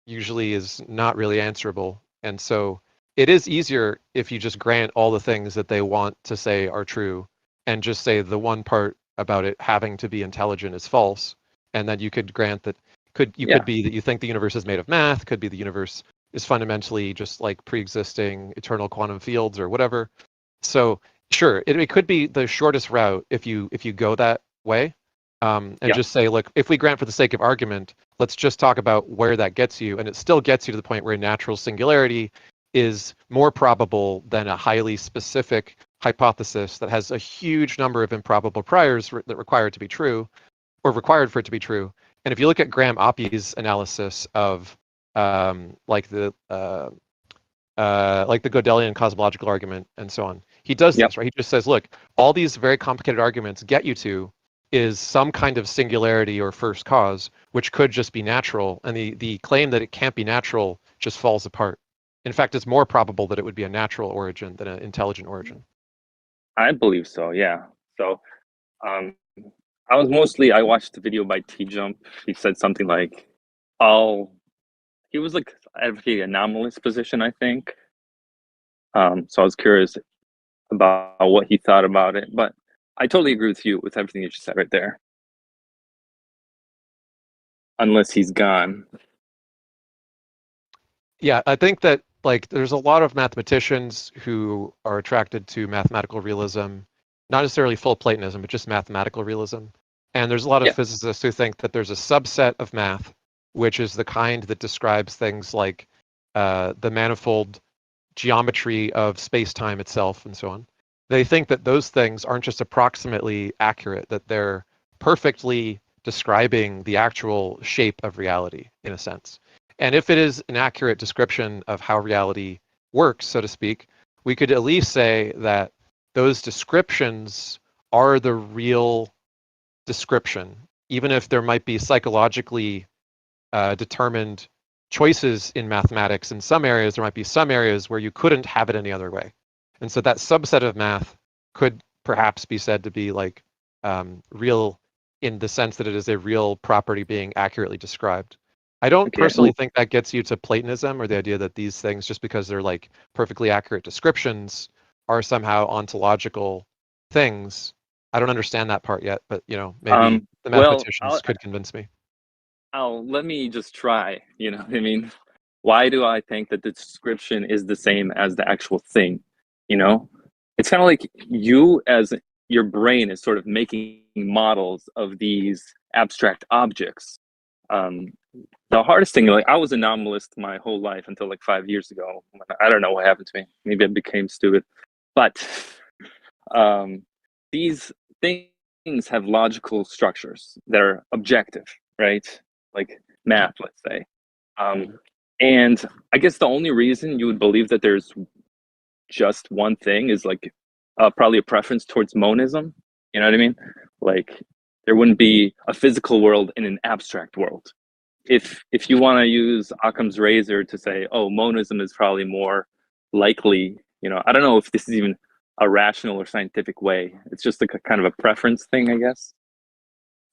usually is not really answerable. And so it is easier if you just grant all the things that they want to say are true and just say the one part about it having to be intelligent is false. And then you could grant that could be that you think the universe is made of math, could be the universe is fundamentally just like pre-existing eternal quantum fields or whatever. So sure, it could be the shortest route if you go that way. Just say, look, if we grant for the sake of argument, let's just talk about where that gets you. And it still gets you to the point where natural singularity is more probable than a highly specific hypothesis that has a huge number of improbable priors that require it to be true or required for it to be true. And if you look at Graham Oppie's analysis of the Gödelian cosmological argument and so on, he does this, right? He just says, look, all these very complicated arguments get you to is some kind of singularity or first cause, which could just be natural. And the claim that it can't be natural just falls apart. In fact, it's more probable that it would be a natural origin than an intelligent origin. I believe so, yeah. So I watched the video by TJump. He said something like, he was advocating a anomalous position, I think. So I was curious about what he thought about it. But I totally agree with you with everything you just said right there. Unless he's gone. Yeah, I think that there's a lot of mathematicians who are attracted to mathematical realism, not necessarily full Platonism, but just mathematical realism. And there's a lot of physicists who think that there's a subset of math, which is the kind that describes things like the manifold geometry of space-time itself and so on. They think that those things aren't just approximately accurate, that they're perfectly describing the actual shape of reality, in a sense. And if it is an accurate description of how reality works, so to speak, we could at least say that those descriptions are the real description, even if there might be psychologically determined choices in mathematics. In some areas, there might be some areas where you couldn't have it any other way. And so that subset of math could perhaps be said to be real in the sense that it is a real property being accurately described. I don't personally think that gets you to Platonism or the idea that these things, just because they're perfectly accurate descriptions, are somehow ontological things. I don't understand that part yet, but maybe the mathematicians could convince me. Let me just try. You know what I mean? Why do I think that the description is the same as the actual thing? It's kind of like your brain is sort of making models of these abstract objects. The hardest thing, I was a nominalist my whole life until 5 years ago. I don't know what happened to me. Maybe I became stupid. But these things have logical structures that are objective, right? math, let's say. And I guess the only reason you would believe that there's just one thing is like probably a preference towards monism. You know what I mean? Like there wouldn't be a physical world in an abstract world. If you want to use Occam's razor to say, oh, monism is probably more likely, I don't know if this is even a rational or scientific way. It's just a kind of a preference thing, I guess.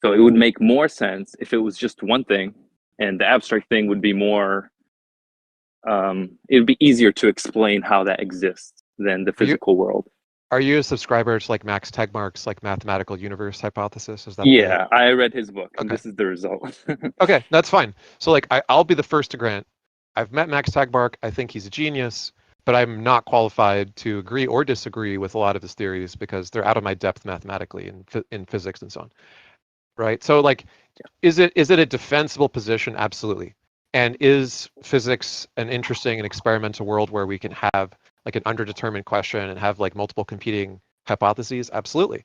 So it would make more sense if it was just one thing, and the abstract thing would be more. It would be easier to explain how that exists than the physical world. Are you a subscriber to like Max Tegmark's like mathematical universe hypothesis? Is that Yeah, I read his book, and Okay. this is the result. Okay, that's fine. So like I'll be the first to grant I've met Max Tegmark. I think he's a genius, but I'm not qualified to agree or disagree with a lot of his theories because they're out of my depth mathematically in physics and so on. Right? So like is it a defensible position? Absolutely. And is physics an interesting and experimental world where we can have like an underdetermined question and have like multiple competing hypotheses? Absolutely.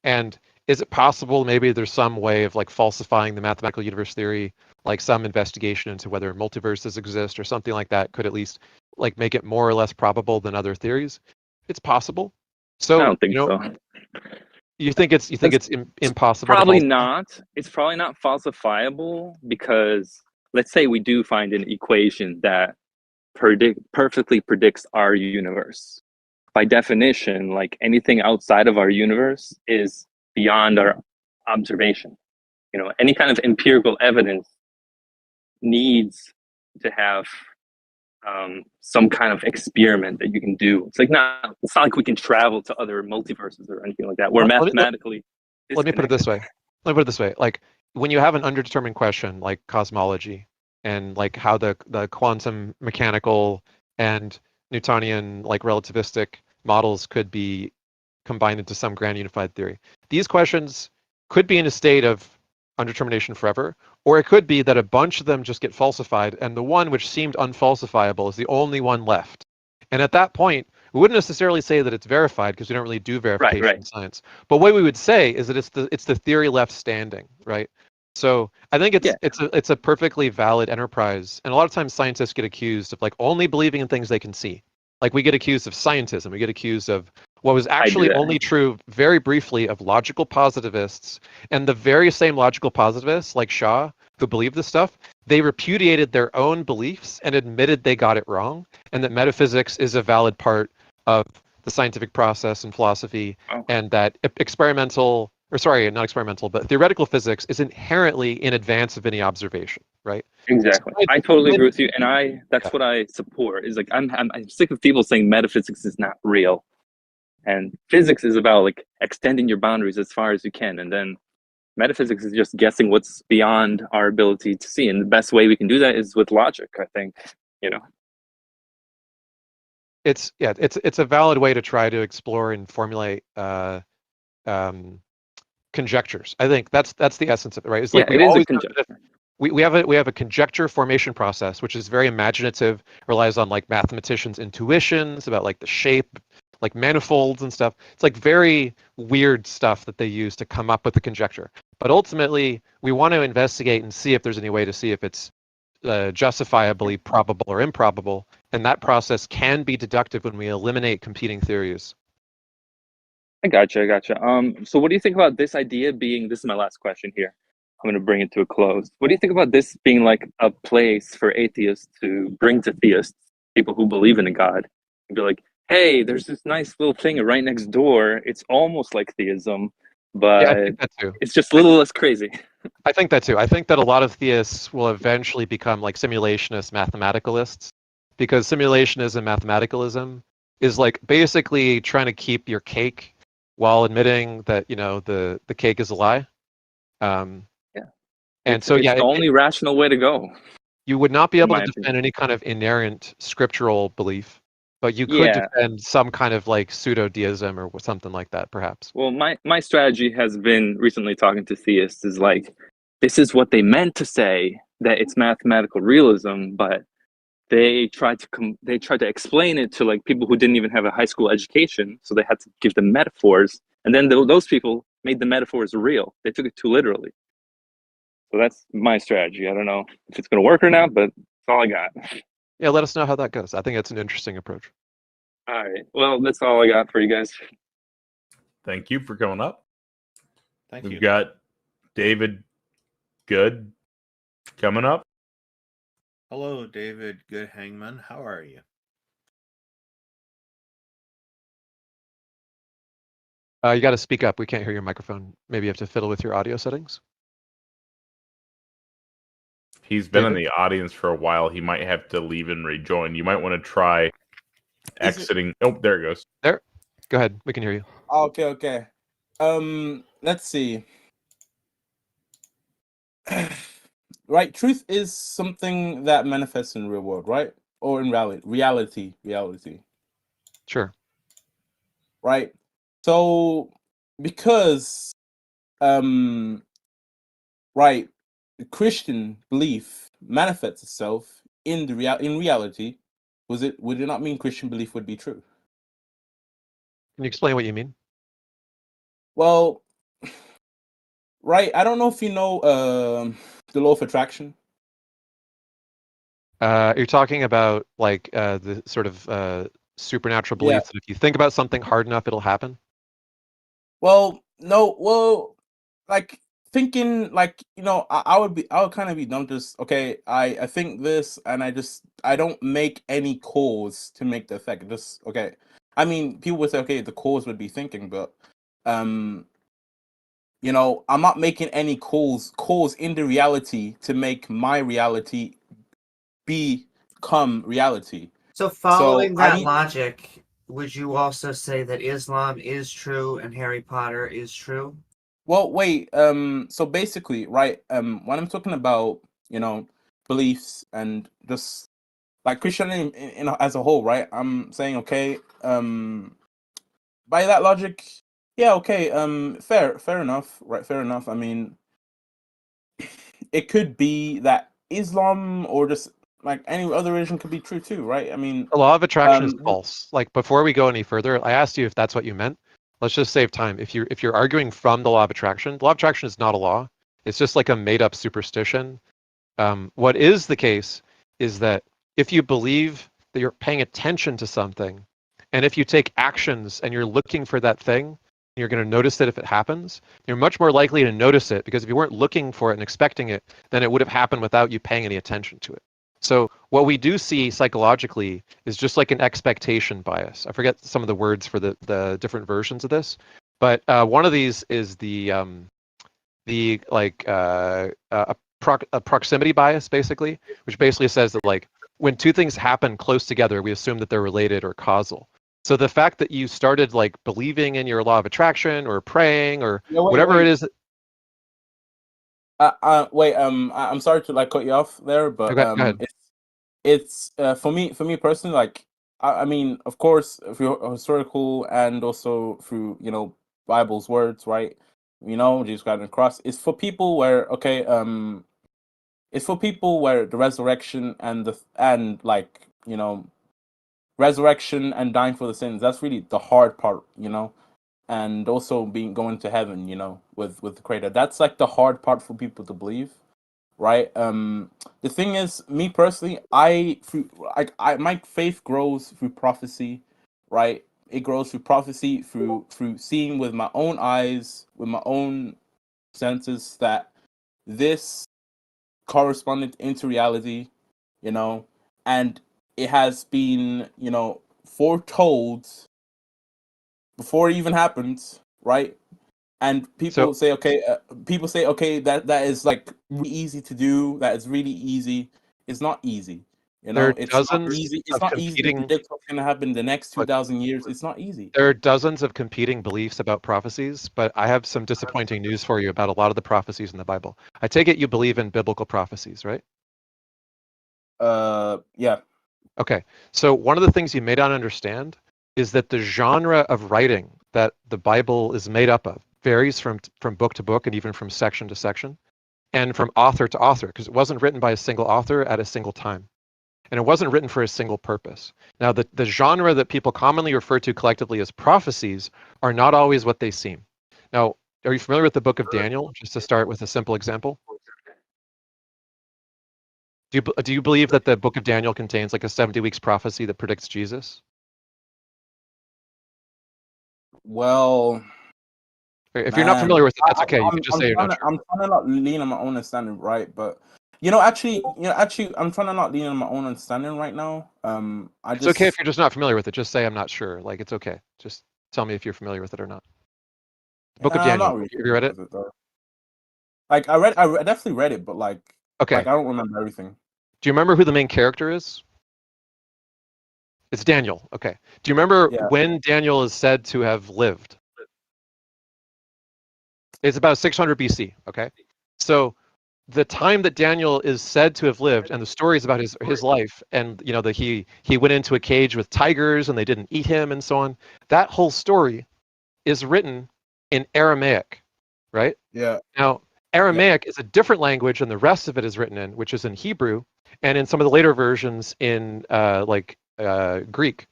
And is it possible maybe there's some way of like falsifying the mathematical universe theory, like some investigation into whether multiverses exist or something like that could at least like make it more or less probable than other theories? It's possible. So I don't think so. You think it's impossible? Probably not. It's probably not falsifiable because let's say we do find an equation that perfectly predicts our universe. By definition, like anything outside of our universe is beyond our observation. Any kind of empirical evidence needs to have some kind of experiment that you can do. It's not like we can travel to other multiverses or anything like that. We're mathematically. Let me put it this way. Like when you have an underdetermined question like cosmology and like how the quantum mechanical and Newtonian like relativistic models could be combined into some grand unified theory. These questions could be in a state of undetermination forever, or it could be that a bunch of them just get falsified and the one which seemed unfalsifiable is the only one left. And at that point, we wouldn't necessarily say that it's verified because we don't really do verification in science. But what we would say is that it's the theory left standing, right? So I think it's a perfectly valid enterprise. And a lot of times scientists get accused of like only believing in things they can see. Like we get accused of scientism. We get accused of what was actually only true very briefly of logical positivists. And the very same logical positivists like Shaw who believed this stuff, they repudiated their own beliefs and admitted they got it wrong and that metaphysics is a valid part of the scientific process and philosophy and that theoretical physics is inherently in advance of any observation, right? Exactly. So I totally agree with you, and that's what I support. Is like I'm sick of people saying metaphysics is not real, and physics is about like extending your boundaries as far as you can, and then metaphysics is just guessing what's beyond our ability to see, and the best way we can do that is with logic. I think, It's a valid way to try to explore and formulate conjectures. I think that's the essence of it, right? It's like we have a conjecture formation process, which is very imaginative, relies on like mathematicians' intuitions about like the shape, like manifolds and stuff. It's like very weird stuff that they use to come up with the conjecture. But ultimately, we want to investigate and see if there's any way to see if it's justifiably probable or improbable, and that process can be deductive when we eliminate competing theories. I gotcha. So what do you think about this idea being, this is my last question here, I'm going to bring it to a close. What do you think about this being like a place for atheists to bring to theists, people who believe in a God, and be like, hey, there's this nice little thing right next door. It's almost like theism, but I think that too. It's just a little less crazy. I think that too. I think that a lot of theists will eventually become like simulationist mathematicalists, because simulationism, mathematicalism is like basically trying to keep your cake while admitting that the cake is a lie. And it's the only rational way to go. You would not be able to defend any kind of inerrant scriptural belief, but you could defend some kind of like pseudo-deism or something like that, perhaps. Well, my strategy has been recently talking to theists is like, this is what they meant to say, that it's mathematical realism, but they tried to explain it to like people who didn't even have a high school education, so they had to give them metaphors, and then those people made the metaphors real. They took it too literally. So that's my strategy. I don't know if it's going to work or not, but that's all I got. Yeah, let us know how that goes. I think it's an interesting approach. All right. Well, that's all I got for you guys. Thank you for coming up. Thank We've you. got David Good coming up. Hello, David Good Hangman. How are you? You got to speak up. We can't hear your microphone. Maybe you have to fiddle with your audio settings. He's been in David? the audience for a while. He might have to leave and rejoin. You might want to try exiting. Oh, there it goes. There. Go ahead. We can hear you. Okay, okay. Let's see. Right, truth is something that manifests in the real world, right? Or in reality. Sure. Right? So because right, the Christian belief manifests itself in in reality, would it not mean Christian belief would be true? Can you explain what you mean? Well, right, I don't know if you know the law of attraction. You're talking about like the sort of supernatural Yeah. belief that if you think about something hard enough, it'll happen. Well, no, well, like thinking like, I would kind of be dumb just okay, I think this and I don't make any cause to make the effect. Just okay. I mean, people would say okay, the cause would be thinking, but I'm not making any cause in the reality to make my reality become reality. So following I that need logic, would you also say that Islam is true and Harry Potter is true? Well, wait. So basically, right. When I'm talking about, beliefs and just like Christianity as a whole, right? I'm saying, okay. By that logic, yeah, okay. Fair enough, right? Fair enough. I mean, it could be that Islam or just like any other religion could be true too, right? I mean, The law of attraction is um, false. Like before we go any further, I asked you if that's what you meant. Let's just save time. If you're arguing from the law of attraction, the law of attraction is not a law. It's just like a made up superstition. What is the case is that if you believe that you're paying attention to something, and if you take actions and you're looking for that thing, you're going to notice it if it happens. You're much more likely to notice it because if you weren't looking for it and expecting it, then it would have happened without you paying any attention to it. So what we do see psychologically is just like an expectation bias. I forget some of the words for the different versions of this, but one of these is the like a proximity bias, basically, which basically says that like when two things happen close together, we assume that they're related or causal. So the fact that you started like believing in your law of attraction or praying or no, whatever it is. wait. I'm sorry to like cut you off there, but Okay, go ahead. it's for me personally. Like, I mean, of course, through historical and also through Bible's words, right? Jesus got on the cross. It's for people where okay, it's for people where the resurrection and like resurrection and dying for the sins. That's really the hard part, and also going to heaven, with the Creator. That's like the hard part for people to believe, right? The thing is, me personally, my faith grows through prophecy, right? It grows through prophecy, through seeing with my own eyes, with my own senses that this corresponded into reality, and it has been, foretold before it even happens, right? And So people say, okay, that is like really easy to do. That is really easy. It's not easy. there are It's not dozens easy. It's of not easy to competing. predict what's going to happen in the next Look, 2,000 years. It's not easy. there are dozens of competing beliefs about prophecies, but I have some disappointing news for you about a lot of the prophecies in the Bible. I take it you believe in biblical prophecies, right? Yeah. Okay. So one of the things you may not understand is that the genre of writing that the Bible is made up of varies from book to book and even from section to section and from author to author because it wasn't written by a single author at a single time. And it wasn't written for a single purpose. Now, the genre that people commonly refer to collectively as prophecies are not always what they seem. Now, are you familiar with the book of Daniel? Just to start with a simple example. Do you believe that the book of Daniel contains like a 70 weeks prophecy that predicts Jesus? Well, If you're not man, familiar with it, that's okay. You can just say you're not sure. I'm trying to not lean on my own understanding, right? But actually, I'm trying to not lean on my own understanding right now. It's okay if you're just not familiar with it. Just say I'm not sure. Like it's okay. Just tell me if you're familiar with it or not. Book of I'm Daniel. not really Have you read it? with though. Like I definitely read it, but like Okay. I don't remember everything. Do you remember who the main character is? It's Daniel. Okay. Do you remember when Daniel is said to have lived? It's about 600 BC. Okay. So the time that Daniel is said to have lived, and the stories about his life, and you know that he went into a cage with tigers and they didn't eat him and so on. That whole story is written in Aramaic, right? Yeah. Now, Aramaic is a different language than the rest of it is written in, which is in Hebrew, and in some of the later versions in Greek.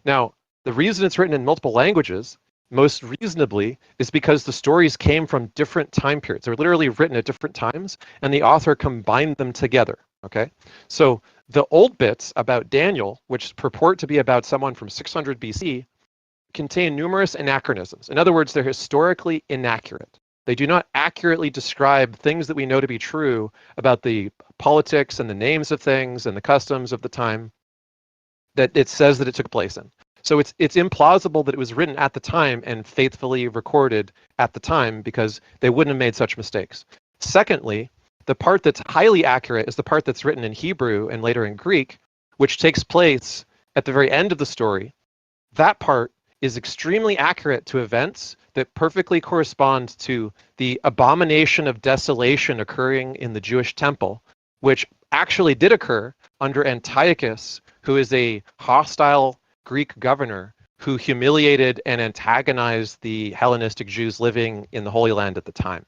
Now, the reason it's written in multiple languages, most reasonably, is because the stories came from different time periods. They're literally written at different times, and the author combined them together. Okay, so the old bits about Daniel, which purport to be about someone from 600 BC, contain numerous anachronisms. In other words, they're historically inaccurate. They do not accurately describe things that we know to be true about the politics and the names of things and the customs of the time that it says that it took place in. So it's implausible that it was written at the time and faithfully recorded at the time because they wouldn't have made such mistakes. Secondly, the part that's highly accurate is the part that's written in Hebrew and later in Greek, which takes place at the very end of the story. That part is extremely accurate to events that perfectly correspond to the abomination of desolation occurring in the Jewish temple, which actually did occur under Antiochus, who is a hostile Greek governor who humiliated and antagonized the Hellenistic Jews living in the Holy Land at the time.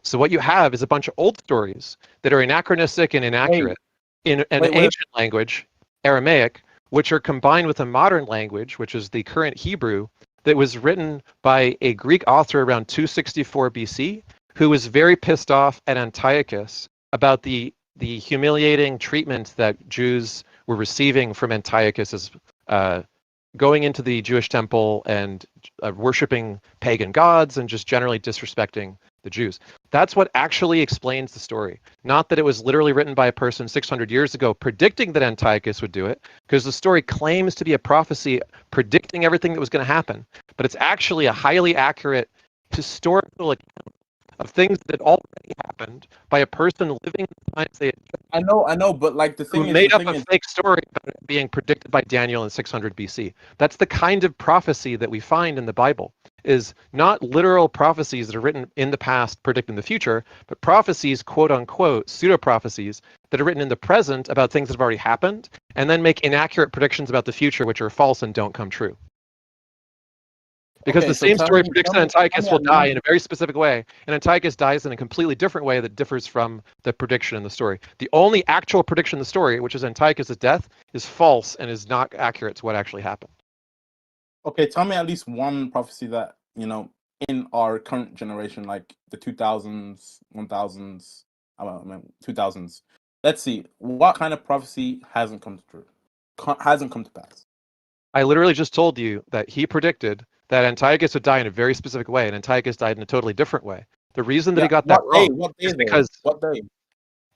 So what you have is a bunch of old stories that are anachronistic and inaccurate in an ancient language, Aramaic, which are combined with a modern language, which is the current Hebrew, that was written by a Greek author around 264 BC, who was very pissed off at Antiochus about the humiliating treatment that Jews were receiving from Antiochus's going into the Jewish temple and worshiping pagan gods and just generally disrespecting the Jews. That's what actually explains the story. Not that it was literally written by a person 600 years ago predicting that Antiochus would do it, because the story claims to be a prophecy predicting everything that was going to happen, but it's actually a highly accurate historical account of things that already happened by a person living in the times they had. I know, but like the thing who is, made up a fake story about it being predicted by Daniel in 600 BC. That's the kind of prophecy that we find in the Bible, is not literal prophecies that are written in the past predicting the future, but prophecies, quote unquote, pseudo-prophecies that are written in the present about things that have already happened, and then make inaccurate predictions about the future which are false and don't come true. Because the same story predicts that Antiochus will die in a very specific way, and Antiochus dies in a completely different way that differs from the prediction in the story. The only actual prediction in the story, which is Antiochus' death, is false and is not accurate to what actually happened. Okay, tell me at least one prophecy that, in our current generation, like the 2000s, 1000s, 2000s. Let's see, what kind of prophecy hasn't come true? Hasn't come to pass? I literally just told you that he predicted that Antiochus would die in a very specific way, and Antiochus died in a totally different way. The reason that he got that wrong is because what day?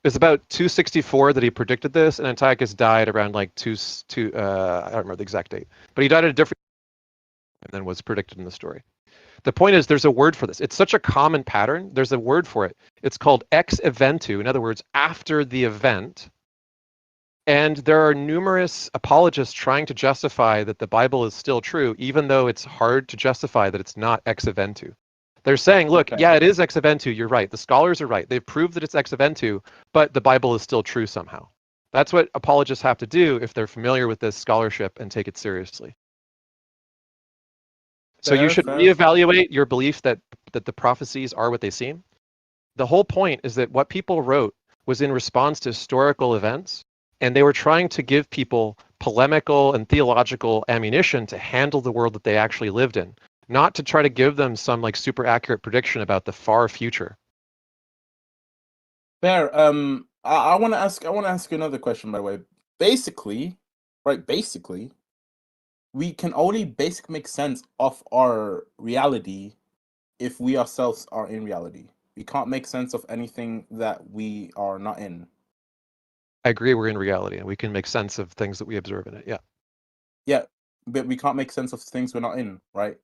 It's about 264 that he predicted this, and Antiochus died around like I don't remember the exact date, but he died at a different time than was predicted in the story. The point is, there's a word for this. It's such a common pattern. There's a word for it. It's called ex eventu. In other words, after the event. And there are numerous apologists trying to justify that the Bible is still true, even though it's hard to justify that it's not ex eventu. They're saying, look, yeah, it is ex eventu. You're right. The scholars are right. They've proved that it's ex eventu, but the Bible is still true somehow. That's what apologists have to do if they're familiar with this scholarship and take it seriously. So you should reevaluate your belief that the prophecies are what they seem. The whole point is that what people wrote was in response to historical events, and they were trying to give people polemical and theological ammunition to handle the world that they actually lived in, not to try to give them some like super accurate prediction about the far future. Fair. I want to ask you another question, by the way. Basically, right? Basically, we can only basically make sense of our reality if we ourselves are in reality. We can't make sense of anything that we are not in. I agree. We're in reality, and we can make sense of things that we observe in it. Yeah. Yeah, but we can't make sense of things we're not in, right?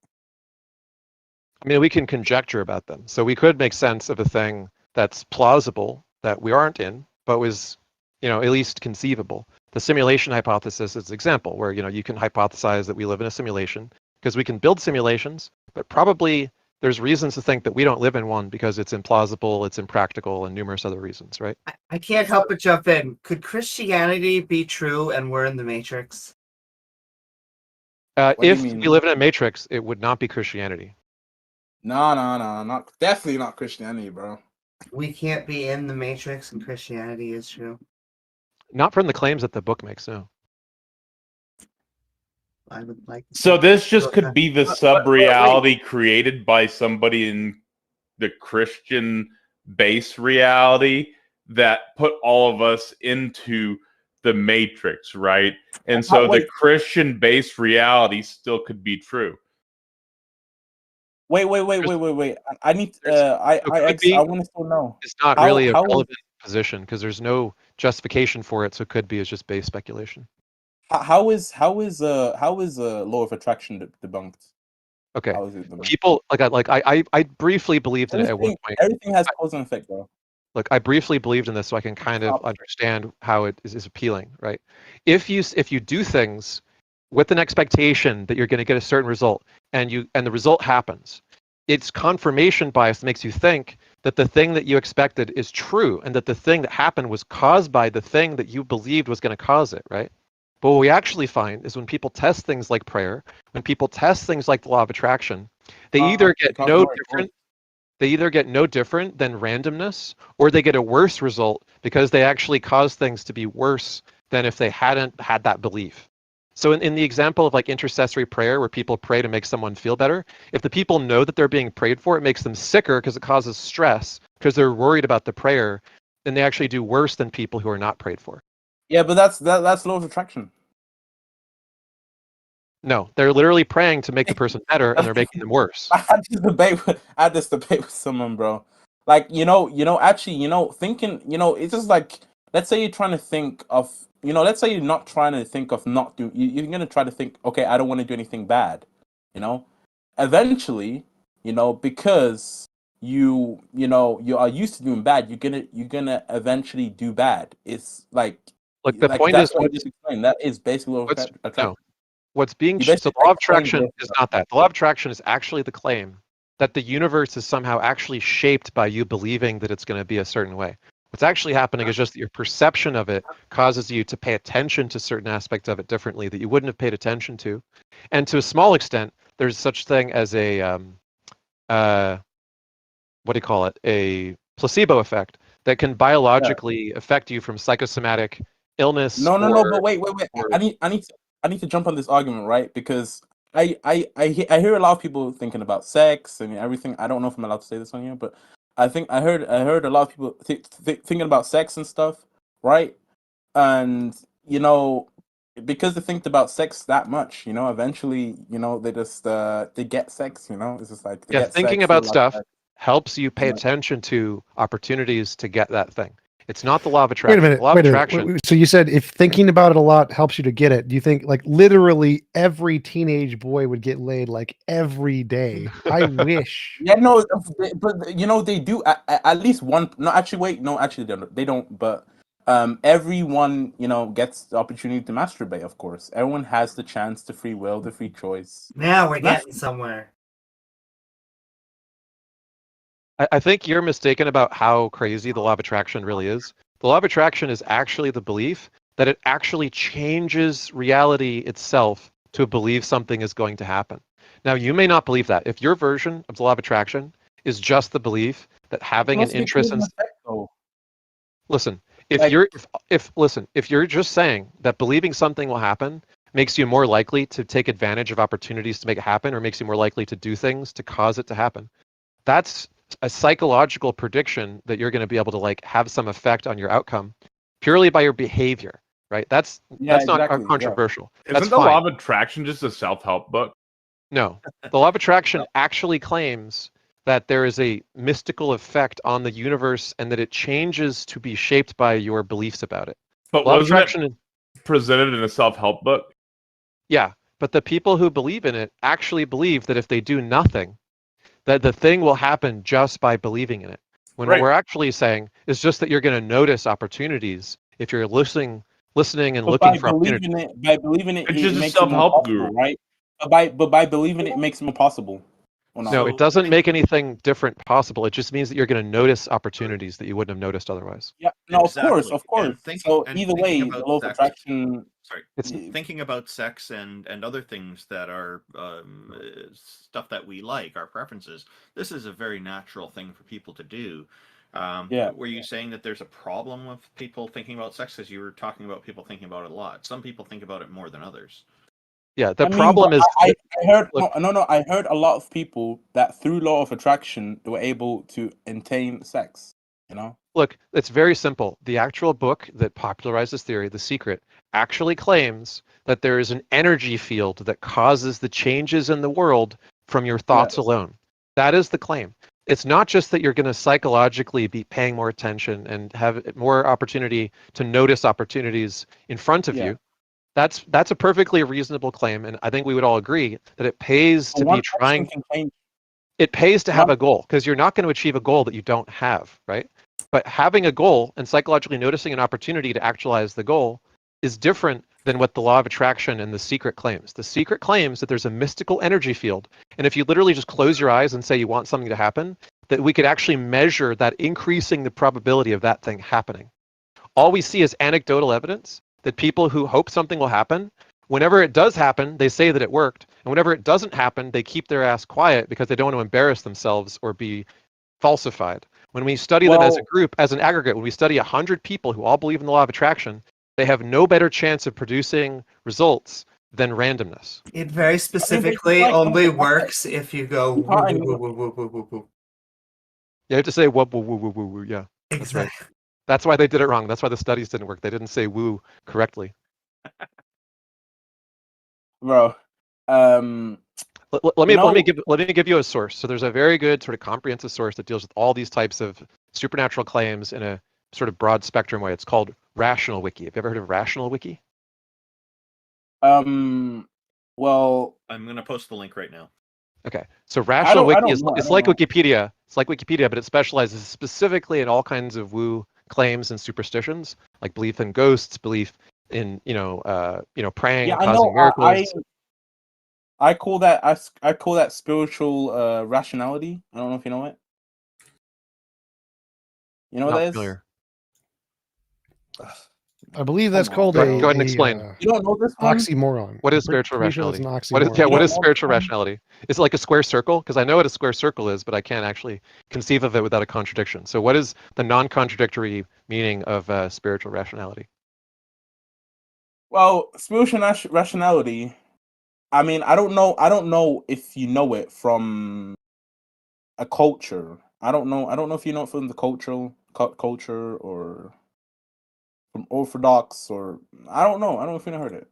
I mean, we can conjecture about them. So we could make sense of a thing that's plausible that we aren't in, but was, at least conceivable. The simulation hypothesis is an example where, you can hypothesize that we live in a simulation because we can build simulations, but probably there's reasons to think that we don't live in one because it's implausible, it's impractical, and numerous other reasons, right? I can't help but jump in. Could Christianity be true and we're in the Matrix? What do you If mean? we live in a matrix, it would not be Christianity. No, not definitely not Christianity, bro. We can't be in the Matrix and Christianity is true. Not from the claims that the book makes, no. I would like to So see- this just could be the But sub-reality created by somebody in the Christian base reality that put all of us into the Matrix, right? And so the Wait. Christian base reality still could be true. Wait. I need. I want to still know. It's not How- really a how- relevant position because there's no justification for it, so it could be as just base speculation. How is law of attraction debunked? Okay. How is it debunked? People I briefly believed in it at one point. Everything has cause and effect, bro. Look, I briefly believed in this so I can kind of understand how it is appealing, right? If you do things with an expectation that you're going to get a certain result and the result happens, it's confirmation bias that makes you think that the thing that you expected is true and that the thing that happened was caused by the thing that you believed was going to cause it, right? But what we actually find is when people test things like prayer, when people test things like the law of attraction, they either get no different than randomness, or they get a worse result because they actually cause things to be worse than if they hadn't had that belief. So in the example of like intercessory prayer where people pray to make someone feel better, if the people know that they're being prayed for, it makes them sicker because it causes stress because they're worried about the prayer, then they actually do worse than people who are not prayed for. Yeah, but that's law of attraction. No, they're literally praying to make the person better and they're making them worse. I had this debate with someone, bro. Like, thinking, it's just like, let's say you're trying to think of, let's say you're not trying to think of not doing, you're going to try to think, okay, I don't want to do anything bad, eventually, because you are used to doing bad, you're gonna eventually do bad. It's like the point is what I just explained. That is basically law of attraction. No. What's being You so the law of basically attraction is not that. The law of attraction is actually the claim that the universe is somehow actually shaped by you believing that it's going to be a certain way. What's actually happening is just that your perception of it causes you to pay attention to certain aspects of it differently that you wouldn't have paid attention to. And to a small extent, there's such thing as a what do you call it? A placebo effect that can biologically affect you from psychosomatic illness. No, but wait. I need to jump on this argument, right? Because I hear a lot of people thinking about sex and everything. I don't know if I'm allowed to say this on here, but I think I heard a lot of people thinking about sex and stuff, right? And because they think about sex that much, eventually, they just they get sex, it's just like thinking about stuff helps you pay attention to opportunities to get that thing. It's not the law of attraction. Wait a minute. The law of attraction. So you said if thinking about it a lot helps you to get it. Do you think like literally every teenage boy would get laid like every day? I wish. Yeah, no, but they do at least one. No, actually, wait, no, actually they don't. But everyone gets the opportunity to masturbate. Of course, everyone has the chance, the free will, the free choice. Now we're getting somewhere. I think you're mistaken about how crazy the law of attraction really is. The law of attraction is actually the belief that it actually changes reality itself to believe something is going to happen. Now, you may not believe that. If your version of the law of attraction is just the belief that having an interest in... Listen, if you're just saying that believing something will happen makes you more likely to take advantage of opportunities to make it happen, or makes you more likely to do things to cause it to happen, that's a psychological prediction that you're going to be able to like have some effect on your outcome purely by your behavior, right? That's not exactly. Yeah. controversial. That's Isn't the fine. Law of Attraction just a self-help book? No, the Law of Attraction actually claims that there is a mystical effect on the universe and that it changes to be shaped by your beliefs about it. But Law of wasn't Attraction, it presented in a self-help book? yeah, but the people who believe in it actually believe that if they do nothing, that the thing will happen just by believing in it. When what Right. we're actually saying is just that you're going to notice opportunities if you're listening and But looking by for opportunities. believing it, It's it just a makes it more self-help possible, guru. right? But by believing it makes it more possible. Or not? No, So it doesn't think- make anything different possible. It just means that you're going to notice opportunities that you wouldn't have noticed otherwise. Yeah, no, Exactly. of course. And So and either thinking way, the about law of sex. attraction. Sorry, It's thinking about sex and other things that are stuff that we like, our preferences. This is a very natural thing for people to do. Yeah. Were you saying that there's a problem with people thinking about sex? Because you were talking about people thinking about it a lot. Some people think about it more than others. yeah. The I mean, problem but is I heard look, no. I heard a lot of people that through law of attraction they were able to attain sex. You know. look, it's very simple. The actual book that popularized this theory, The Secret, actually claims that there is an energy field that causes the changes in the world from your thoughts Yes. alone. That is the claim. It's not just that you're going to psychologically be paying more attention and have more opportunity to notice opportunities in front of Yeah. you. That's a perfectly reasonable claim, and I think we would all agree that it pays to One be person trying. can change. It pays to have One. a goal because you're not going to achieve a goal that you don't have, right? But having a goal and psychologically noticing an opportunity to actualize the goal is different than what the law of attraction and the secret claims. The secret claims that there's a mystical energy field, and if you literally just close your eyes and say you want something to happen, that we could actually measure that increasing the probability of that thing happening. All we see is anecdotal evidence that people who hope something will happen, whenever it does happen, they say that it worked. And whenever it doesn't happen, they keep their ass quiet because they don't want to embarrass themselves or be falsified. When we study them as a group, as an aggregate, when we study 100 people who all believe in the law of attraction, they have no better chance of producing results than randomness. It very specifically only works if you go woo, woo, woo, woo, woo, woo, woo, woo. You have to say woo, woo, woo, woo, woo, woo. Yeah, that's right. Exactly. That's why they did it wrong. That's why the studies didn't work. They didn't say woo correctly. Bro. Let me give you a source. So there's a very good sort of comprehensive source that deals with all these types of supernatural claims in a sort of broad spectrum way. It's called Rational Wiki. Have you ever heard of Rational Wiki? Well, I'm going to post the link right now. Okay. So Rational Wiki is it's like Wikipedia. It's like Wikipedia, but it specializes specifically in all kinds of woo claims and superstitions, like belief in ghosts, belief in praying, yeah, I causing know. miracles. I call that spiritual rationality. I don't know if you know it. You know what Not that is? familiar. I believe that's called Go ahead and explain. You don't know this one? Oxymoron. What is I'm pretty spiritual sure rationality? it's an What is oxymoron. what is know spiritual this one? rationality? Is it like a square circle? Because I know what a square circle is, but I can't actually conceive of it without a contradiction. So what is the non-contradictory meaning of spiritual rationality? Well, spiritual rationality. I mean, I don't know if you know it from a culture. I don't know if you know it from the culture or from Orthodox or I don't know. I don't know if you heard it.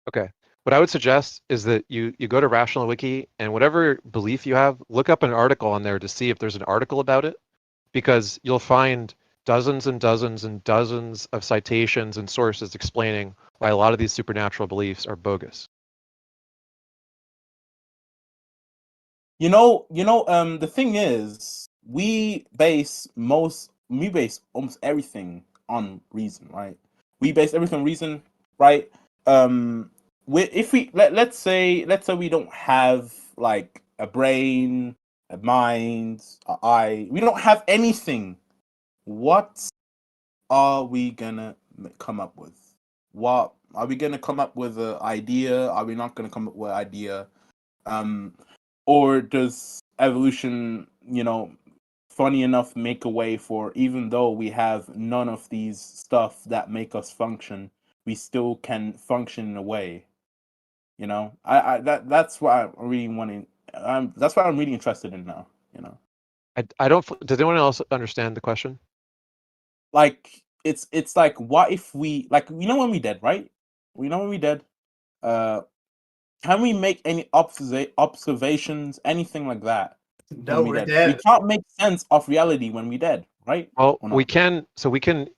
Okay. What I would suggest is that you go to Rational Wiki and whatever belief you have, look up an article on there to see if there's an article about it, because you'll find dozens and dozens and dozens of citations and sources explaining why a lot of these supernatural beliefs are bogus. The thing is, we base almost everything on reason, right? We base everything on reason, right? If we let's say we don't have like a brain, a mind, an eye, we don't have anything. What are we gonna come up with? What are we gonna come up with an idea? Are we not gonna come up with an idea? Or does evolution, funny enough, make a way for, even though we have none of these stuff that make us function, we still can function in a way. That's why I'm really wanting. That's what I'm really interested in now. I don't. Does anyone else understand the question? Like it's like, what if we, like, we know when we dead, right? We know when we dead. Uh, can we make any observations, anything like that? No, When we we're dead, we dead. can't make sense of reality when we dead, right? Well, Or we not? can. So we can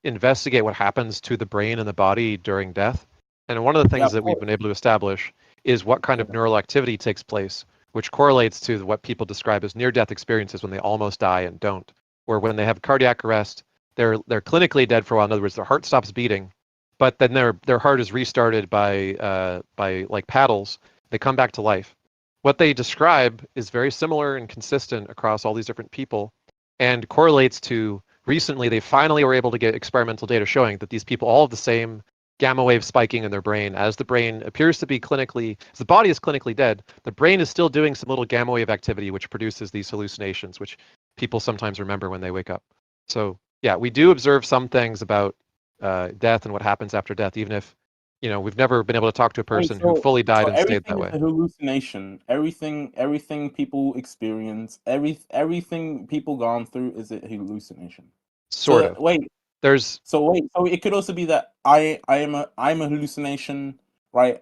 investigate what happens to the brain and the body during death. And one of the Yeah, things of that we've course. been able to establish is what kind of Yeah. neural activity takes place, which correlates to what people describe as near-death experiences when they almost die and don't, or when they have cardiac arrest, they're clinically dead for a while. In other words, their heart stops beating, but then their heart is restarted by like paddles. They come back to life. What they describe is very similar and consistent across all these different people, and correlates to recently they finally were able to get experimental data showing that these people all have the same gamma wave spiking in their brain. As the brain appears to be clinically, as the body is clinically dead, the brain is still doing some little gamma wave activity which produces these hallucinations, which people sometimes remember when they wake up. So yeah, we do observe some things about death and what happens after death, even if we've never been able to talk to a Right, person who fully died so and stayed that everything is way. a hallucination. Everything people experience, everything people gone through is a hallucination. Sort So of. wait, There's so it could also be that I'm a hallucination, right?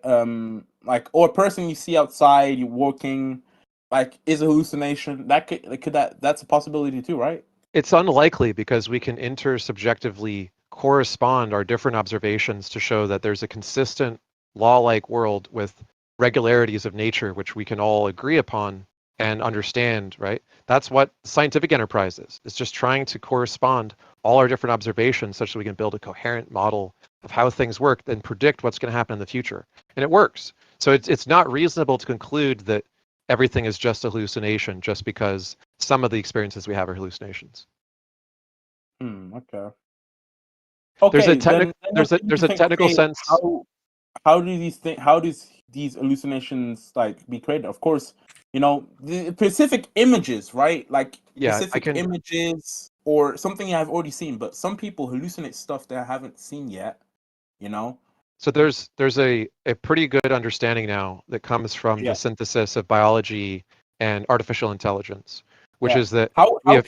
Like, or a person you see outside, you walking, like, is a hallucination. That's a possibility too, right? It's unlikely because we can intersubjectively correspond our different observations to show that there's a consistent law-like world with regularities of nature which we can all agree upon and understand, right? That's what scientific enterprise is. It's just trying to correspond all our different observations such that we can build a coherent model of how things work and predict what's going to happen in the future. And it works. So it's not reasonable to conclude that everything is just a hallucination just because some of the experiences we have are hallucinations. Okay. There's a Okay, technical then there's a you there's can a think, technical okay, sense. how do these hallucinations, like, be created? Of course, the specific images, right? Like Yeah, I specific can. images or something you have already seen, but some people hallucinate stuff they haven't seen yet, you know? So there's a pretty good understanding now that comes from the Yeah. synthesis of biology and artificial intelligence, which Yeah. is that How we have.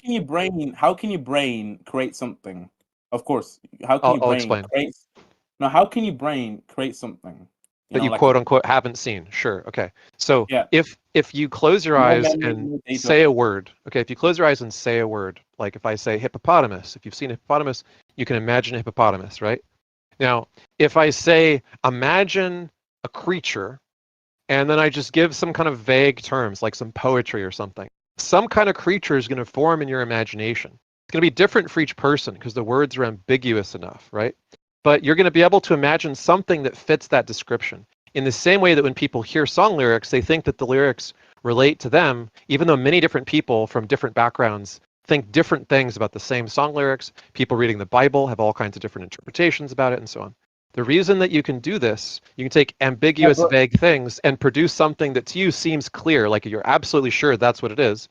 how can your brain create something? Of course, how can your I'll brain explain. create now how can your brain create something? That you Like quote unquote haven't seen. Sure. Okay. So yeah, if you close your no eyes memory, and no data. say a word, okay, if you close your eyes and say a word, like if I say hippopotamus, if you've seen a hippopotamus, you can imagine a hippopotamus, right? Now, if I say imagine a creature, and then I just give some kind of vague terms like some poetry or something, some kind of creature is going to form in your imagination. It's going to be different for each person because the words are ambiguous enough, right? But you're going to be able to imagine something that fits that description. In the same way that when people hear song lyrics, they think that the lyrics relate to them, even though many different people from different backgrounds think different things about the same song lyrics. People reading the Bible have all kinds of different interpretations about it and so on. The reason that you can do this, you can take Yeah, ambiguous, but vague things and produce something that to you seems clear, like you're absolutely sure that's what it is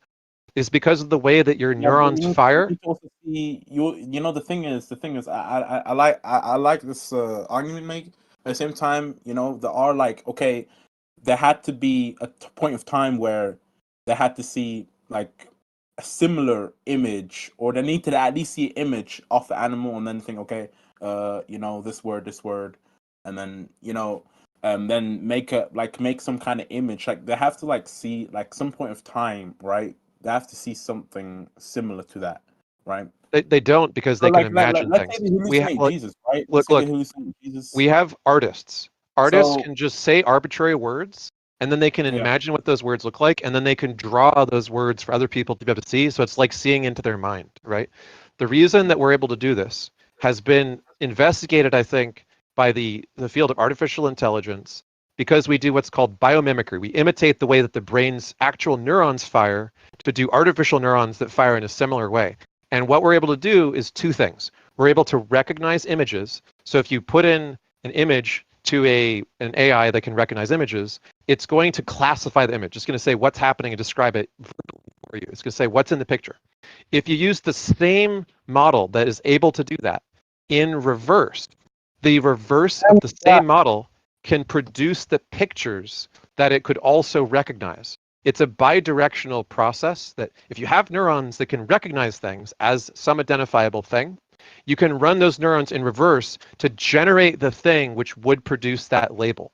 because of the way that your yeah, but neurons you fire. need to also see the thing is I like this argument make. At the same time, there are, like, okay, there had to be a point of time where they had to see, like, a similar image, or they need to at least see an image of the animal and then think, okay, this word, and then make some kind of image. Like, they have to, like, see, like, some point of time, right? They have to see something similar to that, right? They don't because So, they can like, imagine let's say things. they hallucinate Jesus, right? Let's Look, say they look. hallucinate Jesus. We have artists. Artists So can just say arbitrary words, and then they can yeah, imagine what those words look like, and then they can draw those words for other people to be able to see. So it's like seeing into their mind, right? The reason that we're able to do this has been investigated, I think, by the field of artificial intelligence because we do what's called biomimicry. We imitate the way that the brain's actual neurons fire to do artificial neurons that fire in a similar way. And what we're able to do is two things. We're able to recognize images. So if you put in an image to an AI that can recognize images, it's going to classify the image. It's going to say what's happening and describe it for you. It's going to say what's in the picture. If you use the same model that is able to do that in reverse, the reverse of the same model can produce the pictures that it could also recognize. It's a bidirectional process that if you have neurons that can recognize things as some identifiable thing, you can run those neurons in reverse to generate the thing which would produce that label.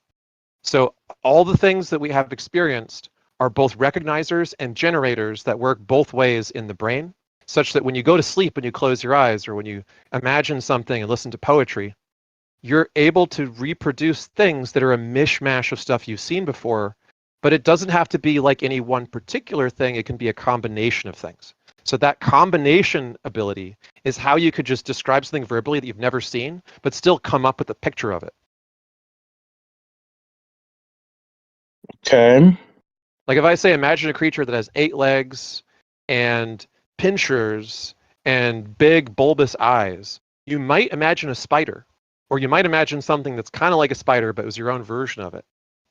So all the things that we have experienced are both recognizers and generators that work both ways in the brain, such that when you go to sleep and you close your eyes, or when you imagine something and listen to poetry, you're able to reproduce things that are a mishmash of stuff you've seen before, but it doesn't have to be like any one particular thing. It can be a combination of things. So that combination ability is how you could just describe something verbally that you've never seen, but still come up with a picture of it. Okay. Like if I say, imagine a creature that has 8 legs and pincers and big bulbous eyes, you might imagine a spider, or you might imagine something that's kind of like a spider, but it was your own version of it.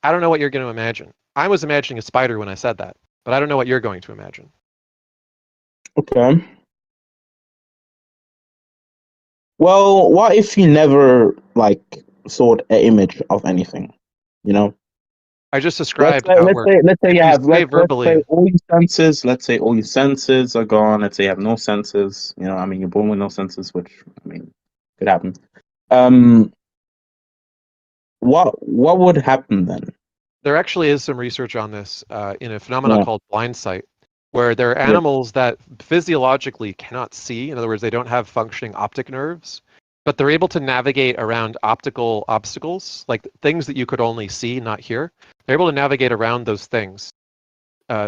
I don't know what you're going to imagine. I was imagining a spider when I said that, but I don't know what you're going to imagine. Okay. Well, what if you never like saw an image of anything? You know, I just described how it let's works. say let's say If you you have say let's say verbally, all your senses. Let's say all your senses are gone. Let's say you have no senses. You know, I mean, you're born with no senses, which I mean could happen. Um, what would happen then? there actually is some research on this in a phenomenon Yeah. called blind sight, where there are Yeah. animals that physiologically cannot see. In other words, they don't have functioning optic nerves, but they're able to navigate around optical obstacles, like things that you could only see, not hear. They're able to navigate around those things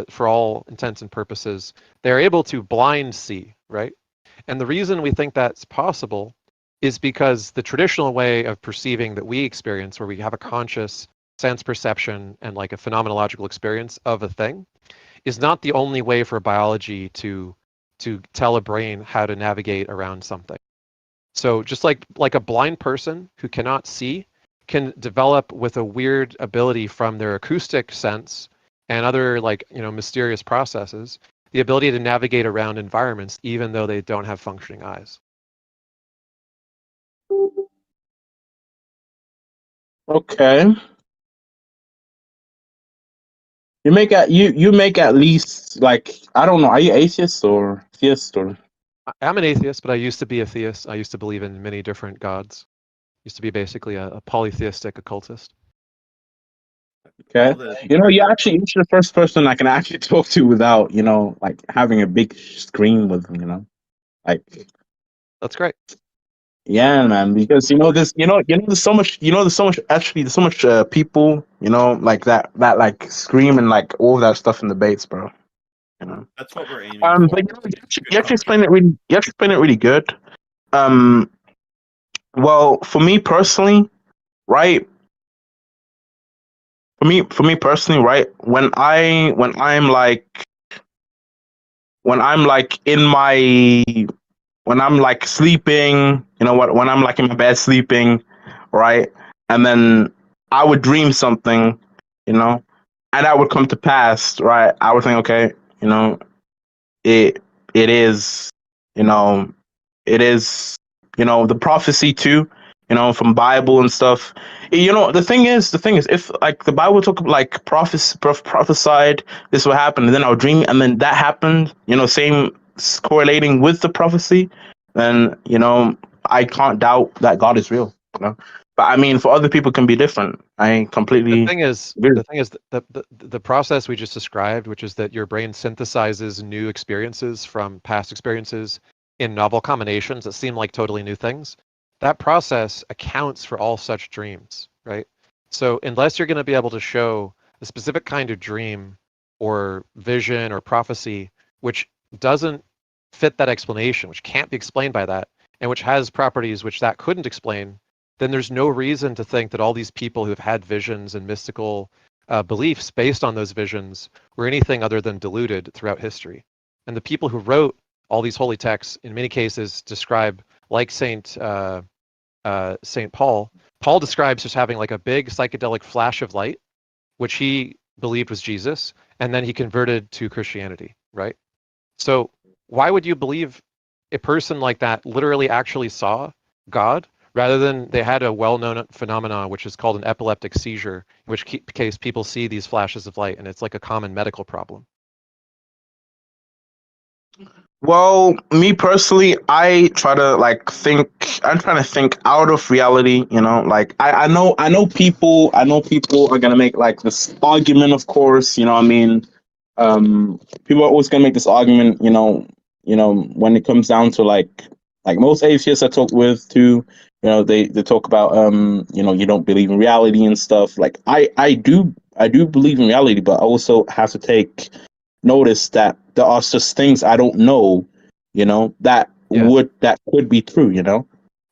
for all intents and purposes. They're able to blind see, right? And the reason we think that's possible is because the traditional way of perceiving that we experience, where we have a conscious sense perception and like a phenomenological experience of a thing, is not the only way for biology to tell a brain how to navigate around something. So just like a blind person who cannot see can develop with a weird ability from their acoustic sense and other like, you know, mysterious processes, the ability to navigate around environments even though they don't have functioning eyes. Okay. You make at least like I don't know. Are you atheist or theist or? I'm an atheist, but I used to be a theist. I used to believe in many different gods. Used to be basically a polytheistic occultist. Okay. You know, you're the first person I can actually talk to without, you know, like having a big screen with them, you know. Like That's great. yeah, man, because there's so much people, you know, like that like scream and like all that stuff in debates, bro. You know. That's what we're aiming for. But you actually explain it really good. Um well, for me personally, right? For me personally, right? When I'm like in my when I'm like sleeping, you know what? When I'm like in my bed sleeping, right? And then I would dream something, you know, and that would come to pass, right? I would think, okay, you know, it it is, you know, it is, you know, the prophecy too, you know, from Bible and stuff. You know, the thing is, if like the Bible took like prophesied this will happen, and then I'll dream, and then that happened, you know, same correlating with the prophecy, then you know, I can't doubt that God is real, you know. But I mean, for other people, it can be different. I completely agree. The thing is the process we just described, which is that your brain synthesizes new experiences from past experiences in novel combinations that seem like totally new things. That process accounts for all such dreams, right? So unless you're going to be able to show a specific kind of dream or vision or prophecy which doesn't fit that explanation, which can't be explained by that, and which has properties which that couldn't explain, then there's no reason to think that all these people who've had visions and mystical beliefs based on those visions were anything other than deluded throughout history. And the people who wrote all these holy texts, in many cases, describe, like Saint Paul. Paul describes just having like a big psychedelic flash of light, which he believed was Jesus, and then he converted to Christianity, right? So why would you believe a person like that literally actually saw God Rather than they had a well-known phenomenon which is called an epileptic seizure, in which case people see these flashes of light, and it's like a common medical problem. Well, me personally, I try to like think. I'm trying to think out of reality. You know, like I know people. I know people are gonna make like this argument. Of course, you know. I mean, people are always gonna make this argument. You know, when it comes down to like most atheists I talk with too. You know, they talk about you know, you don't believe in reality and stuff. Like I do believe in reality, but I also have to take notice that there are just things I don't know, you know, that could be true, you know.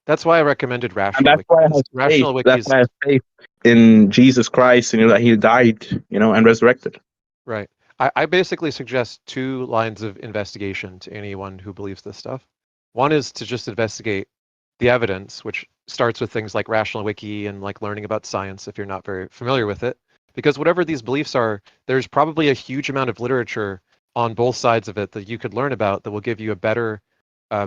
That's why I recommended And Rational that's why I Wiki. have faith. Rational Wiki That's is why I have faith in Jesus Christ and that he died, you know, and resurrected. right. I basically suggest 2 lines of investigation to anyone who believes this stuff. One is to just investigate the evidence, which starts with things like Rational Wiki and like learning about science if you're not very familiar with it. Because whatever these beliefs are, there's probably a huge amount of literature on both sides of it that you could learn about that will give you a better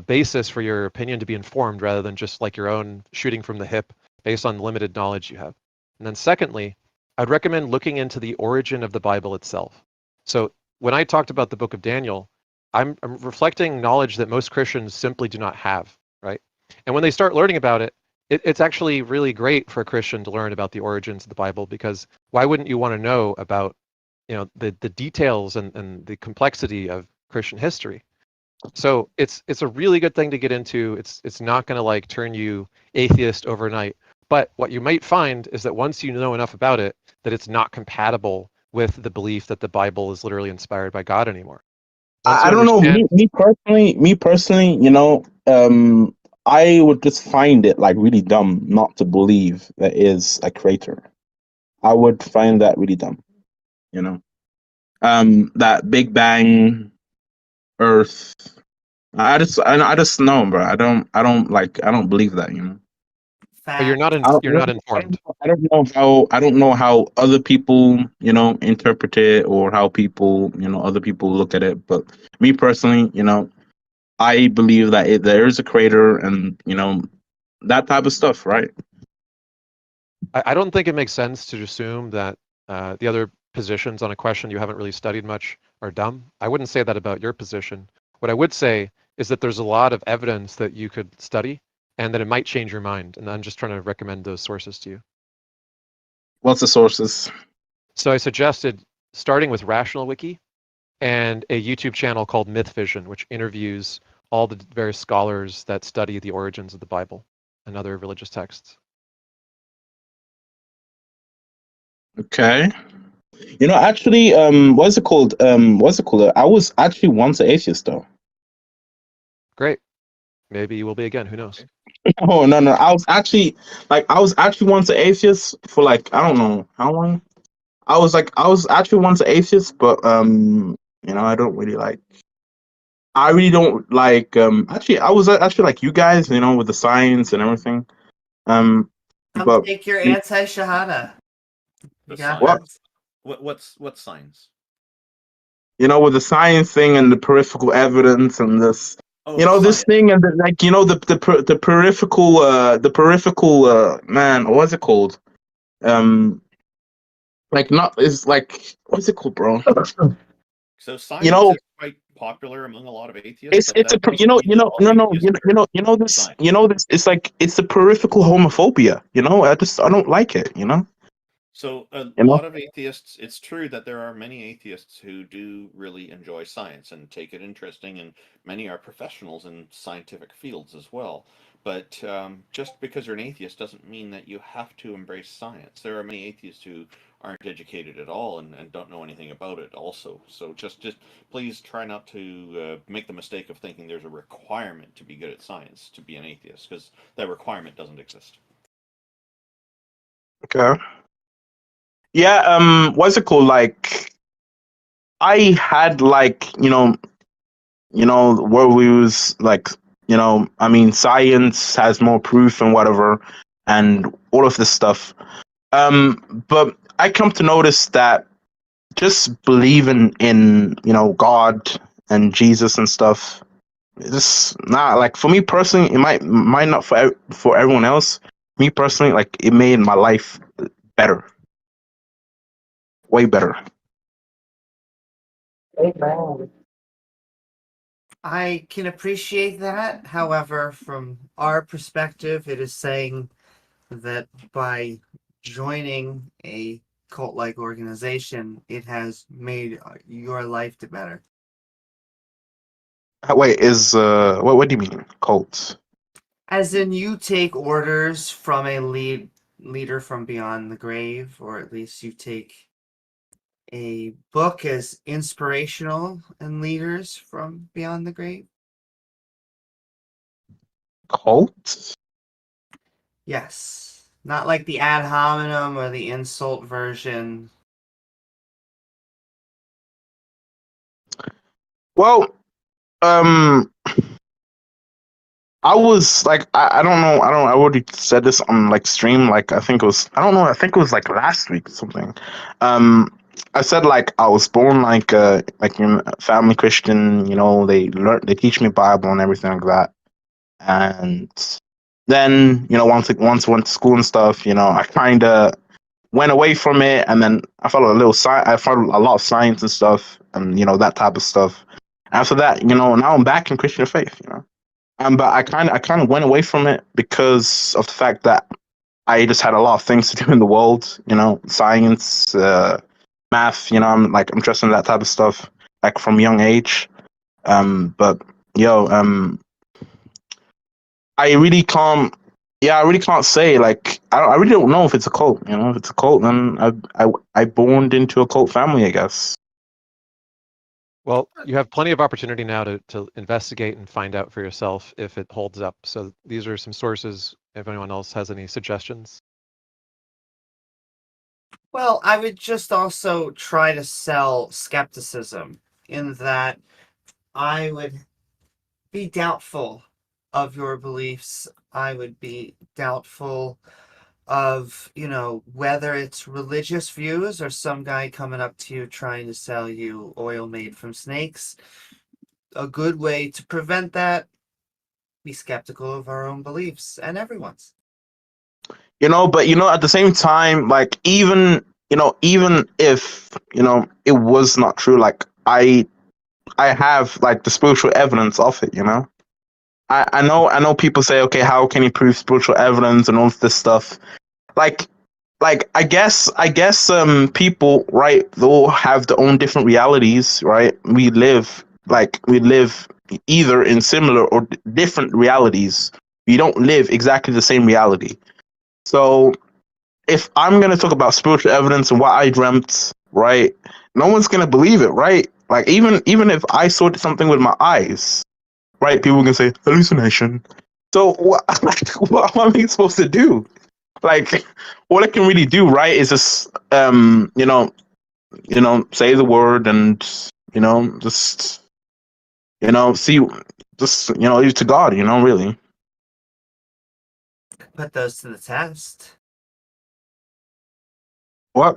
basis for your opinion to be informed rather than just like your own shooting from the hip based on limited knowledge you have. And then secondly, I'd recommend looking into the origin of the Bible itself. So when I talked about the book of Daniel, I'm reflecting knowledge that most Christians simply do not have, right? And when they start learning about it, it's actually really great for a Christian to learn about the origins of the Bible, because why wouldn't you want to know about, you know, the details and the complexity of Christian history? So it's a really good thing to get into. It's not going to like turn you atheist overnight. But what you might find is that once you know enough about it, that it's not compatible with the belief that the Bible is literally inspired by God anymore. Once I you don't know, understand, me personally, you know, I would just find it like really dumb not to believe there is a creator. I would find that really dumb, you know. That Big Bang Earth. I just know, bro. I don't believe that, you know. but you're Fact. not you're not informed. I don't know how other people, you know, interpret it or how people, you know, other people look at it. But me personally, you know, I believe that there is a creator and, you know, that type of stuff, right? I don't think it makes sense to assume that the other positions on a question you haven't really studied much are dumb. I wouldn't say that about your position. What I would say is that there's a lot of evidence that you could study and that it might change your mind. And I'm just trying to recommend those sources to you. What's the sources? So I suggested starting with Rational Wiki and a YouTube channel called Myth Vision, which interviews all the various scholars that study the origins of the Bible and other religious texts. Okay. You know, actually, what's it called? What's it called? I was actually once an atheist, though. Great. Maybe you will be again. Who knows? Oh no, no, I was actually once an atheist for like I don't know how long. I was actually once an atheist, but you know, I really don't like actually I was actually like you guys, you know, with the science and everything. Come But take your anti-shahada. The Yeah. science. What's science? you know, with the science thing and the peripheral evidence and this, Oh, you know, this science. thing and like you know the peripheral man, what's it called? Like not is like what's it called, bro? So You science know, is quite popular among a lot of atheists, but it's that a you doesn't know mean that all atheists are you know this science. you know this it's like it's the peripheral homophobia, you know. I don't like it, you know. So a You know. lot of atheists, it's true that there are many atheists who do really enjoy science and take it interesting, and many are professionals in scientific fields as well. But just because you're an atheist doesn't mean that you have to embrace science. There are many atheists who aren't educated at all and don't know anything about it also. So just please try not to make the mistake of thinking there's a requirement to be good at science to be an atheist, because that requirement doesn't exist. Okay. Yeah. What's it called? Like, I had like you know where we was like you know I mean science has more proof and whatever and all of this stuff. But I come to notice that just believing in you know God and Jesus and stuff just not like for me personally. It might not for everyone else. Me personally, like it made my life better, way better. I can appreciate that. However, from our perspective, it is saying that by joining a cult like organization, it has made your life to better. Wait, is what do you mean cults? As in, you take orders from a leader from beyond the grave, or at least you take a book as inspirational and leaders from beyond the grave. Cults? Yes. Not like the ad hominem or the insult version. Well, um, I was like, I don't know, I already said this on like stream, like I think it was, I don't know, I think it was like last week or something. I said like I was born like in a family Christian, you know, they teach me Bible and everything like that, and then you know once I went to school and stuff, you know, I kind of went away from it, and then I followed a lot of science and stuff, and you know that type of stuff. After that, you know, now I'm back in Christian faith, you know. But I kind of went away from it because of the fact that I just had a lot of things to do in the world, you know, science, math. You know, I'm interested in that type of stuff, like from a young age. But yo, I really can't. Yeah, I really can't say. Like, I really don't know if it's a cult. You know, if it's a cult, then I born into a cult family, I guess. Well, you have plenty of opportunity now to investigate and find out for yourself if it holds up. So these are some sources. If anyone else has any suggestions. Well, I would just also try to sell skepticism in that I would be doubtful of your beliefs. I would be doubtful of, whether it's religious views or some guy coming up to you trying to sell you oil made from snakes. A good way to prevent that, be skeptical of our own beliefs and everyone's. You know, but you know, at the same time, like even if it was not true, like I have like the spiritual evidence of it. You know, I know people say, okay, how can you prove spiritual evidence and all of this stuff? Like I guess people, right, they all have their own different realities, right? We live either in similar or different realities. We don't live exactly the same reality. So if I'm gonna talk about spiritual evidence and what I dreamt, right, no one's gonna believe it, right? Like even if I saw something with my eyes, right, people can say hallucination. So what like what am I supposed to do? Like all I can really do, right, is just say the word and just see, just leave to God, really. Put those to the test. What?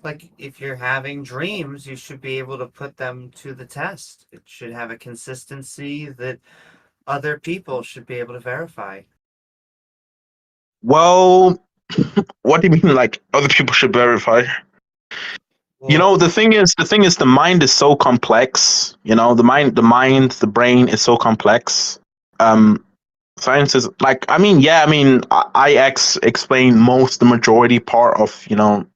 Like, if you're having dreams, you should be able to put them to the test. It should have a consistency that other people should be able to verify. Well, what do you mean like other people should verify? Well, The thing is the mind is so complex. The brain is so complex. Um Science is like, explain the majority part of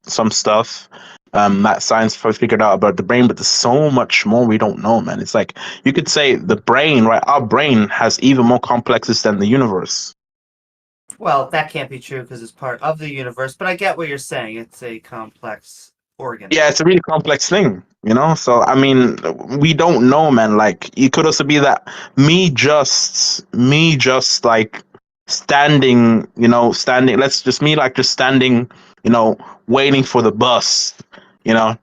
some stuff that science figured out about the brain, but there's so much more we don't know, man. It's like you could say the brain, right? Our brain has even more complexes than the universe. well, that can't be true because it's part of the universe, but I get what you're saying. It's a complex organ. Yeah, it's a really complex thing, So we don't know, man. Like it could also be that me just like standing. Let's just me like just standing, waiting for the bus, gonna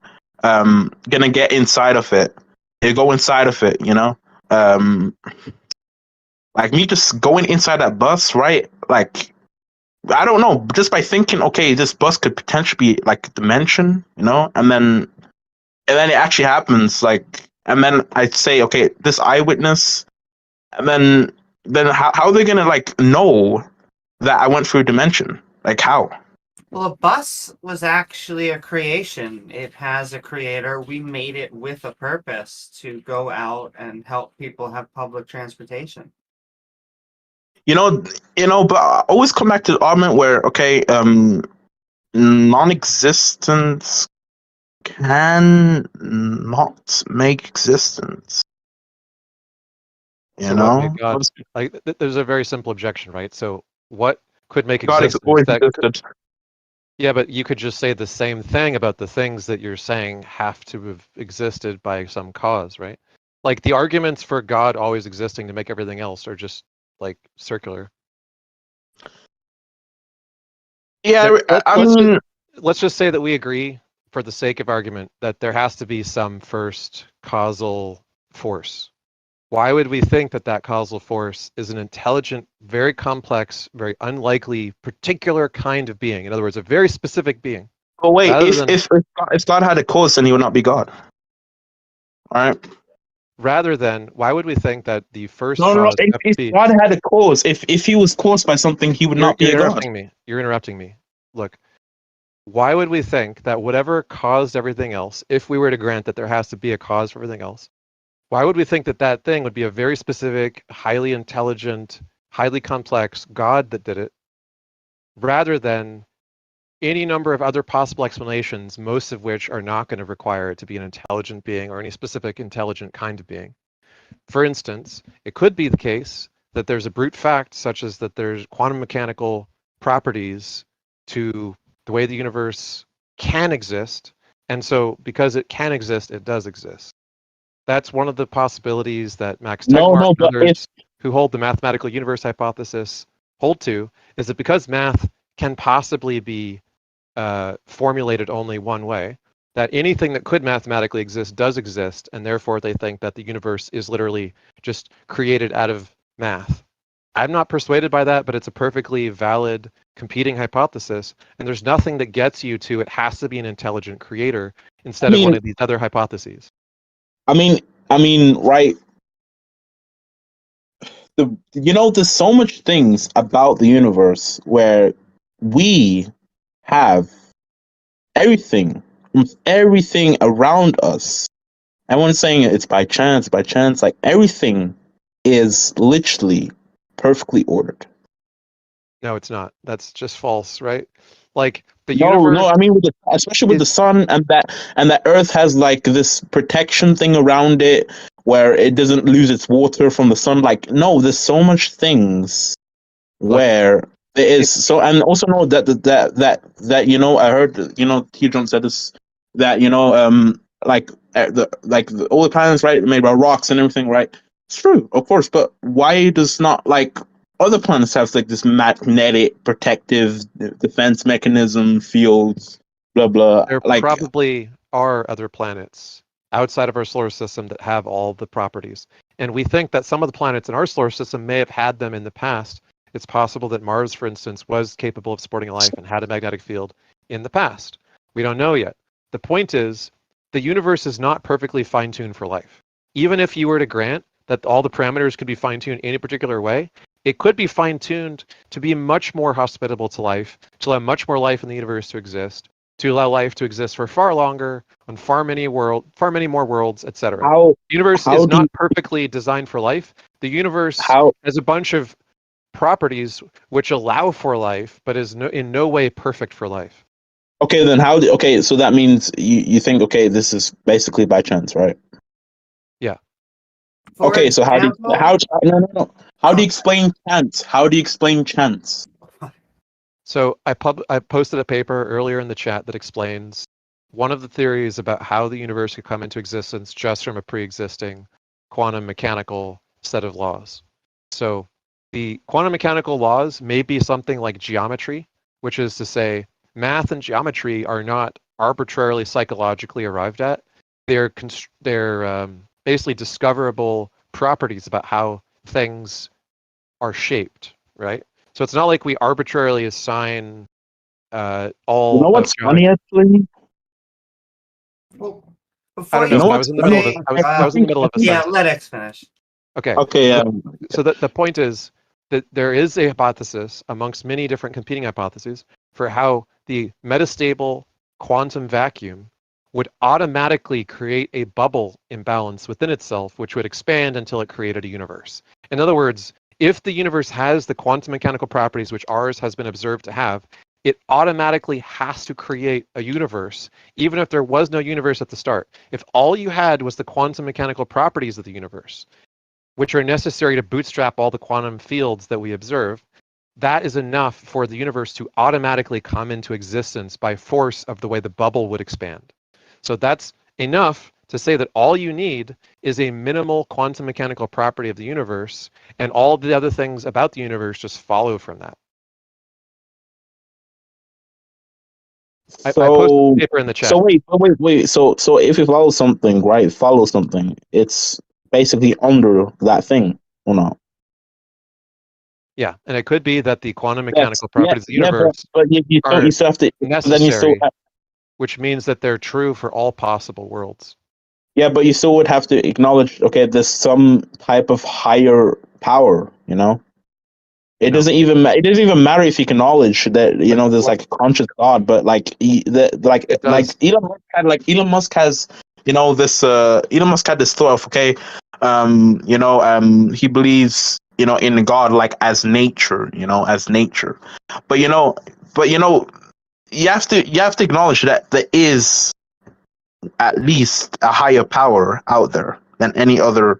get inside of it. You go inside of it, um, like me just going inside that bus, right? Like I don't know, just by thinking, okay, this bus could potentially be like a dimension, and then it actually happens, like, and then I'd say, okay, this eyewitness, And then how are they gonna like know that I went through a dimension? Like how? Well, a bus was actually a creation. It has a creator. We made it with a purpose to go out and help people have public transportation. You know, but I always come back to the argument where okay, non-existence can not make existence. You So what made know, God? Like, there's a very simple objection, right? So what could make God has existence always that? existed. Yeah, but you could just say the same thing about the things that you're saying have to have existed by some cause, right? Like the arguments for God always existing to make everything else are just like circular. Yeah, Let's just say that we agree, for the sake of argument, that there has to be some first causal force. Why would we think that that causal force is an intelligent, very complex, very unlikely, particular kind of being? In other words, a very specific being. but wait, Rather if than, if God had a cause, then he would not be God. All right. rather than, why would we think that the first No, no, no. cause have to If be? God had a cause, if he was caused by something, he would You're not be a God. interrupting me. You're interrupting me. Look, why would we think that whatever caused everything else, if we were to grant that there has to be a cause for everything else, why would we think that that thing would be a very specific, highly intelligent, highly complex God that did it, rather than any number of other possible explanations, most of which are not going to require it to be an intelligent being or any specific intelligent kind of being? For instance, it could be the case that there's a brute fact, such as that there's quantum mechanical properties to the way the universe can exist, and so because it can exist, it does exist. That's one of the possibilities that Max No, Tegmark no, and but if others who hold the mathematical universe hypothesis hold to, is that because math can possibly be formulated only one way, that anything that could mathematically exist does exist, and therefore they think that the universe is literally just created out of math. I'm not persuaded by that, but it's a perfectly valid competing hypothesis, and there's nothing that gets you to it has to be an intelligent creator instead of one of these other hypotheses. I mean, right? There's so much things about the universe where we have everything around us. Everyone's saying it's by chance, by chance. Like everything is literally perfectly ordered. No, it's not. That's just false, right? Like the No, universe I mean, especially with the sun and that Earth has like this protection thing around it where it doesn't lose its water from the sun. Like, no, there's so much things where there is so, and also know that I heard TJump said this, that all the planets, right, made by rocks and everything, right? It's true, of course, but why does not like other planets have like this magnetic protective defense mechanism, fields, blah blah? There Like, probably are other planets outside of our solar system that have all the properties. And we think that some of the planets in our solar system may have had them in the past. It's possible that Mars, for instance, was capable of supporting life and had a magnetic field in the past. We don't know yet. The point is, the universe is not perfectly fine-tuned for life. Even if you were to grant that all the parameters could be fine-tuned any particular way, it could be fine-tuned to be much more hospitable to life, to allow much more life in the universe to exist, to allow life to exist for far longer on far many more worlds, etc. The universe is not perfectly designed for life. The universe has a bunch of properties which allow for life, but is in no way perfect for life. okay, then so that means you think, okay, this is basically by chance, right? Yeah. Okay, so how do you explain chance? How do you explain chance? So I posted a paper earlier in the chat that explains one of the theories about how the universe could come into existence just from a pre-existing quantum mechanical set of laws. So the quantum mechanical laws may be something like geometry, which is to say math and geometry are not arbitrarily psychologically arrived at. They're basically discoverable properties about how things are shaped, right? So it's not like we arbitrarily assign all. You know what's funny, actually? Well, I don't know, but I was in the middle of it. I was in the middle of a Yeah, sentence. let X finish. Okay. Okay. So the point is that there is a hypothesis amongst many different competing hypotheses for how the metastable quantum vacuum would automatically create a bubble imbalance within itself, which would expand until it created a universe. In other words, if the universe has the quantum mechanical properties which ours has been observed to have, it automatically has to create a universe, even if there was no universe at the start. If all you had was the quantum mechanical properties of the universe, which are necessary to bootstrap all the quantum fields that we observe, that is enough for the universe to automatically come into existence by force of the way the bubble would expand. So that's enough to say that all you need is a minimal quantum mechanical property of the universe, and all the other things about the universe just follow from that. I posted the paper in the chat. Wait. So if you follow something, right? Follow something. It's basically under that thing, or not? Yeah, and it could be that the quantum Yes. mechanical properties of the Yeah, universe but you are still have to. Then you still. necessary, which means that they're true for all possible worlds. Yeah, but you still would have to acknowledge. Okay, there's some type of higher power. You know. It No. doesn't even it doesn't even matter if you acknowledge that there's like a conscious God, but like Elon Musk has this Elon Musk had this thought of he believes in God like as nature, but you have to acknowledge that there is at least a higher power out there than any other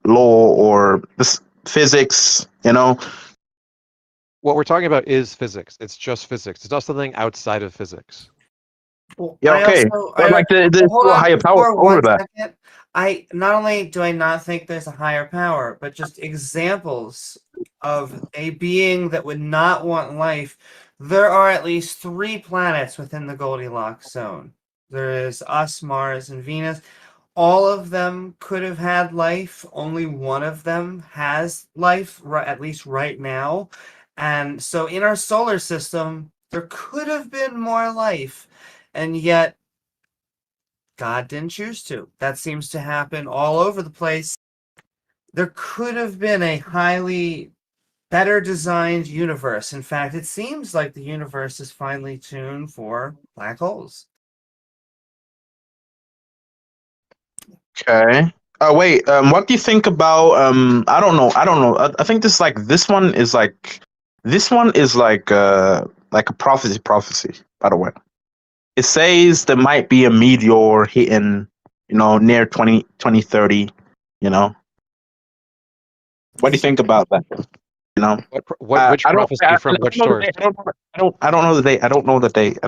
law or this physics, What we're talking about is physics. It's just physics. It's not something outside of physics. Well, Yeah, okay. But like there's still a higher power over that. Second. I not only do I not think there's a higher power, but just examples of a being that would not want life. There are at least 3 planets within the Goldilocks zone. There is us, Mars, and Venus. All of them could have had life. Only one of them has life, at least right now. And so in our solar system, there could have been more life. And yet, God didn't choose to. That seems to happen all over the place. There could have been a highly better designed universe. In fact, it seems like the universe is finely tuned for black holes. Okay. Oh wait. What do you think about? I don't know. I think this one is like a prophecy. By the way, it says there might be a meteor hitting, near 2030. What do you think about that? Which prophecy from which source? I don't know the date. I don't know the date.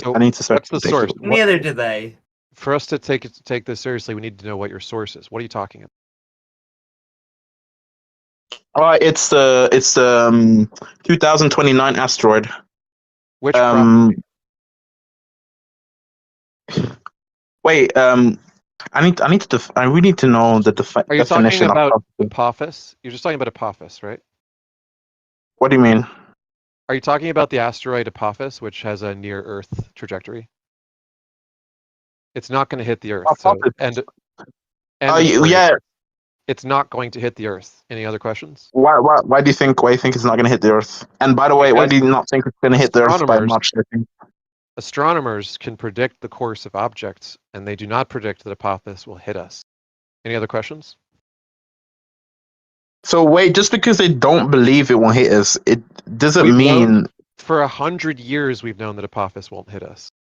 So I need to search what's the date. source? Neither did they. For us to take this seriously, we need to know what your source is. What are you talking about? It's the 2029 asteroid. Which prophecy? Wait. I really need to know the Are you talking definition about of prophecy. Apophis? You're just talking about Apophis, right? What do you mean? Are you talking about the asteroid Apophis, which has a near Earth trajectory? It's not going to hit the Earth. So, and yeah. It's not going to hit the Earth. Any other questions? Why do you think it's not going to hit the Earth? And by the way, why do you not think it's going to hit the Earth by March 13th? Astronomers can predict the course of objects, and they do not predict that Apophis will hit us. Any other questions? So wait, just because they don't believe it won't hit us, it doesn't mean. For 100 years, we've known that Apophis won't hit us.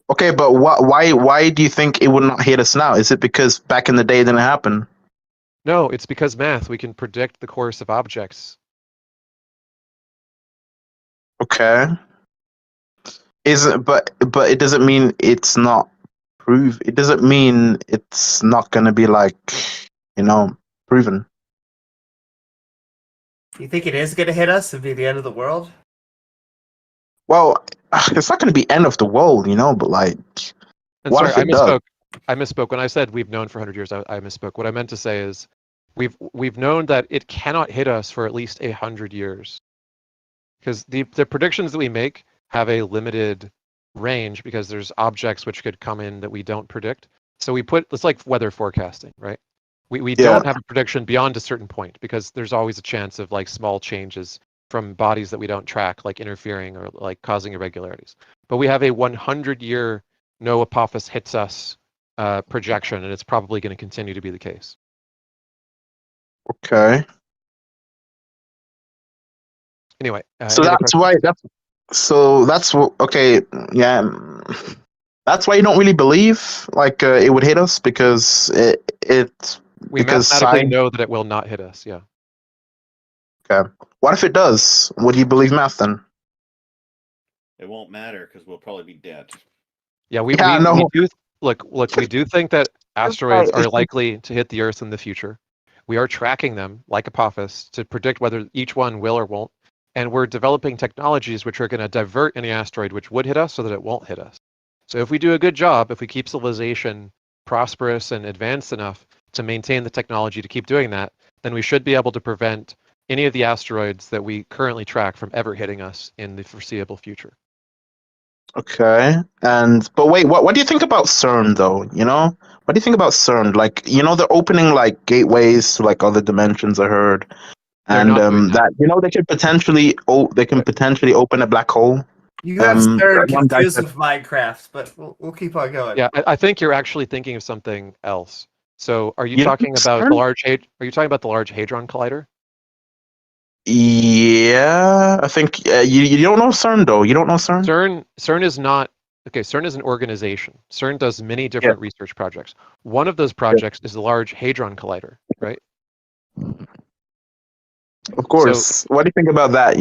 Okay, but why do you think it would not hit us now? Is it because back in the day it didn't happen? No, it's because math. We can predict the course of objects. Okay. But it doesn't mean it's not prove. It doesn't mean it's not going to be proven. You think it is going to hit us and be the end of the world? Well, it's not going to be end of the world, but like. And what sorry, if it does? I misspoke when I said we've known for 100 years. I misspoke. What I meant to say is we've known that it cannot hit us for at least 100 years, because the predictions that we make have a limited range because there's objects which could come in that we don't predict. So it's like weather forecasting, right? We Yeah. don't have a prediction beyond a certain point because there's always a chance of like small changes from bodies that we don't track, like interfering or like causing irregularities. But we have a 100-year no Apophis hits us projection, and it's probably going to continue to be the case. Okay. Anyway, So any other that's questions? why okay, yeah. That's why you don't really believe like it would hit us because We because mathematically science. know that it will not hit us. Yeah. Okay. What if it does? Would you believe math then? It won't matter because we'll probably be dead. Yeah, we no. do look, we do think that asteroids are likely to hit the Earth in the future. We are tracking them like Apophis to predict whether each one will or won't. And we're developing technologies which are going to divert any asteroid which would hit us so that it won't hit us. So if we do a good job, if we keep civilization prosperous and advanced enough to maintain the technology to keep doing that, then we should be able to prevent any of the asteroids that we currently track from ever hitting us in the foreseeable future. Okay. But wait, what do you think about CERN though? What do you think about CERN? Like, they're opening like gateways to like other dimensions, I heard. They're And not doing that. they can potentially open a black hole. You have CERN One guy confused said, with Minecraft, but we'll keep on going. Yeah, I think you're actually thinking of something else. So are you You know talking about CERN? the Large Hadron Collider? Yeah, I think you don't know CERN though. You don't know CERN? CERN is not okay. CERN is an organization. CERN does many Yeah. different research projects. One of those projects is the Large Hadron Collider, right? Of course. What do you think about that?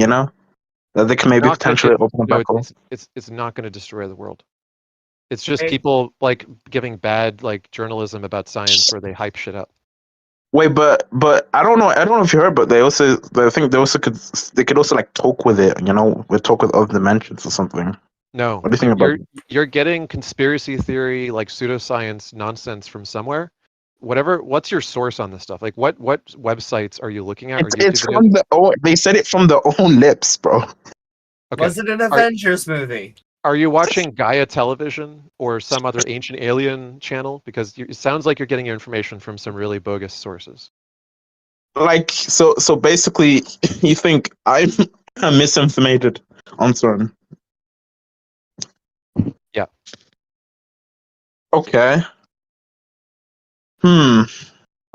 That they can maybe Not gonna, potentially open a no, black hole. it's not going to destroy the world. It's just people like giving bad like journalism about science where they hype shit up. Wait, but I don't know. I don't know if you heard, but I think they could also like talk with it. Talk with other dimensions or something. No, What do you think about you're getting conspiracy theory like pseudoscience nonsense from somewhere. What's your source on this stuff? Like what websites are you looking at? It's from they said it from their own lips, bro. Okay. Was it an Avengers movie? Are you watching Gaia Television or some other ancient alien channel? Because it sounds like you're getting your information from some really bogus sources. Like so basically, you think I'm misinformated on CERN? Yeah. Okay.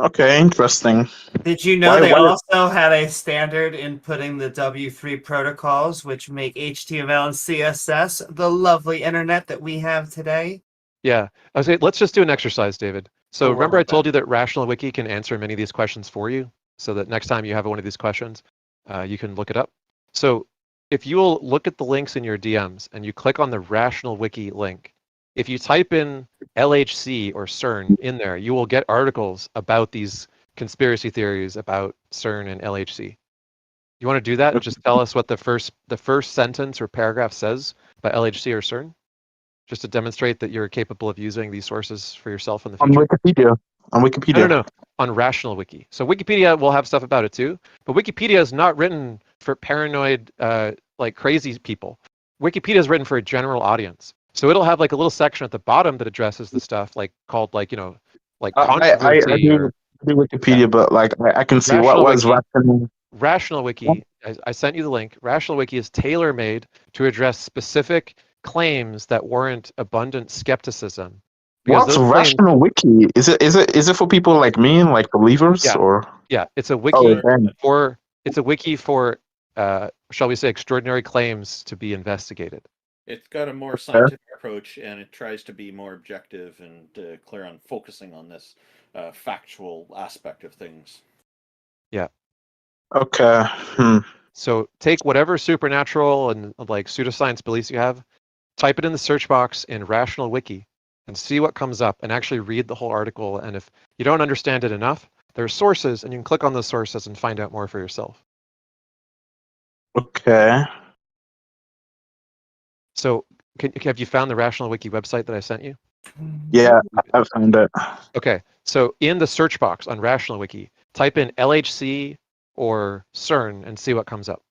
Okay, interesting. Did you know they also had a standard in putting the W3 protocols, which make HTML and CSS the lovely internet that we have today? Yeah. I was saying, let's just do an exercise, David. So remember I told you that Rational Wiki can answer many of these questions for you, so that next time you have one of these questions, you can look it up. So if you will look at the links in your DMs and you click on the Rational Wiki link, if you type in LHC or CERN in there, you will get articles about these conspiracy theories about CERN and LHC. You want to do that and just tell us what the first sentence or paragraph says about LHC or CERN? Just to demonstrate that you're capable of using these sources for yourself in the future? On Wikipedia. No. On Rational Wiki. So Wikipedia will have stuff about it too, but Wikipedia is not written for paranoid, like crazy people. Wikipedia is written for a general audience. So it'll have like a little section at the bottom that addresses the stuff called like controversy. I do Wikipedia, but like I can see what was Rational Wiki. I sent you the link. Rational Wiki is tailor-made to address specific claims that warrant abundant skepticism. What's Rational Wiki? Is it for people like me, like believers, or? Yeah, it's a wiki for shall we say extraordinary claims to be investigated. It's got a more scientific approach, and it tries to be more objective and clear on focusing on this factual aspect of things. Yeah. Okay. So take whatever supernatural and like pseudoscience beliefs you have, type it in the search box in Rational Wiki, and see what comes up, and actually read the whole article. And if you don't understand it enough, there are sources, and you can click on those sources and find out more for yourself. Okay. So have you found the Rational Wiki website that I sent you? Yeah, I found it. Okay, so in the search box on Rational Wiki, type in LHC or CERN and see what comes up.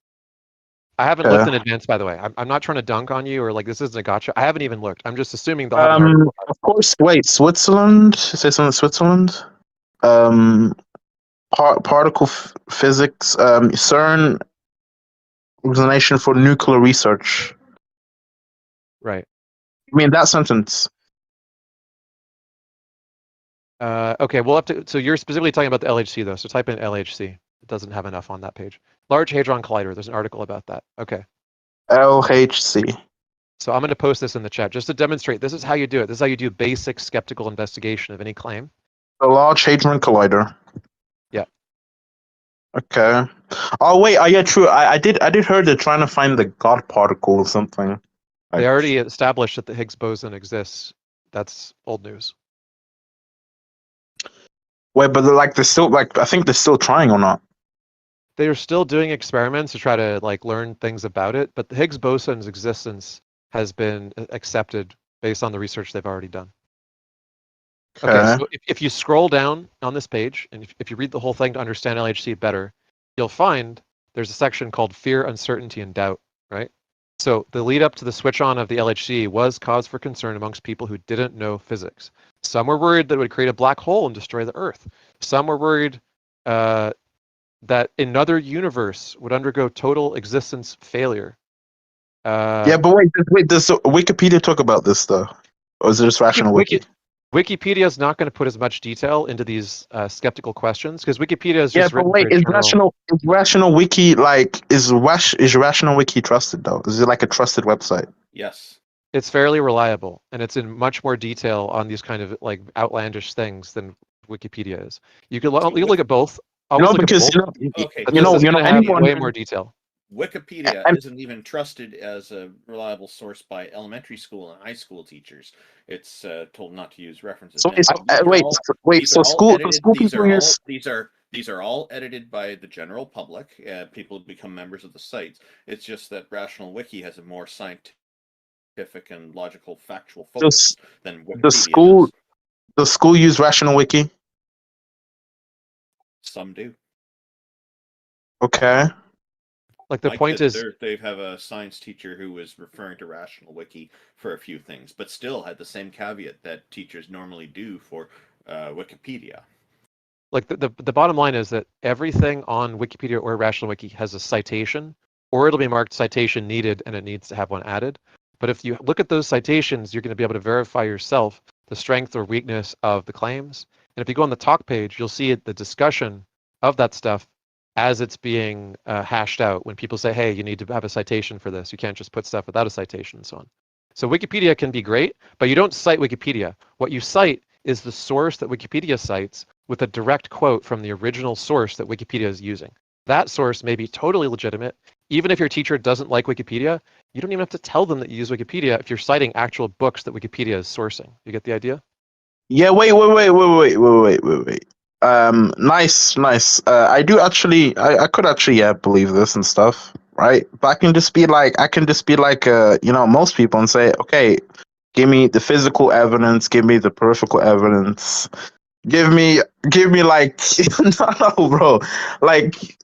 I haven't looked in advance, by the way. I'm not trying to dunk on you or like this isn't a gotcha. I haven't even looked. I'm just assuming they'll have an article. Of course. Wait, Switzerland. Say something. Switzerland. Particle physics. CERN, Organization for Nuclear Research. Right. I mean that sentence. Okay, we'll have to. So you're specifically talking about the LHC though. So type in LHC. It doesn't have enough on that page. Large Hadron Collider. There's an article about that. Okay. LHC. So I'm going to post this in the chat just to demonstrate. This is how you do it. This is how you do basic skeptical investigation of any claim. The Large Hadron Collider. Yeah. Okay. Oh wait. Oh yeah. True. I did heard they're trying to find the God particle or something. They already established that the Higgs boson exists. That's old news. Wait, but they're still I think they're still trying or not? They are still doing experiments to try to like learn things about it, but the Higgs boson's existence has been accepted based on the research they've already done. Okay, so if you scroll down on this page, and if you read the whole thing to understand LHC better, you'll find there's a section called Fear, Uncertainty, and Doubt, right? So the lead up to the switch on of the LHC was cause for concern amongst people who didn't know physics. Some were worried that it would create a black hole and destroy the Earth. Some were worried that another universe would undergo total existence failure. Yeah, but wait, does Wikipedia talk about this though? Or is it just Rational Wiki? Wikipedia is not going to put as much detail into these skeptical questions because Wikipedia is just but wait, is Rational Wiki is Rational Wiki trusted though? Is it like a trusted website? Yes. It's fairly reliable, and it's in much more detail on these kind of like outlandish things than Wikipedia is. You can look at both. No, because anyone way more detail. Wikipedia isn't even trusted as a reliable source by elementary school and high school teachers. It's told not to use references. So These are all edited by the general public. People who become members of the sites. It's just that Rational Wiki has a more scientific and logical, factual focus than Wikipedia the school use Rational Wiki? Some do. Okay. Like the point is, they have a science teacher who was referring to Rational Wiki for a few things, but still had the same caveat that teachers normally do for Wikipedia. Like the bottom line is that everything on Wikipedia or Rational Wiki has a citation, or it'll be marked citation needed, and it needs to have one added. But if you look at those citations, you're going to be able to verify yourself the strength or weakness of the claims. And if you go on the talk page, you'll see the discussion of that stuff as it's being hashed out when people say, hey, you need to have a citation for this. You can't just put stuff without a citation and so on. So Wikipedia can be great, but you don't cite Wikipedia. What you cite is the source that Wikipedia cites with a direct quote from the original source that Wikipedia is using. That source may be totally legitimate. Even if your teacher doesn't like Wikipedia, you don't even have to tell them that you use Wikipedia if you're citing actual books that Wikipedia is sourcing. You get the idea? Yeah, wait. Nice. I do actually, I could actually, believe this and stuff, right? But I can just be like, most people and say, okay, give me the physical evidence, give me the peripheral evidence, give me like, no, bro, like,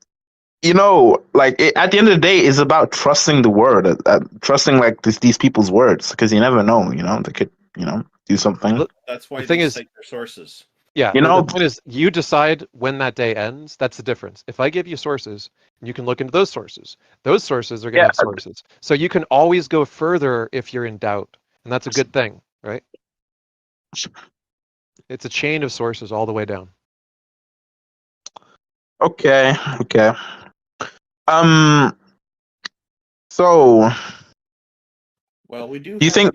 at the end of the day, it's about trusting the word, trusting like these people's words, because you never know, they could, do something. That's why they cite their sources. Yeah, the point is you decide when that day ends. That's the difference. If I give you sources, you can look into those sources. Those sources are going to have sources. So you can always go further if you're in doubt. And that's a good thing, right? It's a chain of sources all the way down. Okay. So well, we do. Do you think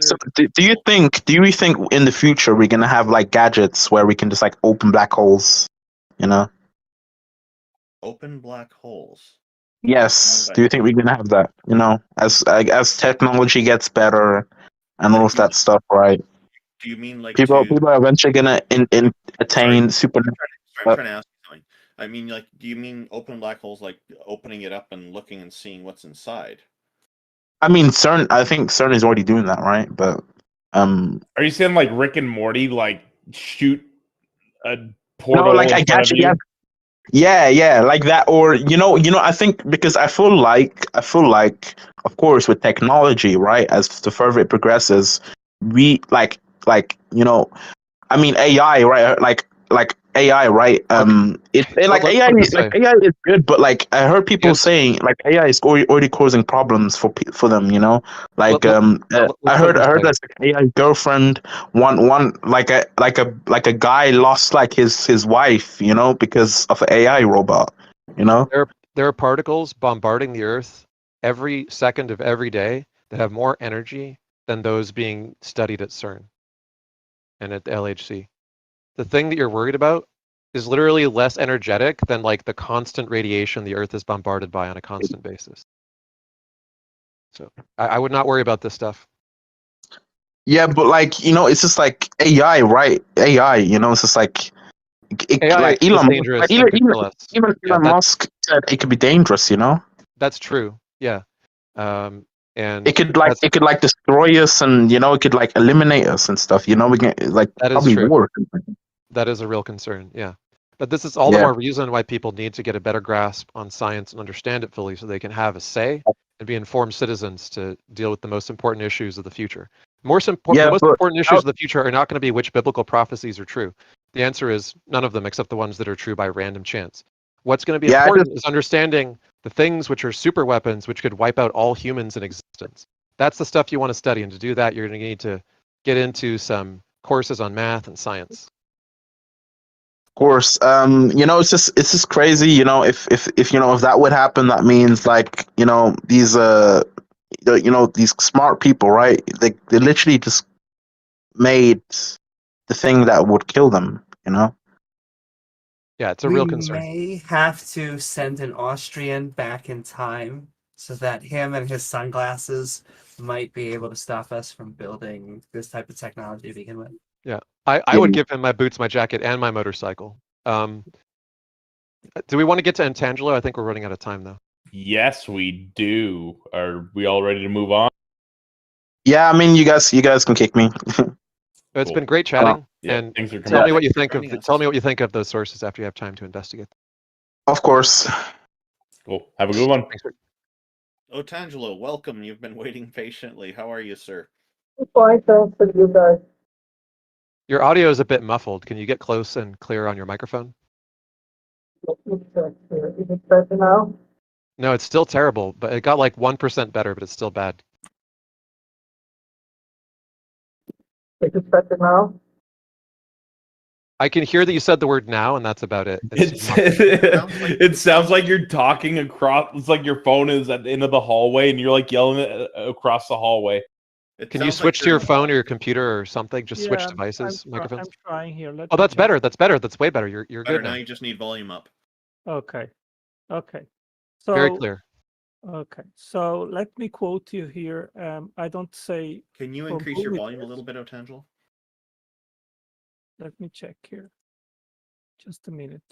in the future we're gonna have like gadgets where we can just like open black holes? Open black holes. Yes. Do you think we're gonna have that? As technology gets better and all of that stuff, right? Do you mean like people are eventually gonna attain super? I'm trying to ask you something. I mean, like, do you mean open black holes, like opening it up and looking and seeing what's inside? I mean, CERN. I think CERN is already doing that, right? But are you saying like Rick and Morty, like shoot a portal? No, like I got you. Yeah, like that, or I think because I feel like, of course, with technology, right, as the further it progresses, we I mean AI, right? Like AI, right? Okay. Like Let's AI, put it this like way. AI is good, but like I heard people Yes. saying like AI is already causing problems for them. Like Let's I put it this heard way. that AI girlfriend, one like a guy lost like his wife, because of an AI robot. There are particles bombarding the Earth every second of every day that have more energy than those being studied at CERN and at the LHC. The thing that you're worried about is literally less energetic than like the constant radiation the Earth is bombarded by on a constant basis. So I would not worry about this stuff. Yeah, but like it's just like AI, right? AI, it's just like AI like is Elon Musk, dangerous and could kill us. even Yeah, Elon Musk said it could be dangerous. that's true. Yeah. And It could that's destroy us, and it could like eliminate us and stuff. We can like that is probably true. war. That is a real concern. Yeah. But this is all the Yeah, more reason why people need to get a better grasp on science and understand it fully so they can have a say and be informed citizens to deal with the most important issues of the future. The most yeah, but important issues of the future are not going to be which biblical prophecies are true. The answer is none of them except the ones that are true by random chance. What's going to be yeah, important is understanding the things which are super weapons which could wipe out all humans in existence. That's the stuff you want to study, and to do that, you're going to need to get into some courses on math and science. of course. It's just crazy. If that would happen, that means like these smart people, right? They literally just made the thing that would kill them. Yeah, it's a We real concern. may have to send an Austrian back in time so that him and his sunglasses might be able to stop us from building this type of technology to begin with. Yeah, I would give him my boots, my jacket, and my motorcycle. Do we want to get to Intangelo? I think we're running out of time, though. Yes, we do. Are we all ready to move on? Yeah, I mean, you guys can kick me. It's Cool. been great chatting, Yeah, and thanks for coming. tell me what you Thanks for think of joining us. tell me what you think of those sources after you have time to investigate. Of course. Cool. Have a good one. Thanks for Otangelo, welcome. You've been waiting patiently. How are you, sir? Your audio is a bit muffled. Can you get close and clear on your microphone? Is it better now? No, it's still terrible, but it got like 1% better, but it's still bad. Is it better now? I can hear that you said the word now, and that's about it. It sounds like you're talking across. It's like your phone is at the end of the hallway, and you're like yelling it across the hallway. Can you switch to your phone or your computer or something? Just switch devices, microphones. I'm trying here. Oh, that's better. That's better. That's way better. You're Better good now. now. You just need volume up. Okay. Okay. Very clear. Okay. So let me quote you here. I don't say. Can you from increase whom your it volume a is. little bit, Otangelo? Let me check here. Just a minute.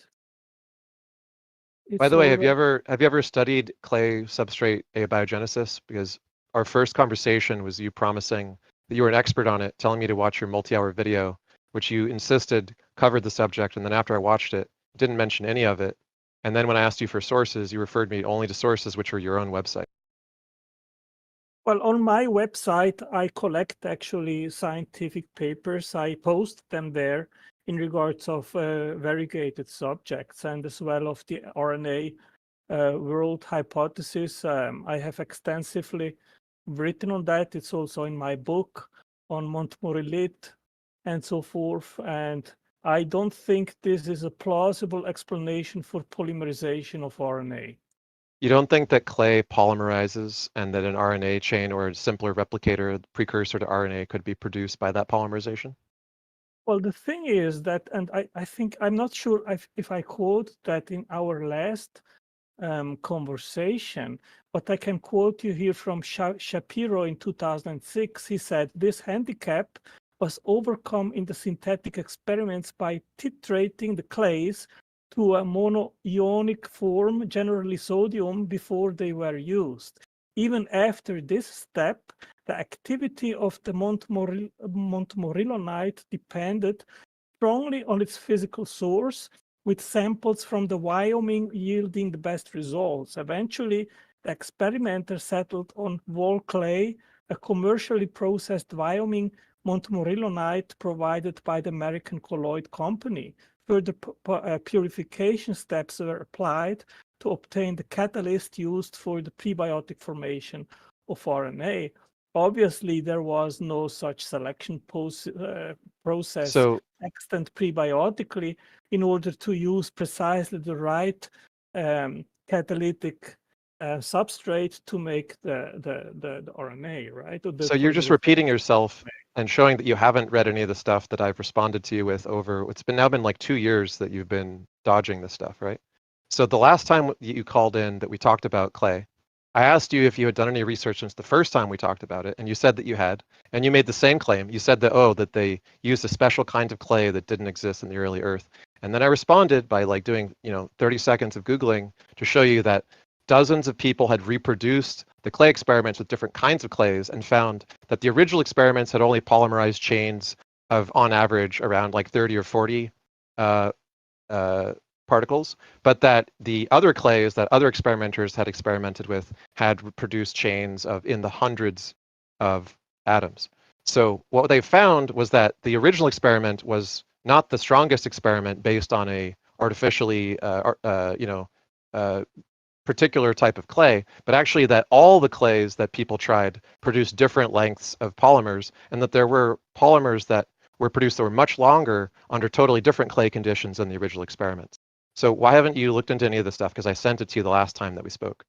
By It's the way, have you already- ever studied clay substrate abiogenesis? Because our first conversation was you promising that you were an expert on it, telling me to watch your multi-hour video, which you insisted covered the subject, and then after I watched it, didn't mention any of it. And then when I asked you for sources, you referred me only to sources which were your own website. Well, on my website, I collect actually scientific papers. I post them there in regards of variegated subjects and as well of the RNA world hypothesis. I have extensively written on that. It's also in my book on Montmorillon and so forth. And I don't think this is a plausible explanation for polymerization of RNA. You don't think that clay polymerizes and that an RNA chain or a simpler replicator, precursor to RNA, could be produced by that polymerization? Well, the thing is that, and I think, I'm not sure if I quote that in our last conversation, but I can quote you here from Shapiro in 2006. He said, this handicap was overcome in the synthetic experiments by titrating the clays to a monoionic form, generally sodium, before they were used. Even after this step, the activity of the Montmorillonite depended strongly on its physical source, with samples from the Wyoming yielding the best results. Eventually, the experimenter settled on wall clay, a commercially processed Wyoming montmorillonite provided by the American Colloid Company. Further purification steps were applied to obtain the catalyst used for the prebiotic formation of RNA. Obviously, there was no such selection process extant prebiotically in order to use precisely the right catalytic substrate to make the RNA, right? So you're just repeating yourself and showing that you haven't read any of the stuff that I've responded to you with over, it's now been like 2 years that you've been dodging this stuff, right? So the last time you called in that we talked about clay, I asked you if you had done any research since the first time we talked about it, and you said that you had, and you made the same claim. You said that, that they used a special kind of clay that didn't exist in the early Earth. And then I responded by like doing, 30 seconds of Googling to show you that dozens of people had reproduced the clay experiments with different kinds of clays and found that the original experiments had only polymerized chains of, on average, around like 30 or 40 particles, but that the other clays that other experimenters had experimented with had produced chains of in the hundreds of atoms. So what they found was that the original experiment was not the strongest experiment based on a artificially, particular type of clay, but actually that all the clays that people tried produced different lengths of polymers, and that there were polymers that were produced that were much longer under totally different clay conditions than the original experiments. So why haven't you looked into any of this stuff? Because I sent it to you the last time that we spoke.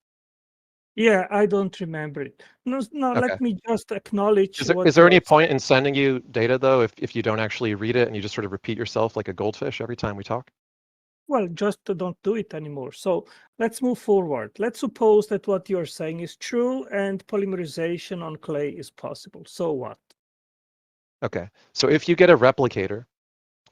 Yeah, I don't remember it. No, okay. Let me just acknowledge. Is there any point in sending you data, though, if you don't actually read it and you just sort of repeat yourself like a goldfish every time we talk? Well, just don't do it anymore. So let's move forward. Let's suppose that what you're saying is true and polymerization on clay is possible. So what? Okay, so if you get a replicator,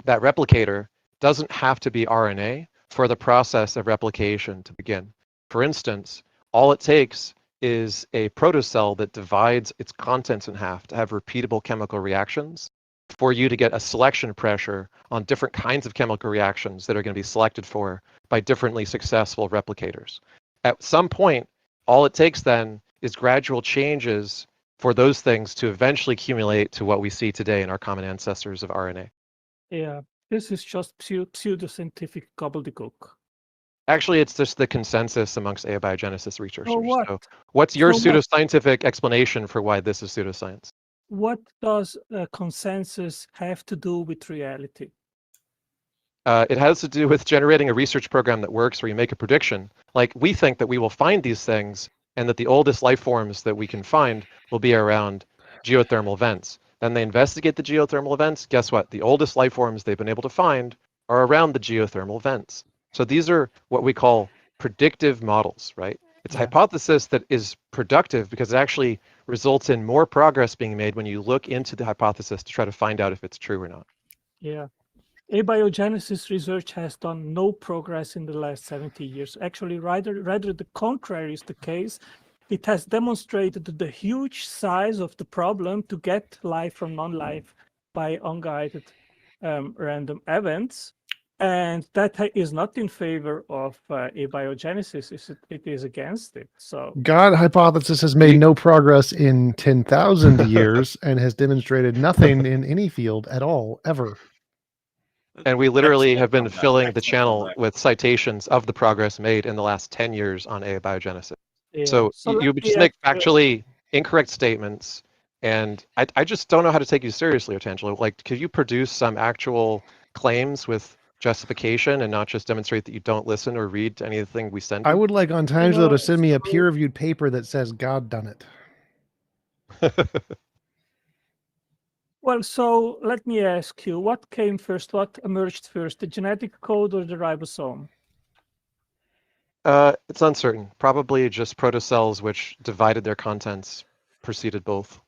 that replicator doesn't have to be RNA for the process of replication to begin. For instance, all it takes is a protocell that divides its contents in half to have repeatable chemical reactions for you to get a selection pressure on different kinds of chemical reactions that are going to be selected for by differently successful replicators. At some point, all it takes then is gradual changes for those things to eventually accumulate to what we see today in our common ancestors of RNA. Yeah, this is just pseudoscientific gobbledygook. Actually, it's just the consensus amongst abiogenesis researchers. So what? So what's your pseudoscientific explanation for why this is pseudoscience? What does consensus have to do with reality? It has to do with generating a research program that works where you make a prediction. Like, we think that we will find these things and that the oldest life forms that we can find will be around geothermal vents. Then they investigate the geothermal vents. Guess what? The oldest life forms they've been able to find are around the geothermal vents. So these are what we call predictive models, right? It's a hypothesis that is productive because it actually results in more progress being made when you look into the hypothesis to try to find out if it's true or not. Yeah. Abiogenesis research has done no progress in the last 70 years. Actually, rather the contrary is the case. It has demonstrated the huge size of the problem to get life from non-life by unguided random events. And that is not in favor of abiogenesis. It is against it. So God hypothesis has made no progress in 10,000 years and has demonstrated nothing in any field at all, ever. And we literally have been filling the channel with citations of the progress made in the last 10 years on abiogenesis. Yeah. So you just make factually incorrect statements, and I just don't know how to take you seriously, Angelo. Like, could you produce some actual claims with justification and not just demonstrate that you don't listen or read anything we send you? I would like Ontangelo to send me a peer-reviewed paper that says God done it. Well, so let me ask you, what came first? What emerged first, the genetic code or the ribosome? It's uncertain. Probably just protocells which divided their contents preceded both.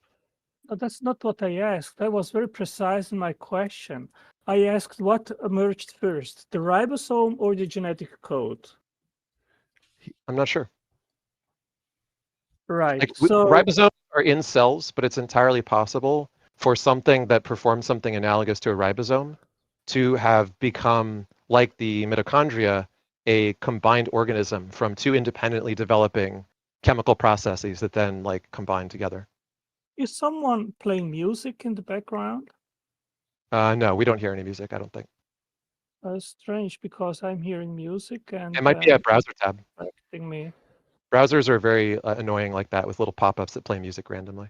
No, that's not what I asked. I was very precise in my question. I asked what emerged first, the ribosome or the genetic code? I'm not sure. Right. Like, so ribosomes are in cells, but it's entirely possible for something that performs something analogous to a ribosome to have become like the mitochondria, a combined organism from two independently developing chemical processes that then like combine together. Is someone playing music in the background? No, we don't hear any music, I don't think. Strange, because I'm hearing music and It might be a browser tab. distracting me. Browsers are very annoying like that with little pop-ups that play music randomly.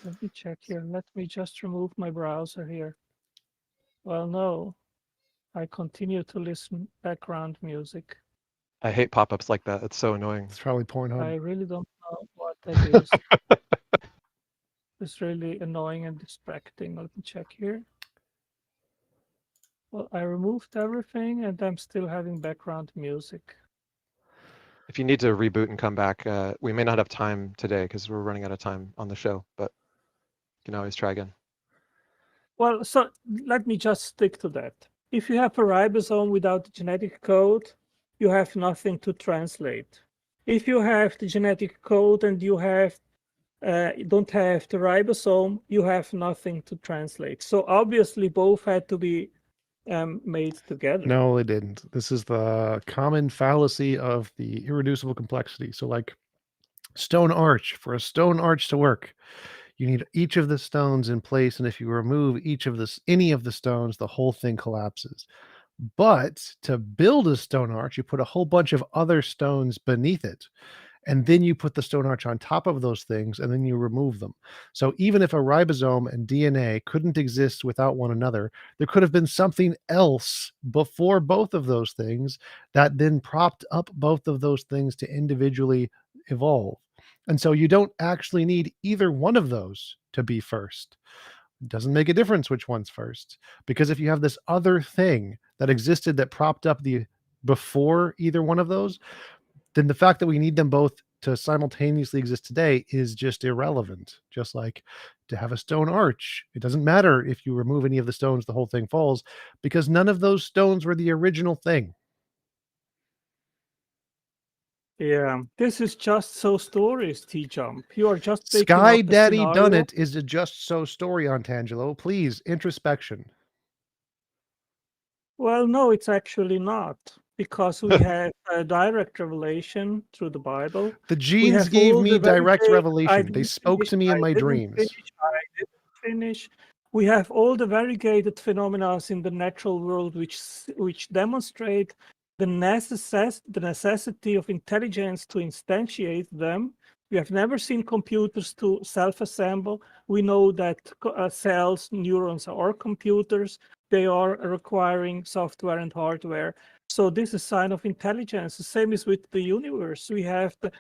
Let me check here. Let me just remove my browser here. Well, no. I continue to listen background music. I hate pop-ups like that. It's so annoying. It's probably Pornhub. I really don't know what that is. It's really annoying and distracting. Let me check here. Well, I removed everything and I'm still having background music. If you need to reboot and come back, we may not have time today because we're running out of time on the show, but you can always try again. Well, so let me just stick to that. If you have a ribosome without the genetic code, you have nothing to translate. If you have the genetic code and you don't have the ribosome, you have nothing to translate. So obviously both had to be made together. No, it didn't. This is the common fallacy of the irreducible complexity. So like stone arch, for a stone arch to work, you need each of the stones in place, and if you remove any of the stones, the whole thing collapses. But to build a stone arch, you put a whole bunch of other stones beneath it, and then you put the stone arch on top of those things, and then you remove them. So even if a ribosome and DNA couldn't exist without one another, there could have been something else before both of those things that then propped up both of those things to individually evolve. And so you don't actually need either one of those to be first. It doesn't make a difference which one's first, because if you have this other thing that existed that propped up the before either one of those, then the fact that we need them both to simultaneously exist today is just irrelevant. Just like to have a stone arch, it doesn't matter if you remove any of the stones, the whole thing falls, because none of those stones were the original thing. Yeah, this is just so stories, TJump. You are just taking Sky up a Daddy scenario. Done It is a just so story on Tangelo. Please, introspection. Well, no, it's actually not, because we have a direct revelation through the Bible. The genes gave me direct revelation. They spoke to me in my dreams. I didn't finish. We have all the variegated phenomena in the natural world which demonstrate the necessity of intelligence to instantiate them. We have never seen computers to self-assemble. We know that cells, neurons are computers. They are requiring software and hardware. So this is a sign of intelligence. The same is with the universe. We have the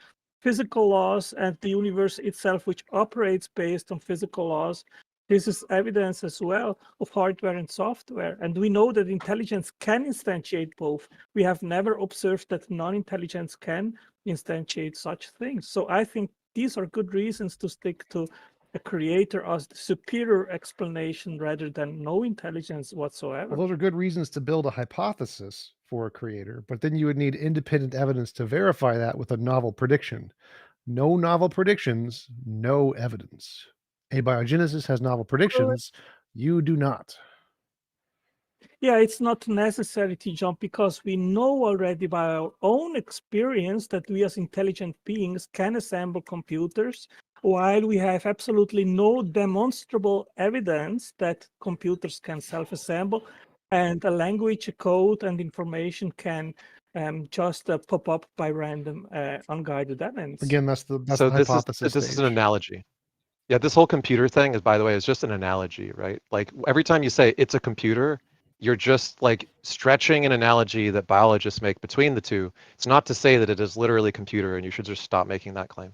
physical laws and the universe itself, which operates based on physical laws. This is evidence as well of hardware and software. And we know that intelligence can instantiate both. We have never observed that non-intelligence can instantiate such things. So I think these are good reasons to stick to a creator as the superior explanation rather than no intelligence whatsoever. Well, those are good reasons to build a hypothesis for a creator, but then you would need independent evidence to verify that with a novel prediction. No novel predictions, no evidence. Abiogenesis has novel predictions. You do not. Yeah, it's not necessary to jump, because we know already by our own experience that we as intelligent beings can assemble computers, while we have absolutely no demonstrable evidence that computers can self-assemble, and a language, a code, and information can just pop up by random unguided events. Again, that's the So hypothesis. This is an analogy. Yeah, this whole computer thing is, by the way, is just an analogy, right? Like every time you say it's a computer, you're just like stretching an analogy that biologists make between the two. It's not to say that it is literally a computer, and you should just stop making that claim.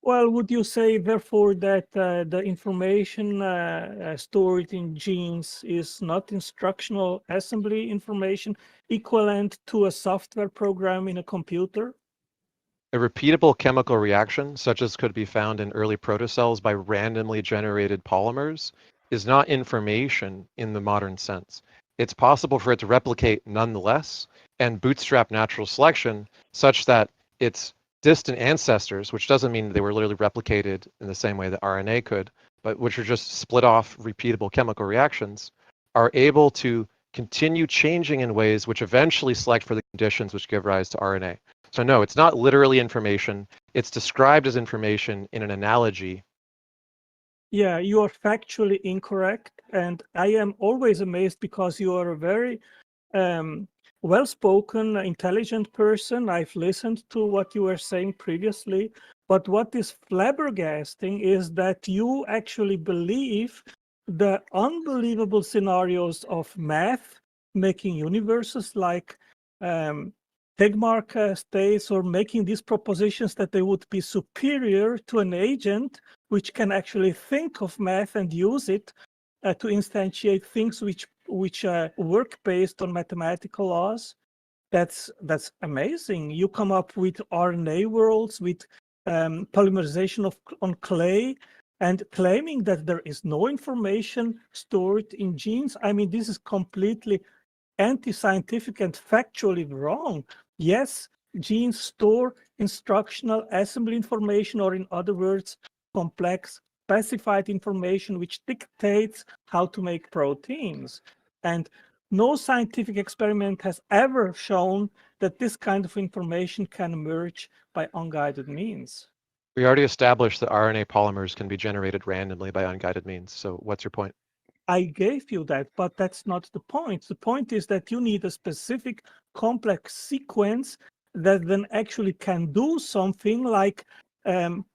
Well, would you say, therefore, that the information stored in genes is not instructional assembly information equivalent to a software program in a computer? A repeatable chemical reaction, such as could be found in early protocells by randomly generated polymers, is not information in the modern sense. It's possible for it to replicate nonetheless, and bootstrap natural selection such that its distant ancestors, which doesn't mean they were literally replicated in the same way that RNA could, but which are just split off repeatable chemical reactions, are able to continue changing in ways which eventually select for the conditions which give rise to RNA. So no, it's not literally information. It's described as information in an analogy. Yeah, you are factually incorrect. And I am always amazed because you are a very well-spoken, intelligent person. I've listened to what you were saying previously. But what is flabbergasting is that you actually believe the unbelievable scenarios of math making universes like Tegmark states, or making these propositions that they would be superior to an agent which can actually think of math and use it to instantiate things which work based on mathematical laws. That's amazing. You come up with RNA worlds, with polymerization on clay, and claiming that there is no information stored in genes. I mean, this is completely anti-scientific and factually wrong. Yes, genes store instructional assembly information, or in other words, complex specified information which dictates how to make proteins. And no scientific experiment has ever shown that this kind of information can emerge by unguided means. We already established that RNA polymers can be generated randomly by unguided means. So what's your point? I gave you that, but that's not the point. The point is that you need a specific complex sequence that then actually can do something like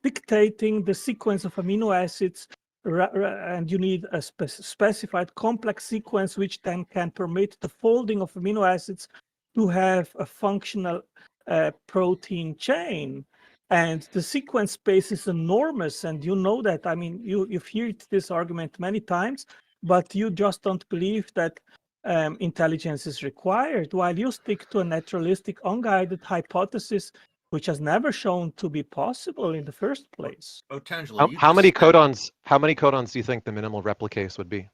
dictating the sequence of amino acids, and you need a specified complex sequence which then can permit the folding of amino acids to have a functional protein chain. And the sequence space is enormous, and you know that. I mean, you've heard this argument many times, but you just don't believe that intelligence is required, while you stick to a naturalistic, unguided hypothesis, which has never shown to be possible in the first place. Otangelo, How many codons do you think the minimal replicase would be?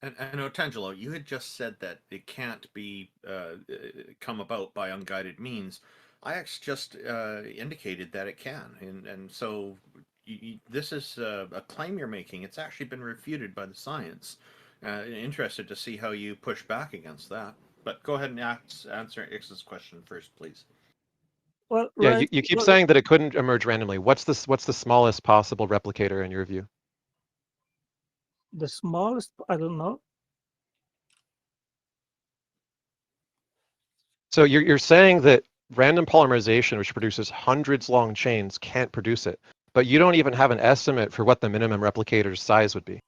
And Otangelo, you had just said that it can't be come about by unguided means. IX just indicated that it can, and so this is a claim you're making. It's actually been refuted by the science. Interested to see how you push back against that. But go ahead and answer Ix's question first, please. Well, yeah, right. you keep saying that it couldn't emerge randomly. What's the smallest possible replicator in your view? The smallest, I don't know. So you're saying that random polymerization, which produces hundreds long chains, can't produce it, but you don't even have an estimate for what the minimum replicator's size would be.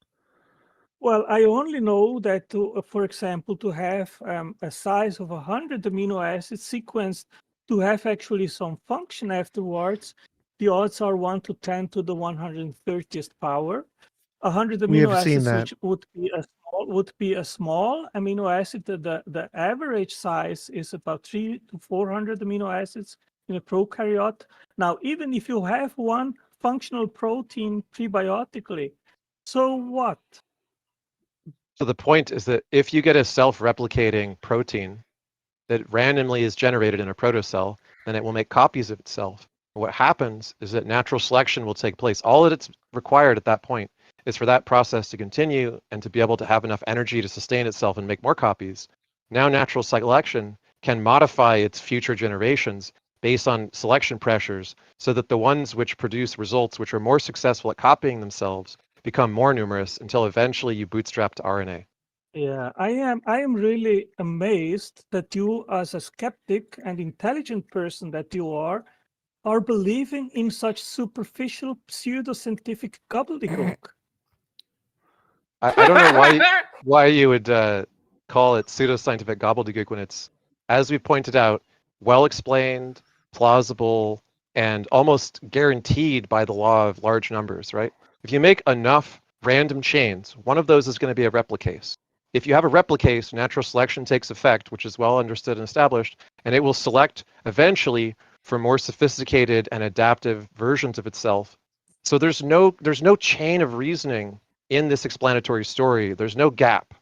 Well, I only know that, for example, to have a size of 100 amino acids sequenced to have actually some function afterwards, the odds are 1 to 10 to the 130th power. 100 amino acids, which would be a small amino acid. The average size is about 300 to 400 amino acids in a prokaryote. Now, even if you have one functional protein prebiotically, so what? So the point is that if you get a self-replicating protein that randomly is generated in a protocell, then it will make copies of itself. What happens is that natural selection will take place. All that's required at that point is for that process to continue and to be able to have enough energy to sustain itself and make more copies. Now natural selection can modify its future generations based on selection pressures so that the ones which produce results which are more successful at copying themselves become more numerous until eventually you bootstrap to RNA. Yeah, I am really amazed that you, as a skeptic and intelligent person that you are believing in such superficial pseudoscientific gobbledygook. I don't know why you would call it pseudoscientific gobbledygook when it's, as we pointed out, well explained, plausible, and almost guaranteed by the law of large numbers, right? If you make enough random chains, one of those is going to be a replicase. If you have a replicase, natural selection takes effect, which is well understood and established, and it will select eventually for more sophisticated and adaptive versions of itself. So there's no chain of reasoning in this explanatory story. There's no gap.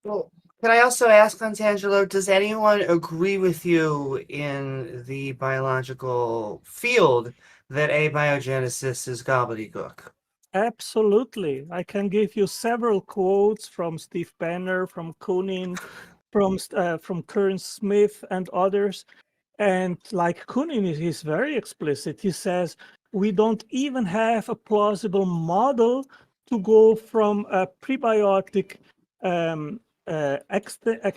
Well, can I also ask, Antangelo, does anyone agree with you in the biological field that abiogenesis is gobbledygook? Absolutely. I can give you several quotes from Steve Banner, from Kunin, from Kern Smith and others. And like Kunin is very explicit. He says we don't even have a plausible model to go from a prebiotic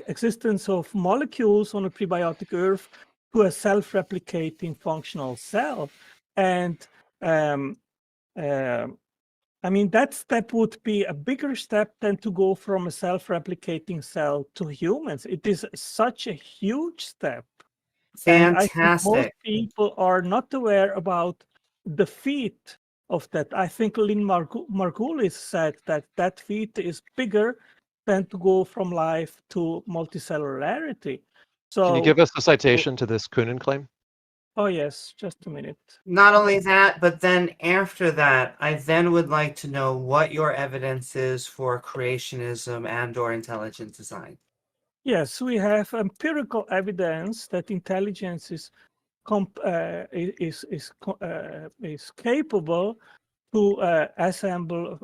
existence of molecules on a prebiotic Earth to a self-replicating functional cell. And I mean, that step would be a bigger step than to go from a self-replicating cell to humans. It is such a huge step. And I think most Fantastic. people are not aware about the feat of that. I think Lynn Margulis said that that feat is bigger than to go from life to multicellularity. So, Can you give us the citation to this Kunin claim? Oh yes, just a minute. Not only that, but then after that, I then would like to know what your evidence is for creationism and or intelligent design. Yes, we have empirical evidence that intelligence is capable to assemble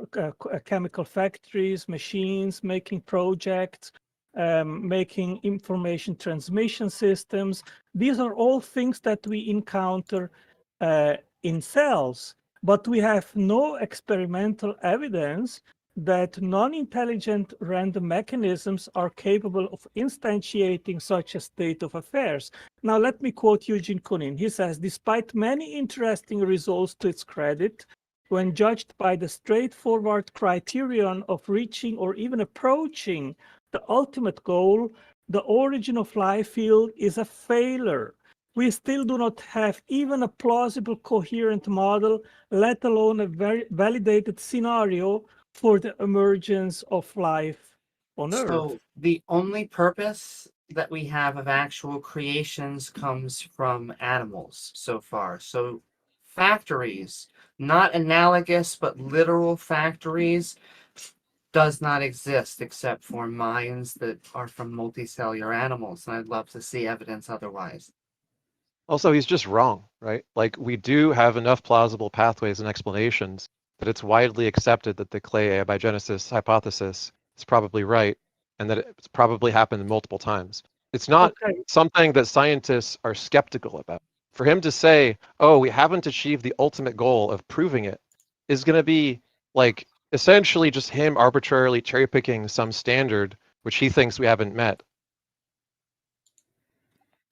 chemical factories, machines, making projects, making information transmission systems. These are all things that we encounter in cells, but we have no experimental evidence that non-intelligent random mechanisms are capable of instantiating such a state of affairs. Now, let me quote Eugene Kunin. He says, despite many interesting results to its credit, when judged by the straightforward criterion of reaching or even approaching the ultimate goal, the origin of life field is a failure. We still do not have even a plausible coherent model, let alone a very validated scenario for the emergence of life on Earth. So the only purpose that we have of actual creations comes from animals so far. So factories, not analogous, but literal factories, does not exist except for minds that are from multicellular animals. And I'd love to see evidence otherwise. Also, he's just wrong, right? Like, we do have enough plausible pathways and explanations that it's widely accepted that the clay abiogenesis hypothesis is probably right and that it's probably happened multiple times. It's not something that scientists are skeptical about. For him to say, oh, we haven't achieved the ultimate goal of proving it, is going to be like essentially just him arbitrarily cherry picking some standard which he thinks we haven't met.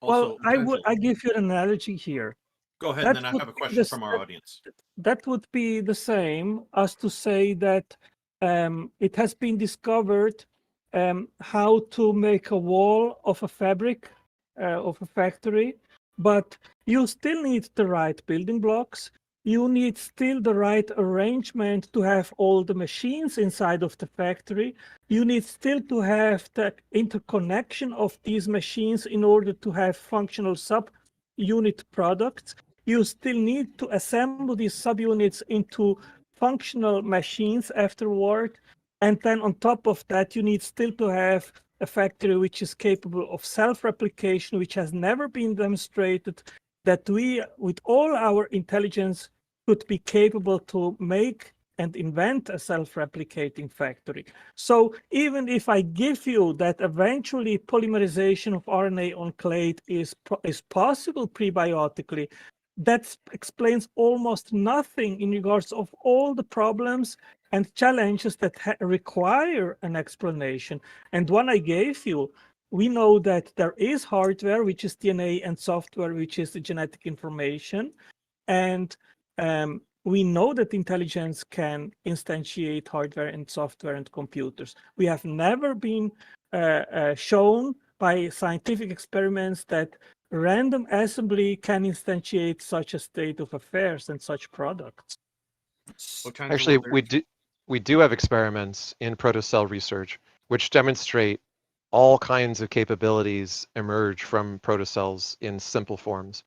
Also, well, I give you an analogy here. Go ahead, and then I have a question from our audience. That would be the same as to say that it has been discovered how to make a wall of a fabric of a factory, but you still need the right building blocks. You need still the right arrangement to have all the machines inside of the factory. You need still to have the interconnection of these machines in order to have functional subunit products. You still need to assemble these subunits into functional machines afterward. And then on top of that, you need still to have a factory which is capable of self-replication, which has never been demonstrated, that we, with all our intelligence, could be capable to make and invent a self-replicating factory. So even if I give you that eventually polymerization of RNA on clade is possible prebiotically, that explains almost nothing in regards of all the problems and challenges that require an explanation. And one I gave you, we know that there is hardware, which is DNA, and software, which is the genetic information. And we know that intelligence can instantiate hardware and software and computers. We have never been shown by scientific experiments that random assembly can instantiate such a state of affairs and such products. Actually, we do have experiments in protocell research which demonstrate all kinds of capabilities emerge from protocells in simple forms.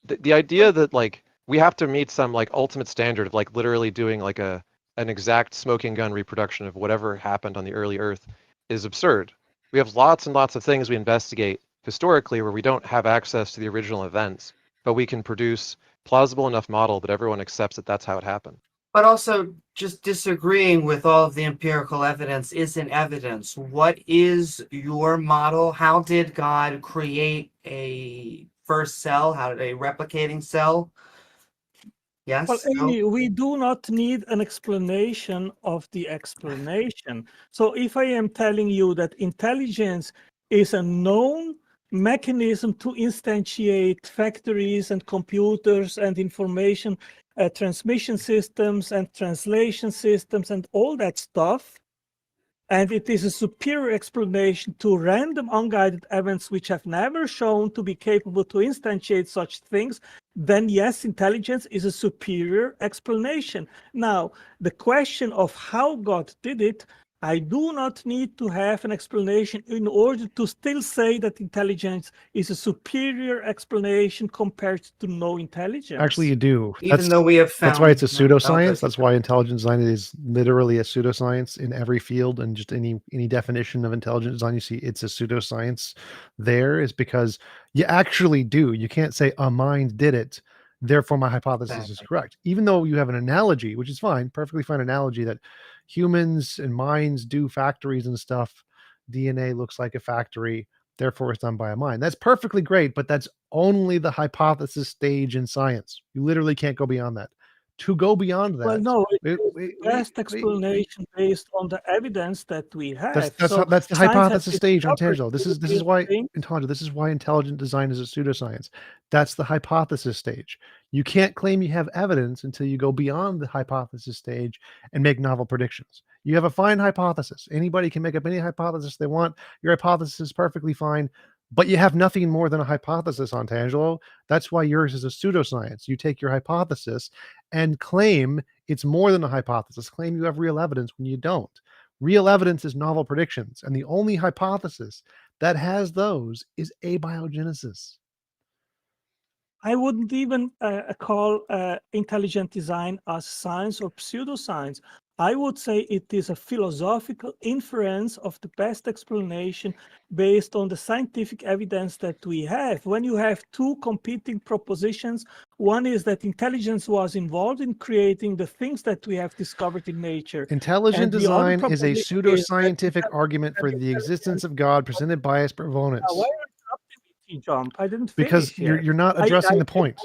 The idea that like we have to meet some like ultimate standard of like literally doing like an exact smoking gun reproduction of whatever happened on the early Earth is absurd. We have lots and lots of things we investigate historically where we don't have access to the original events, but we can produce plausible enough model that everyone accepts that that's how it happened. But also just disagreeing with all of the empirical evidence isn't evidence. What is your model? How did God create a first cell? How did a replicating cell? Well, Yes? No? Amy, we do not need an explanation of the explanation. So if I am telling you that intelligence is a known mechanism to instantiate factories and computers and information transmission systems and translation systems and all that stuff, and it is a superior explanation to random unguided events which have never shown to be capable to instantiate such things, then yes, intelligence is a superior explanation. Now, the question of how God did it, I do not need to have an explanation in order to still say that intelligence is a superior explanation compared to no intelligence. Actually, you do. Even though we have That's why found it's a no, pseudoscience. That's why intelligent design is literally a pseudoscience in every field, and just any definition of intelligent design you see, it's a pseudoscience. There is because you actually do. You can't say a mind did it, therefore my hypothesis is correct. Even though you have an analogy, which is fine, perfectly fine analogy that humans and minds do factories and stuff. DNA looks like a factory, therefore it's done by a mind. That's perfectly great, but that's only the hypothesis stage in science. You literally can't go beyond that. To go beyond that, well, no, it's the best explanation based on the evidence that we have. that's So the science has hypothesis stage on discovered Tangelo. This is these why things. this is why intelligent design is a pseudoscience. That's the hypothesis stage. You can't claim you have evidence until you go beyond the hypothesis stage and make novel predictions. You have a fine hypothesis. Anybody can make up any hypothesis they want. Your hypothesis is perfectly fine, but you have nothing more than a hypothesis on Tangelo. That's why yours is a pseudoscience. You take your hypothesis and claim it's more than a hypothesis. Claim you have real evidence when you don't. Real evidence is novel predictions, and the only hypothesis that has those is abiogenesis. I wouldn't even call intelligent design as science or pseudoscience. I would say it is a philosophical inference of the best explanation based on the scientific evidence that we have. When you have two competing propositions, one is that intelligence was involved in creating the things that we have discovered in nature. Intelligent design is a pseudoscientific that argument for the existence of God presented by his proponents. why are you interrupting me, TJump? I didn't Because finish you're not addressing the point.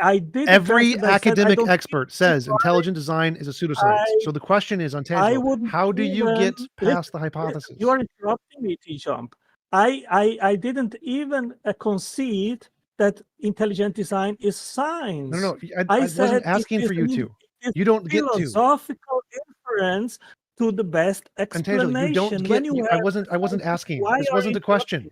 I did. Every academic expert says intelligent design is a pseudoscience. So the question is on Tangelo, how do you get past the hypothesis? You are interrupting me, TJump. I didn't even concede that intelligent design is science. No, I wasn't asking for you to. You don't get to. Philosophical inference to the best explanation. Tangelo, you don't get. I wasn't asking. This wasn't a question.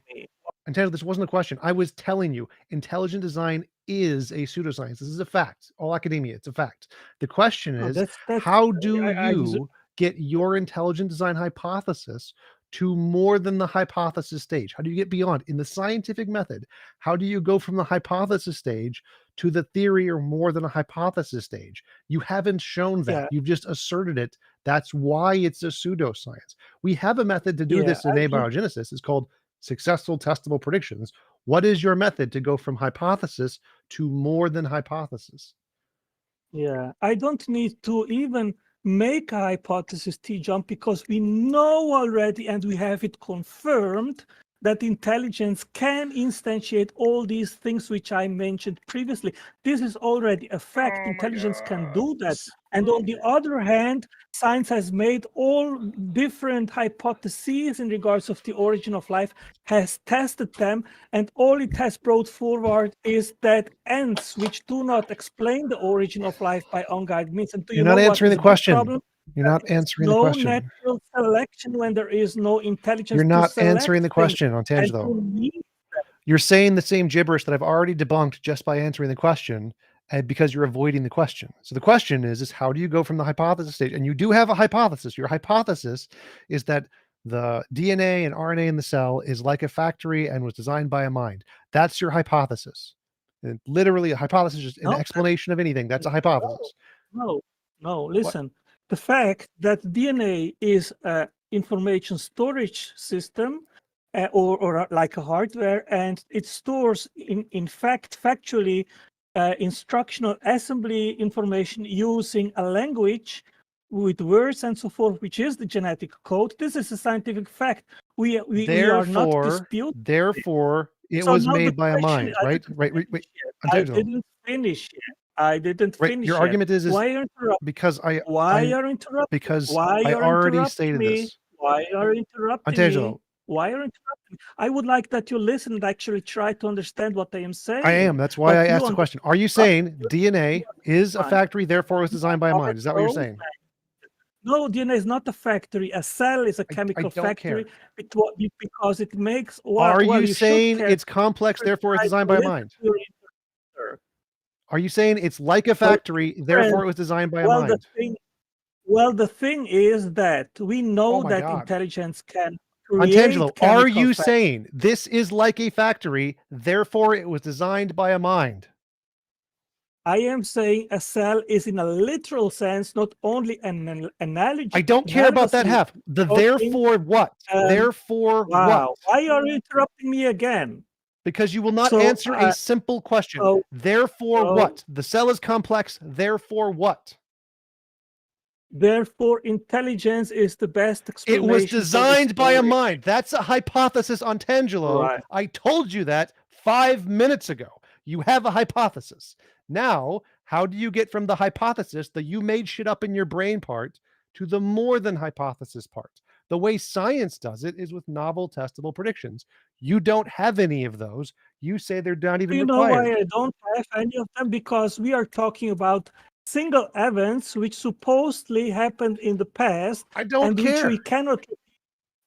And Tangelo, this wasn't a question. I was telling you, intelligent design is a pseudoscience. This is a fact. All academia, it's a fact. The question is, how do you get your intelligent design hypothesis to more than the hypothesis stage? How do you get beyond? In the scientific method, how do you go from the hypothesis stage to the theory or more than a hypothesis stage? You haven't shown that. You've just asserted it. That's why it's a pseudoscience. We have a method to do this in abiogenesis. It's called successful testable predictions. What is your method to go from hypothesis to more than hypothesis? Yeah, I don't need to even make a hypothesis, TJump, because we know already and we have it confirmed that intelligence can instantiate all these things which I mentioned previously. This is already a fact. Intelligence can do that. And on the other hand, science has made all different hypotheses in regards of the origin of life, has tested them, and all it has brought forward is that ends which do not explain the origin of life by unguided means. And You're not answering the question. You're not answering the question. No natural selection when there is no intelligence. You're not answering the question on Tangelo. You're saying the same gibberish that I've already debunked just by answering the question, and because you're avoiding the question. So the question is how do you go from the hypothesis stage? And you do have a hypothesis. Your hypothesis is that the DNA and RNA in the cell is like a factory and was designed by a mind. That's your hypothesis. And literally, a hypothesis is an explanation of anything. That's a hypothesis. No. Listen. The fact that DNA is an information storage system or like a hardware, and it stores in fact factually instructional assembly information using a language with words and so forth, which is the genetic code. This is a scientific fact. We are not disputing. Therefore, it So was now the made by a question- mind, I right? didn't Right, finish wait. yet. Untangelo. I didn't finish yet. I didn't Right. finish Your yet. argument is Why are you interrupting? because Why are you interrupting? because Why I are already interrupting stated me? this. Why are you interrupting me? Untangelo. Why are you interrupting me? I would like that you listen and actually try to understand what I am saying. I am. That's why But I you asked the question. Are you saying DNA is a Fine. factory, therefore it was designed by a mind? Is that what you're saying? No, DNA is not a factory. A cell is a chemical don't factory care. because it makes. Are you should saying care. it's complex, therefore it's designed by a Listen mind? to your interpreter. Are you saying it's like a factory, therefore it was designed by a mind? The thing is that we know my that God. intelligence can create Untangelo, are you chemical saying this is like a factory, therefore it was designed by a mind? I am saying a cell is in a literal sense, not only an analogy. I don't care about that half. The therefore what? Therefore wow. what? Why are you interrupting me again? Because you will not answer a simple question. Therefore what? The cell is complex, therefore what? Therefore, intelligence is the best explanation. It was designed by a mind. That's a hypothesis, Untangelo. Right. I told you that 5 minutes ago. You have a hypothesis. Now, how do you get from the hypothesis, the you made shit up in your brain part, to the more than hypothesis part? The way science does it is with novel testable predictions. You don't have any of those. You say they're not even You know required. why I don't have any of them? Because we are talking about single events which supposedly happened in the past. I don't care. Which we cannot.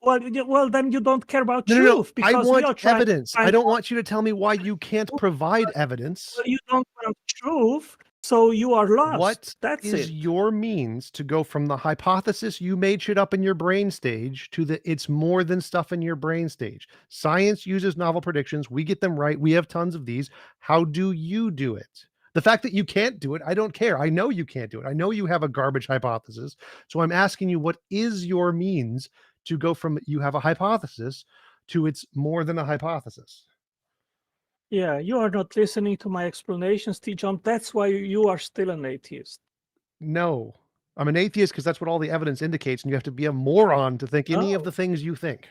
Well, then you don't care about No, truth. I Because we are want trying evidence. I don't want you to tell me why you can't provide evidence. Well, you don't want truth, so you are lost. What That's is it. your means to go from the hypothesis you made shit up in your brain stage to the it's more than stuff in your brain stage? Science uses novel predictions. We get them right. We have tons of these. How do you do it? The fact that you can't do it, I don't care. I know you can't do it. I know you have a garbage hypothesis. So I'm asking you, what is your means to go from you have a hypothesis to it's more than a hypothesis? Yeah, you are not listening to my explanations, TJump. That's why you are still an atheist. No, I'm an atheist because that's what all the evidence indicates, and you have to be a moron to think any of the things you think.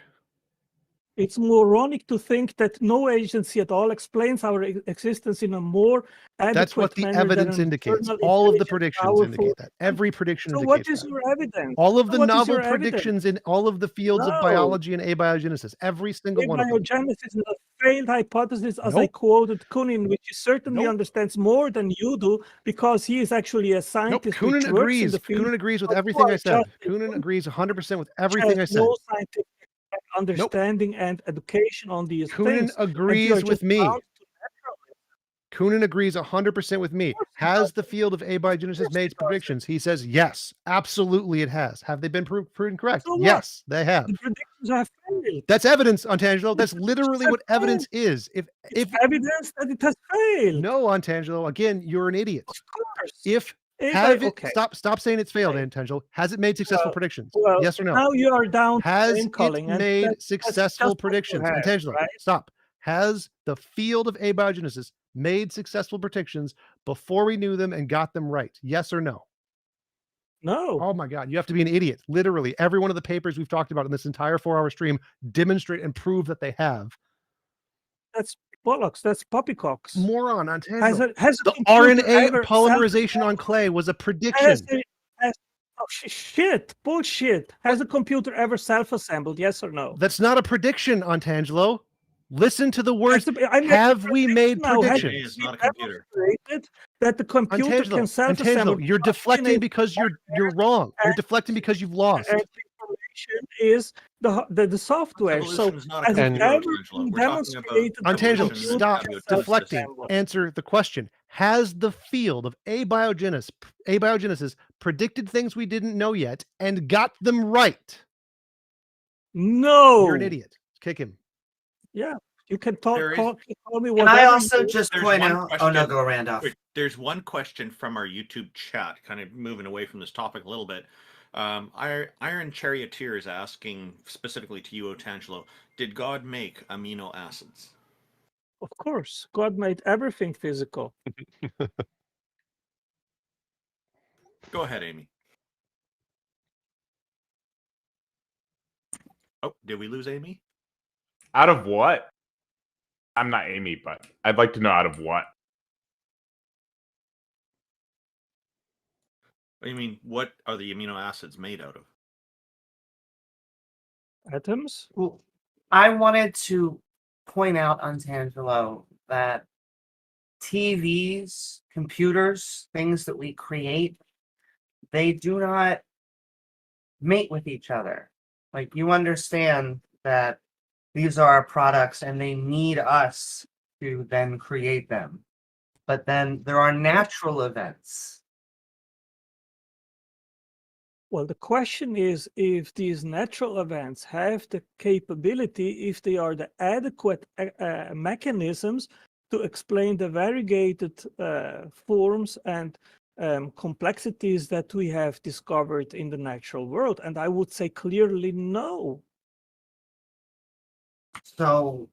It's moronic to think that no agency at all explains our existence in a more adequate That's what the manner evidence than an indicates. eternal, All of the intelligent, predictions powerful- indicate that. Every prediction So indicates what is that. your evidence? All of the What is novel your evidence? predictions in all of the fields of No. biology and abiogenesis, every single one of them. Abiogenesis is a failed hypothesis, as I Nope. quoted Kunin, which he certainly understands more than you do, because he is actually a Nope. scientist which Kunin works in agrees. the field. Kunin agrees with But you everything are I said. just- Kunin agrees 100% with which everything I has said. no scientific understanding and education on these Kunin things. and you are agrees just with me. bound to Kunin agrees 100% with me. Has the field of abiogenesis made predictions? He says yes, absolutely it has. Have they been proven correct? So what? Yes, they have. The predictions have failed. That's evidence, Untangelo. That's literally what evidence is. If Evidence that it has failed. no, Untangelo, again, you're an idiot. Of course. If If have I- it okay. stop saying it's failed, Untangelo. Has it made successful predictions? Well, Yes or no? now you are down to Has name calling, it and made that's successful just what you predictions? have, Untangelo, right? stop. Has the field of abiogenesis made successful predictions before we knew them and got them right? Yes or no? No. Oh my God, you have to be an idiot. Literally, every one of the papers we've talked about in this entire 4-hour stream demonstrate and prove that they have. That's bollocks. That's poppycocks. Moron, Untangelo. Has a The computer RNA ever polymerization on clay was a prediction. Shit, bullshit. Has a computer ever self-assembled? Yes or no? That's not a prediction, Untangelo. Listen to the words. I made Have we made now. Has predictions? it It's not a been computer. demonstrated that the computer can self-assemble? Untangelo, you're deflecting because you're wrong. You're deflecting because you've lost. And information is the software. Evolution so is not a has it computer, ever Untangelo. been We're talking about demonstrated that the Untangelo, computer stop can deflecting. self-assemble? Answer the question. Has the field of abiogenesis predicted things we didn't know yet and got them right? No. You're an idiot. Kick him. Yeah. You can call me Can whatever. I also just There's point one out? Oh question- no, go Randolph. Wait, there's one question from our YouTube chat, kind of moving away from this topic a little bit. Iron Charioteer is asking specifically to you, Otangelo, did God make amino acids? Of course, God made everything physical. Go ahead, Amy. Oh, did we lose Amy? Out of what? I'm not Amy, but I'd like to know out of what. What do you mean? What are the amino acids made out of? Atoms? Well, I wanted to point out, Antangelo, that TVs, computers, things that we create, they do not mate with each other. Like, you understand that these are our products and they need us to then create them. But then there are natural events. Well, the question is if these natural events have the capability, if they are the adequate mechanisms to explain the variegated forms and complexities that we have discovered in the natural world. And I would say clearly no. So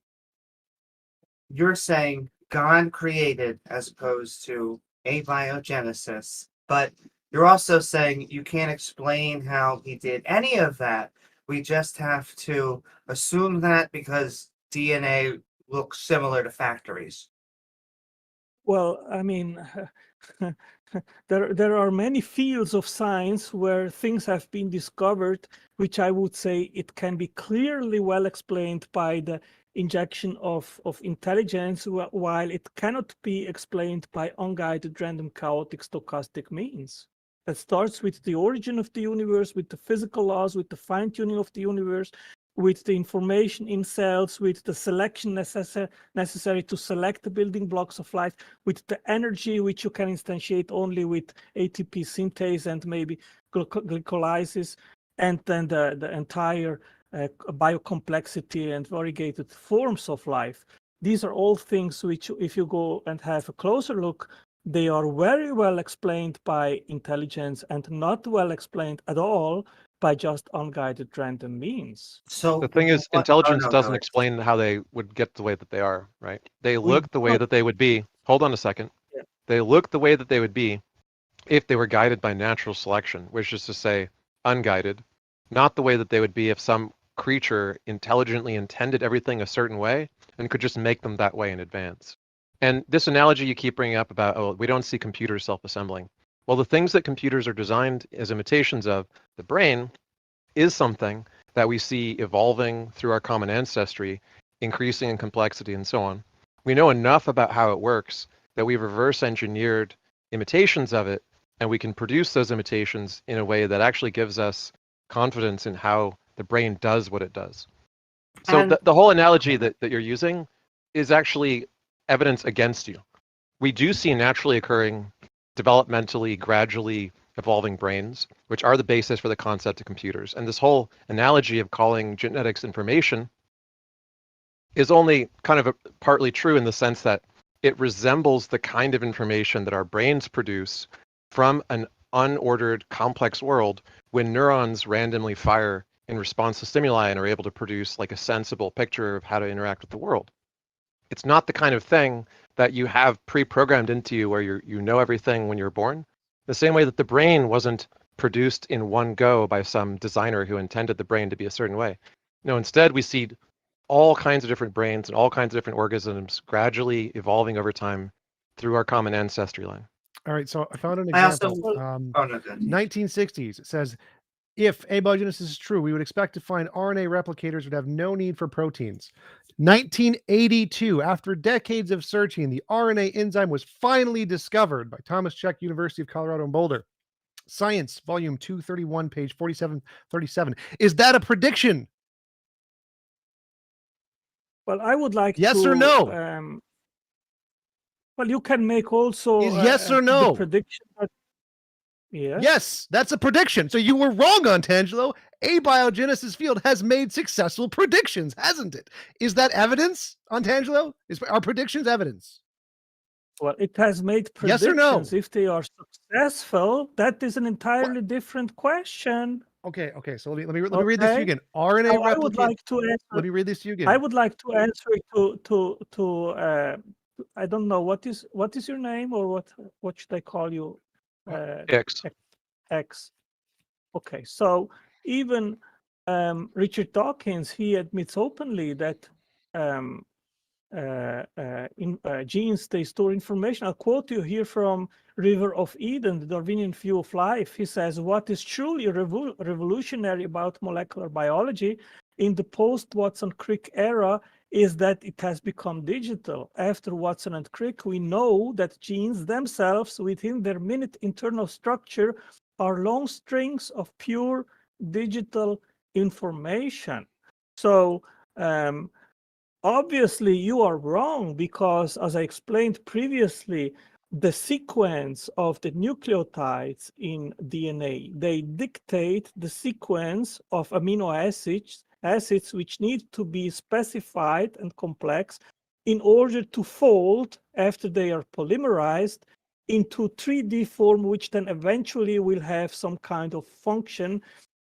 you're saying God created as opposed to abiogenesis, but you're also saying you can't explain how he did any of that. We just have to assume that because DNA looks similar to factories. Well, I mean, there are many fields of science where things have been discovered, which I would say it can be clearly well explained by the injection of intelligence, while it cannot be explained by unguided random chaotic stochastic means. That starts with the origin of the universe, with the physical laws, with the fine-tuning of the universe, with the information in cells, with the selection necessary to select the building blocks of life, with the energy which you can instantiate only with ATP synthase and maybe glycolysis, and then the entire biocomplexity and variegated forms of life. These are all things which, if you go and have a closer look, they are very well explained by intelligence and not well explained at all by just unguided random means. So the thing is, intelligence no, doesn't explain how they would get the way that they are, right? They look the way don't- that they would be. Hold on a second. Yeah. They look the way that they would be if they were guided by natural selection, which is to say, unguided, not the way that they would be if some creature intelligently intended everything a certain way and could just make them that way in advance. And this analogy you keep bringing up about, oh, we don't see computers self-assembling. Well, the things that computers are designed as imitations of, the brain, is something that we see evolving through our common ancestry, increasing in complexity and so on. We know enough about how it works that we've reverse engineered imitations of it, and we can produce those imitations in a way that actually gives us confidence in how the brain does what it does. So the whole analogy that you're using is actually evidence against you. We do see naturally occurring, developmentally, gradually evolving brains, which are the basis for the concept of computers. And this whole analogy of calling genetics information is only kind of partly true in the sense that it resembles the kind of information that our brains produce from an unordered, complex world when neurons randomly fire in response to stimuli and are able to produce like a sensible picture of how to interact with the world. It's not the kind of thing that you have pre-programmed into you where you know everything when you're born. The same way that the brain wasn't produced in one go by some designer who intended the brain to be a certain way. No, instead we see all kinds of different brains and all kinds of different organisms gradually evolving over time through our common ancestry line. All right, so I found an I also- example. Oh, no, good. 1960s. It says, if abiogenesis is true, we would expect to find RNA replicators would have no need for proteins. 1982, after decades of searching, the RNA enzyme was finally discovered by Thomas Cech, University of Colorado in Boulder. Science, volume 231, page 4737. Is that a prediction? Well, I would like Yes to, or no? Well, you can make also Is yes or no? the prediction that yes. Yes, that's a prediction. So you were wrong, Antangelo. Abiogenesis field has made successful predictions, hasn't it? Is that evidence, Antangelo? Are predictions evidence? Well, it has made Yes or no? predictions. If they are successful, that is an entirely different question. Okay. So let me read this to you again. RNA Now, I would replicate. like to answer. Let me read this to you again. I would like to answer to I don't know what is your name, or what should I call you? X. X. Okay, so even Richard Dawkins, he admits openly that genes, they store information. I'll quote you here from River of Eden, the Darwinian view of life. He says, what is truly revolutionary about molecular biology in the post-Watson-Crick era is that it has become digital. After Watson and Crick, we know that genes themselves, within their minute internal structure, are long strings of pure digital information. So obviously you are wrong, because as I explained previously, the sequence of the nucleotides in DNA, they dictate the sequence of amino acids which need to be specified and complex in order to fold after they are polymerized into 3D form, which then eventually will have some kind of function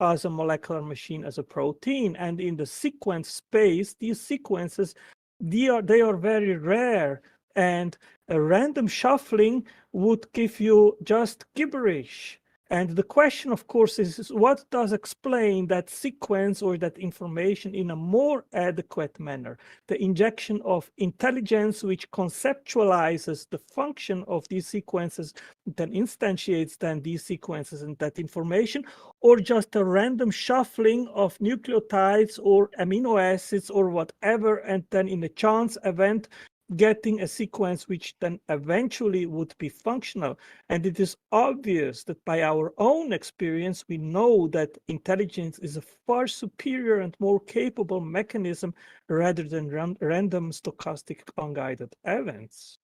as a molecular machine, as a protein. And in the sequence space, these sequences, they are very rare, and a random shuffling would give you just gibberish. And the question, of course, is what does explain that sequence or that information in a more adequate manner? The injection of intelligence, which conceptualizes the function of these sequences, then instantiates then these sequences and that information, or just a random shuffling of nucleotides or amino acids or whatever, and then in a chance event, getting a sequence which then eventually would be functional. And it is obvious that by our own experience, we know that intelligence is a far superior and more capable mechanism rather than random stochastic unguided events.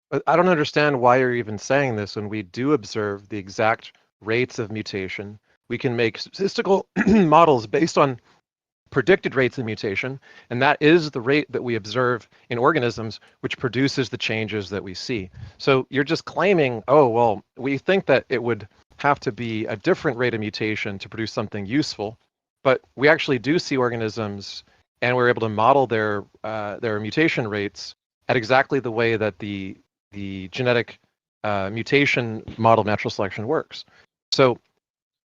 But I don't understand why you're even saying this when we do observe the exact rates of mutation. We can make statistical models based on predicted rates of mutation, and that is the rate that we observe in organisms, which produces the changes that we see. So you're just claiming, oh, well, we think that it would have to be a different rate of mutation to produce something useful, but we actually do see organisms, and we're able to model their mutation rates at exactly the way that the genetic mutation model of natural selection works. So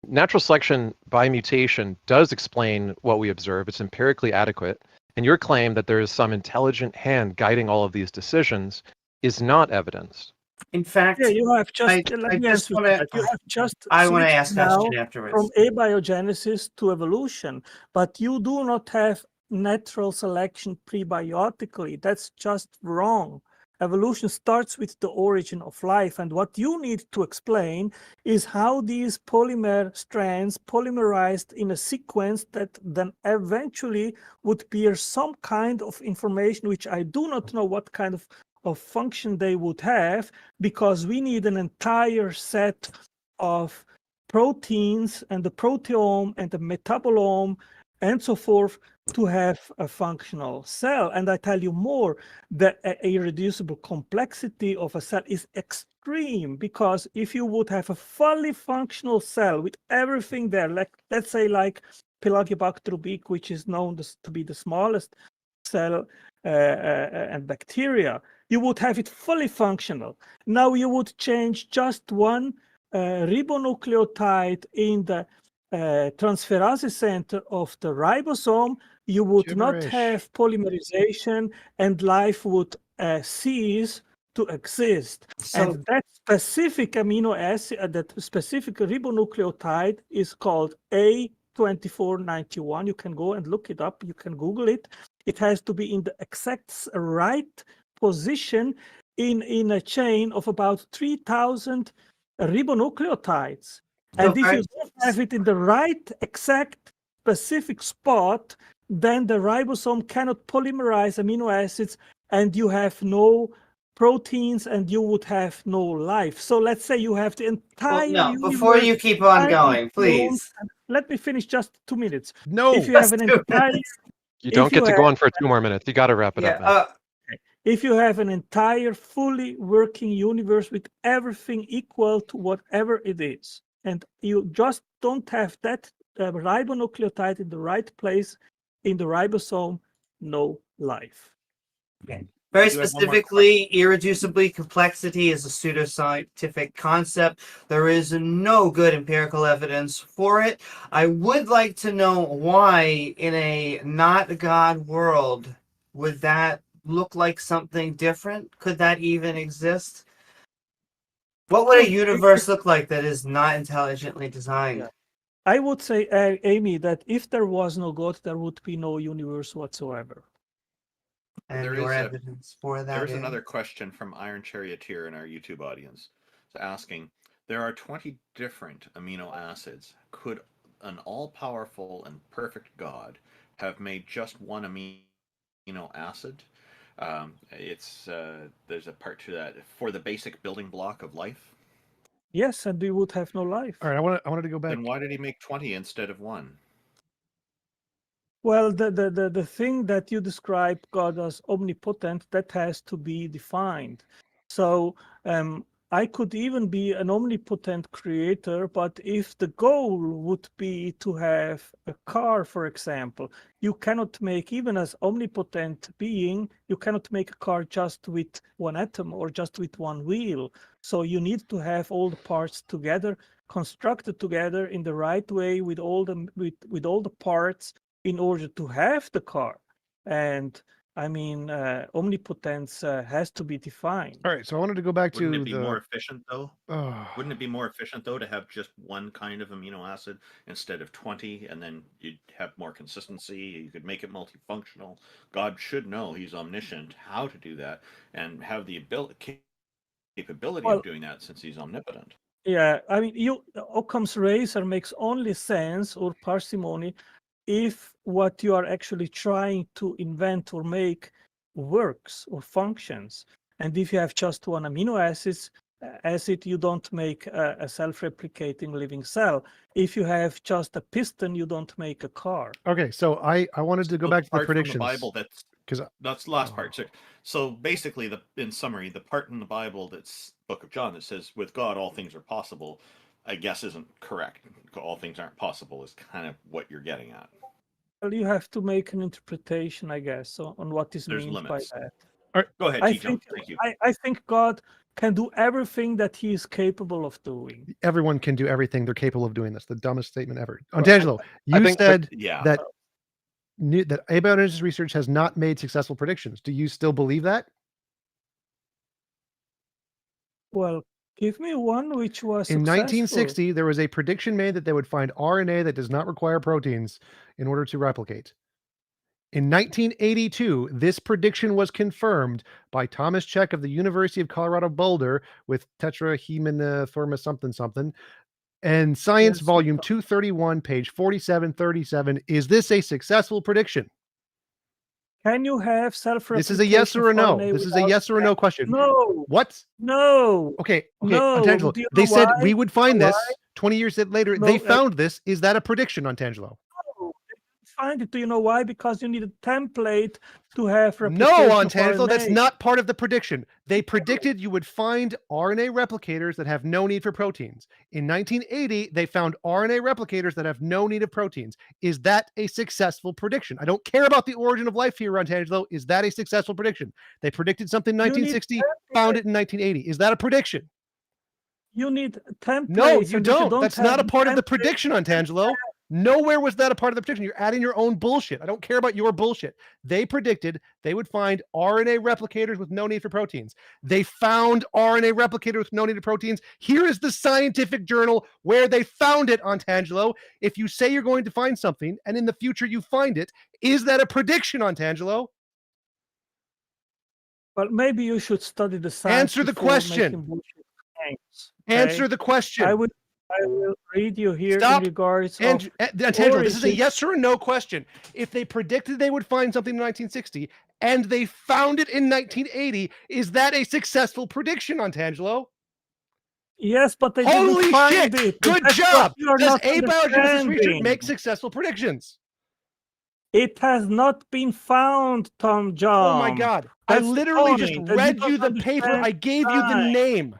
natural selection by mutation does explain what we observe. It's empirically adequate. And your claim that there is some intelligent hand guiding all of these decisions is not evidenced. In fact, yeah, you have just, I just want to. You have just I want to switched ask now question afterwards. from abiogenesis to evolution, but you do not have natural selection prebiotically. That's just wrong. Evolution starts with the origin of life, and what you need to explain is how these polymer strands polymerized in a sequence that then eventually would bear some kind of information, which I do not know what kind of function they would have, because we need an entire set of proteins and the proteome and the metabolome and so forth to have a functional cell. And I tell you more, the irreducible complexity of a cell is extreme, because if you would have a fully functional cell with everything there, like let's say like Pelagibacter rubic, which is known to be the smallest cell and bacteria, you would have it fully functional. Now you would change just one ribonucleotide in the transferase center of the ribosome, you would not have polymerization, and life would cease to exist. So, and that specific amino acid, that specific ribonucleotide is called A2491. You can go and look it up. You can Google it. It has to be in the exact right position in a chain of about 3,000 ribonucleotides. And if you don't have it in the right exact specific spot, then the ribosome cannot polymerize amino acids, and you have no proteins, and you would have no life. So let's say you have the entire universe. Before you keep on going, please. Let me finish just 2 minutes. No, if you have an entire, you don't get to go on for 2 more minutes. You got to wrap it up, man. If you have an entire fully working universe with everything equal to whatever it is, and you just don't have that ribonucleotide in the right place in the ribosome, no life. Very I do have one more specifically, irreducibly, complexity is a pseudoscientific concept. There is no good empirical evidence for it. I would like to know why, in a not God world, would that look like something different? Could that even exist? What would a universe look like that is not intelligently designed? Yeah. I would say, Amy, that if there was no God, there would be no universe whatsoever. And There your is evidence for that? There is Amy? another question from Iron Charioteer in our YouTube audience. It's asking, there are 20 different amino acids. Could an all-powerful and perfect God have made just one amino acid? There's a part to that for the basic building block of life. Yes, and we would have no life. All right, I wanted to go back. Then why did he make 20 instead of one? Well, the thing that you describe God as omnipotent, that has to be defined. So I could even be an omnipotent creator, but if the goal would be to have a car, for example, you cannot make, even as omnipotent being, you cannot make a car just with one atom or just with one wheel. So you need to have all the parts together, constructed together in the right way with all the parts in order to have the car. And I mean, omnipotence has to be defined. All right, so I wanted to go back Wouldn't to it be more efficient though? Oh. Wouldn't it be more efficient though to have just one kind of amino acid instead of 20, and then you'd have more consistency? You could make it multifunctional. God should know He's omniscient how to do that and have the capability of doing that since He's omnipotent. Yeah, I mean, Occam's razor makes only sense or parsimony if what you are actually trying to invent or make works or functions. And if you have just one amino acid, you don't make a self-replicating living cell. If you have just a piston, you don't make a car. Okay, so I wanted to go back to the predictions. From the Bible that's the last part. So basically, in summary, the part in the Bible that's Book of John that says, "With God, all things are possible," I guess isn't correct. All things aren't possible is kind of what you're getting at. Well, you have to make an interpretation, I guess, on what is meant by that. All right, go ahead, TJump. Thank you. I think God can do everything that He is capable of doing. Everyone can do everything they're capable of doing. That's the dumbest statement ever. Angelo, you said that abiogenesis research has not made successful predictions. Do you still believe that? Well, give me one which was in successful. 1960, there was a prediction made that they would find RNA that does not require proteins in order to replicate. In 1982, this prediction was confirmed by Thomas Cech of the University of Colorado Boulder with tetraheminothormus something something. And Science Volume 231, page 4737. Is this a successful prediction? Can you have self-replication? This is a yes or a no. This is a yes or a no question. No. What? No. Okay. No. Antangelo, they said we would find this 20 years later. No, they found this. Is that a prediction, Antangelo? No. Find it. Do you know why? Because you need a template to have replication. No, Antangelo, that's not part of the prediction. They predicted you would find RNA replicators that have no need for proteins. In 1980, they found RNA replicators that have no need of proteins. Is that a successful prediction? I don't care about the origin of life here, Antangelo. Is that a successful prediction? They predicted something in 1960, found it in 1980. Is that a prediction? You need templates. No, you don't. That's not a part of the prediction, Antangelo. Nowhere was that a part of the prediction. You're adding your own bullshit. I don't care about your bullshit. They predicted they would find RNA replicators with no need for proteins. They found RNA replicators with no need for proteins. Here is the scientific journal where they found it, Antangelo. If you say you're going to find something and in the future you find it, is that a prediction, Antangelo? But maybe you should study the science. Answer the question. Answer the question. I will read you here Stop. in regards Antangelo, this is a yes or a no question. If they predicted they would find something in 1960 and they found it in 1980, is that a successful prediction, Antangelo? Yes, but they Holy didn't find shit! it. Good That's job. what Does abiogenesis research make successful predictions? It has not been found, Tom John. Oh my God. I literally just read you the paper. I gave you the name.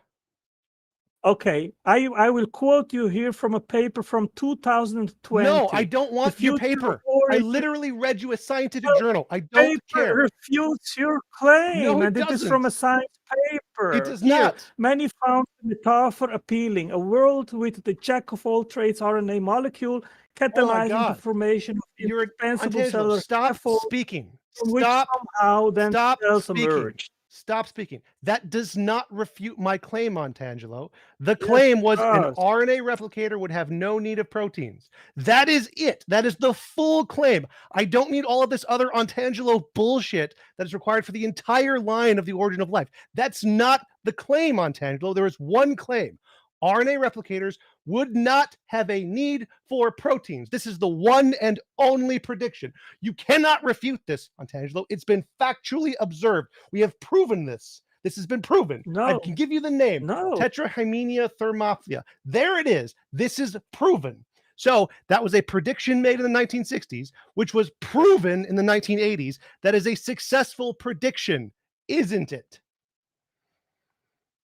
Okay, I will quote you here from a paper from 2020. No, I don't want The your future paper. of I origin literally read you a scientific No, journal. I don't paper care. refutes your claim, No, it and it is from a doesn't. science paper. It does Here, not. many found the metaphor appealing. A world with the jack of all trades RNA molecule Oh my catalyzing the God. formation of You're indispensable Antangelo, cellular stop scaffold speaking. from which Stop. somehow then Stop cells speaking. emerged. Stop speaking. That does not refute my claim, Montangelo. The Yes, claim it was an does. RNA replicator would have no need of proteins. That is it. That is the full claim. I don't need all of this other Montangelo bullshit that is required for the entire line of the origin of life. That's not the claim, Montangelo. There is one claim. RNA replicators would not have a need for proteins. This is the one and only prediction. You cannot refute this, Montangelo. It's been factually observed. We have proven this. This has been proven. I No, can give you the name. no. Tetrahymenia thermophila. There it is. This is proven. So that was a prediction made in the 1960s, which was proven in the 1980s. That is a successful prediction, isn't it?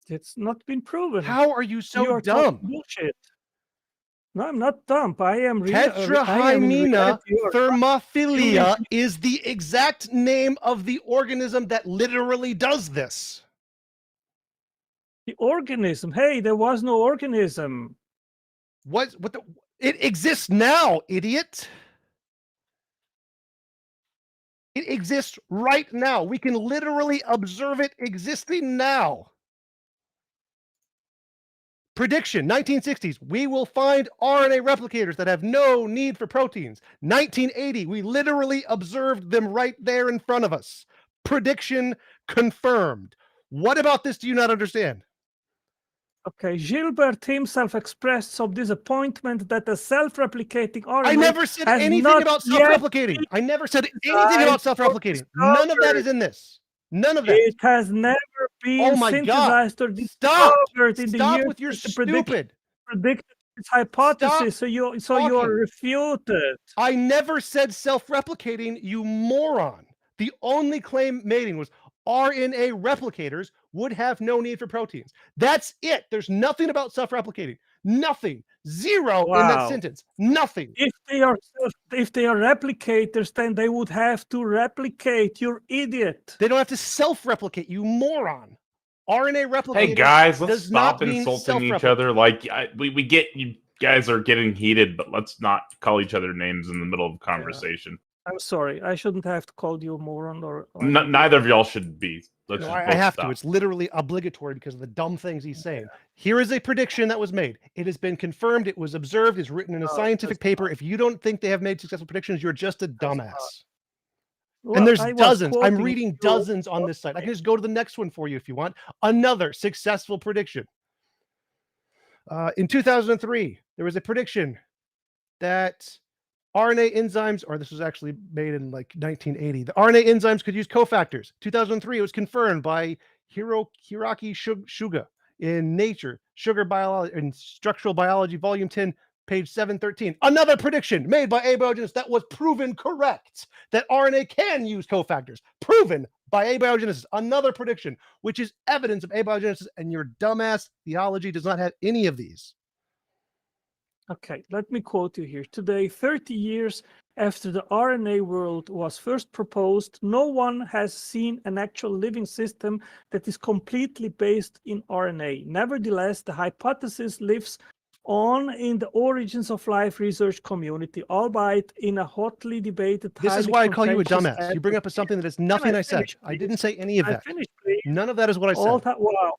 It's not been proven. How are you so You are dumb? talking bullshit. No, I'm not dumb. I am really. Tetrahymena thermophilia is the exact name of the organism that literally does this. The organism. Hey, there was no organism. What the? It exists now, idiot. It exists right now. We can literally observe it existing now. Prediction, 1960s, we will find RNA replicators that have no need for proteins. 1980, we literally observed them right there in front of us. Prediction confirmed. What about this do you not understand? Okay, Gilbert himself expressed some disappointment that the self-replicating RNA I never said anything about self-replicating. I never said anything about self-replicating. None of that is in this. None of that. It has never been synthesized or discovered in the Stop years with your that the stupid. predicted its hypothesis. So you are refuted. I never said self-replicating, you moron. The only claim made was RNA replicators would have no need for proteins. That's it. There's nothing about self-replicating. Nothing. Zero in that sentence. Nothing. If they are replicators, then they would have to replicate. You idiot. They don't have to self-replicate, you moron. RNA replicator. Hey guys, let's does stop not mean insulting each other. Like we get you guys are getting heated, but let's not call each other names in the middle of a conversation. I'm sorry. I shouldn't have to call you a moron or Neither of y'all should be. Let's just I have stop. to. It's literally obligatory because of the dumb things he's saying. Here is a prediction that was made. It has been confirmed. It was observed. It's written in a scientific paper. If you don't think they have made successful predictions, you're just a dumbass. Well, and there's I was dozens. I'm quoting reading you. dozens on this site. I can just go to the next one for you if you want. Another successful prediction. In 2003, there was a prediction that RNA enzymes, or this was actually made in like 1980, the RNA enzymes could use cofactors. 2003, it was confirmed by Hiroki Suga in Nature, Sugar Biology and Structural Biology, Volume 10, page 713. Another prediction made by abiogenesis that was proven correct, that RNA can use cofactors. Proven by abiogenesis. Another prediction, which is evidence of abiogenesis, and your dumbass theology does not have any of these. Okay, let me quote you here. Today, 30 years after the RNA world was first proposed, no one has seen an actual living system that is completely based in RNA. Nevertheless, the hypothesis lives on in the origins of life research community, albeit in a hotly debated. This is why I call you a dumbass. You bring up something that is nothing I said. I didn't say any of that. None of that is what I said. Wow.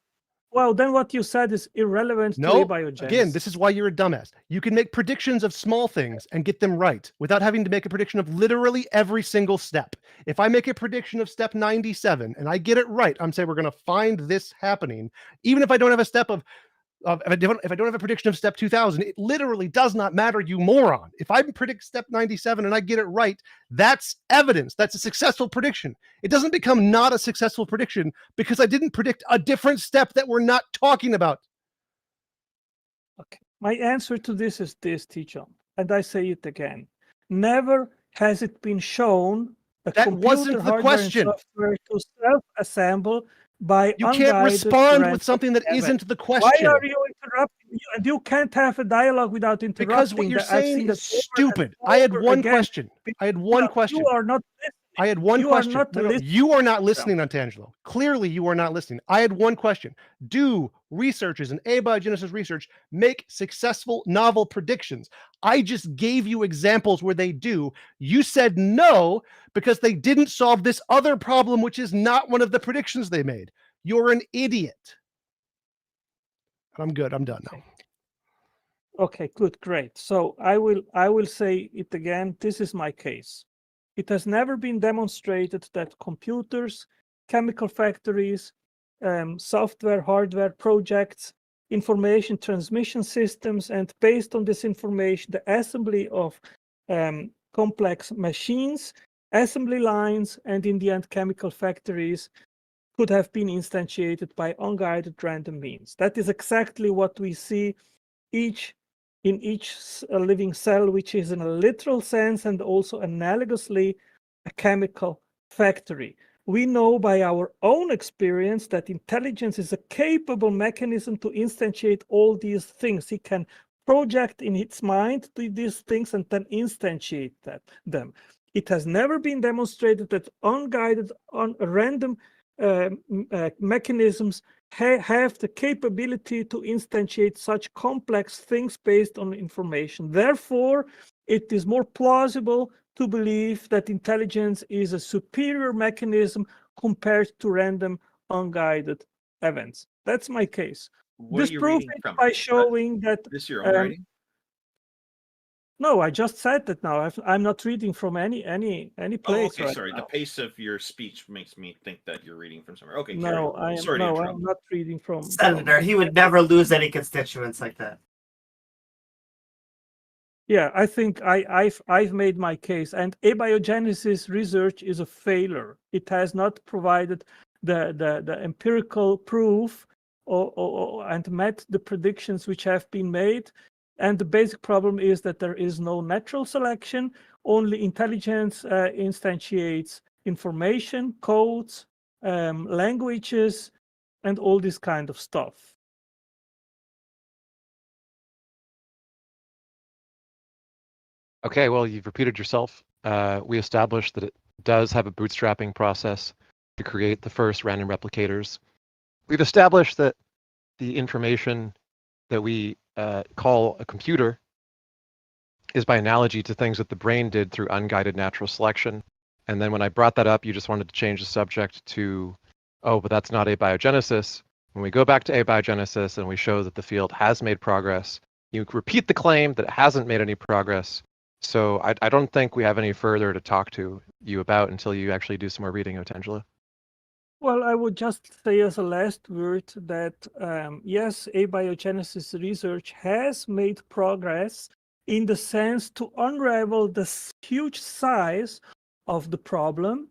Well, then what you said is irrelevant to abiogenesis. Again, this is why you're a dumbass. You can make predictions of small things and get them right without having to make a prediction of literally every single step. If I make a prediction of step 97 and I get it right, I'm saying we're going to find this happening. Even if I don't have a step if I don't have a prediction of step 2000, it literally does not matter, you moron. If I predict step 97 and I get it right, that's evidence. That's a successful prediction. It doesn't become not a successful prediction because I didn't predict a different step that we're not talking about. Okay. My answer to this is this, TJump, and I say it again. Never has it been shown that wasn't the question. Software to self-assemble by You can't unguided respond random with something that events. isn't the Why question. are you interrupting? You can't have a dialogue without interrupting. Because what you're I've saying seen is that over and stupid. I had over one again. question. I had one question. You are not listening. I had one You are question. not No, listening. you are not listening, Antangelo. Clearly, you are not listening. I had one question. Do researchers in abiogenesis research make successful novel predictions? I just gave you examples where they do. You said no because they didn't solve this other problem, which is not one of the predictions they made. You're an idiot. I'm good. I'm done now. Okay, good, great. So I will say it again. This is my case. It has never been demonstrated that computers, chemical factories, software, hardware projects, information transmission systems, and based on this information, the assembly of complex machines, assembly lines, and in the end, chemical factories could have been instantiated by unguided random means. That is exactly what we see in each living cell, which is in a literal sense and also analogously a chemical factory. We know by our own experience that intelligence is a capable mechanism to instantiate all these things. It can project in its mind these things and then instantiate them. It has never been demonstrated that unguided, random mechanisms have the capability to instantiate such complex things based on information. Therefore, it is more plausible to believe that intelligence is a superior mechanism compared to random unguided events. That's my case. What are you reading from? By showing that this your own writing? No, I just said that now. I'm not reading from any place. Okay, right sorry. now. The pace of your speech makes me think that you're reading from somewhere. Okay, No, I'm not reading from. Senator, he would never lose any constituents like that. Yeah, I think I've made my case, and abiogenesis research is a failure. It has not provided the empirical proof and met the predictions which have been made. And the basic problem is that there is no natural selection. Only intelligence instantiates information, codes, languages, and all this kind of stuff. Okay, well, you've repeated yourself. We established that it does have a bootstrapping process to create the first random replicators. We've established that the information that we call a computer is by analogy to things that the brain did through unguided natural selection. And then when I brought that up, you just wanted to change the subject to, oh, but that's not abiogenesis. When we go back to abiogenesis and we show that the field has made progress, you repeat the claim that it hasn't made any progress. So I don't think we have any further to talk to you about until you actually do some more reading, Otangelo. Well, I would just say as a last word that yes, abiogenesis research has made progress in the sense to unravel the huge size of the problem.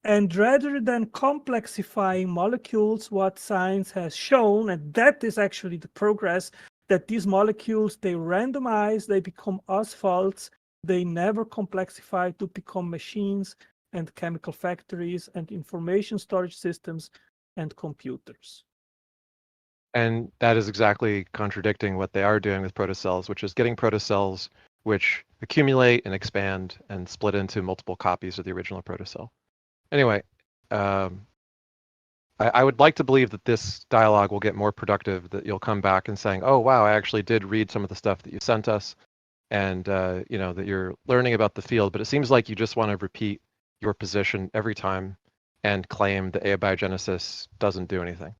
And rather than complexifying molecules, what science has shown, and that is actually the progress, that these molecules, they randomize, they become asphalts, they never complexify to become machines and chemical factories and information storage systems and computers. And that is exactly contradicting what they are doing with protocells, which is getting protocells which accumulate and expand and split into multiple copies of the original protocell. Anyway, I would like to believe that this dialogue will get more productive, that you'll come back and saying, oh, wow, I actually did read some of the stuff that you sent us, and you know, that you're learning about the field, but it seems like you just want to repeat your position every time and claim that abiogenesis doesn't do anything.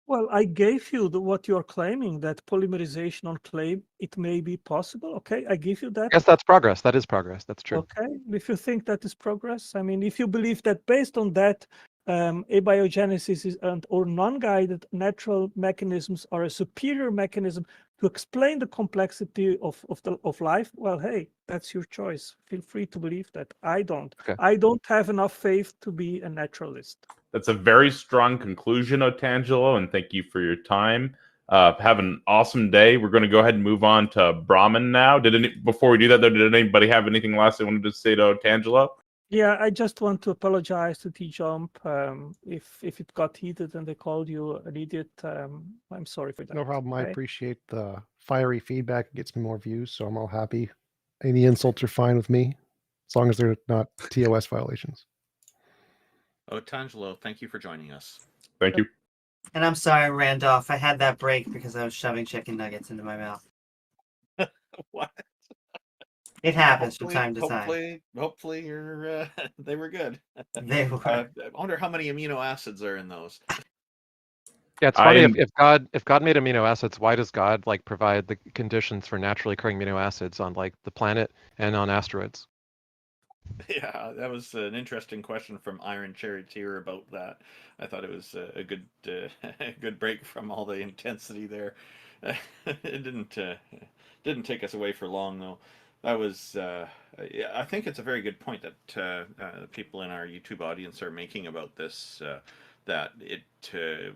Well, I gave you what you're claiming, that polymerization on clay, it may be possible. Okay, I give you that. Yes, that's progress. That is progress. That's true. Okay, if you think that is progress, I mean, if you believe that based on that, abiogenesis or non-guided natural mechanisms are a superior mechanism to explain the complexity of life, well, hey, that's your choice. Feel free to believe that. I don't. Okay. I don't have enough faith to be a naturalist. That's a very strong conclusion, Otangelo, and thank you for your time. Have an awesome day. We're going to go ahead and move on to Brahman now. Before we do that, though, did anybody have anything last they wanted to say to Otangelo? Yeah, I just want to apologize to TJump if it got heated and they called you an idiot. I'm sorry for that. No problem. I okay? appreciate the fiery feedback. It gets me more views, so I'm all happy. Any insults are fine with me, as long as they're not TOS violations. Oh, Tangelo, thank you for joining us. Thank you. And I'm sorry, Randolph. I had that break because I was shoving chicken nuggets into my mouth. What? It happens from time to time. Hopefully, you're. They were good. They were. I wonder how many amino acids are in those. Yeah, it's funny if God made amino acids, why does God like provide the conditions for naturally occurring amino acids on like the planet and on asteroids? Yeah, that was an interesting question from Iron Charioteer about that. I thought it was a good a good break from all the intensity there. It didn't take us away for long though. That was yeah, I think it's a very good point that people in our YouTube audience are making about this. That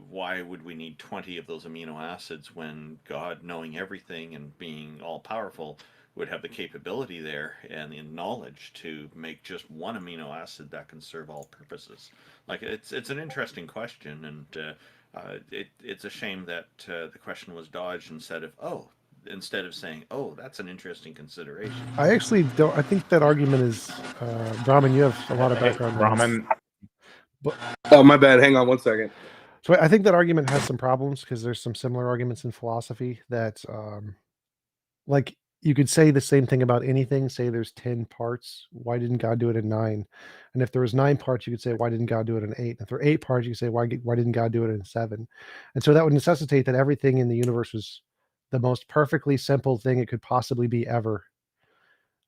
why would we need 20 of those amino acids when God, knowing everything and being all powerful, would have the capability there and the knowledge to make just one amino acid that can serve all purposes. Like it's an interesting question, and it's a shame that the question was dodged instead of saying, "Oh, that's an interesting consideration." I actually don't. I think that argument is Brahman. You have a lot of background. Brahman. But, oh, my bad. Hang on one second. So I think that argument has some problems because there's some similar arguments in philosophy that, like, you could say the same thing about anything. Say there's 10 parts. Why didn't God do it in 9? And if there was 9 parts, you could say, why didn't God do it in 8? And if there are 8 parts, you could say, why didn't God do it in 7? And so that would necessitate that everything in the universe was the most perfectly simple thing it could possibly be ever.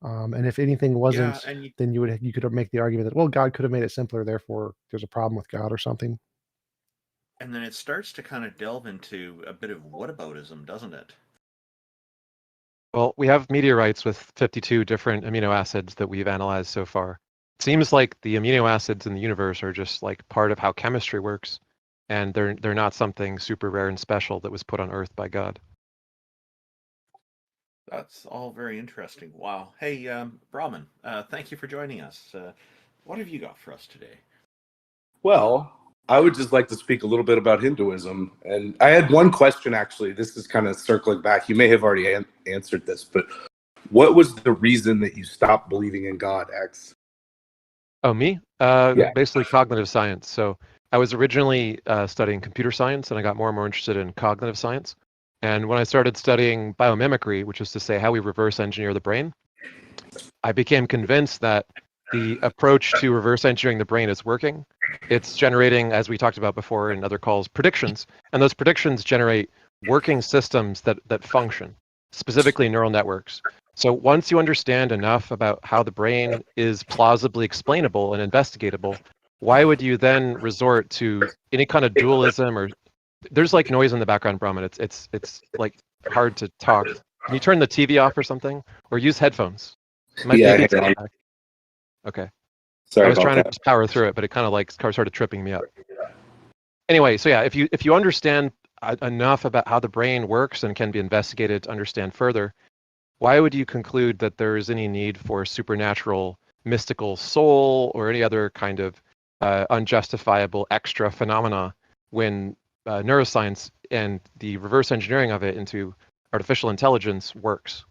And if anything wasn't, then you could make the argument that, well, God could have made it simpler, therefore there's a problem with God or something. And then it starts to kind of delve into a bit of whataboutism, doesn't it? Well, we have meteorites with 52 different amino acids that we've analyzed so far. It seems like the amino acids in the universe are just like part of how chemistry works, and they're not something super rare and special that was put on Earth by God. That's all very interesting. Wow. Hey, Brahman, thank you for joining us. What have you got for us today? Well, I would just like to speak a little bit about Hinduism. And I had one question, actually. This is kind of circling back. You may have already answered this, but what was the reason that you stopped believing in God, X? Oh, me? Yeah. Basically cognitive science. So I was originally studying computer science, and I got more and more interested in cognitive science. And when I started studying biomimicry, which is to say how we reverse engineer the brain, I became convinced that the approach to reverse engineering the brain is working. It's generating, as we talked about before in other calls, predictions. And those predictions generate working systems that function, specifically neural networks. So once you understand enough about how the brain is plausibly explainable and investigatable, why would you then resort to any kind of dualism or there's like noise in the background, Brahman. It's like hard to talk. Can you turn the TV off or something? Or use headphones? Maybe it's okay. Sorry I was about trying that. to just power through it, but it kind of like started tripping me up. Anyway, so yeah, if you understand enough about how the brain works and can be investigated to understand further, why would you conclude that there is any need for supernatural, mystical soul or any other kind of unjustifiable extra phenomena when neuroscience and the reverse engineering of it into artificial intelligence works?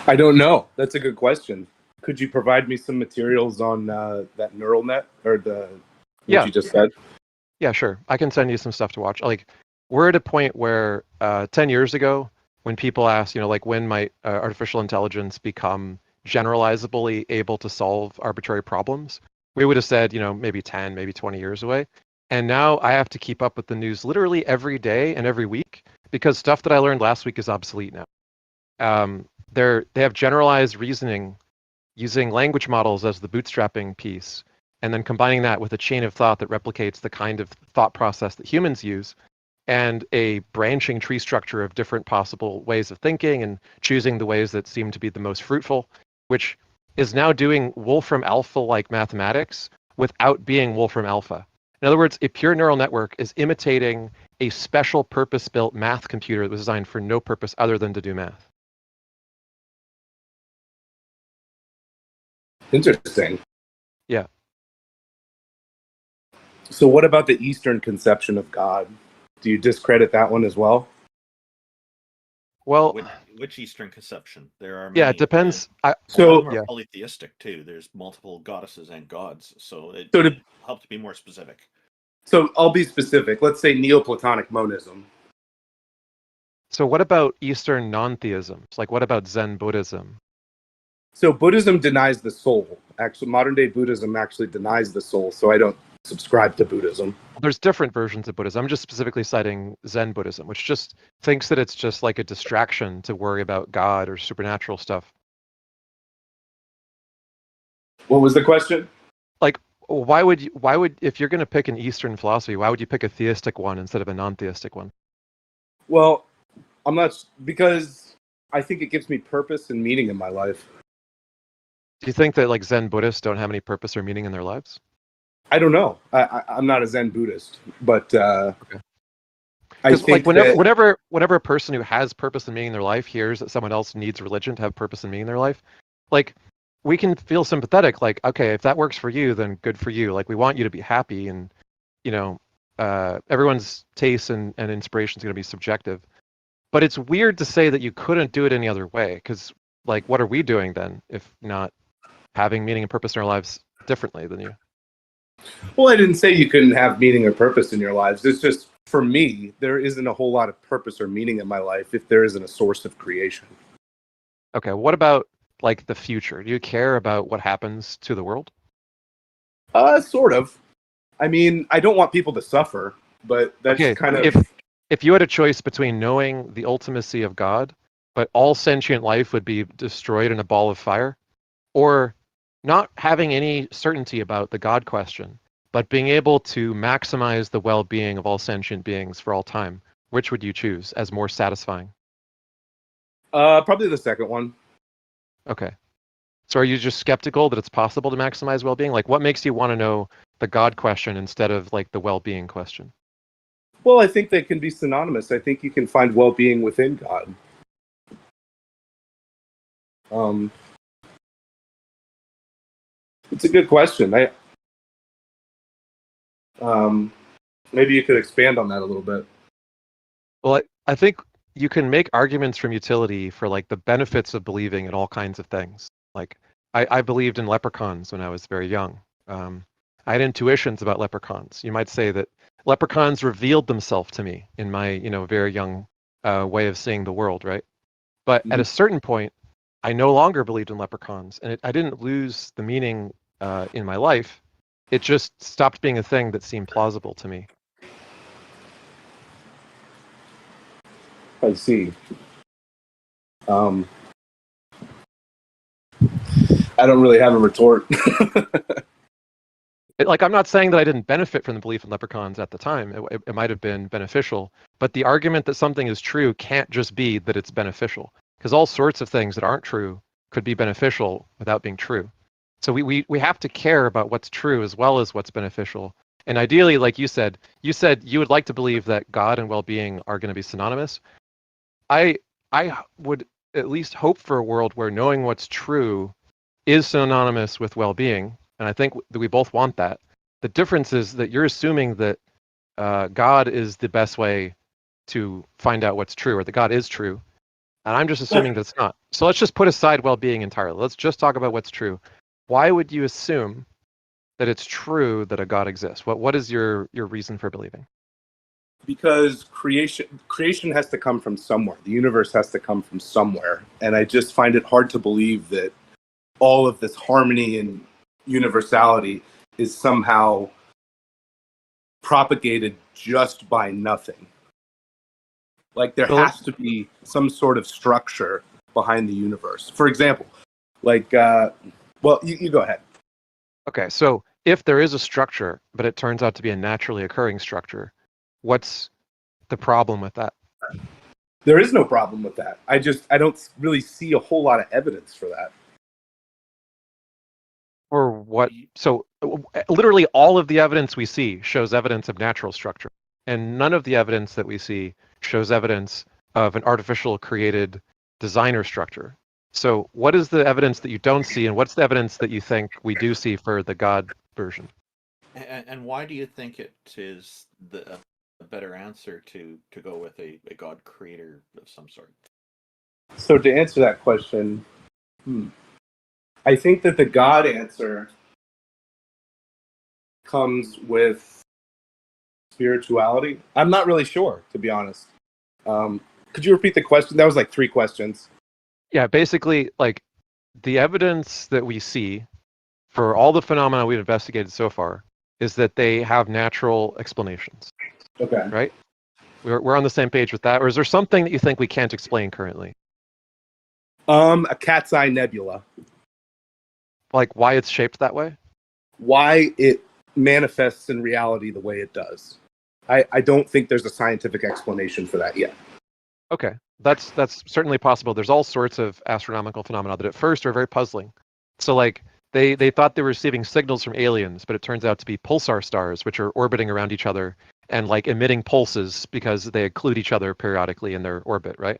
I don't know. That's a good question. Could you provide me some materials on that neural net or what you just said? Yeah, sure. I can send you some stuff to watch. Like, we're at a point where 10 years ago, when people asked, like, when might artificial intelligence become generalizably able to solve arbitrary problems, we would have said, maybe 10, maybe 20 years away. And now I have to keep up with the news literally every day and every week because stuff that I learned last week is obsolete now. They have generalized reasoning using language models as the bootstrapping piece, and then combining that with a chain of thought that replicates the kind of thought process that humans use, and a branching tree structure of different possible ways of thinking and choosing the ways that seem to be the most fruitful, which is now doing Wolfram Alpha-like mathematics without being Wolfram Alpha. In other words, a pure neural network is imitating a special purpose-built math computer that was designed for no purpose other than to do math. Interesting. Yeah. So what about the Eastern conception of God? Do you discredit that one as well? Well, which Eastern conception? There are many. yeah, it depends. A lot of them are yeah. polytheistic too. There's multiple goddesses and gods, so it helps to be more specific. So I'll be specific. Let's say Neoplatonic monism. So what about Eastern non-theisms? Like what about Zen Buddhism? So Buddhism denies the soul. Actually, modern day Buddhism actually denies the soul. So I don't subscribe to Buddhism. There's different versions of Buddhism. I'm just specifically citing Zen Buddhism, which just thinks that it's just like a distraction to worry about God or supernatural stuff. What was the question? Like, why would, if you're going to pick an Eastern philosophy, why would you pick a theistic one instead of a non-theistic one? Well, because I think it gives me purpose and meaning in my life. Do you think that like Zen Buddhists don't have any purpose or meaning in their lives? I don't know. I'm not a Zen Buddhist, but okay. I think like whenever a person who has purpose and meaning in their life hears that someone else needs religion to have purpose and meaning in their life, like we can feel sympathetic. Like, okay, if that works for you, then good for you. Like we want you to be happy, and you know, everyone's taste and inspiration is going to be subjective. But it's weird to say that you couldn't do it any other way, because like, what are we doing then if not having meaning and purpose in our lives differently than you? Well, I didn't say you couldn't have meaning or purpose in your lives. It's just, for me, there isn't a whole lot of purpose or meaning in my life if there isn't a source of creation. Okay, what about like the future? Do you care about what happens to the world? Sort of. I mean, I don't want people to suffer, but that's okay, kind of... If you had a choice between knowing the ultimacy of God, but all sentient life would be destroyed in a ball of fire, or not having any certainty about the God question, but being able to maximize the well-being of all sentient beings for all time, which would you choose as more satisfying? Probably the second one. Okay. So are you just skeptical that it's possible to maximize well-being? Like, what makes you want to know the God question instead of like the well-being question? Well, I think they can be synonymous. I think you can find well-being within God. It's a good question. Maybe you could expand on that a little bit. Well, I think you can make arguments from utility for like the benefits of believing in all kinds of things. Like I believed in leprechauns when I was very young. I had intuitions about leprechauns. You might say that leprechauns revealed themselves to me in my, very young way of seeing the world, right? But at a certain point, I no longer believed in leprechauns, and I didn't lose the meaning in my life. It just stopped being a thing that seemed plausible to me. I see. I don't really have a retort. I'm not saying that I didn't benefit from the belief in leprechauns at the time. It might have been beneficial, but the argument that something is true can't just be that it's beneficial, because all sorts of things that aren't true could be beneficial without being true. So we have to care about what's true as well as what's beneficial. And ideally, like you said you would like to believe that God and well-being are going to be synonymous. I would at least hope for a world where knowing what's true is synonymous with well-being. And I think that we both want that. The difference is that you're assuming that God is the best way to find out what's true, or that God is true. And I'm just assuming that it's not. So let's just put aside well-being entirely. Let's just talk about what's true. Why would you assume that it's true that a God exists? What is your reason for believing? Because creation has to come from somewhere. The universe has to come from somewhere. And I just find it hard to believe that all of this harmony and universality is somehow propagated just by nothing. Like there has to be some sort of structure behind the universe. For example, like, well, you go ahead. Okay, so if there is a structure, but it turns out to be a naturally occurring structure, what's the problem with that? There is no problem with that. I don't really see a whole lot of evidence for that. Or what? So literally all of the evidence we see shows evidence of natural structure, and none of the evidence that we see shows evidence of an artificial created designer structure. So what is the evidence that you don't see, and what's the evidence that you think we do see for the God version? And why do you think it is a better answer to go with a God creator of some sort? So to answer that question, I think that the God answer comes with spirituality. I'm not really sure, to be honest. Could you repeat the question? That was like 3 questions. Yeah, basically, like the evidence that we see for all the phenomena we've investigated so far is that they have natural explanations. Okay. Right? We're on the same page with that, or is there something that you think we can't explain currently? A cat's eye nebula. Like why it's shaped that way? Why it manifests in reality the way it does. I don't think there's a scientific explanation for that yet. Okay, that's certainly possible. There's all sorts of astronomical phenomena that at first are very puzzling. So like they thought they were receiving signals from aliens, but it turns out to be pulsar stars, which are orbiting around each other and like emitting pulses because they occlude each other periodically in their orbit, right?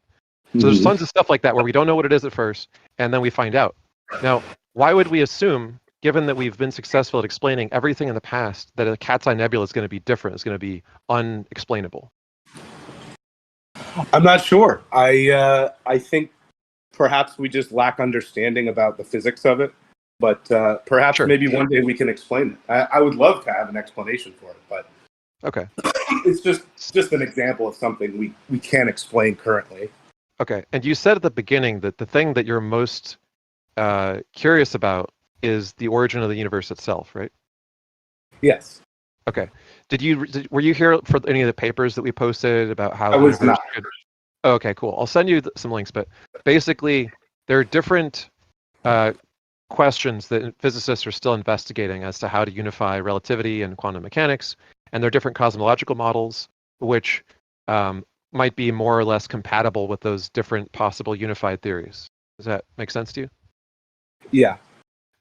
So there's tons of stuff like that where we don't know what it is at first, and then we find out. Now, why would we assume, given that we've been successful at explaining everything in the past, that a cat's eye nebula is going to be different, is going to be unexplainable? I'm not sure. I think perhaps we just lack understanding about the physics of it, but perhaps maybe one day we can explain it. I would love to have an explanation for it, but okay, it's just an example of something we can't explain currently. Okay, and you said at the beginning that the thing that you're most curious about is the origin of the universe itself, right? Yes. Okay. Were you here for any of the papers that we posted about how I was the universe not. could? Okay, cool. I'll send you some links, but basically there are different questions that physicists are still investigating as to how to unify relativity and quantum mechanics, and there are different cosmological models which might be more or less compatible with those different possible unified theories. Does that make sense to you? Yeah.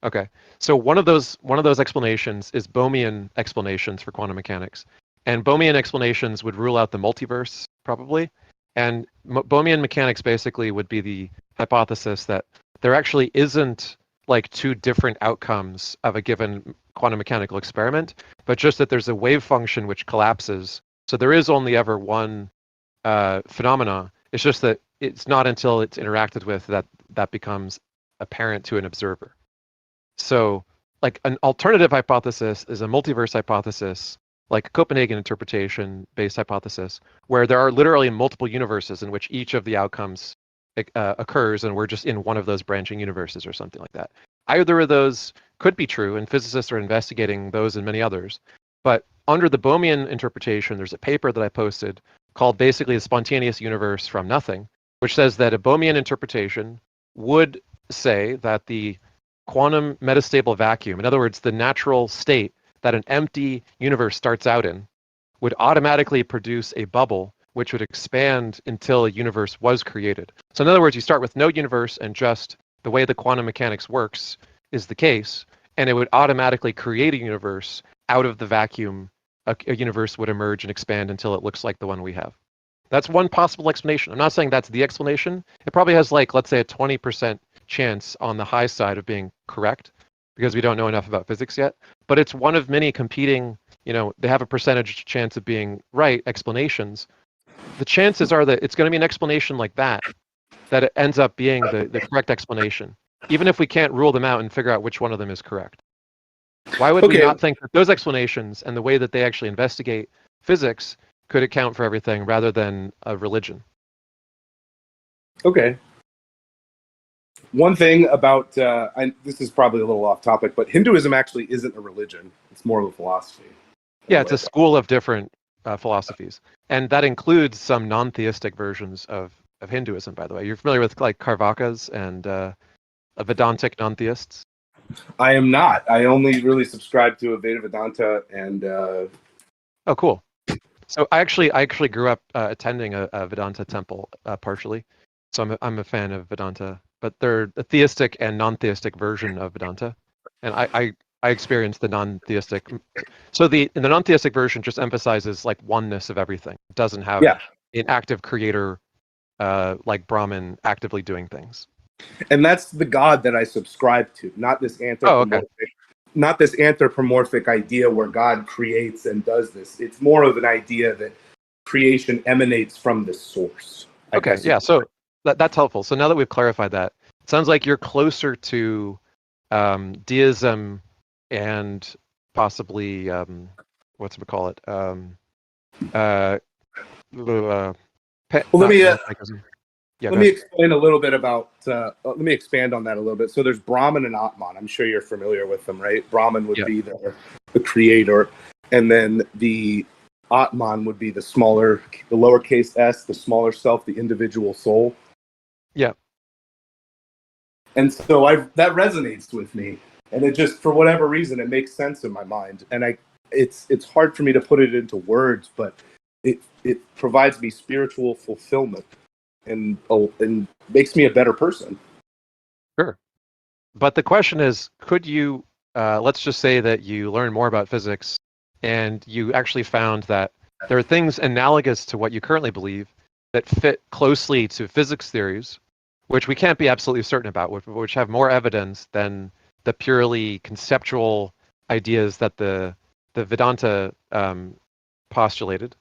Okay. So one of those explanations is Bohmian explanations for quantum mechanics. And Bohmian explanations would rule out the multiverse, probably. And Bohmian mechanics basically would be the hypothesis that there actually isn't like 2 different outcomes of a given quantum mechanical experiment, but just that there's a wave function which collapses. So there is only ever one phenomena. It's just that it's not until it's interacted with that becomes apparent to an observer. So like an alternative hypothesis is a multiverse hypothesis, like a Copenhagen interpretation based hypothesis, where there are literally multiple universes in which each of the outcomes occurs, and we're just in one of those branching universes or something like that. Either of those could be true, and physicists are investigating those and many others. But under the Bohmian interpretation, there's a paper that I posted called basically the spontaneous universe from nothing, which says that a Bohmian interpretation would say that the quantum metastable vacuum, in other words, the natural state that an empty universe starts out in, would automatically produce a bubble which would expand until a universe was created. So in other words, you start with no universe and just the way the quantum mechanics works is the case, and it would automatically create a universe out of the vacuum. A universe would emerge and expand until it looks like the one we have. That's one possible explanation. I'm not saying that's the explanation. It probably has like, let's say, a 20% chance on the high side of being correct because we don't know enough about physics yet. But it's one of many competing, they have a percentage chance of being right explanations. The chances are that it's going to be an explanation like that it ends up being the correct explanation, even if we can't rule them out and figure out which one of them is correct. Why would we not think that those explanations and the way that they actually investigate physics could account for everything rather than a religion? Okay. One thing about, this is probably a little off topic, but Hinduism actually isn't a religion. It's more of a philosophy. Yeah, it's a school of different philosophies. And that includes some non-theistic versions of Hinduism, by the way. You're familiar with like Carvakas and Vedantic non-theists? I am not. I only really subscribe to Advaita Vedanta and... Oh, cool. So I actually grew up attending a Vedanta temple partially. So I'm a fan of Vedanta, but they're a theistic and non-theistic version of Vedanta. And I experienced the non-theistic. So the non-theistic version just emphasizes like oneness of everything. It doesn't have an active creator like Brahman actively doing things. And that's the God that I subscribe to, not this anthropomorphic idea where God creates and does this. It's more of an idea that creation emanates from the source. Okay, yeah, so that's helpful. So now that we've clarified that, it sounds like you're closer to deism and possibly what's we call it? Let me explain a little bit about. Let me expand on that a little bit. So there's Brahman and Atman. I'm sure you're familiar with them, right? Brahman would be the creator, and then the Atman would be the lowercase s, the smaller self, the individual soul. Yeah. And so that resonates with me, and it just, for whatever reason, it makes sense in my mind. And it's hard for me to put it into words, but it provides me spiritual fulfillment and makes me a better person. Sure. But the question is, could you, let's just say that you learn more about physics and you actually found that there are things analogous to what you currently believe that fit closely to physics theories, which we can't be absolutely certain about, which have more evidence than the purely conceptual ideas that the Vedanta postulated.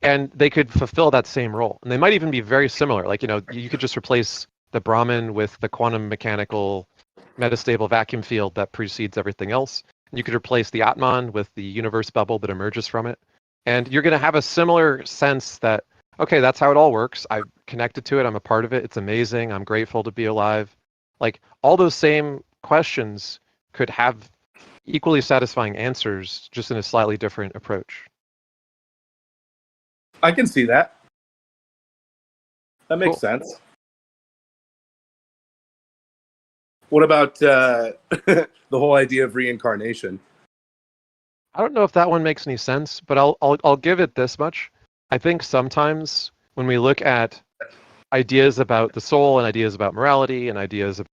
And they could fulfill that same role. And they might even be very similar. Like, you could just replace the Brahman with the quantum mechanical metastable vacuum field that precedes everything else. And you could replace the Atman with the universe bubble that emerges from it. And you're going to have a similar sense that, okay, that's how it all works. I've connected to it. I'm a part of it. It's amazing. I'm grateful to be alive. Like, all those same questions could have equally satisfying answers, just in a slightly different approach. I can see that. That makes sense. What about the whole idea of reincarnation? I don't know if that one makes any sense, but I'll give it this much. I think sometimes when we look at ideas about the soul and ideas about morality and ideas of,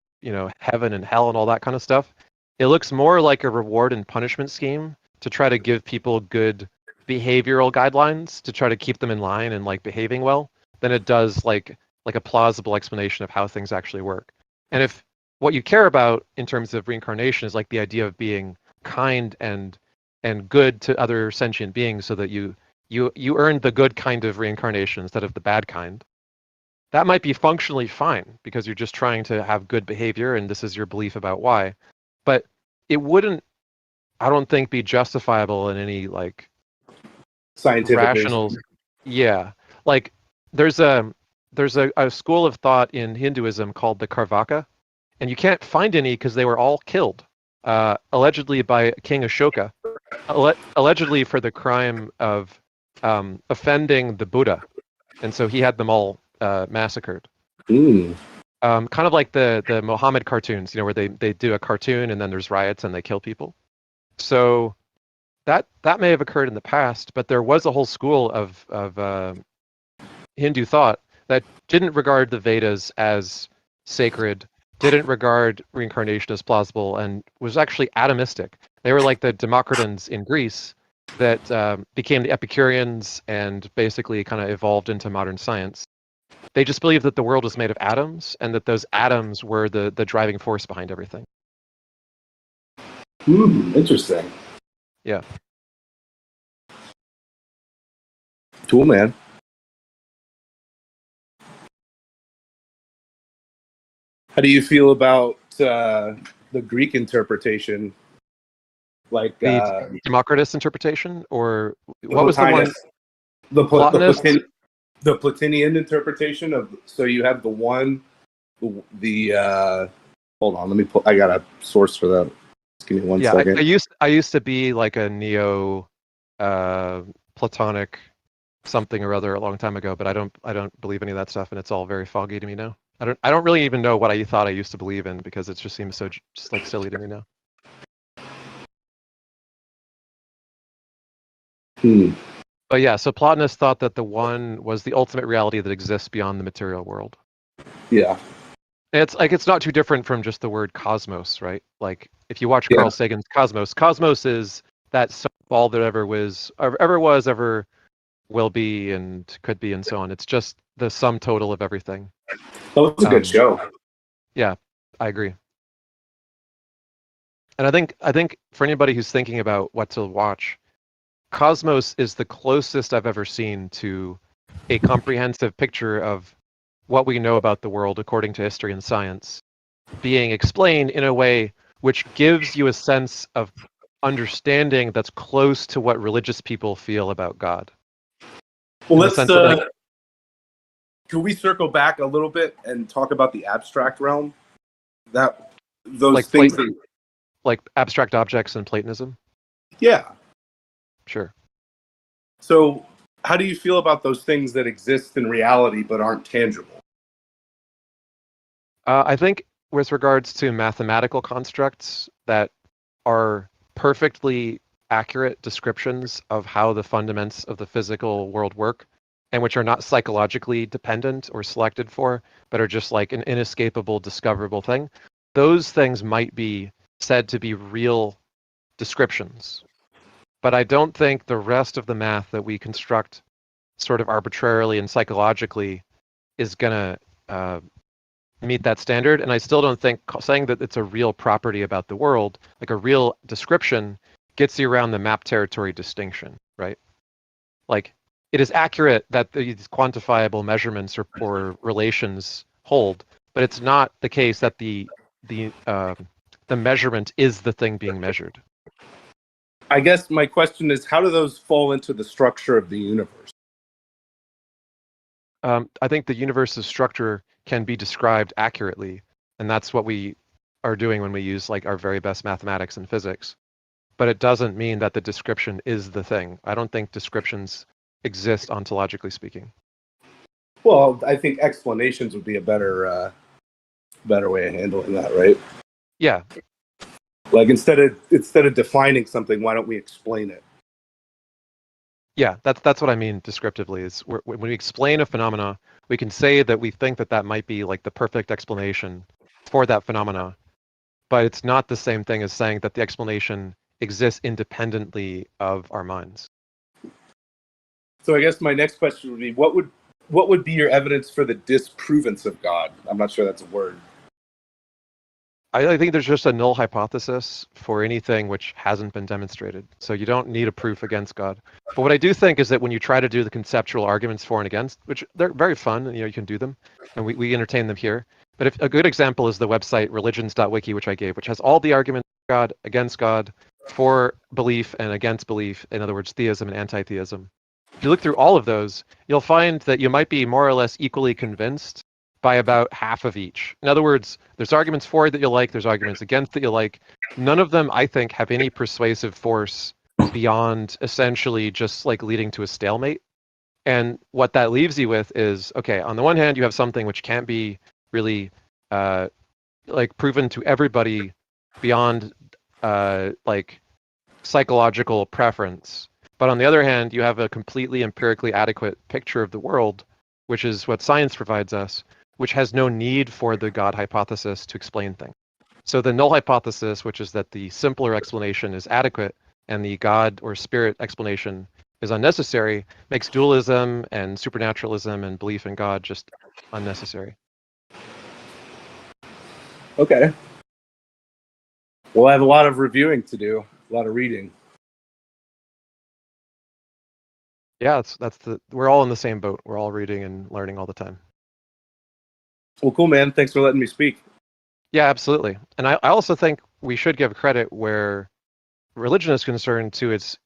heaven and hell and all that kind of stuff, it looks more like a reward and punishment scheme to try to give people good behavioral guidelines to try to keep them in line and like behaving well than it does like a plausible explanation of how things actually work. And if what you care about in terms of reincarnation is like the idea of being kind and good to other sentient beings so that you earn the good kind of reincarnation instead of the bad kind, that might be functionally fine because you're just trying to have good behavior and this is your belief about why. But it wouldn't, I don't think, be justifiable in any like scientific rational reason. Yeah, like there's a school of thought in Hinduism called the Karvaka, and you can't find any because they were all killed, allegedly by King Ashoka, allegedly for the crime of offending the Buddha, and so he had them all massacred. Mm. Kind of like the Mohammed cartoons, where they do a cartoon and then there's riots and they kill people. So that may have occurred in the past, but there was a whole school of Hindu thought that didn't regard the Vedas as sacred, didn't regard reincarnation as plausible, and was actually atomistic. They were like the Democratans in Greece that became the Epicureans and basically kind of evolved into modern science. They just believed that the world was made of atoms and that those atoms were the driving force behind everything. Interesting. Yeah. Cool, man. How do you feel about the Greek interpretation? Like The Democritus interpretation, or what was the one? The Platonist? The Platinian interpretation of, so you have the one, the hold on, I got a source for that. Just give me one second. I used to be like a neo Platonic something or other a long time ago, but I don't believe any of that stuff, and it's all very foggy to me now. I don't really even know what I thought I used to believe in because it just seems so just like silly to me now. But yeah, so Plotinus thought that the one was the ultimate reality that exists beyond the material world. Yeah. And it's not too different from just the word cosmos, right? Like if you watch Carl Sagan's Cosmos is that all that ever was, ever will be, and could be, and so on. It's just the sum total of everything. That was a good show. Yeah, I agree. And I think for anybody who's thinking about what to watch, Cosmos is the closest I've ever seen to a comprehensive picture of what we know about the world according to history and science being explained in a way which gives you a sense of understanding that's close to what religious people feel about God. Well, In the let's. sense that, like, Can we circle back a little bit and talk about the abstract realm? That those like things. That, like abstract objects and Platonism? yeah. Sure. So, how do you feel about those things that exist in reality but aren't tangible? I think with regards to mathematical constructs that are perfectly accurate descriptions of how the fundaments of the physical world work, and which are not psychologically dependent or selected for, but are just like an inescapable, discoverable thing, those things might be said to be real descriptions. But I don't think the rest of the math that we construct sort of arbitrarily and psychologically is going to meet that standard. And I still don't think saying that it's a real property about the world, like a real description, gets you around the map territory distinction, right? Like, it is accurate that these quantifiable measurements or relations hold, but it's not the case that the measurement is the thing being measured. I guess my question is, how do those fall into the structure of the universe? I think the universe's structure can be described accurately, and that's what we are doing when we use like our very best mathematics and physics. But it doesn't mean that the description is the thing. I don't think descriptions exist ontologically speaking. Well, I think explanations would be a better way of handling that, right? Yeah. Like instead of defining something, why don't we explain it? Yeah, that's what I mean descriptively. Is when we explain a phenomena, we can say that we think that might be like the perfect explanation for that phenomena, but it's not the same thing as saying that the explanation exists independently of our minds. So I guess my next question would be, what would be your evidence for the disprovance of God? I'm not sure that's a word. I think there's just a null hypothesis for anything which hasn't been demonstrated. So you don't need a proof against God. But what I do think is that when you try to do the conceptual arguments for and against, which they're very fun, and you can do them, and we entertain them here. But if a good example is the website religions.wiki, which I gave, which has all the arguments for God, against God, for belief and against belief, in other words, theism and anti-theism. If you look through all of those, you'll find that you might be more or less equally convinced by about half of each. In other words, there's arguments for it that you like, there's arguments against that you like. None of them, I think, have any persuasive force beyond essentially just like leading to a stalemate. And what that leaves you with is, okay, on the one hand, you have something which can't be really like proven to everybody beyond like psychological preference. But on the other hand, you have a completely empirically adequate picture of the world, which is what science provides us, which has no need for the God hypothesis to explain things. So the null hypothesis, which is that the simpler explanation is adequate and the God or spirit explanation is unnecessary, makes dualism and supernaturalism and belief in God just unnecessary. Okay. Well, I have a lot of reviewing to do, a lot of reading. Yeah, we're all in the same boat. We're all reading and learning all the time. Well, cool, man. Thanks for letting me speak. Yeah, absolutely. And I also think we should give credit where religion is concerned too. It's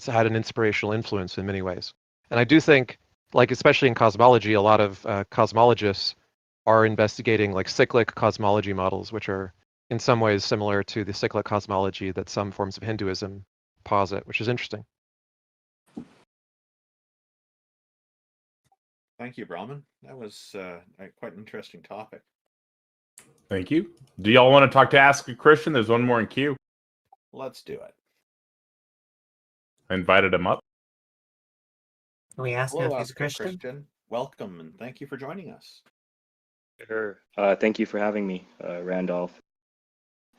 had an inspirational influence in many ways. And I do think, like especially in cosmology, a lot of cosmologists are investigating like cyclic cosmology models, which are in some ways similar to the cyclic cosmology that some forms of Hinduism posit, which is interesting. Thank you, Brahman. That was quite an interesting topic. Thank you. Do y'all want to talk to Ask a Christian? There's one more in queue. Let's do it. I invited him up. Can we ask him Hello, if he's Ask a Christian? Welcome, and thank you for joining us. Sure. Thank you for having me, Randolph,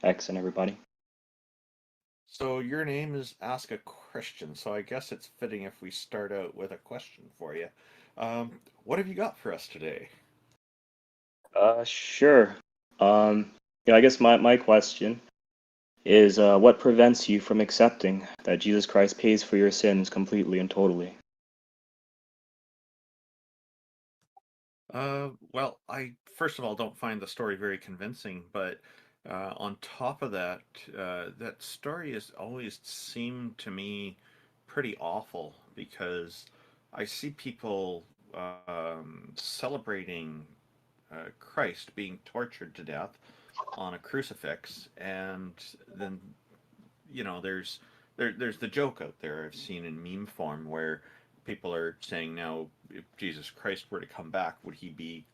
X, and everybody. So your name is Ask a Christian, so I guess it's fitting if we start out with a question for you. What have you got for us today? Sure. I guess my question is, what prevents you from accepting that Jesus Christ pays for your sins completely and totally? Well, I first of all don't find the story very convincing, but on top of that, that story has always seemed to me pretty awful because I see people celebrating Christ being tortured to death on a crucifix, and then there's the joke out there I've seen in meme form where people are saying now if Jesus Christ were to come back, would he be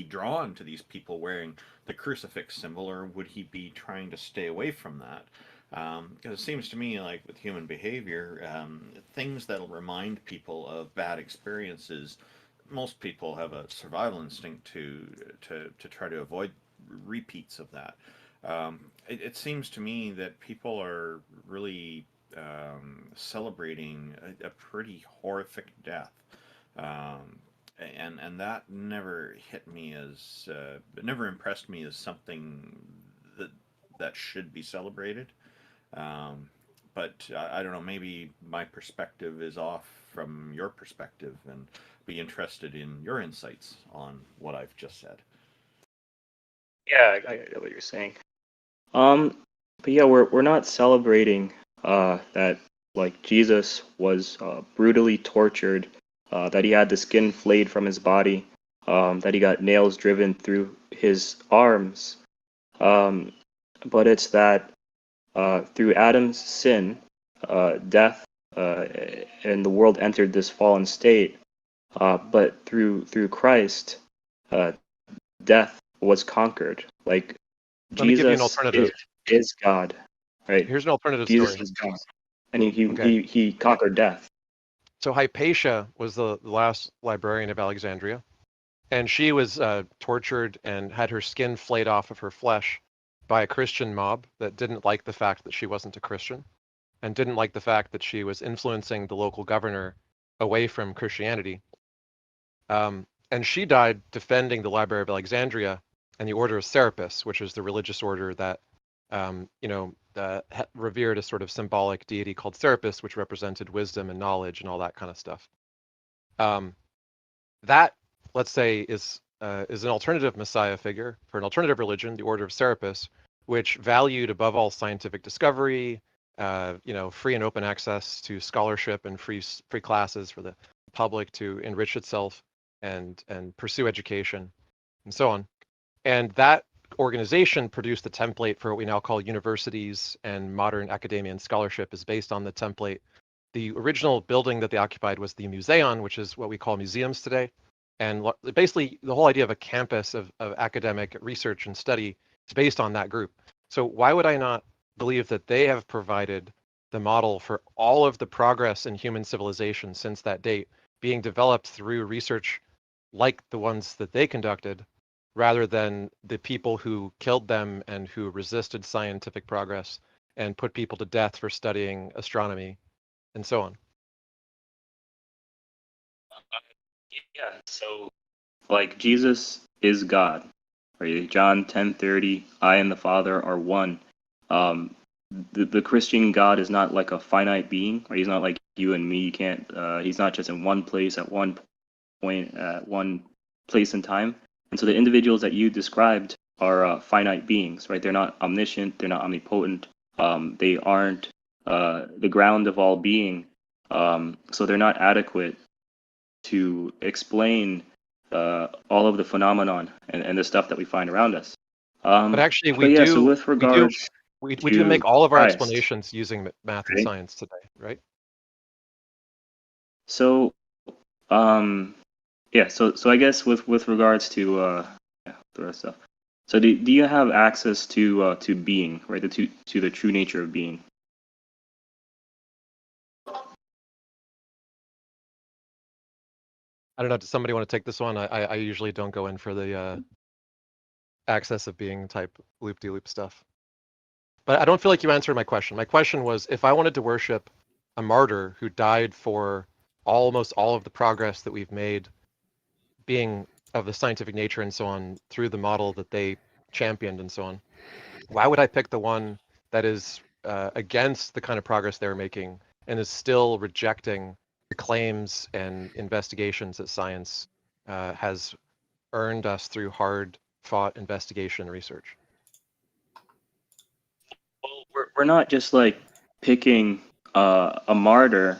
drawn to these people wearing the crucifix symbol, or would he be trying to stay away from that? Because it seems to me like with human behavior, things that'll remind people of bad experiences, most people have a survival instinct to try to avoid repeats of that. It seems to me that people are really celebrating a pretty horrific death, and that never hit me as it never impressed me as something that should be celebrated. But I don't know. Maybe my perspective is off from your perspective, and be interested in your insights on what I've just said. Yeah, I get what you're saying. But yeah, we're not celebrating that like Jesus was brutally tortured, that he had the skin flayed from his body, that he got nails driven through his arms. But it's that through Adam's sin, death, and the world entered this fallen state. But through Christ, death was conquered. Like Let me give you an Jesus alternative. is God, right? Here's an alternative Jesus story. is God, and Okay. he conquered death. So Hypatia was the last librarian of Alexandria, and she was tortured and had her skin flayed off of her flesh by a Christian mob that didn't like the fact that she wasn't a Christian and didn't like the fact that she was influencing the local governor away from Christianity. And she died defending the Library of Alexandria and the Order of Serapis, which is the religious order that revered a sort of symbolic deity called Serapis, which represented wisdom and knowledge and all that kind of stuff. That, let's say, is an alternative Messiah figure for an alternative religion, the Order of Serapis, which valued above all scientific discovery, free and open access to scholarship and free classes for the public to enrich itself and pursue education and so on. And that organization produced the template for what we now call universities, and modern academia and scholarship is based on the template. The original building that they occupied was the Museon, which is what we call museums today. And basically the whole idea of a campus of academic research and study is based on that group. So why would I not believe that they have provided the model for all of the progress in human civilization since that date being developed through research like the ones that they conducted, rather than the people who killed them and who resisted scientific progress and put people to death for studying astronomy and so on. Yeah, so like Jesus is God, right? John 10:30, I and the Father are one. The Christian God is not like a finite being, right? He's not like you and me. You can't. He's not just in one place at one point, at one place in time. And so the individuals that you described are finite beings, right? They're not omniscient. They're not omnipotent. They aren't the ground of all being. So they're not adequate to explain all of the phenomenon and the stuff that we find around us. But actually, So with regards we do make all of our Christ, explanations using math and right? science today, right? So, yeah. So I guess with regards to the rest of stuff. So do you have access to being, right? To the true nature of being? I don't know. Does somebody want to take this one? I usually don't go in for the access of being type loop-de-loop stuff. But I don't feel like you answered my question. My question was, if I wanted to worship a martyr who died for almost all of the progress that we've made being of the scientific nature and so on through the model that they championed and so on. Why would I pick the one that is against the kind of progress they're making and is still rejecting the claims and investigations that science has earned us through hard-fought investigation and research? Well, we're not just like picking a martyr.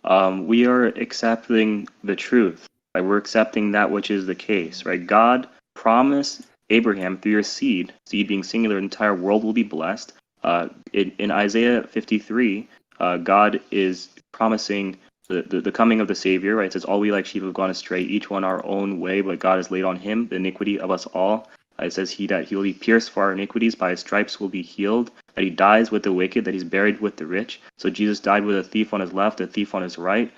We are accepting the truth. Like we're accepting that which is the case, right? God promised Abraham through your seed being singular, the entire world will be blessed. In Isaiah 53, God is promising the coming of the Savior, right? It says, all we like sheep have gone astray, each one our own way, but God has laid on him the iniquity of us all. It says that he will be pierced for our iniquities, by his stripes will be healed, that he dies with the wicked, that he's buried with the rich. So Jesus died with a thief on his left, a thief on his right.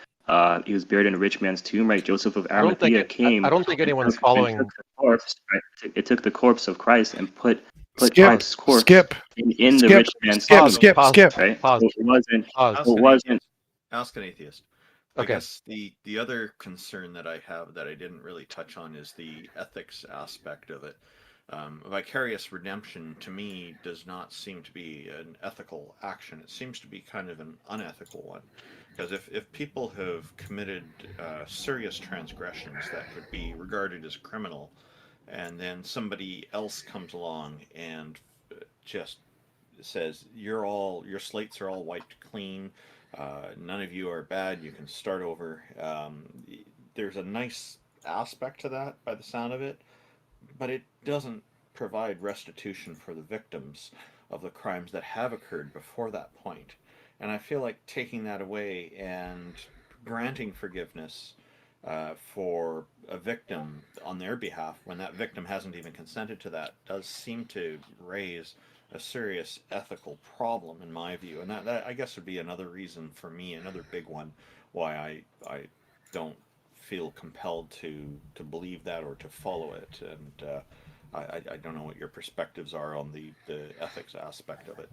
He was buried in a rich man's tomb, right? Joseph of Arimathea came. I don't think anyone's and following. took the corpse, right? It took the corpse of Christ and put Skip, Christ's corpse skip, in the skip, rich man's skip, tomb. skip, skip. Right? Pause. So it wasn't. Pause. Ask It an wasn't. atheist. Ask an atheist. I Okay. guess the other concern that I have that I didn't really touch on is the ethics aspect of it. Vicarious redemption to me does not seem to be an ethical action. It seems to be kind of an unethical one. Because if people have committed serious transgressions that could be regarded as criminal, and then somebody else comes along and just says your slates are all wiped clean, none of you are bad, you can start over. There's a nice aspect to that by the sound of it, but it doesn't provide restitution for the victims of the crimes that have occurred before that point. And I feel like taking that away and granting forgiveness for a victim on their behalf when that victim hasn't even consented to that does seem to raise a serious ethical problem in my view. And that I guess would be another reason for me, another big one, why I don't feel compelled to believe that or to follow it. And I don't know what your perspectives are on the ethics aspect of it.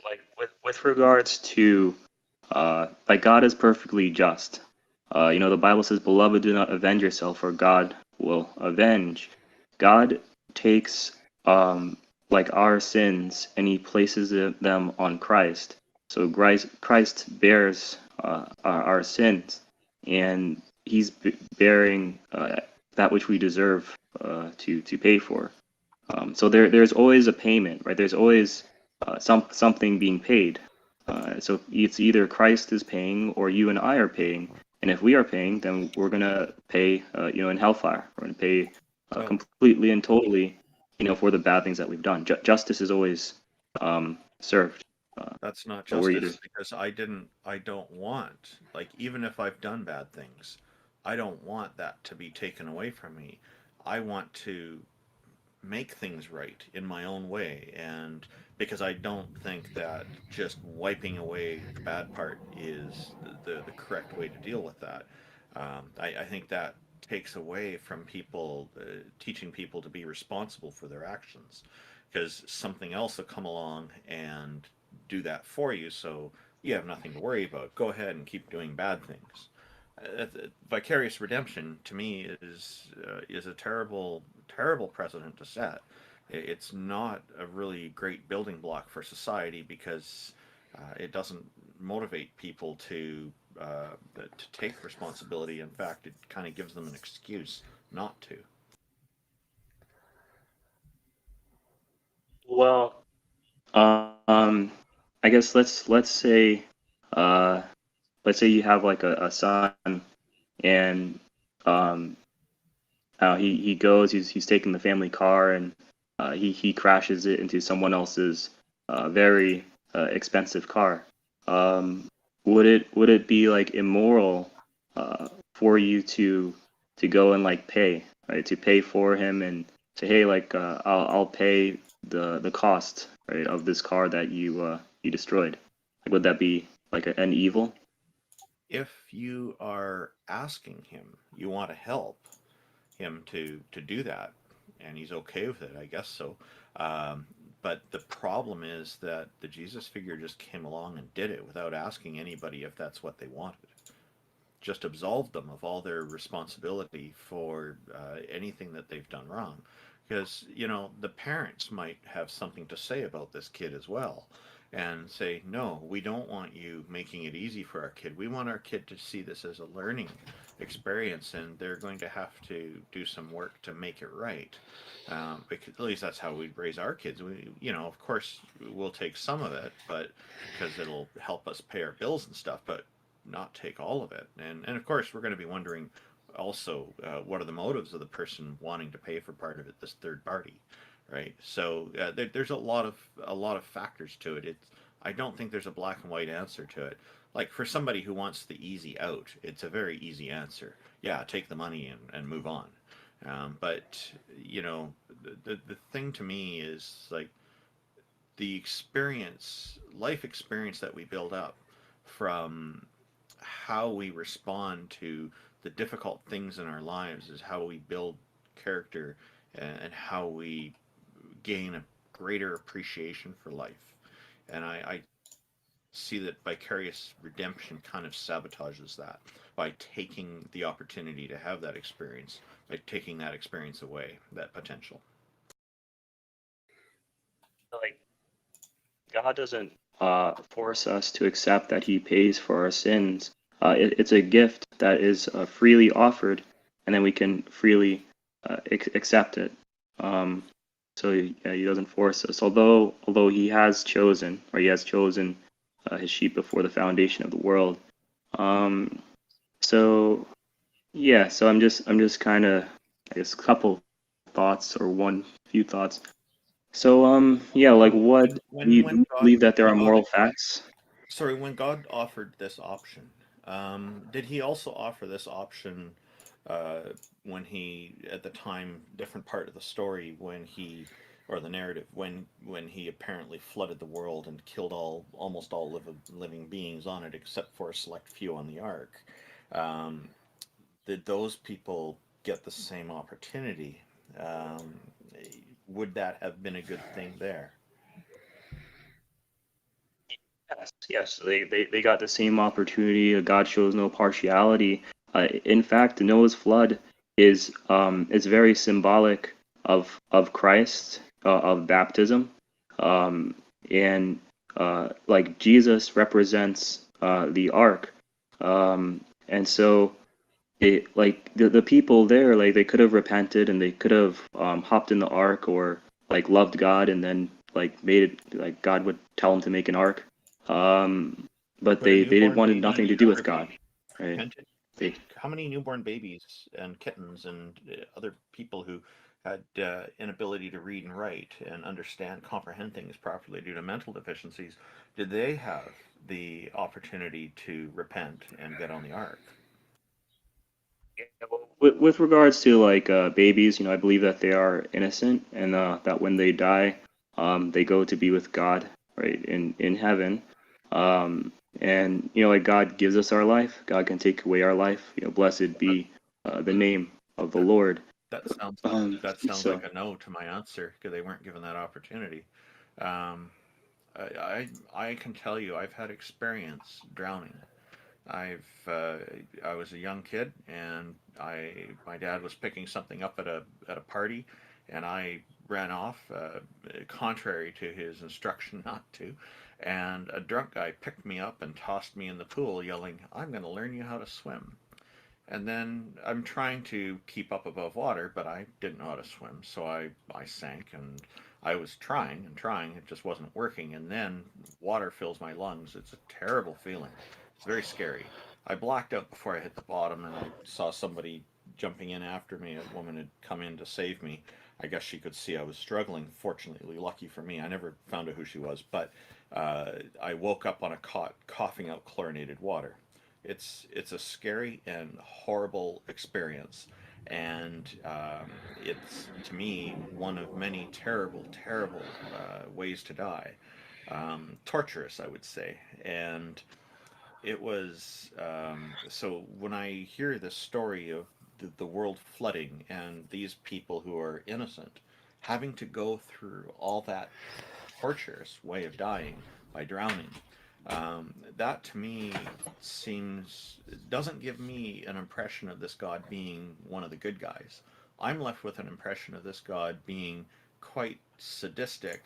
Like with regards to like God is perfectly just. The Bible says, beloved, do not avenge yourself, or God will avenge. God takes like our sins and he places them on Christ. So Christ bears our sins, and he's bearing that which we deserve to pay for. So there's always a payment, right? There's always something being paid. So it's either Christ is paying or you and I are paying. And if we are paying, then we're gonna pay, in hellfire. We're gonna pay completely and totally, for the bad things that we've done. Justice is always served. That's not So we're justice because I don't want, like, even if I've done bad things, I don't want that to be taken away from me. I want to make things right in my own way, and because I don't think that just wiping away the bad part is the correct way to deal with that. I think that takes away from people, teaching people to be responsible for their actions, because something else will come along and do that for you, so you have nothing to worry about. Go ahead and keep doing bad things. Vicarious redemption to me is a terrible precedent to set. It's not a really great building block for society because it doesn't motivate people to take responsibility. In fact, it kind of gives them an excuse not to. Well, I guess let's say uh, you have like a son, and he goes, he's taking the family car, and he crashes it into someone else's very expensive car. Would it be like immoral for you to go and like pay, right? To pay for him and say, hey, like I'll pay the cost, right, of this car that you destroyed. Like, would that be like an evil? If you are asking him, you want to help him to do that, and he's okay with it, I guess so. Um, but the problem is that the Jesus figure just came along and did it without asking anybody if that's what they wanted. just absolve them of all their responsibility for anything that they've done wrong. Because, you know, the parents might have something to say about this kid as well and say, no, we don't want you making it easy for our kid. We want our kid to see this as a learning experience, and they're going to have to do some work to make it right. Because at least that's how we raise our kids. We, you know, of course, we'll take some of it, but because it'll help us pay our bills and stuff, but not take all of it. And of course, we're going to be wondering also what are the motives of the person wanting to pay for part of it, this third party, right? So there's a lot of factors to it. It's, I don't think there's a black and white answer to it. Like for somebody who wants the easy out, it's a very easy answer. Yeah, take the money and move on. But you know, the thing to me is like the experience, life experience that we build up from how we respond to the difficult things in our lives is how we build character and how we gain a greater appreciation for life. And I see that vicarious redemption kind of sabotages that by taking the opportunity to have that experience, by taking that experience away, that potential. Like, God doesn't force us to accept that He pays for our sins. It's a gift that is freely offered, and then we can freely accept it. So He doesn't force us. Although He has chosen, or He has chosen His sheep before the foundation of the world. So yeah, so I'm just kind of, I guess, a couple thoughts or few thoughts. So yeah, like what When we God, believe that there are moral facts. sorry, when God offered this option, did He also offer this option when He, at the time, different part of the story, when He, or the narrative, when He apparently flooded the world and killed almost all living beings on it, except for a select few on the ark? Um, did those people get the same opportunity? Um, would that have been a good thing there? Yes, they got the same opportunity. God shows no partiality. In fact, Noah's flood is very symbolic of Christ, of baptism, and like Jesus represents the ark, and so it, like the people there, like they could have repented and they could have hopped in the ark, or like loved God and then like made it, like God would tell them to make an ark, but But a they didn't newborn wanted baby nothing to do with never God, right? repented. They, How many newborn babies and kittens and other people who had inability to read and write and understand, comprehend things properly due to mental deficiencies, did they have the opportunity to repent and get on the ark? with regards to like babies, I believe that they are innocent, and that when they die, they go to be with God, right, in heaven. And like God gives us our life, God can take away our life. Blessed be the name of the Lord. That sounds So like a no to my answer because they weren't given that opportunity. Um, I can tell you I've had experience drowning. I was a young kid and my dad was picking something up at a party, and I ran off contrary to his instruction not to, and a drunk guy picked me up and tossed me in the pool, yelling, "I'm going to learn you how to swim." And then I'm trying to keep up above water, but I didn't know how to swim, so I sank, and I was trying and trying, it just wasn't working, and then water fills my lungs. It's a terrible feeling. It's very scary. I blacked out before I hit the bottom, and I saw somebody jumping in after me. A woman had come in to save me. I guess she could see I was struggling. Fortunately, lucky for me, I never found out who she was, but I woke up on a cot coughing out chlorinated water. It's a scary and horrible experience, and it's, to me, one of many terrible, terrible ways to die. Torturous, I would say. And it was, so when I hear this story of the world flooding and these people who are innocent having to go through all that torturous way of dying by drowning, That to me doesn't give me an impression of this God being one of the good guys. I'm left with an impression of this God being quite sadistic,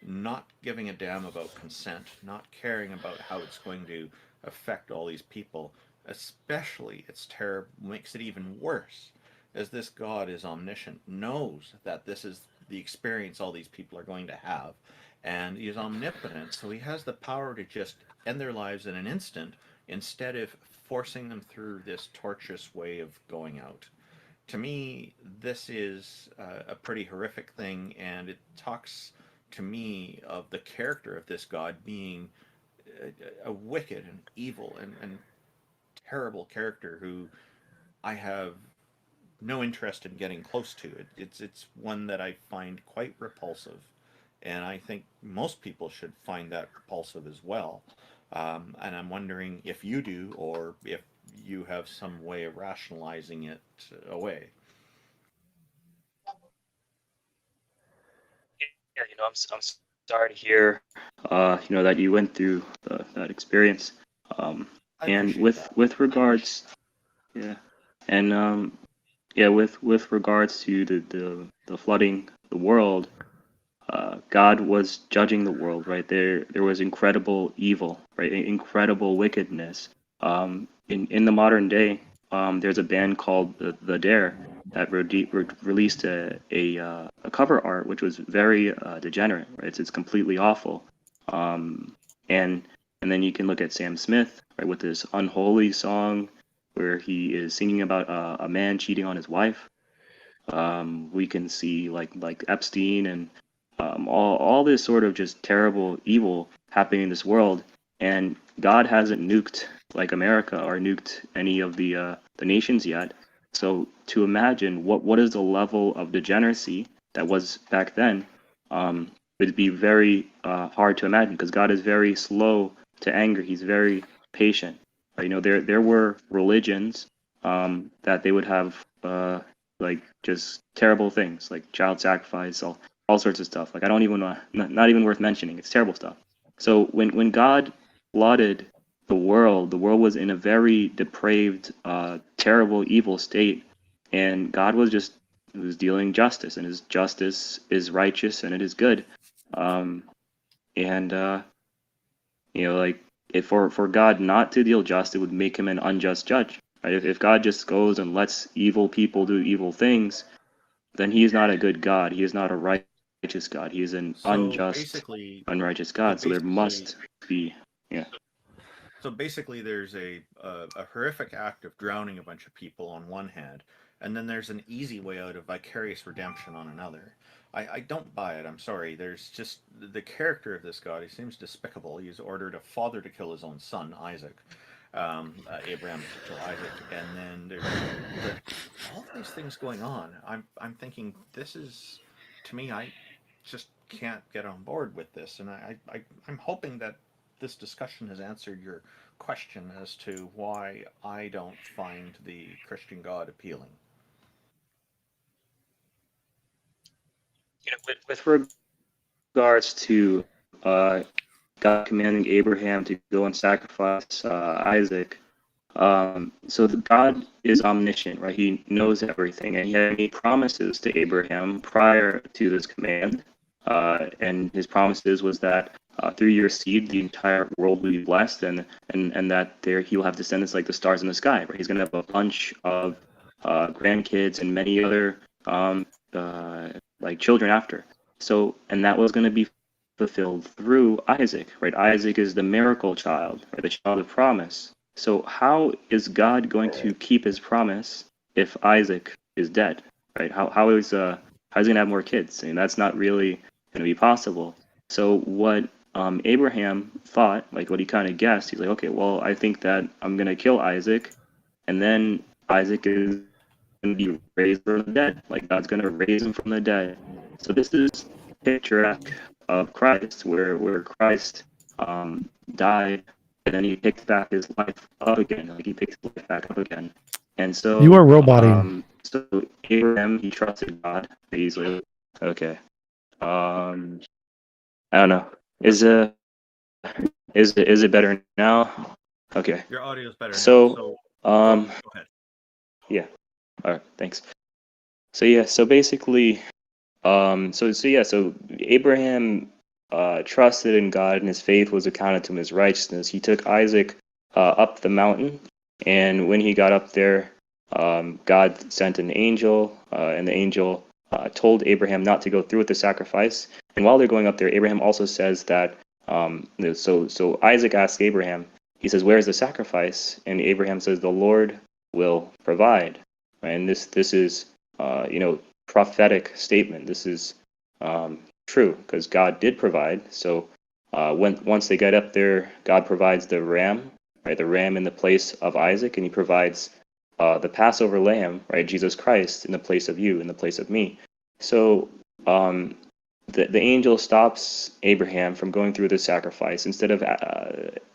not giving a damn about consent, not caring about how it's going to affect all these people. Especially, its terror makes it even worse, as this God is omniscient, knows that this is the experience all these people are going to have, and he is omnipotent, so he has the power to just end their lives in an instant instead of forcing them through this torturous way of going out. To me, this is a pretty horrific thing, and it talks to me of the character of this God being a wicked and evil and terrible character who I have no interest in getting close to. It's one that I find quite repulsive, and I think most people should find that repulsive as well. And I'm wondering if you do, or if you have some way of rationalizing it away. Yeah, I'm sorry to hear, that you went through that experience. And with regards, yeah, and yeah, with regards to the flooding the world, God was judging the world, right? There was incredible evil, right? Incredible wickedness. In the modern day, there's a band called the Dare that released a cover art which was very degenerate, right? It's completely awful. And and then you can look at Sam Smith, right, with this unholy song where he is singing about a man cheating on his wife. We can see like Epstein and all this sort of just terrible evil happening in this world, and God hasn't nuked like America or nuked any of the nations yet. So to imagine what is the level of degeneracy that was back then, would be very hard to imagine, because God is very slow to anger. He's very patient. There were religions that they would have like just terrible things like child sacrifice, all sorts of stuff. Like I don't even not even worth mentioning. It's terrible stuff. So when God flooded the world was in a very depraved, terrible, evil state, and God was dealing justice, and his justice is righteous and it is good. Um, and like if for God not to deal just, it would make him an unjust judge. Right? If God just goes and lets evil people do evil things, then he is not a good God. He is not a righteous God. He is an unjust, unrighteous God. So there must be, yeah. So basically, there's a horrific act of drowning a bunch of people on one hand, and then there's an easy way out of vicarious redemption on another. I don't buy it. I'm sorry. There's just the character of this God. He seems despicable. He's ordered a father to kill his own son, Isaac. Abraham to kill Isaac, and then there's all these things going on. I'm thinking this is, to me, I just can't get on board with this, and I'm hoping that this discussion has answered your question as to why I don't find the Christian God appealing. With regards to God commanding Abraham to go and sacrifice Isaac, so God is omniscient, right? He knows everything, and he had made promises to Abraham prior to this command. And his promises was that through your seed, the entire world will be blessed, and that there he will have descendants like the stars in the sky. Right? He's going to have a bunch of grandkids and many other like children after. So, and that was going to be fulfilled through Isaac, right? Isaac is the miracle child, right? The child of promise. So how is God going to keep his promise if Isaac is dead, right? How is he going to have more kids? I mean, that's not really going to be possible. So what Abraham thought, like what he kind of guessed, he's like, okay, well, I think that I'm going to kill Isaac, and then Isaac is going to be raised from the dead. Like God's going to raise him from the dead. So this is picturesque of Christ, where Christ died, and then he picked back his life up again. Like he picked his life back up again. And so You are roboting. So Abraham, he trusted God easily. Okay. I don't know. Is Is it better now? Okay. Your audio is better now. So Go ahead. yeah. All right. Thanks. So yeah. So basically, so Abraham trusted in God, and his faith was accounted to him as righteousness. He took Isaac up the mountain, and when he got up there, God sent an angel, and the angel told Abraham not to go through with the sacrifice. And while they're going up there, Abraham also says that. So Isaac asks Abraham. He says, "Where is the sacrifice?" And Abraham says, "The Lord will provide." Right? And this is prophetic statement. This is true because God did provide. So once they get up there, God provides the ram, right? The ram in the place of Isaac, and He provides the Passover lamb, right? Jesus Christ in the place of you, in the place of me. So the angel stops Abraham from going through the sacrifice. Instead of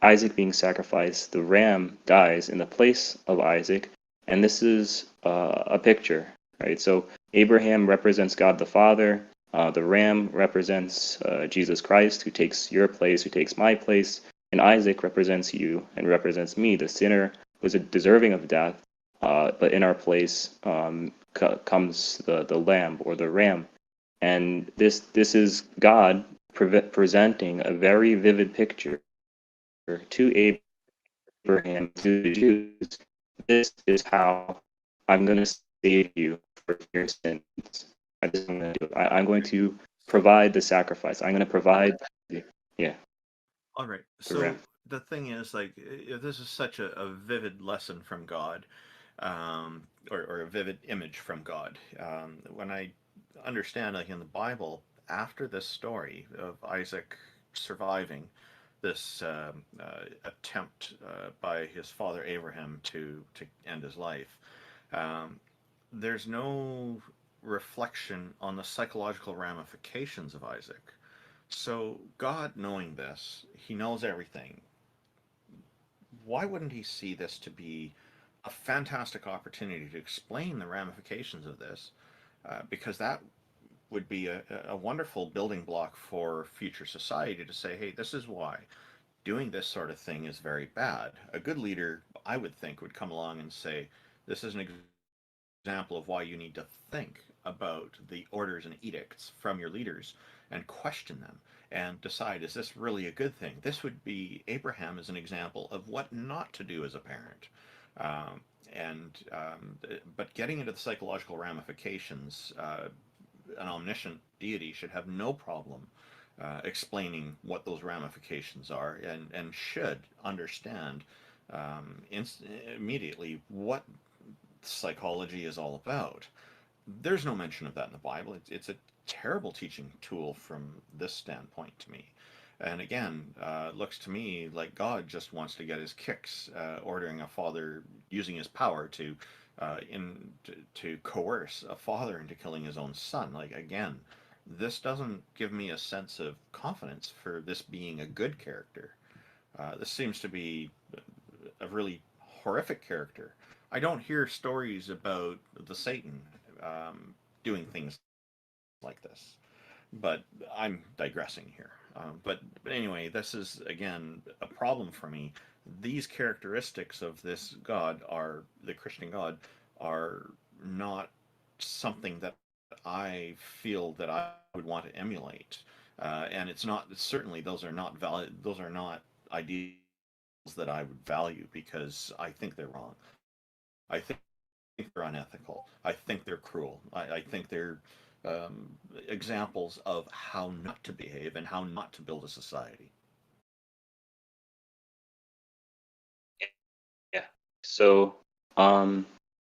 Isaac being sacrificed, the ram dies in the place of Isaac, and this is a picture, right? So Abraham represents God the Father. The ram represents Jesus Christ, who takes your place, who takes my place, and Isaac represents you and represents me, the sinner who is deserving of death, but in our place comes the lamb or the ram. And this is God presenting a very vivid picture to Abraham, to the Jews. This is how I'm going to save you for your sins. I'm going to provide the sacrifice. I'm going to provide yeah. All right. So the thing is, like, this is such a vivid lesson from God, or a vivid image from God. When I understand, like in the Bible, after this story of Isaac surviving this attempt by his father Abraham to end his life, there's no reflection on the psychological ramifications of Isaac. So God, knowing this, He knows everything. Why wouldn't He see this to be a fantastic opportunity to explain the ramifications of this? Because that would be a wonderful building block for future society to say, hey, this is why doing this sort of thing is very bad. A good leader, I would think, would come along and say, this is an example of why you need to think about the orders and edicts from your leaders and question them and decide, is this really a good thing? This would be Abraham as an example of what not to do as a parent. But getting into the psychological ramifications, an omniscient deity should have no problem explaining what those ramifications are, and should understand immediately what psychology is all about. There's no mention of that in the Bible. It's a terrible teaching tool from this standpoint to me. And again, looks to me like God just wants to get his kicks, ordering a father, using his power to coerce a father into killing his own son. Like, again, this doesn't give me a sense of confidence for this being a good character. This seems to be a really horrific character. I don't hear stories about the Satan doing things like this, but I'm digressing here. But anyway, this is, again, a problem for me. These characteristics of this God, the Christian God, are not something that I feel that I would want to emulate. And it's not, certainly those are not valid, those are not ideals that I would value, because I think they're wrong. I think they're unethical. I think they're cruel. I think they're examples of how not to behave and how not to build a society. Yeah. So,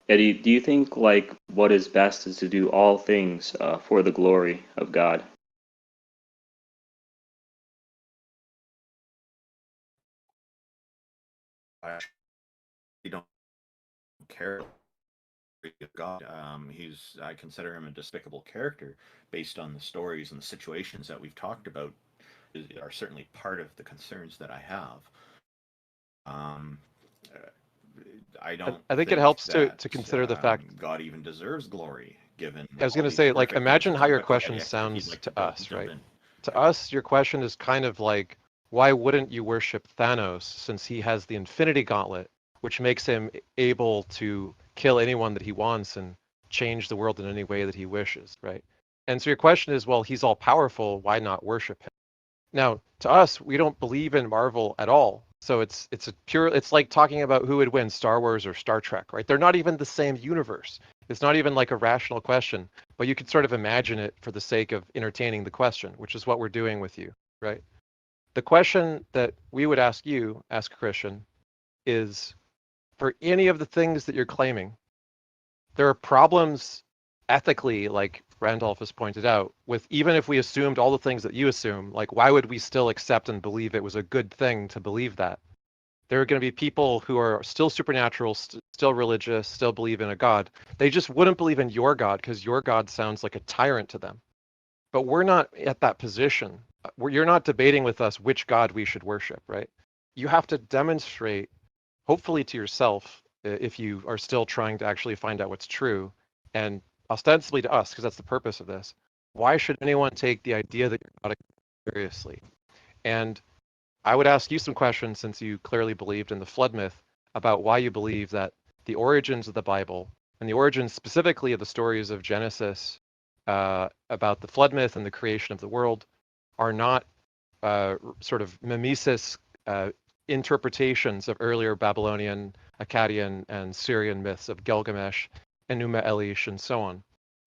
Eddie, do you think like what is best is to do all things for the glory of God? I don't care of God. I consider him a despicable character based on the stories and the situations that we've talked about, are certainly part of the concerns that I have. I don't. I think it think helps that to consider the fact. God even deserves glory, given I was all going to these say, like, horrific things imagine that how your but go ahead, question if you'd sounds like to to us, jump right? in. To us, your question is kind of like, why wouldn't you worship Thanos since he has the Infinity Gauntlet, which makes him able to kill anyone that he wants and change the world in any way that he wishes, right? And so your question is, well, he's all powerful, why not worship him? Now, to us, we don't believe in Marvel at all. So it's like talking about who would win, Star Wars or Star Trek, right? They're not even the same universe. It's not even like a rational question, but you can sort of imagine it for the sake of entertaining the question, which is what we're doing with you, right? The question that we would ask you, ask a Christian, is for any of the things that you're claiming, there are problems ethically, like Randolph has pointed out, with even if we assumed all the things that you assume, like why would we still accept and believe it was a good thing to believe that? There are going to be people who are still supernatural, still religious, still believe in a God. They just wouldn't believe in your God because your God sounds like a tyrant to them. But we're not at that position. You're not debating with us which God we should worship, right? You have to demonstrate, hopefully to yourself, if you are still trying to actually find out what's true, and ostensibly to us, because that's the purpose of this. Why should anyone take the idea that you're not seriously? And I would ask you some questions, since you clearly believed in the flood myth, about why you believe that the origins of the Bible, and the origins specifically of the stories of Genesis, about the flood myth and the creation of the world, are not sort of mimesis interpretations of earlier Babylonian, Akkadian, and Syrian myths of Gilgamesh, Enuma Elish, and so on.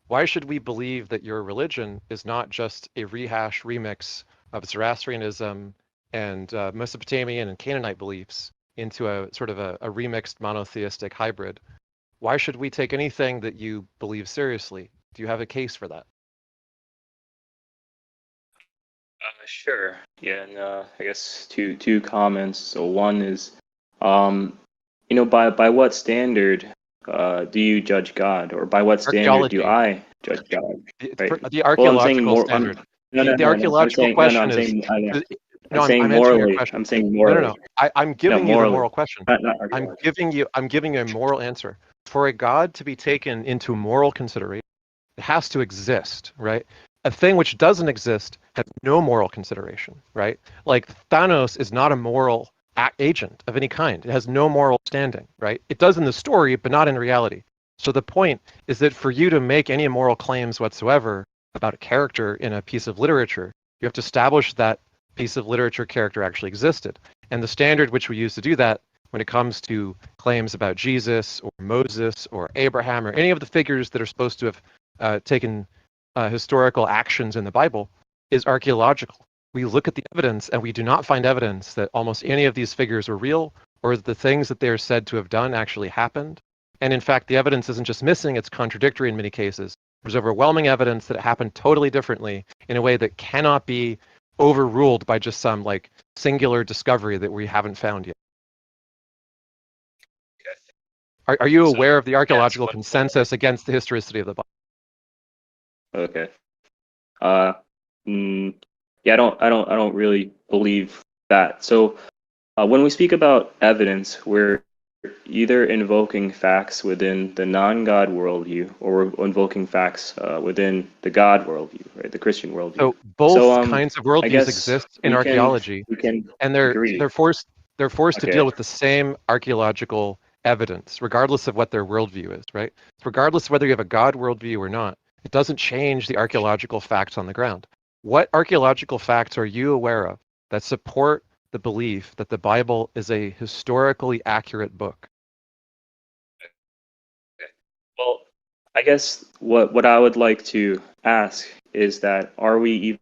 Why should we believe that your religion is not just a rehash remix of Zoroastrianism and Mesopotamian and Canaanite beliefs into a sort of a remixed monotheistic hybrid? Why should we take anything that you believe seriously? Do you have a case for that? Sure. Yeah, and I guess two comments. So one is, by what standard do you judge God, or by what standard do I judge God? Right. The Well, I'm saying archaeological standard. The archaeological question is. I'm saying I'm answering your morally. question. I'm saying morally. No. I'm giving you the moral question. Not I'm giving you a moral answer. For a God to be taken into moral consideration, it has to exist, right? A thing which doesn't exist has no moral consideration, right? Like Thanos is not a moral agent of any kind. It has no moral standing, right? It does in the story, but not in reality. So the point is that for you to make any moral claims whatsoever about a character in a piece of literature, you have to establish that piece of literature character actually existed. And the standard which we use to do that when it comes to claims about Jesus or Moses or Abraham or any of the figures that are supposed to have taken historical actions in the Bible is archaeological. We look at the evidence and we do not find evidence that almost any of these figures are real or that the things that they are said to have done actually happened. And in fact, the evidence isn't just missing, it's contradictory in many cases. There's overwhelming evidence that it happened totally differently in a way that cannot be overruled by just some like singular discovery that we haven't found yet. Are you aware of the archaeological consensus against the historicity of the Bible? Okay. Yeah, I don't really believe that. So when we speak about evidence, we're either invoking facts within the non-God worldview, or we're invoking facts within the God worldview, right? The Christian worldview. So both kinds of worldviews exist in archaeology, and they're forced to deal with the same archaeological evidence, regardless of what their worldview is, right? Regardless of whether you have a God worldview or not, it doesn't change the archaeological facts on the ground. What archaeological facts are you aware of that support the belief that the Bible is a historically accurate book? Well, I guess what I would like to ask is that, are we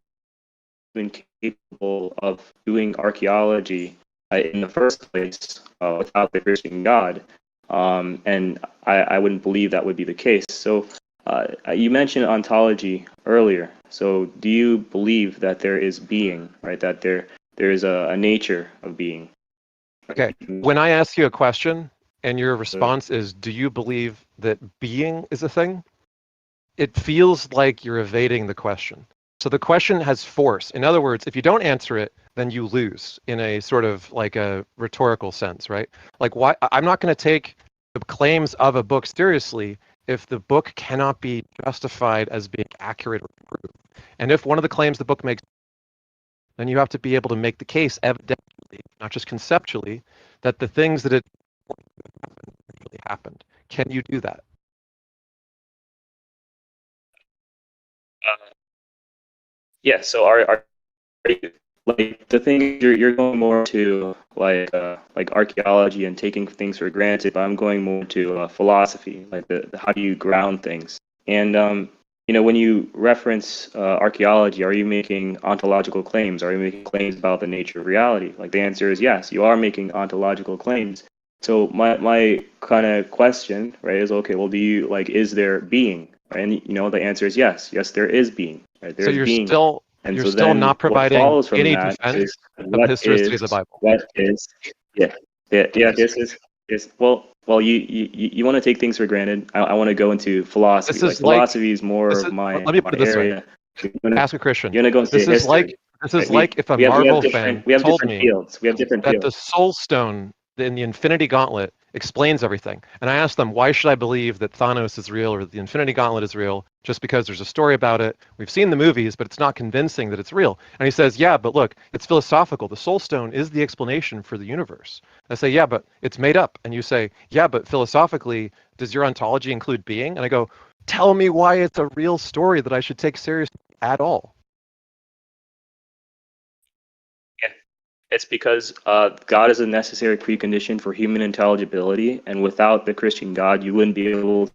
even capable of doing archaeology in the first place without the Christian God? And I wouldn't believe that would be the case. So you mentioned ontology earlier. So do you believe that there is being, right? That there is a nature of being? Okay. When I ask you a question and your response is, do you believe that being is a thing? It feels like you're evading the question. So the question has force. In other words, if you don't answer it, then you lose in a sort of like a rhetorical sense, right? Like, why? I'm not going to take the claims of a book seriously if the book cannot be justified as being accurate or true. And if one of the claims the book makes then you have to be able to make the case evidently, not just conceptually, that the things that it really happened. Can you do that? Yeah. So are you, like the thing you're going more to like archaeology and taking things for granted, but I'm going more to philosophy, like the how do you ground things. And when you reference archaeology, are you making ontological claims? Are you making claims about the nature of reality? Like the answer is yes, you are making ontological claims. So my kind of question, right, is okay. Well, is there being? Right? And the answer is yes. Yes, there is being. Right? There So is you're being. still And you're so still then not what providing follows from any that defense is of the historicity of the Bible. yeah, this is you want to take things for granted. I want to go into philosophy. This Like is like philosophy is more this of is. my Let me put it this way. area. You're Ask a Christian. gonna go into This is history. like Right? if a We have Marvel different fan told different me fields. We have different that the fields. Soul Stone in the Infinity Gauntlet explains everything. And I asked them, why should I believe that Thanos is real or the Infinity Gauntlet is real just because there's a story about it? We've seen the movies, but it's not convincing that it's real. And he says, yeah, but look, it's philosophical. The Soul Stone is the explanation for the universe. I say, yeah, but it's made up. And you say, yeah, but philosophically, does your ontology include being? And I go, tell me why it's a real story that I should take seriously at all. It's because God is a necessary precondition for human intelligibility, and without the Christian God, you wouldn't be able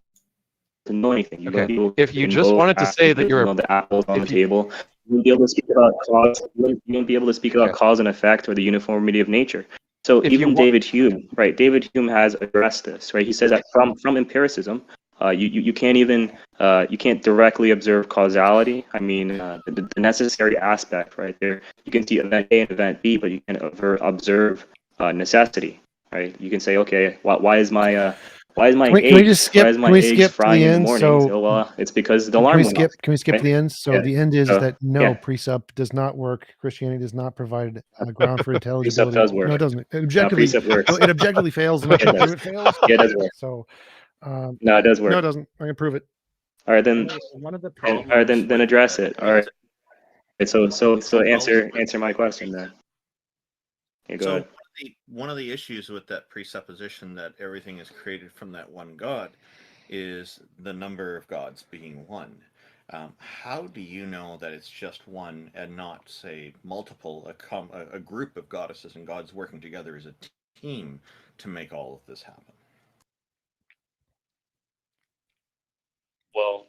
to know anything. You wouldn't be able If to you just invoke wanted to say that you're the apples on the table. You wouldn't be able to speak about cause. You wouldn't be able to speak about cause and effect or the uniformity of nature. So even David Hume, right? David Hume has addressed this, right? He says that from empiricism, you can't even you can't directly observe causality. I mean, the necessary aspect, right? There, you can see event A and event B, but you can observe necessity, right? You can say, okay, why is my Can we just skip? Can we skip to frying the in the end? morning? So So it's because the can alarm we went off. skip? Can we skip Right? to the end? So Yeah. the end is So, that no, yeah. precept does not work. Christianity does not provide a ground for Precept intelligibility. does work. No, it doesn't. It No, objectively, precept works. no, it objectively fails, and I can prove it fails. Yeah, it does work. So, No, it does work. no, it doesn't. I can prove it. All right, then. One of the All right, then address it. All right. So answer my question then. Yeah, go ahead. One of the issues with that presupposition that everything is created from that one God is the number of gods being one. How do you know that it's just one and not, say, multiple, a group of goddesses and gods working together as a team to make all of this happen? Well,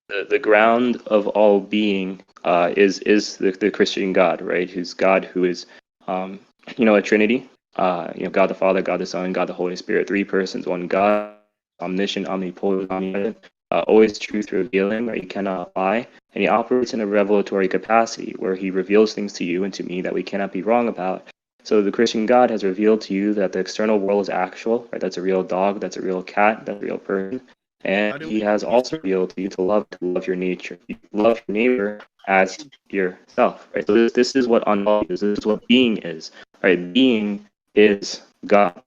the ground of all being is the Christian God, right? Who's God, who is a Trinity. God the Father, God the Son, God the Holy Spirit, three persons, one God, omniscient, omnipotent, omnipotent, always truth revealing, right? He cannot lie, and he operates in a revelatory capacity where he reveals things to you and to me that we cannot be wrong about. So the Christian God has revealed to you that the external world is actual, right? That's a real dog, that's a real cat, that's a real person. And he has also revealed to you to love your nature. You love your neighbor as yourself, right? So this is what ontology is. This is what being is, right? Being is God.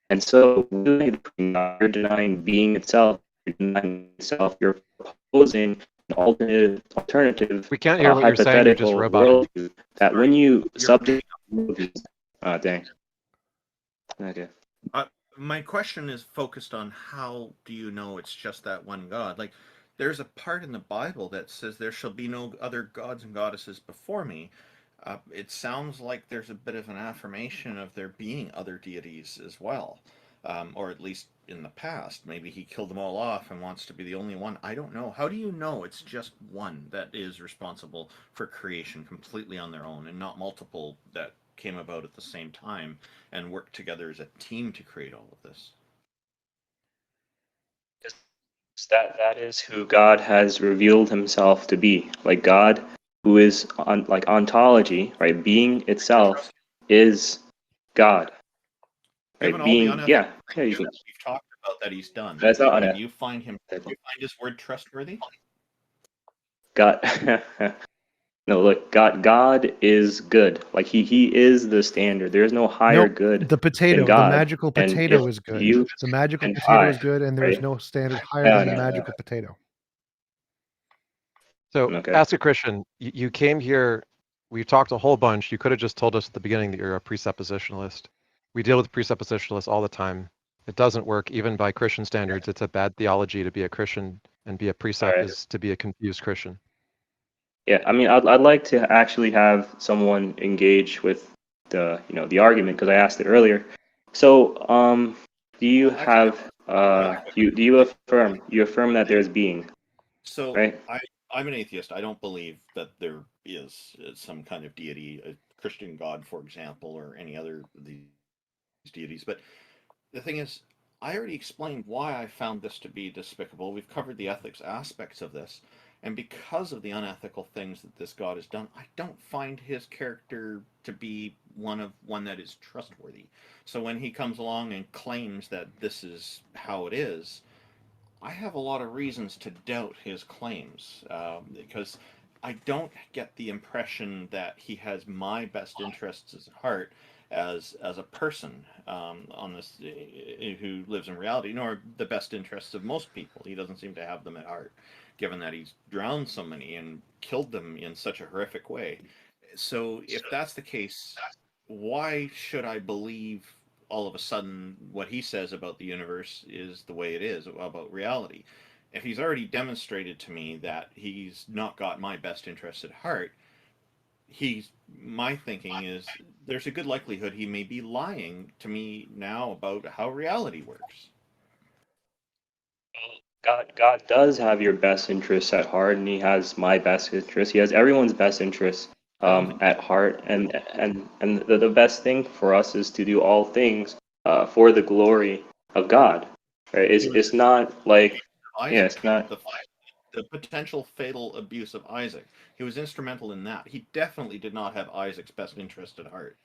And so you're denying being itself. You're denying itself. You're proposing an alternative, we can't hear what you're saying. You're just hypothetical roboting. worldview that when you subject, dang, okay. My question is focused on how do you know it's just that one God? Like, there's a part in the Bible that says there shall be no other gods and goddesses before me. It sounds like there's a bit of an affirmation of there being other deities as well, or at least in the past. Maybe he killed them all off and wants to be the only one. I don't know. How do you know it's just one that is responsible for creation completely on their own and not multiple that came about at the same time and worked together as a team to create all of this? That is who God has revealed himself to be. Like God, who is like ontology, right? Being itself is God. Right? Given all Being, the yeah, you that can. we've talked about that he's done, That's not do you find his word trustworthy? God. No, look, God is good. Like he is the standard. There is no higher Nope. good The potato, than God. the magical And potato if is good. you The magical and potato I, is good, and there is right? no standard higher No, than the no, no. magical potato. So Okay. ask a Christian. You came here We've talked a whole bunch. You could have just told us at the beginning that you're a presuppositionalist. We deal with presuppositionalists all the time. It doesn't work, even by Christian standards. It's a bad theology to be a Christian, and be a precept Alright. is to be a confused Christian. Yeah, I mean, I'd like to actually have someone engage with the the argument because I asked it earlier. So, do you Well, actually, have do you affirm that there's being, So right? I'm an atheist. I don't believe that there is some kind of deity, a Christian God, for example, or any other of these deities. But the thing is, I already explained why I found this to be despicable. We've covered the ethics aspects of this. And because of the unethical things that this God has done, I don't find his character to be one that is trustworthy. So when he comes along and claims that this is how it is, I have a lot of reasons to doubt his claims because I don't get the impression that he has my best interests at heart as a person on this who lives in reality, nor the best interests of most people. He doesn't seem to have them at heart, given that he's drowned so many and killed them in such a horrific way. So if that's the case, why should I believe all of a sudden what he says about the universe is the way it is about reality? If he's already demonstrated to me that he's not got my best interest at heart, he's my thinking is there's a good likelihood he may be lying to me now about how reality works. God does have your best interests at heart, and he has my best interest. He has everyone's best interests at heart, and the best thing for us is to do all things for the glory of God. Right? It's not like Isaac, it's not. the potential fatal abuse of Isaac. He was instrumental in that. He definitely did not have Isaac's best interest at heart.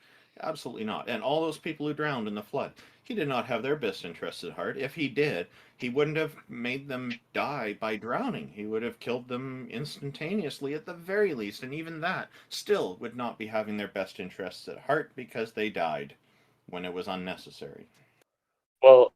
Absolutely not. And all those people who drowned in the flood, he did not have their best interests at heart. If he did, he wouldn't have made them die by drowning. He would have killed them instantaneously at the very least. And even that still would not be having their best interests at heart because they died when it was unnecessary. Well,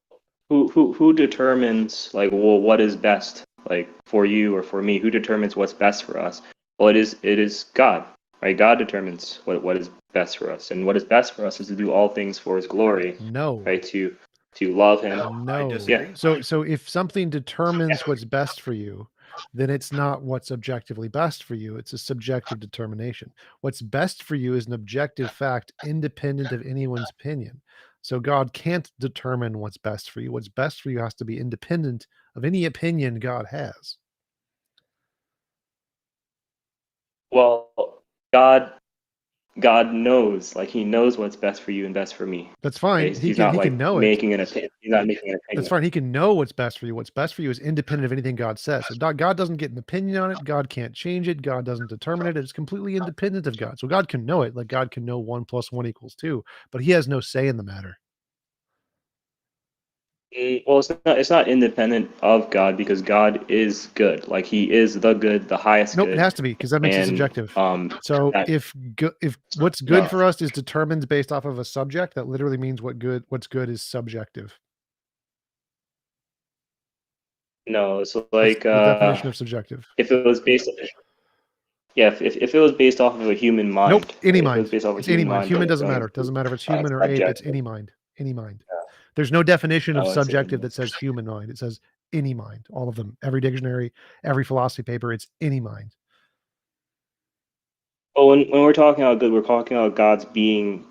who determines like what is best like for you or for me? Who determines what's best for us? Well, it is God, right? God determines what is best for us, and what is best for us is to do all things for His glory, No. right? To love Him. No. Yeah. So if something determines what's best for you, then it's not what's objectively best for you. It's a subjective determination. What's best for you is an objective fact independent of anyone's opinion. So God can't determine what's best for you. What's best for you has to be independent of any opinion God has. Well, God knows, like He knows what's best for you and best for me. That's fine. Right? He He's can not like know it. making an opinion. He's not making an That's opinion. fine. He can know what's best for you. What's best for you is independent of anything God says. So God doesn't get an opinion on it. God can't change it. God doesn't determine it. It's completely independent of God. So God can know it. Like God can know 1 + 1 = 2, but he has no say in the matter. Well, it's not independent of God because God is good. Like He is the good, the highest Nope, good. it has to be because that makes it subjective. So that- if what's good No. for us is determined based off of a subject, that literally means what's good is subjective. No, so That's like the definition of subjective. if it was based, yeah, if it was based off of a human mind, Nope, any right? If it mind. was based off of a It's any human mind. mind, Human then doesn't matter. It doesn't matter if it's human it's or ape. It's subjective. any mind. Any mind. There's no definition of Oh, it's subjective any that says human mind. It says any mind. All of them. Every dictionary, every philosophy paper, it's any mind. Well, when we're talking about good, we're talking about God's being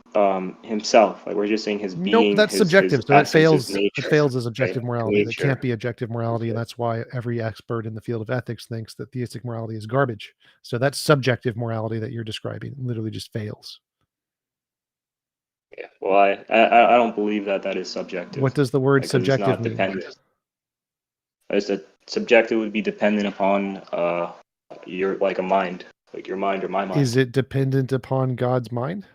Himself. Like we're just saying His Nope, being, that's His subjective. So that essence, fails. His nature. It fails as right? objective morality. That Nature. can't be objective morality, and that's why every expert in the field of ethics thinks that theistic morality is garbage. So that's subjective morality that you're describing. It literally just fails. Yeah. Well, I don't believe that is subjective. What does the word Because it's subjective not mean? dependent. As that subjective would be dependent upon your like a mind, like your mind or my mind. Is it dependent upon God's mind?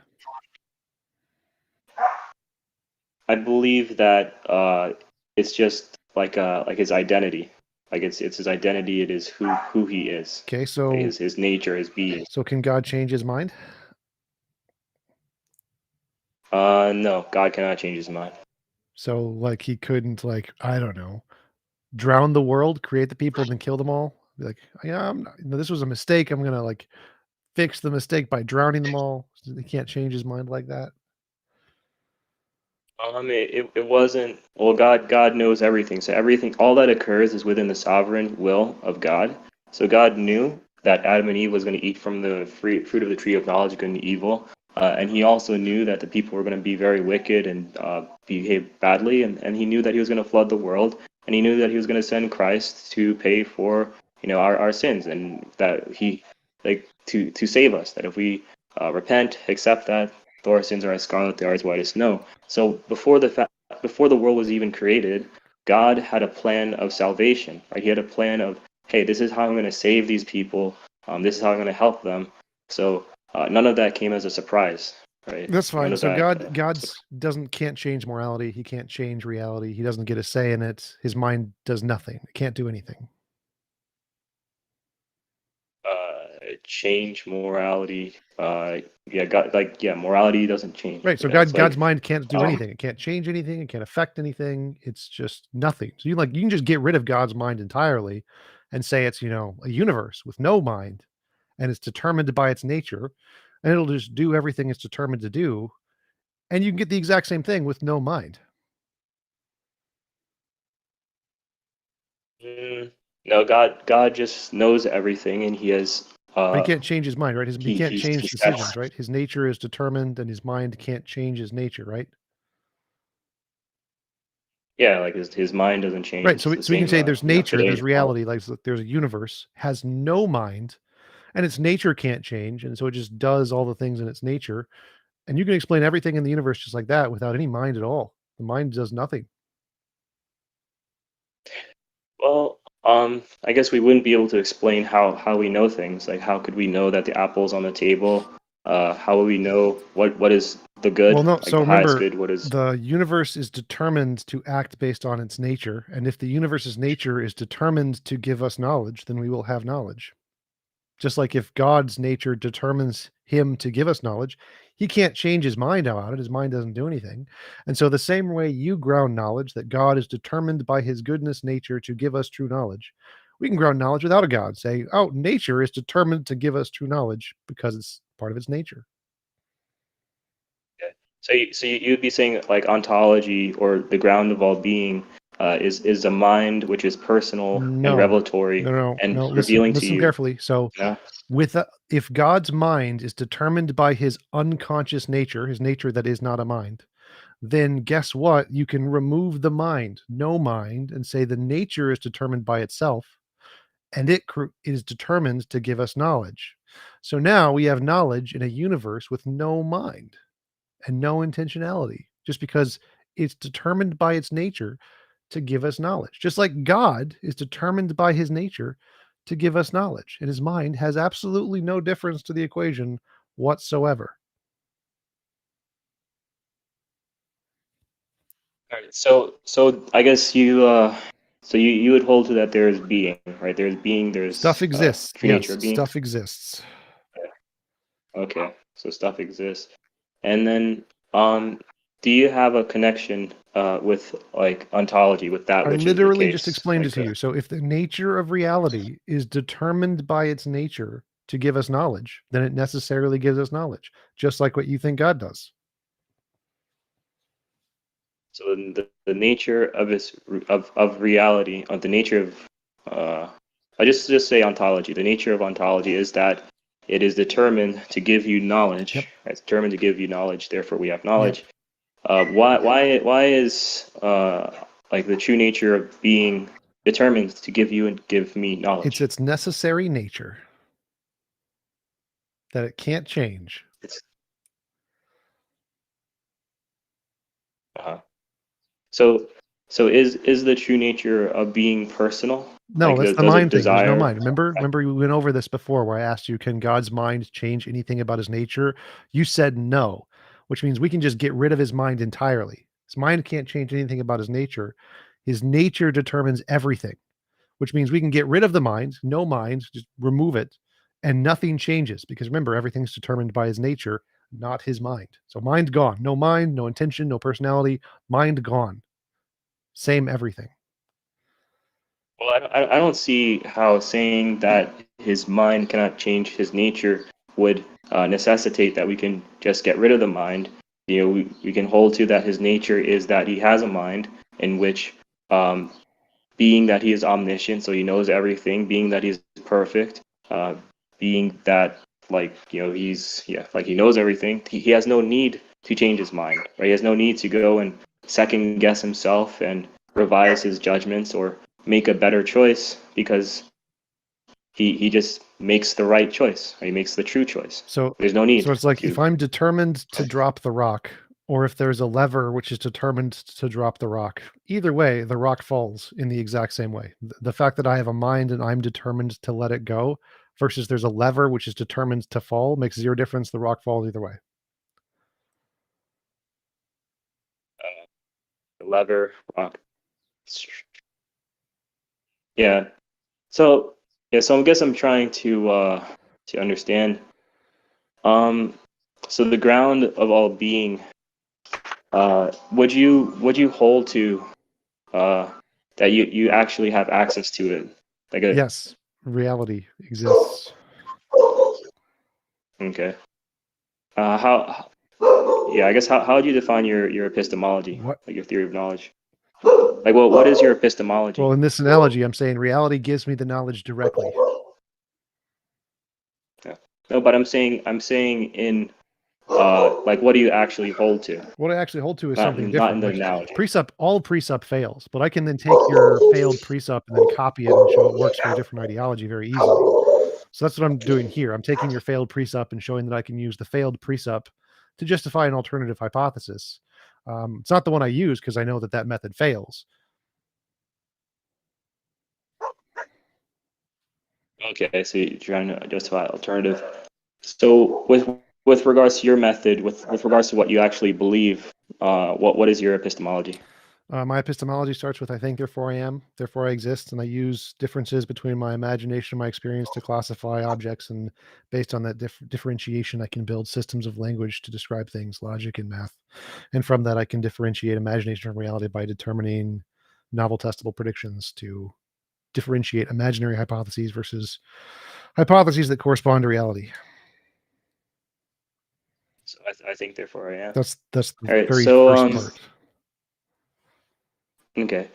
I believe that it's just like His identity. Like it's His identity. It is who He is. Okay, so His nature, His being. So can God change his mind? No, God cannot change His mind. So like he couldn't I don't know, drown the world, create the people, and then kill them all. Be like, yeah, this was a mistake. I'm gonna fix the mistake by drowning them all? He can't change his mind like that. It wasn't. Well, God knows everything. So everything, all that occurs is within the sovereign will of God. So God knew that Adam and Eve was going to eat from the fruit of the tree of knowledge of good and evil, and He also knew that the people were going to be very wicked and behave badly, and He knew that He was going to flood the world, and He knew that He was going to send Christ to pay for our sins, and that He to save us. That if we repent, accept that, though our sins are as scarlet, they are as white as snow. So before the world was even created, God had a plan of salvation. Right? He had a plan of, hey, this is how I'm going to save these people. This is how I'm going to help them. So none of that came as a surprise, right? That's fine. So that, God's can't change morality. He can't change reality. He doesn't get a say in it. His mind does nothing. It can't do anything. change morality. Morality doesn't change. Right. So God's mind can't do anything. It can't change anything. It can't affect anything. It's just nothing. So you can just get rid of God's mind entirely and say it's, a universe with no mind, and it's determined by its nature, and it'll just do everything it's determined to do. And you can get the exact same thing with no mind. No, God just knows everything, and He has. But he can't change his mind, right? He can't change he decisions, sets- right? His nature is determined, and his mind can't change his nature, right? Yeah, like his mind doesn't change. Right. So we can say there's nature, today, there's reality, like there's a universe, has no mind, and its nature can't change, and so it just does all the things in its nature. And you can explain everything in the universe just like that without any mind at all. The mind does nothing. Well, I guess we wouldn't be able to explain how we know things. Like, how could we know that the apple's on the table? How would we know what is the good? Well, no. Like So the highest remember, good. What is the universe is determined to act based on its nature, and if the universe's nature is determined to give us knowledge, then we will have knowledge. Just like if God's nature determines him to give us knowledge, he can't change his mind about it. His mind doesn't do anything. And so the same way you ground knowledge that God is determined by his goodness nature to give us true knowledge, we can ground knowledge without a God. Say, oh, nature is determined to give us true knowledge because it's part of its nature. so you'd be saying like ontology, or the ground of all being, is a mind which is personal and revelatory and revealing to listen you. carefully. So if God's mind is determined by his unconscious nature, his nature that is not a mind, then guess what? You can remove the mind, no mind, and say the nature is determined by itself, and it is determined to give us knowledge. So now we have knowledge in a universe with no mind and no intentionality, just because it's determined by its nature to give us knowledge. Just like God is determined by his nature to give us knowledge, and his mind has absolutely no difference to the equation whatsoever. All right. So I guess you would hold to that there's being, right? There's being. There's Stuff exists. true nature Yes, of being. stuff exists. Okay. So stuff exists, and then do you have a connection with like ontology, with that I which literally is the just case? explained it to you. So if the nature of reality is determined by its nature to give us knowledge, then it necessarily gives us knowledge, just like what you think God does. So the nature of reality, the nature of I just say ontology. The nature of ontology is that it is determined to give you knowledge. Yep. Right? It's determined to give you knowledge. Therefore, we have knowledge. Yep. Why is like the true nature of being determined to give you and give me knowledge? It's its necessary nature that it can't change. So is the true nature of being personal? No, like, that's the does it mind thing. There's no desire? mind. Remember we went over this before where I asked you, can God's mind change anything about his nature? You said no, which means we can just get rid of his mind entirely. His mind can't change anything about his nature. His nature determines everything, which means we can get rid of the mind, no mind, just remove it, and nothing changes. Because remember, everything's determined by his nature, not his mind. So mind gone. No mind, no intention, no personality, mind gone. Same everything. Well, I don't see how saying that his mind cannot change his nature would necessitate that we can just get rid of the mind. You know, we can hold to that his nature is that he has a mind, in which being that he is omniscient, so he knows everything, being that he's perfect, being that, like, you know, like he knows everything, he has no need to change his mind, right? He has no need to go and second guess himself and revise his judgments or make a better choice, because he just makes the right choice, or he makes the true choice. So there's no need. So it's like to, if I'm determined to drop the rock, or if there's a lever which is determined to drop the rock, either way, the rock falls in the exact same way. The fact that I have a mind and I'm determined to let it go versus there's a lever which is determined to fall makes zero difference. The rock falls either way. lever, rock. Yeah. So I guess I'm trying to understand. So the ground of all being, would you hold to that you actually have access to it? Like a Yes, reality exists. Okay. How? Yeah, I guess how would you define your epistemology? What? Like your theory of knowledge? Like what is your epistemology? Well, in this analogy, I'm saying reality gives me the knowledge directly. Yeah. No, but I'm saying in like what do you actually hold to? What I actually hold to is Not something not in different. the Like analogy. precept, all precept fails, but I can then take your failed precept and then copy it and show it works for a different ideology very easily. So that's what I'm doing here. I'm taking your failed precept and showing that I can use the failed precept to justify an alternative hypothesis. It's not the one I use because I know that method fails. Okay, so you're trying to justify alternative. So with regards to your method, with regards to what you actually believe, what is your epistemology? My epistemology starts with I think, therefore I am, therefore I exist, and I use differences between my imagination and my experience to classify objects, and based on that differentiation, I can build systems of language to describe things, logic and math. And from that, I can differentiate imagination from reality by determining novel testable predictions to differentiate imaginary hypotheses versus hypotheses that correspond to reality. So I think therefore I am. That's the All right, very so first part. Okay.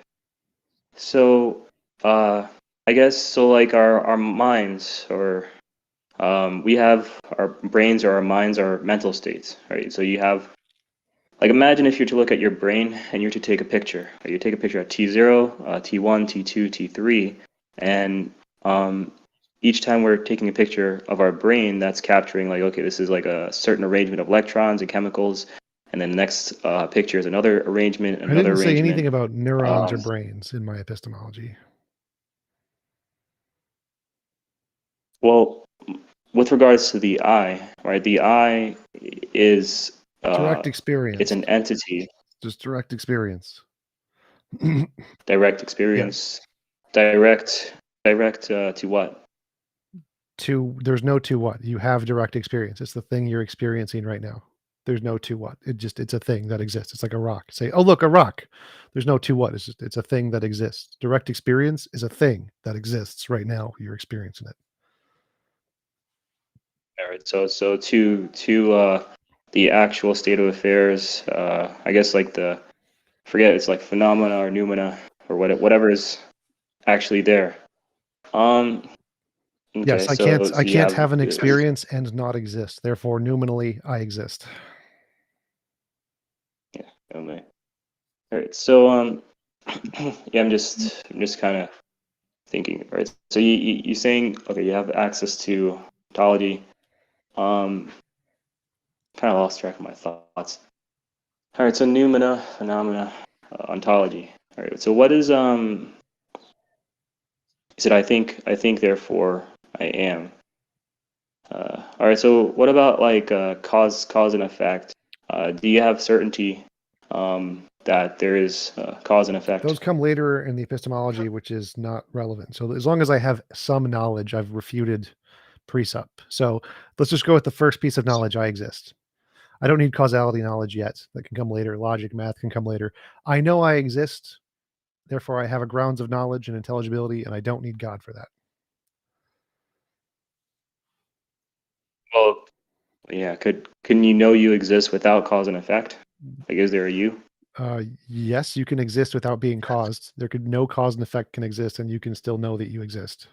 So I guess so like our minds, or we have our brains, or our minds are mental states, right? So you have, like, imagine if you're to look at your brain and you're to take a picture. Right? You take a picture at T0, T1, T2, T3, and each time we're taking a picture of our brain, that's capturing, like, okay, this is like a certain arrangement of electrons and chemicals, and then the next picture is another arrangement, I another didn't say arrangement. anything about neurons or brains in my epistemology. Well, with regards to the eye, right? The eye is Direct experience. It's an entity. Just direct experience. Direct experience. Direct to what? There's no to what. You have direct experience. It's the thing you're experiencing right now. There's no to what. It's a thing that exists. It's like a rock. Say, oh look, a rock. There's no to what. It's a thing that exists. Direct experience is a thing that exists right now. You're experiencing it. All right. So to the actual state of affairs, I guess, like it's like phenomena or noumena or whatever is actually there. Okay, Yes, I so can't you have have an experience and not exist. Therefore, nominally, I exist. Yeah. Okay. All right. So yeah, I'm just kind of thinking. Right. So you saying, okay, you have access to ontology. Kind of lost track of my thoughts. All right. So noumena, phenomena, ontology. All right. So what is You said I think, therefore I am. All right. So what about like cause and effect? Do you have certainty that there is cause and effect? Those come later in the epistemology, which is not relevant. So as long as I have some knowledge, I've refuted precept. So let's just go with the first piece of knowledge. I exist. I don't need causality knowledge yet. That can come later. Logic, math can come later. I know I exist. Therefore, I have a grounds of knowledge and intelligibility, and I don't need God for that. Well, yeah. Can you know you exist without cause and effect? Like, is there a you? Yes, you can exist without being caused. There could no cause and effect can exist, and you can still know that you exist.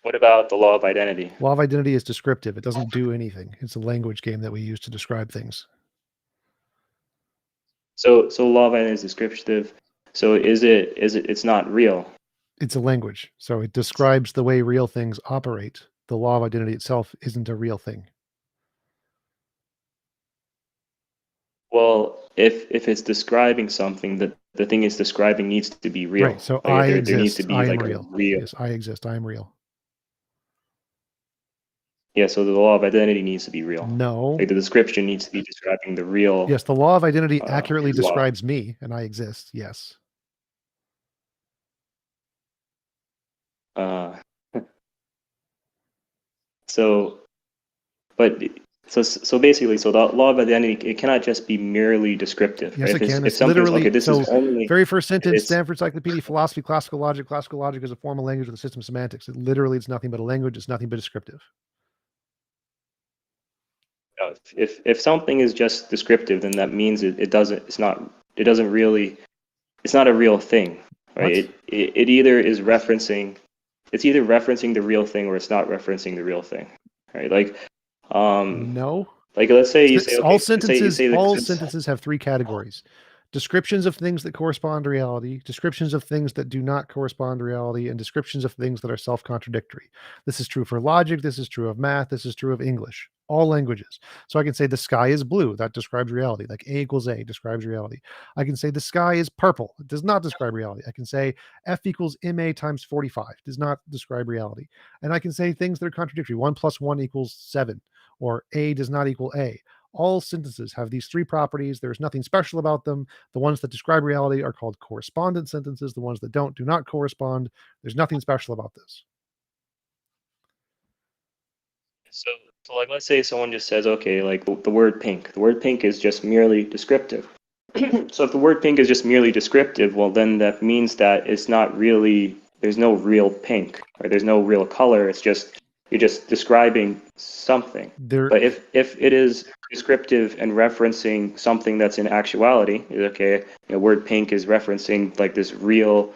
What about the law of identity? Law of identity is descriptive. It doesn't do anything. It's a language game that we use to describe things. So law of identity is descriptive. So it's not real. It's a language. So it describes the way real things operate. The law of identity itself isn't a real thing. Well, if it's describing something, that the thing it's describing needs to be real. Right. So Like, I there needs to exist. be I am like a real. real. Yes, I exist. I am real. Yeah, so the law of identity needs to be real. No. Like, the description needs to be describing the real. Yes, the law of identity accurately law. describes me, and I exist. Yes. So, but so basically, so the law of identity, it cannot just be merely descriptive. Yes, Right? it can. If It's something's literally okay, this so. is only Very first sentence: it's Stanford Encyclopedia, philosophy, classical logic. Classical logic is a formal language with a system of semantics. It literally, it's nothing but a language. It's nothing but descriptive. if something is just descriptive, then that means it doesn't. It's not really. It's not a real thing, right? What? It either is referencing. It's either referencing the real thing or it's not referencing the real thing, right? Like, No. like let's say you say, All okay, sentences. say that All since sentences have three categories: descriptions of things that correspond to reality, descriptions of things that do not correspond to reality, and descriptions of things that are self-contradictory. This is true for logic. This is true of math. This is true of English. All languages. So I can say the sky is blue. That describes reality. Like A equals A describes reality. I can say the sky is purple. It does not describe reality. I can say F equals MA times 45. Does not describe reality. And I can say things that are contradictory. 1 plus 1 equals 7. Or A does not equal A. All sentences have these three properties. There's nothing special about them. The ones that describe reality are called correspondent sentences. The ones that don't do not correspond. There's nothing special about this. So like let's say someone just says, okay, like the word pink. The word pink is just merely descriptive. So if the word pink is just merely descriptive, well then that means that it's not really, there's no real pink, or there's no real color. It's just, you're just describing something. But if it is descriptive and referencing something that's in actuality, okay, word pink is referencing like this real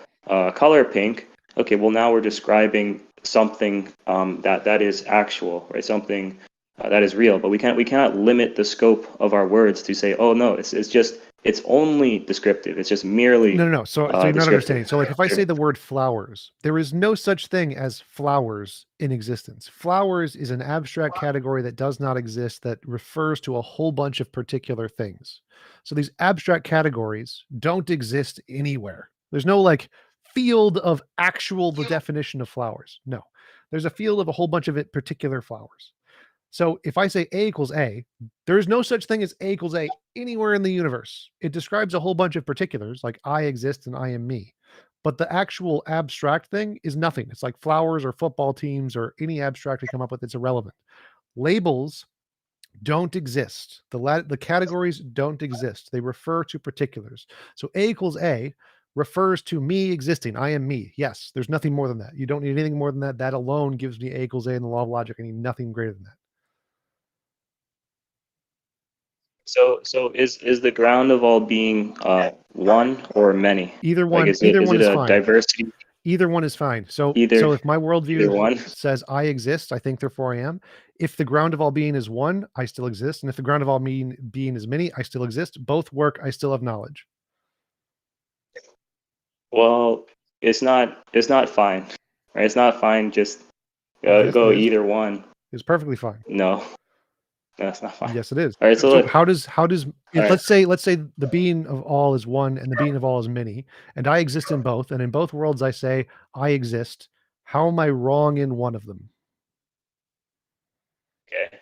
color pink. Okay, well now we're describing something that is actual, right? Something that is real. But we cannot limit the scope of our words to say, oh no, it's only descriptive. It's just merely No. So you're not understanding. So like if I say the word flowers, there is no such thing as flowers in existence. Flowers is an abstract category that does not exist, that refers to a whole bunch of particular things. So these abstract categories don't exist anywhere. There's no like field of the definition of flowers. No. There's a field of a whole bunch of particular flowers. So if I say A equals A, there's no such thing as A equals A anywhere in the universe. It describes a whole bunch of particulars, like I exist and I am me. But the actual abstract thing is nothing. It's like flowers or football teams or any abstract we come up with. It's irrelevant. Labels don't exist. The categories don't exist. They refer to particulars. So A equals A refers to me existing. I am me. Yes, there's nothing more than that. You don't need anything more than that. That alone gives me A equals A in the law of logic. I need nothing greater than that. So is the ground of all being one or many? Either Like, one. is Either one it is a fine. Either Either one is fine. So if my either worldview one. says I exist, I think therefore I am. If the ground of all being is one, I still exist. And if the ground of all being is many, I still exist. Both work. I still have knowledge. Well, it's not fine, right? It's not fine. Just Yes, go it is. either one. It's perfectly fine. No, that's not fine. Yes, it is. All right. So look, how does right. let's say the being of all is one and the being of all is many, and I exist in both, and in both worlds I say I exist. How am I wrong in one of them? Okay.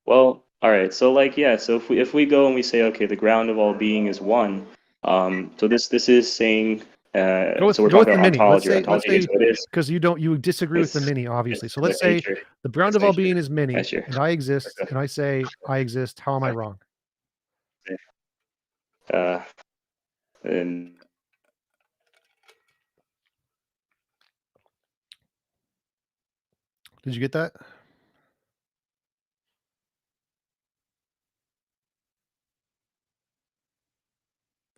Well, all right. So like, yeah. So if we go and we say, okay, the ground of all being is one. So this is saying. Go with so we're talking the about many. ontology. Let's Ontology say is what it is. because you disagree with the many, obviously. So let's say nature. the ground of all being is many, Nature. and I exist, and I say I exist. How am I wrong? And Did you get that?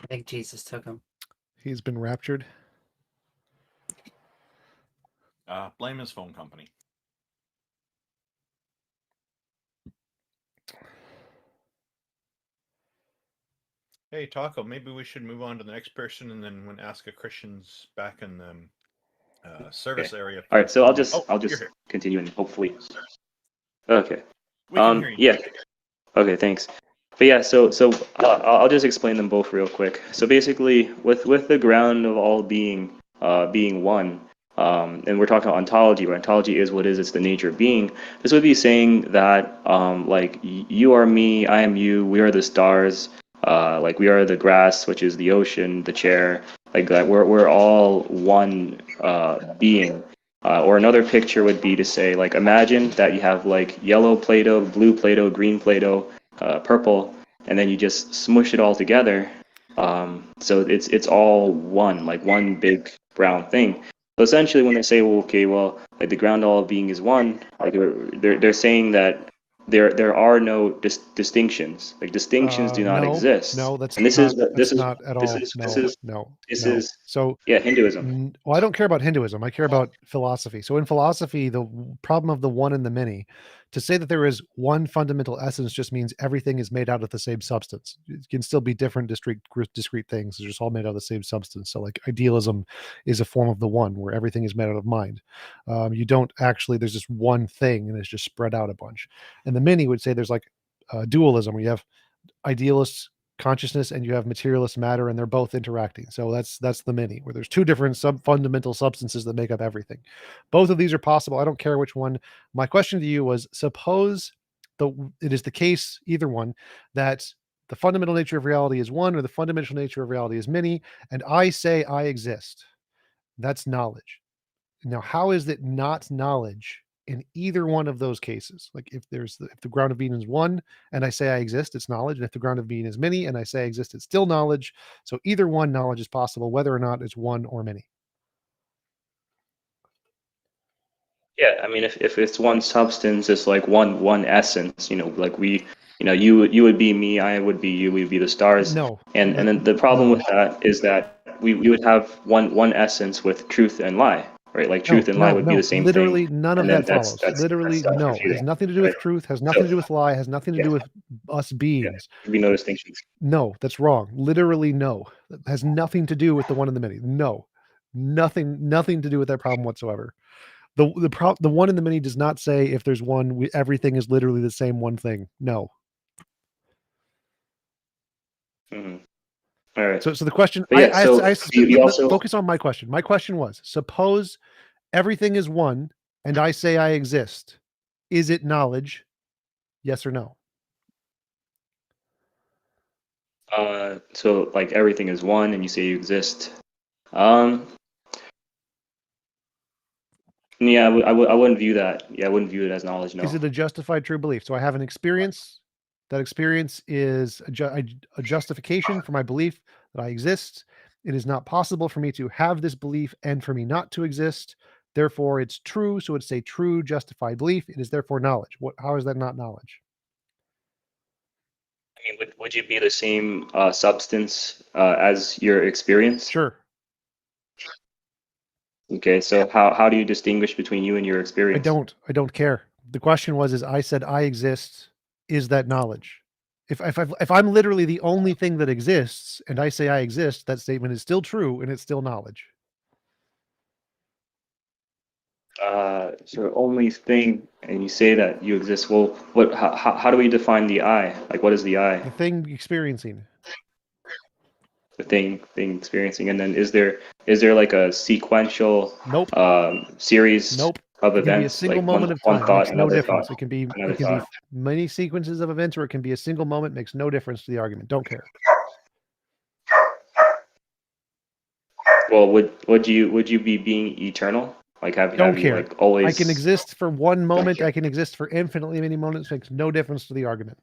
I think Jesus took him. He's been raptured. Blame his phone company. Hey, Taco, maybe we should move on to the next person, and then when ask a Christian's back in the service area. All right, so I'll just you're here. continue and hopefully. Okay. We can hear you. Yeah. Okay, thanks. But yeah, so I'll just explain them both real quick. So basically, with the ground of all being being one, and we're talking ontology, where ontology is what is, it's the nature of being. This would be saying that like you are me, I am you, we are the stars, like we are the grass, which is the ocean, the chair, like that. We're all one being. Or another picture would be to say, like, imagine that you have like yellow Play-Doh, blue Play-Doh, green Play-Doh, purple, and then you just smush it all together. So it's all one, like one big brown thing. So essentially, when they say, well, okay, well, like the ground all being is one, like they're saying that there are no distinctions. Like distinctions do not exist. No, that's and this not, is this that's is not at this all. is No, this is no, this no. is So yeah, Hinduism. well, I don't care about Hinduism. I care about philosophy. So in philosophy, the problem of the one and the many, to say that there is one fundamental essence just means everything is made out of the same substance. It can still be different discrete things. They're just all made out of the same substance. So like idealism is a form of the one where everything is made out of mind. You don't actually, there's just one thing and it's just spread out a bunch. And the many would say there's like dualism where you have idealist consciousness and you have materialist matter, and they're both interacting. So that's the many, where there's two different fundamental substances that make up everything. Both of these are possible. I don't care which one. My question to you was, suppose it is the case, either one, that the fundamental nature of reality is one or the fundamental nature of reality is many, and I say I exist. That's knowledge. Now, how is it not knowledge in either one of those cases? Like if the ground of being is one and I say I exist, it's knowledge. And if the ground of being is many and I say I exist, it's still knowledge. So either one knowledge is possible, whether or not it's one or many. Yeah, I mean, if it's one substance, it's like one essence. You know, like you would be me, I would be you, we'd be the stars. No. And then the problem with that is that we would have one essence with truth and lie, right? Like truth and lie would be the same literally thing. none of and then that follows. Literally that's no. Has confusing, nothing to do with right? truth, has nothing to do with lie, has nothing to do with us beings. There'd be no distinctions. No, that's wrong. Literally no. That has nothing to do with the one and the many. No. Nothing to do with that problem whatsoever. The one in the many does not say if there's one, everything is literally the same one thing. No. Mm-hmm. All right. So the question, But yeah, you also focus on my question. My question was, suppose everything is one and I say I exist. Is it knowledge? Yes or no? So like everything is one, and you say you exist. Yeah, I wouldn't view that. Yeah, I wouldn't view it as knowledge. No. Is it a justified true belief? So I have an experience. That experience is a justification for my belief that I exist. It is not possible for me to have this belief and for me not to exist. Therefore, it's true. So it's a true justified belief. It is therefore knowledge. How is that not knowledge? I mean, would you be the same substance as your experience? Sure. Okay, so how do you distinguish between you and your experience? I don't care. The question was, I said I exist. Is that knowledge? If I'm literally the only thing that exists and I say I exist, that statement is still true and it's still knowledge. So only thing, and you say that you exist. Well, how do we define the I? Like, what is the I? The thing experiencing. The thing experiencing, and then is there like a sequential series Nope. of It can be a events, single like moment of one time. thought, Makes no another difference. thought, It can be another thought. many sequences of events, or it can be a single moment. Makes no difference to the argument. Don't care. Well, would you be being eternal? Like have you like always? I can exist for one moment. I can exist for infinitely many moments. Makes no difference to the argument.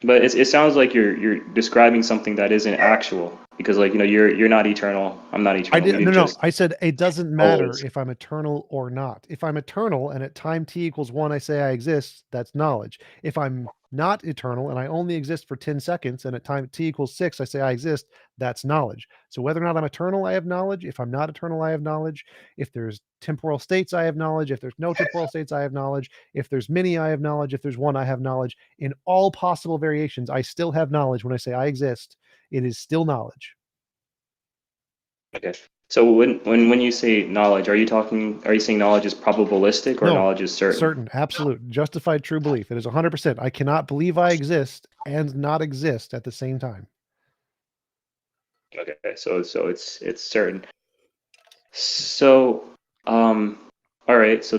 But it sounds like you're describing something that isn't actual. because like you're not eternal. I'm not eternal. We didn't just I said it doesn't matter always. if I'm eternal or not. If I'm eternal and at time t equals 1 I say I exist, that's knowledge. If I'm not eternal and I only exist for 10 seconds and at time t equals 6 I say I exist, that's knowledge. So whether or not I'm eternal, I have knowledge. If I'm not eternal, I have knowledge. If there's temporal states, I have knowledge. If there's no temporal states, I have knowledge. If there's many, I have knowledge. If there's one, I have knowledge. In all possible variations, I still have knowledge. When I say I exist, it is still knowledge. Okay. So when you say knowledge, are you saying knowledge is probabilistic or No, knowledge is certain? certain, absolute, justified true belief. It is 100%. I cannot believe I exist and not exist at the same time. Okay, so it's certain. So all right, so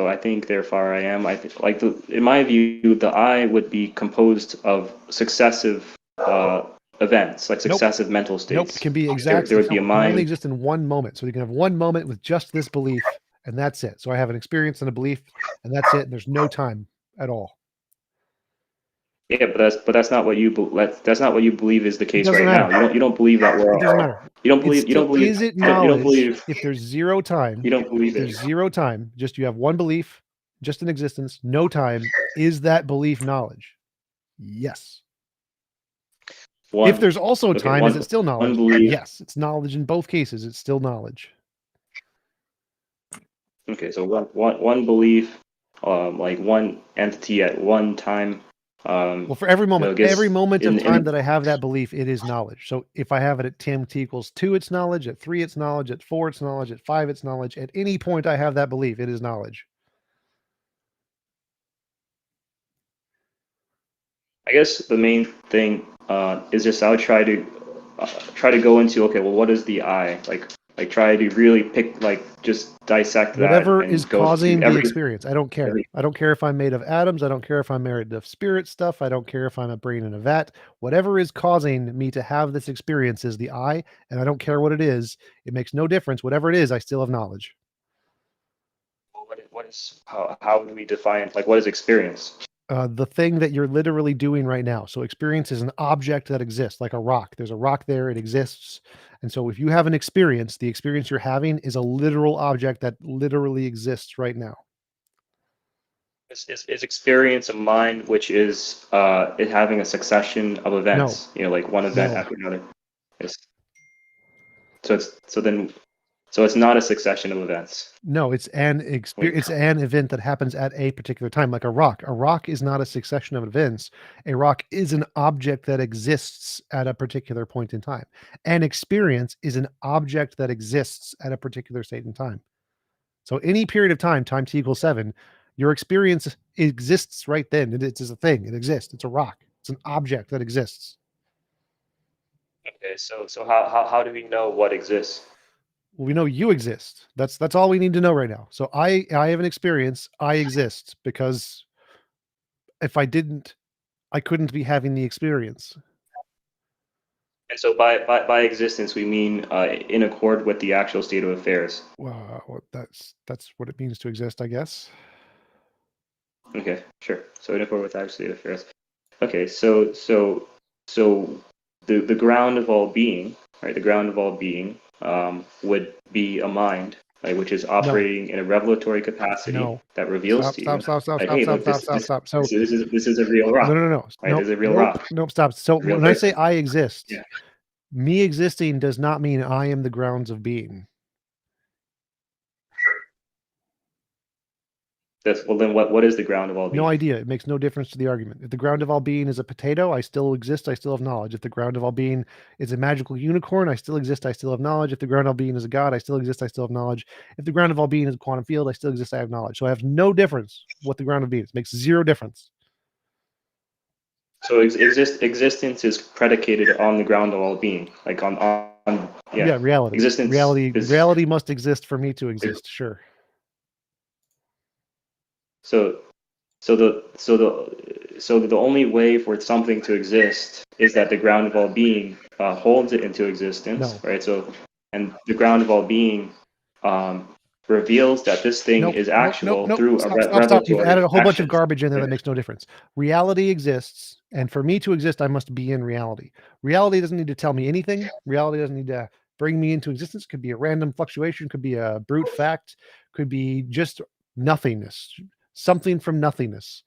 I think therefore I am. I think like in my view, the I would be composed of successive events, like Nope. successive mental states. Nope, it can be There exact. would be a It can only mind. exist in one moment. So you can have one moment with just this belief, and that's it. So I have an experience and a belief, and that's it. And there's no time at all. Yeah, but that's not what that's not what you believe is the case doesn't right matter. now. You don't believe that we're It doesn't matter. you don't believe It's still, is it you don't knowledge believe if there's zero time? you don't believe There's it. zero time. Just you have one belief, just an existence, no time. Is that belief knowledge? Yes. If there's also time, is it still knowledge? belief. Yes, it's knowledge in both cases. It's still knowledge. Okay, so one belief, like one entity at one time. Well, for every moment, I guess every moment of in- time that I have that belief, it is knowledge. So if I have it at 10 t equals 2, it's knowledge. At 3, it's knowledge. At 4, it's knowledge. At 5, it's knowledge. At any point I have that belief, it is knowledge. I guess the main thing is just I would try to go into, okay, well, what is the I? Like try to really pick, like just dissect that Whatever and is go causing through the experience. I don't care. every- I don't care if I'm made of atoms. I don't care if I'm made of spirit stuff. I don't care if I'm a brain in a vat. Whatever is causing me to have this experience is the I, and I don't care what it is. It makes no difference. Whatever it is, I still have knowledge. What is how do we define, like, what is experience? The thing that you're literally doing right now. So experience is an object that exists, like a rock. There's a rock there, it exists. And so if you have an experience, the experience you're having is a literal object that literally exists right now. Is experience a mind which is it having a succession of events? Like one event after another. So it's not a succession of events. No, it's an experience. It's an event that happens at a particular time, like a rock. A rock is not a succession of events. A rock is an object that exists at a particular point in time. An experience is an object that exists at a particular state in time. So any period of time, time t equals 7, your experience exists right then. It is a thing. It exists. It's a rock. It's an object that exists. Okay, so how do we know what exists? Well, we know you exist. That's all we need to know right now. So I have an experience. I exist because if I didn't, I couldn't be having the experience. And so by existence, we mean in accord with the actual state of affairs. Well, that's what it means to exist, I guess. Okay, sure. So in accord with the actual state of affairs. Okay, so the ground of all being, right? The ground of all being would be a mind, right, which is operating in a revelatory capacity that reveals to you. Stop. Hey, look, So this is a real rock. No. Right, this is a real rock. Nope, stop. So Real when I person. say I exist, Yeah. me existing does not mean I am the grounds of being. Well, then what is the ground of all being? No idea. It makes no difference to the argument. If the ground of all being is a potato, I still exist. I still have knowledge. If the ground of all being is a magical unicorn, I still exist. I still have knowledge. If the ground of all being is a god, I still exist. I still have knowledge. If the ground of all being is a quantum field, I still exist. I have knowledge. So I have no difference what the ground of being is. It makes zero difference. So existence is predicated on the ground of all being, like on reality. Existence Reality must exist for me to exist. Sure. So the only way for something to exist is that the ground of all being holds it into existence, right? So, and the ground of all being reveals that this thing Nope, is nope, actual nope, through nope. a Stop. You've revelatory added a whole bunch of actions. garbage in there that makes no difference. Reality exists, and for me to exist, I must be in reality. Reality doesn't need to tell me anything. Reality doesn't need to bring me into existence. Could be a random fluctuation, could be a brute fact, could be just nothingness, something from nothingness.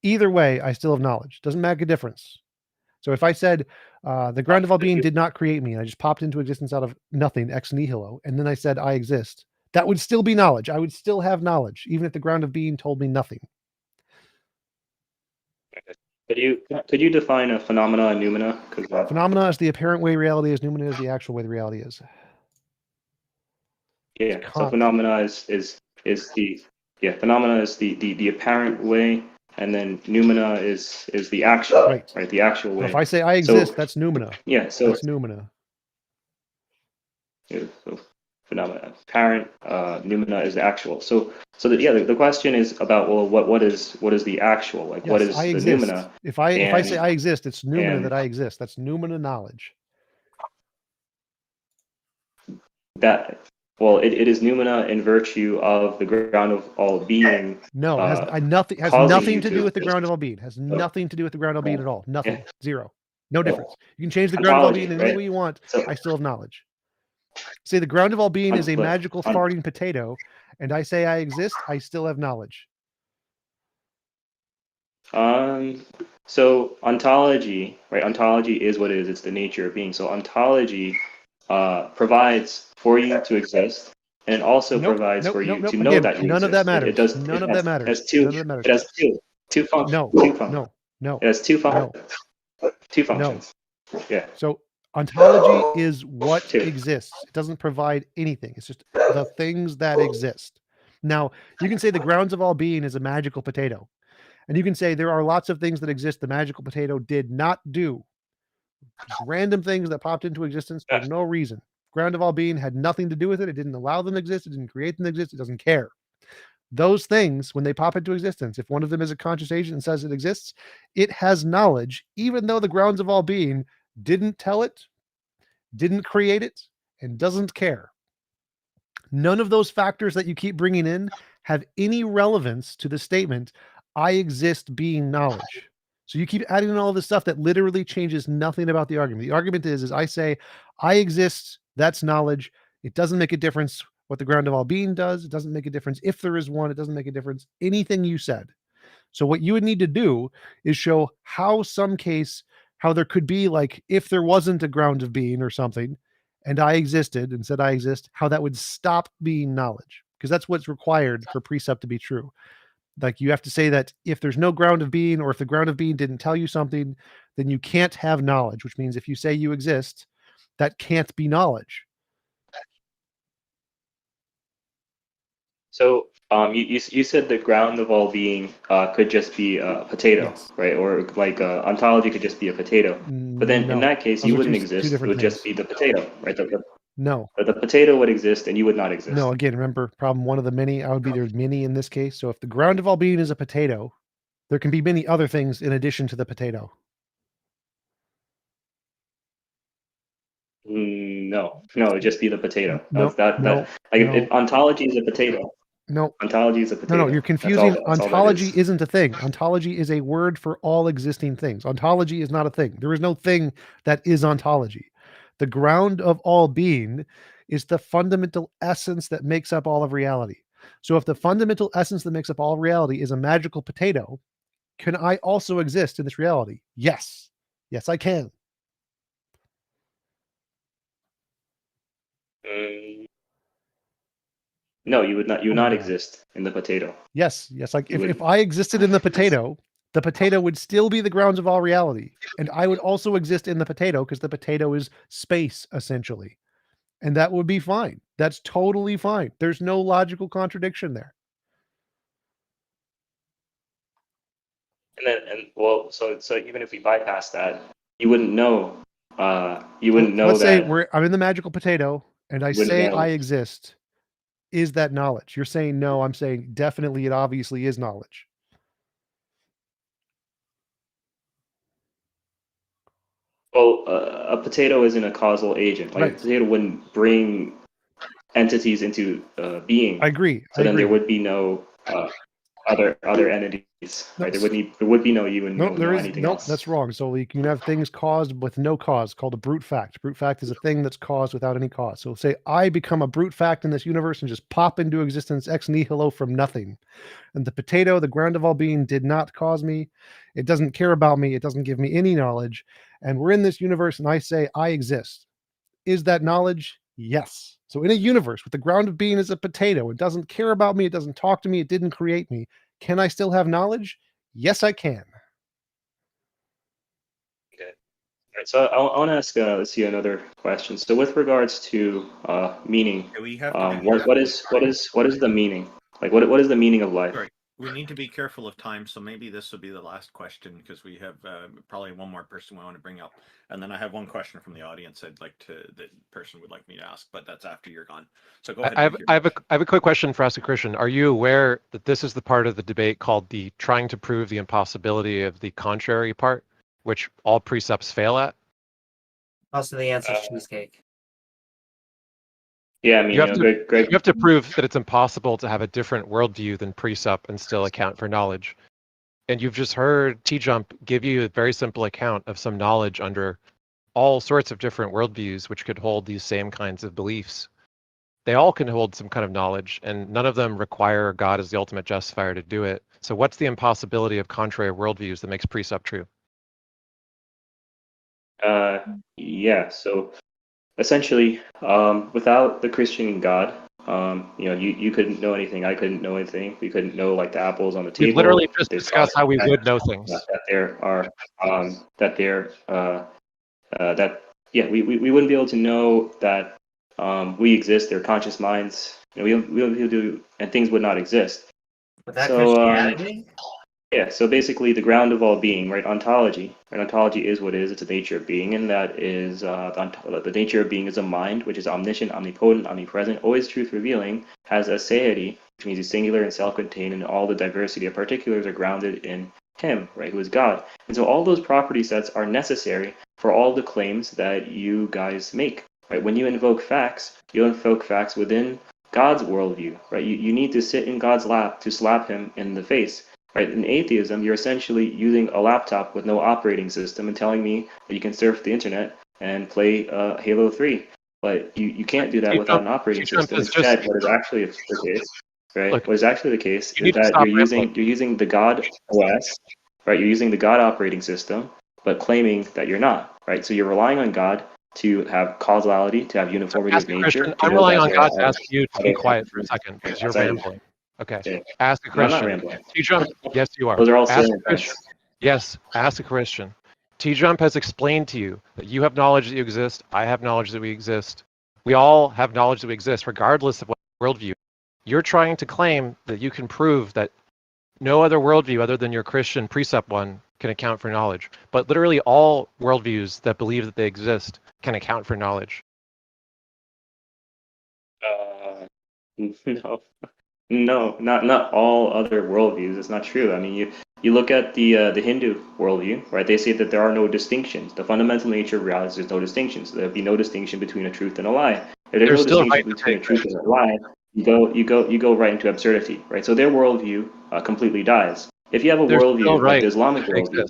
Either way, I still have knowledge. Doesn't make a difference. So if I said the ground of all being did not create me, and I just popped into existence out of nothing, ex nihilo, and then I said I exist, that would still be knowledge. I would still have knowledge, even if the ground of being told me nothing. Could you define a phenomena and noumena? Phenomena is the apparent way reality is. Noumena is the actual way the reality is. Yeah. So phenomena is the phenomena is the apparent way, and then noumena is the actual, right? The actual way. So if I say I exist, that's noumena. Yeah. So that's noumena. Yeah, so phenomena, apparent, noumena is the actual. So the question is about, well, what is the actual? Like, what is I the exist. noumena? If I say I exist, it's noumena that I exist. That's noumena knowledge. That it is noumena in virtue of the ground of all being. No, it has nothing to do with the ground of all being. Has nothing to do with the ground of all being at all. Nothing. Zero. No difference. You can change the ground of all being in any way you want. I still have knowledge. Say the ground of all being is a magical farting potato, and I say I exist, I still have knowledge. So ontology, right? Ontology is what it is. It's the nature of being. So ontology provides for you to exist, and it also provides for you to know that you none exist. Of that matters. It does. None of that matters. It has two. None of that matters. It has two functions. No. It has two functions. Two functions. Yeah. So ontology is what exists. It doesn't provide anything. It's just the things that exist. Now, you can say the grounds of all being is a magical potato. And you can say there are lots of things that exist the magical potato did not do. Just random things that popped into existence for no reason. Ground of all being had nothing to do with it. It didn't allow them to exist. It didn't create them to exist. It doesn't care. Those things, when they pop into existence, if one of them is a conscious agent and says it exists, it has knowledge, even though the grounds of all being didn't tell it, didn't create it, and doesn't care. None of those factors that you keep bringing in have any relevance to the statement, I exist being knowledge. So you keep adding in all this stuff that literally changes nothing about the argument. The argument is I say, I exist, that's knowledge. It doesn't make a difference what the ground of all being does. It doesn't make a difference if there is one. It doesn't make a difference anything you said. So what you would need to do is show how there could be, like, if there wasn't a ground of being or something, and I existed and said I exist, how that would stop being knowledge. Because that's what's required for precept to be true. Like, you have to say that if there's no ground of being, or if the ground of being didn't tell you something, then you can't have knowledge, which means if you say you exist, that can't be knowledge. So you said the ground of all being could just be a potato, right? Or like ontology could just be a potato. But then in that case, you wouldn't exist. It would just be the potato, right? The potato would exist and you would not exist. No, again, remember, problem one of the many, I would be there's many in this case. So if the ground of all being is a potato, there can be many other things in addition to the potato. No, it'd just be the potato. No. If ontology is a potato. No. Ontology is a potato. No, you're confusing. Ontology isn't a thing. Ontology is a word for all existing things. Ontology is not a thing. There is no thing that is ontology. The ground of all being is the fundamental essence that makes up all of reality. So if the fundamental essence that makes up all reality is a magical potato, can I also exist in this reality? Yes. Yes, I can. No, you would not. You would not exist in the potato. Yes. Like if I existed in the potato would still be the grounds of all reality, and I would also exist in the potato because the potato is space essentially, and that would be fine. That's totally fine. There's no logical contradiction there. So even if we bypass that, you wouldn't know. You wouldn't know Let's that. say I'm in the magical potato, and I say I exist. Is that knowledge? You're saying no. I'm saying definitely. It obviously is knowledge. Well, a potato isn't a causal agent. Like a potato wouldn't bring entities into being. I agree. So I then agree. there would be no other entities, right? There would be no you and Nope, no anything else. that's wrong. So you can have things caused with no cause, called a brute fact. Brute fact is a thing that's caused without any cause. So say I become a brute fact in this universe and just pop into existence ex nihilo from nothing. And the potato, the ground of all being, did not cause me. It doesn't care about me. It doesn't give me any knowledge. And we're in this universe and I say I exist. Is that knowledge? Yes. So in a universe with the ground of being is a potato, it doesn't care about me. It doesn't talk to me. It didn't create me. Can I still have knowledge? Yes, I can. Okay. All right. So I want to ask let's see another question. So with regards to meaning, We have what is the meaning? Like what is the meaning of life? Sorry, we need to be careful of time, so maybe this will be the last question because we have probably one more person we want to bring up, and then I have one question from the audience that person would like me to ask, but that's after you're gone. So go ahead. I have a quick question for Ask a Christian. Are you aware that this is the part of the debate called the trying to prove the impossibility of the contrary part, which all precepts fail at? Also, the answer is cheesecake. Yeah, I mean, you have to prove that it's impossible to have a different worldview than precept and still account for knowledge. And you've just heard TJump give you a very simple account of some knowledge under all sorts of different worldviews, which could hold these same kinds of beliefs. They all can hold some kind of knowledge, and none of them require God as the ultimate justifier to do it. So what's the impossibility of contrary worldviews that makes precept true? Yeah, so essentially, without the Christian God, you couldn't know anything. I couldn't know anything. We couldn't know like the apples on the table. We've literally just discussed how we would know things. We wouldn't be able to know that we exist. They're conscious minds. We wouldn't be able to do, and things would not exist. Without Christianity? Yeah, so basically the ground of all being, right? Ontology. Right? Ontology is what is. It's the nature of being, and that is the nature of being is a mind, which is omniscient, omnipotent, omnipresent, always truth revealing, has aseity, which means he's singular and self-contained, and all the diversity of particulars are grounded in him, right? Who is God. And so all those property sets are necessary for all the claims that you guys make, right? When you invoke facts, you invoke facts within God's worldview, right? You need to sit in God's lap to slap him in the face. Right, in atheism, you're essentially using a laptop with no operating system and telling me that you can surf the internet and play Halo 3. But you can't do that without an operating system. Instead, what is actually the case, right? What is actually the case is that you're using the God OS, right? You're using the God operating system, but claiming that you're not, right? So you're relying on God to have causality, to have uniformity of nature. I'm relying on God to ask you to be quiet for a second because you're rambling. Okay. Ask a Christian. I'm not rambling. TJump, yes, you are. Those are all ask silly a Christian. Yes, ask a Christian. TJump has explained to you that you have knowledge that you exist. I have knowledge that we exist. We all have knowledge that we exist, regardless of what worldview. You're trying to claim that you can prove that no other worldview other than your Christian precept one can account for knowledge. But literally all worldviews that believe that they exist can account for knowledge. No, not all other worldviews. It's not true. I mean, you look at the Hindu worldview, right? They say that there are no distinctions. The fundamental nature of reality is there's no distinctions. There'd be no distinction between a truth and a lie. If there's no distinction between a truth and a lie, you go right into absurdity, right? So their worldview completely dies. If you have a worldview like the Islamic worldview,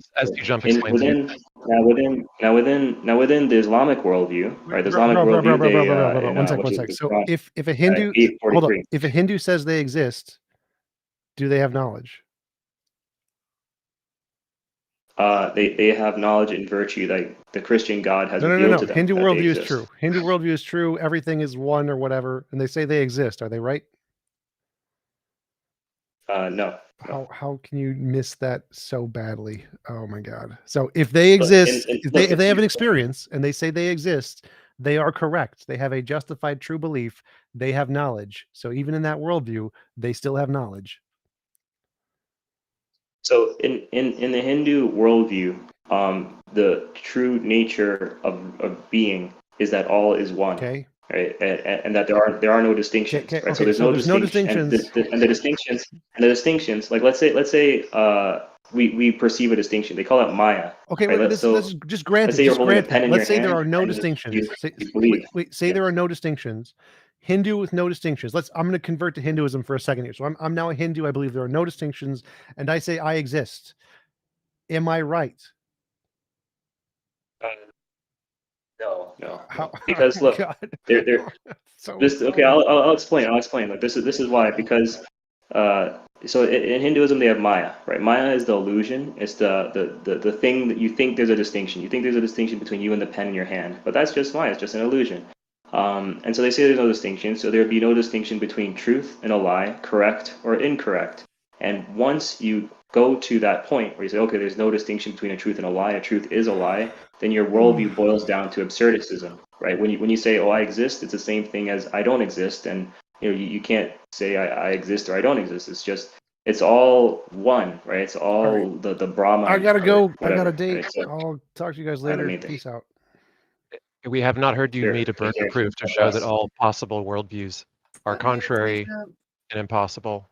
within the Islamic worldview, right? The Islamic worldview, one sec. So if a Hindu hold on, if a Hindu says they exist, do they have knowledge? They have knowledge and virtue that the Christian God has revealed to them. Hindu worldview is true. Hindu worldview is true. Everything is one or whatever, and they say they exist. Are they right? No. How can you miss that so badly? Oh my God! So if they exist, if they have an experience and they say they exist, they are correct. They have a justified true belief. They have knowledge. So even in that worldview, they still have knowledge. So in the Hindu worldview, the true nature of being is that all is one. Okay. Right? And that there are no distinctions. Okay. Right? So there's no distinctions. And the distinctions, like let's say we perceive a distinction. They call it Maya. Okay, right? let's just grant it. Let's say there are no distinctions. Say there are no distinctions. Hindu with no distinctions. I'm going to convert to Hinduism for a second here. So I'm now a Hindu. I believe there are no distinctions, and I say I exist. Am I right? No. How? Because Oh, look, God. they're So this. Okay, I'll explain. I'll explain. Like this is why, because so in Hinduism they have Maya, right? Maya is the illusion. It's the thing that you think there's a distinction. You think there's a distinction between you and the pen in your hand, but that's just Maya. It's just an illusion. And so they say there's no distinction. So there'd be no distinction between truth and a lie, correct or incorrect. And once you go to that point where you say, okay, there's no distinction between a truth and a lie, a truth is a lie, then your worldview boils down to absurdicism, right? When you say, oh, I exist, it's the same thing as I don't exist. And you can't say I exist or I don't exist. It's just, it's all one, right? It's all the Brahman. I gotta go. Whatever, I got a date. right? So, I'll talk to you guys I don't later. mean to. Peace out. We have not heard you Sure, meet a take burden care. of proof to God show that bless. all possible worldviews are contrary and impossible.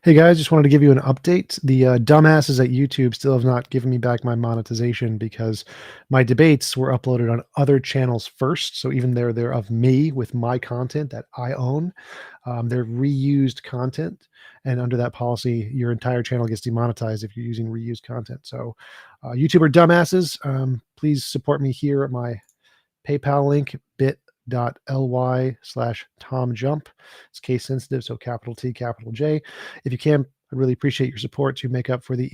Hey guys, just wanted to give you an update. The dumbasses at YouTube still have not given me back my monetization because my debates were uploaded on other channels first. So even though they're of me with my content that I own, they're reused content. And under that policy, your entire channel gets demonetized if you're using reused content. So YouTuber dumbasses, please support me here at my PayPal link, bit.ly/TomJump. It's case sensitive, so capital T, capital J. If you can, I'd really appreciate your support to make up for the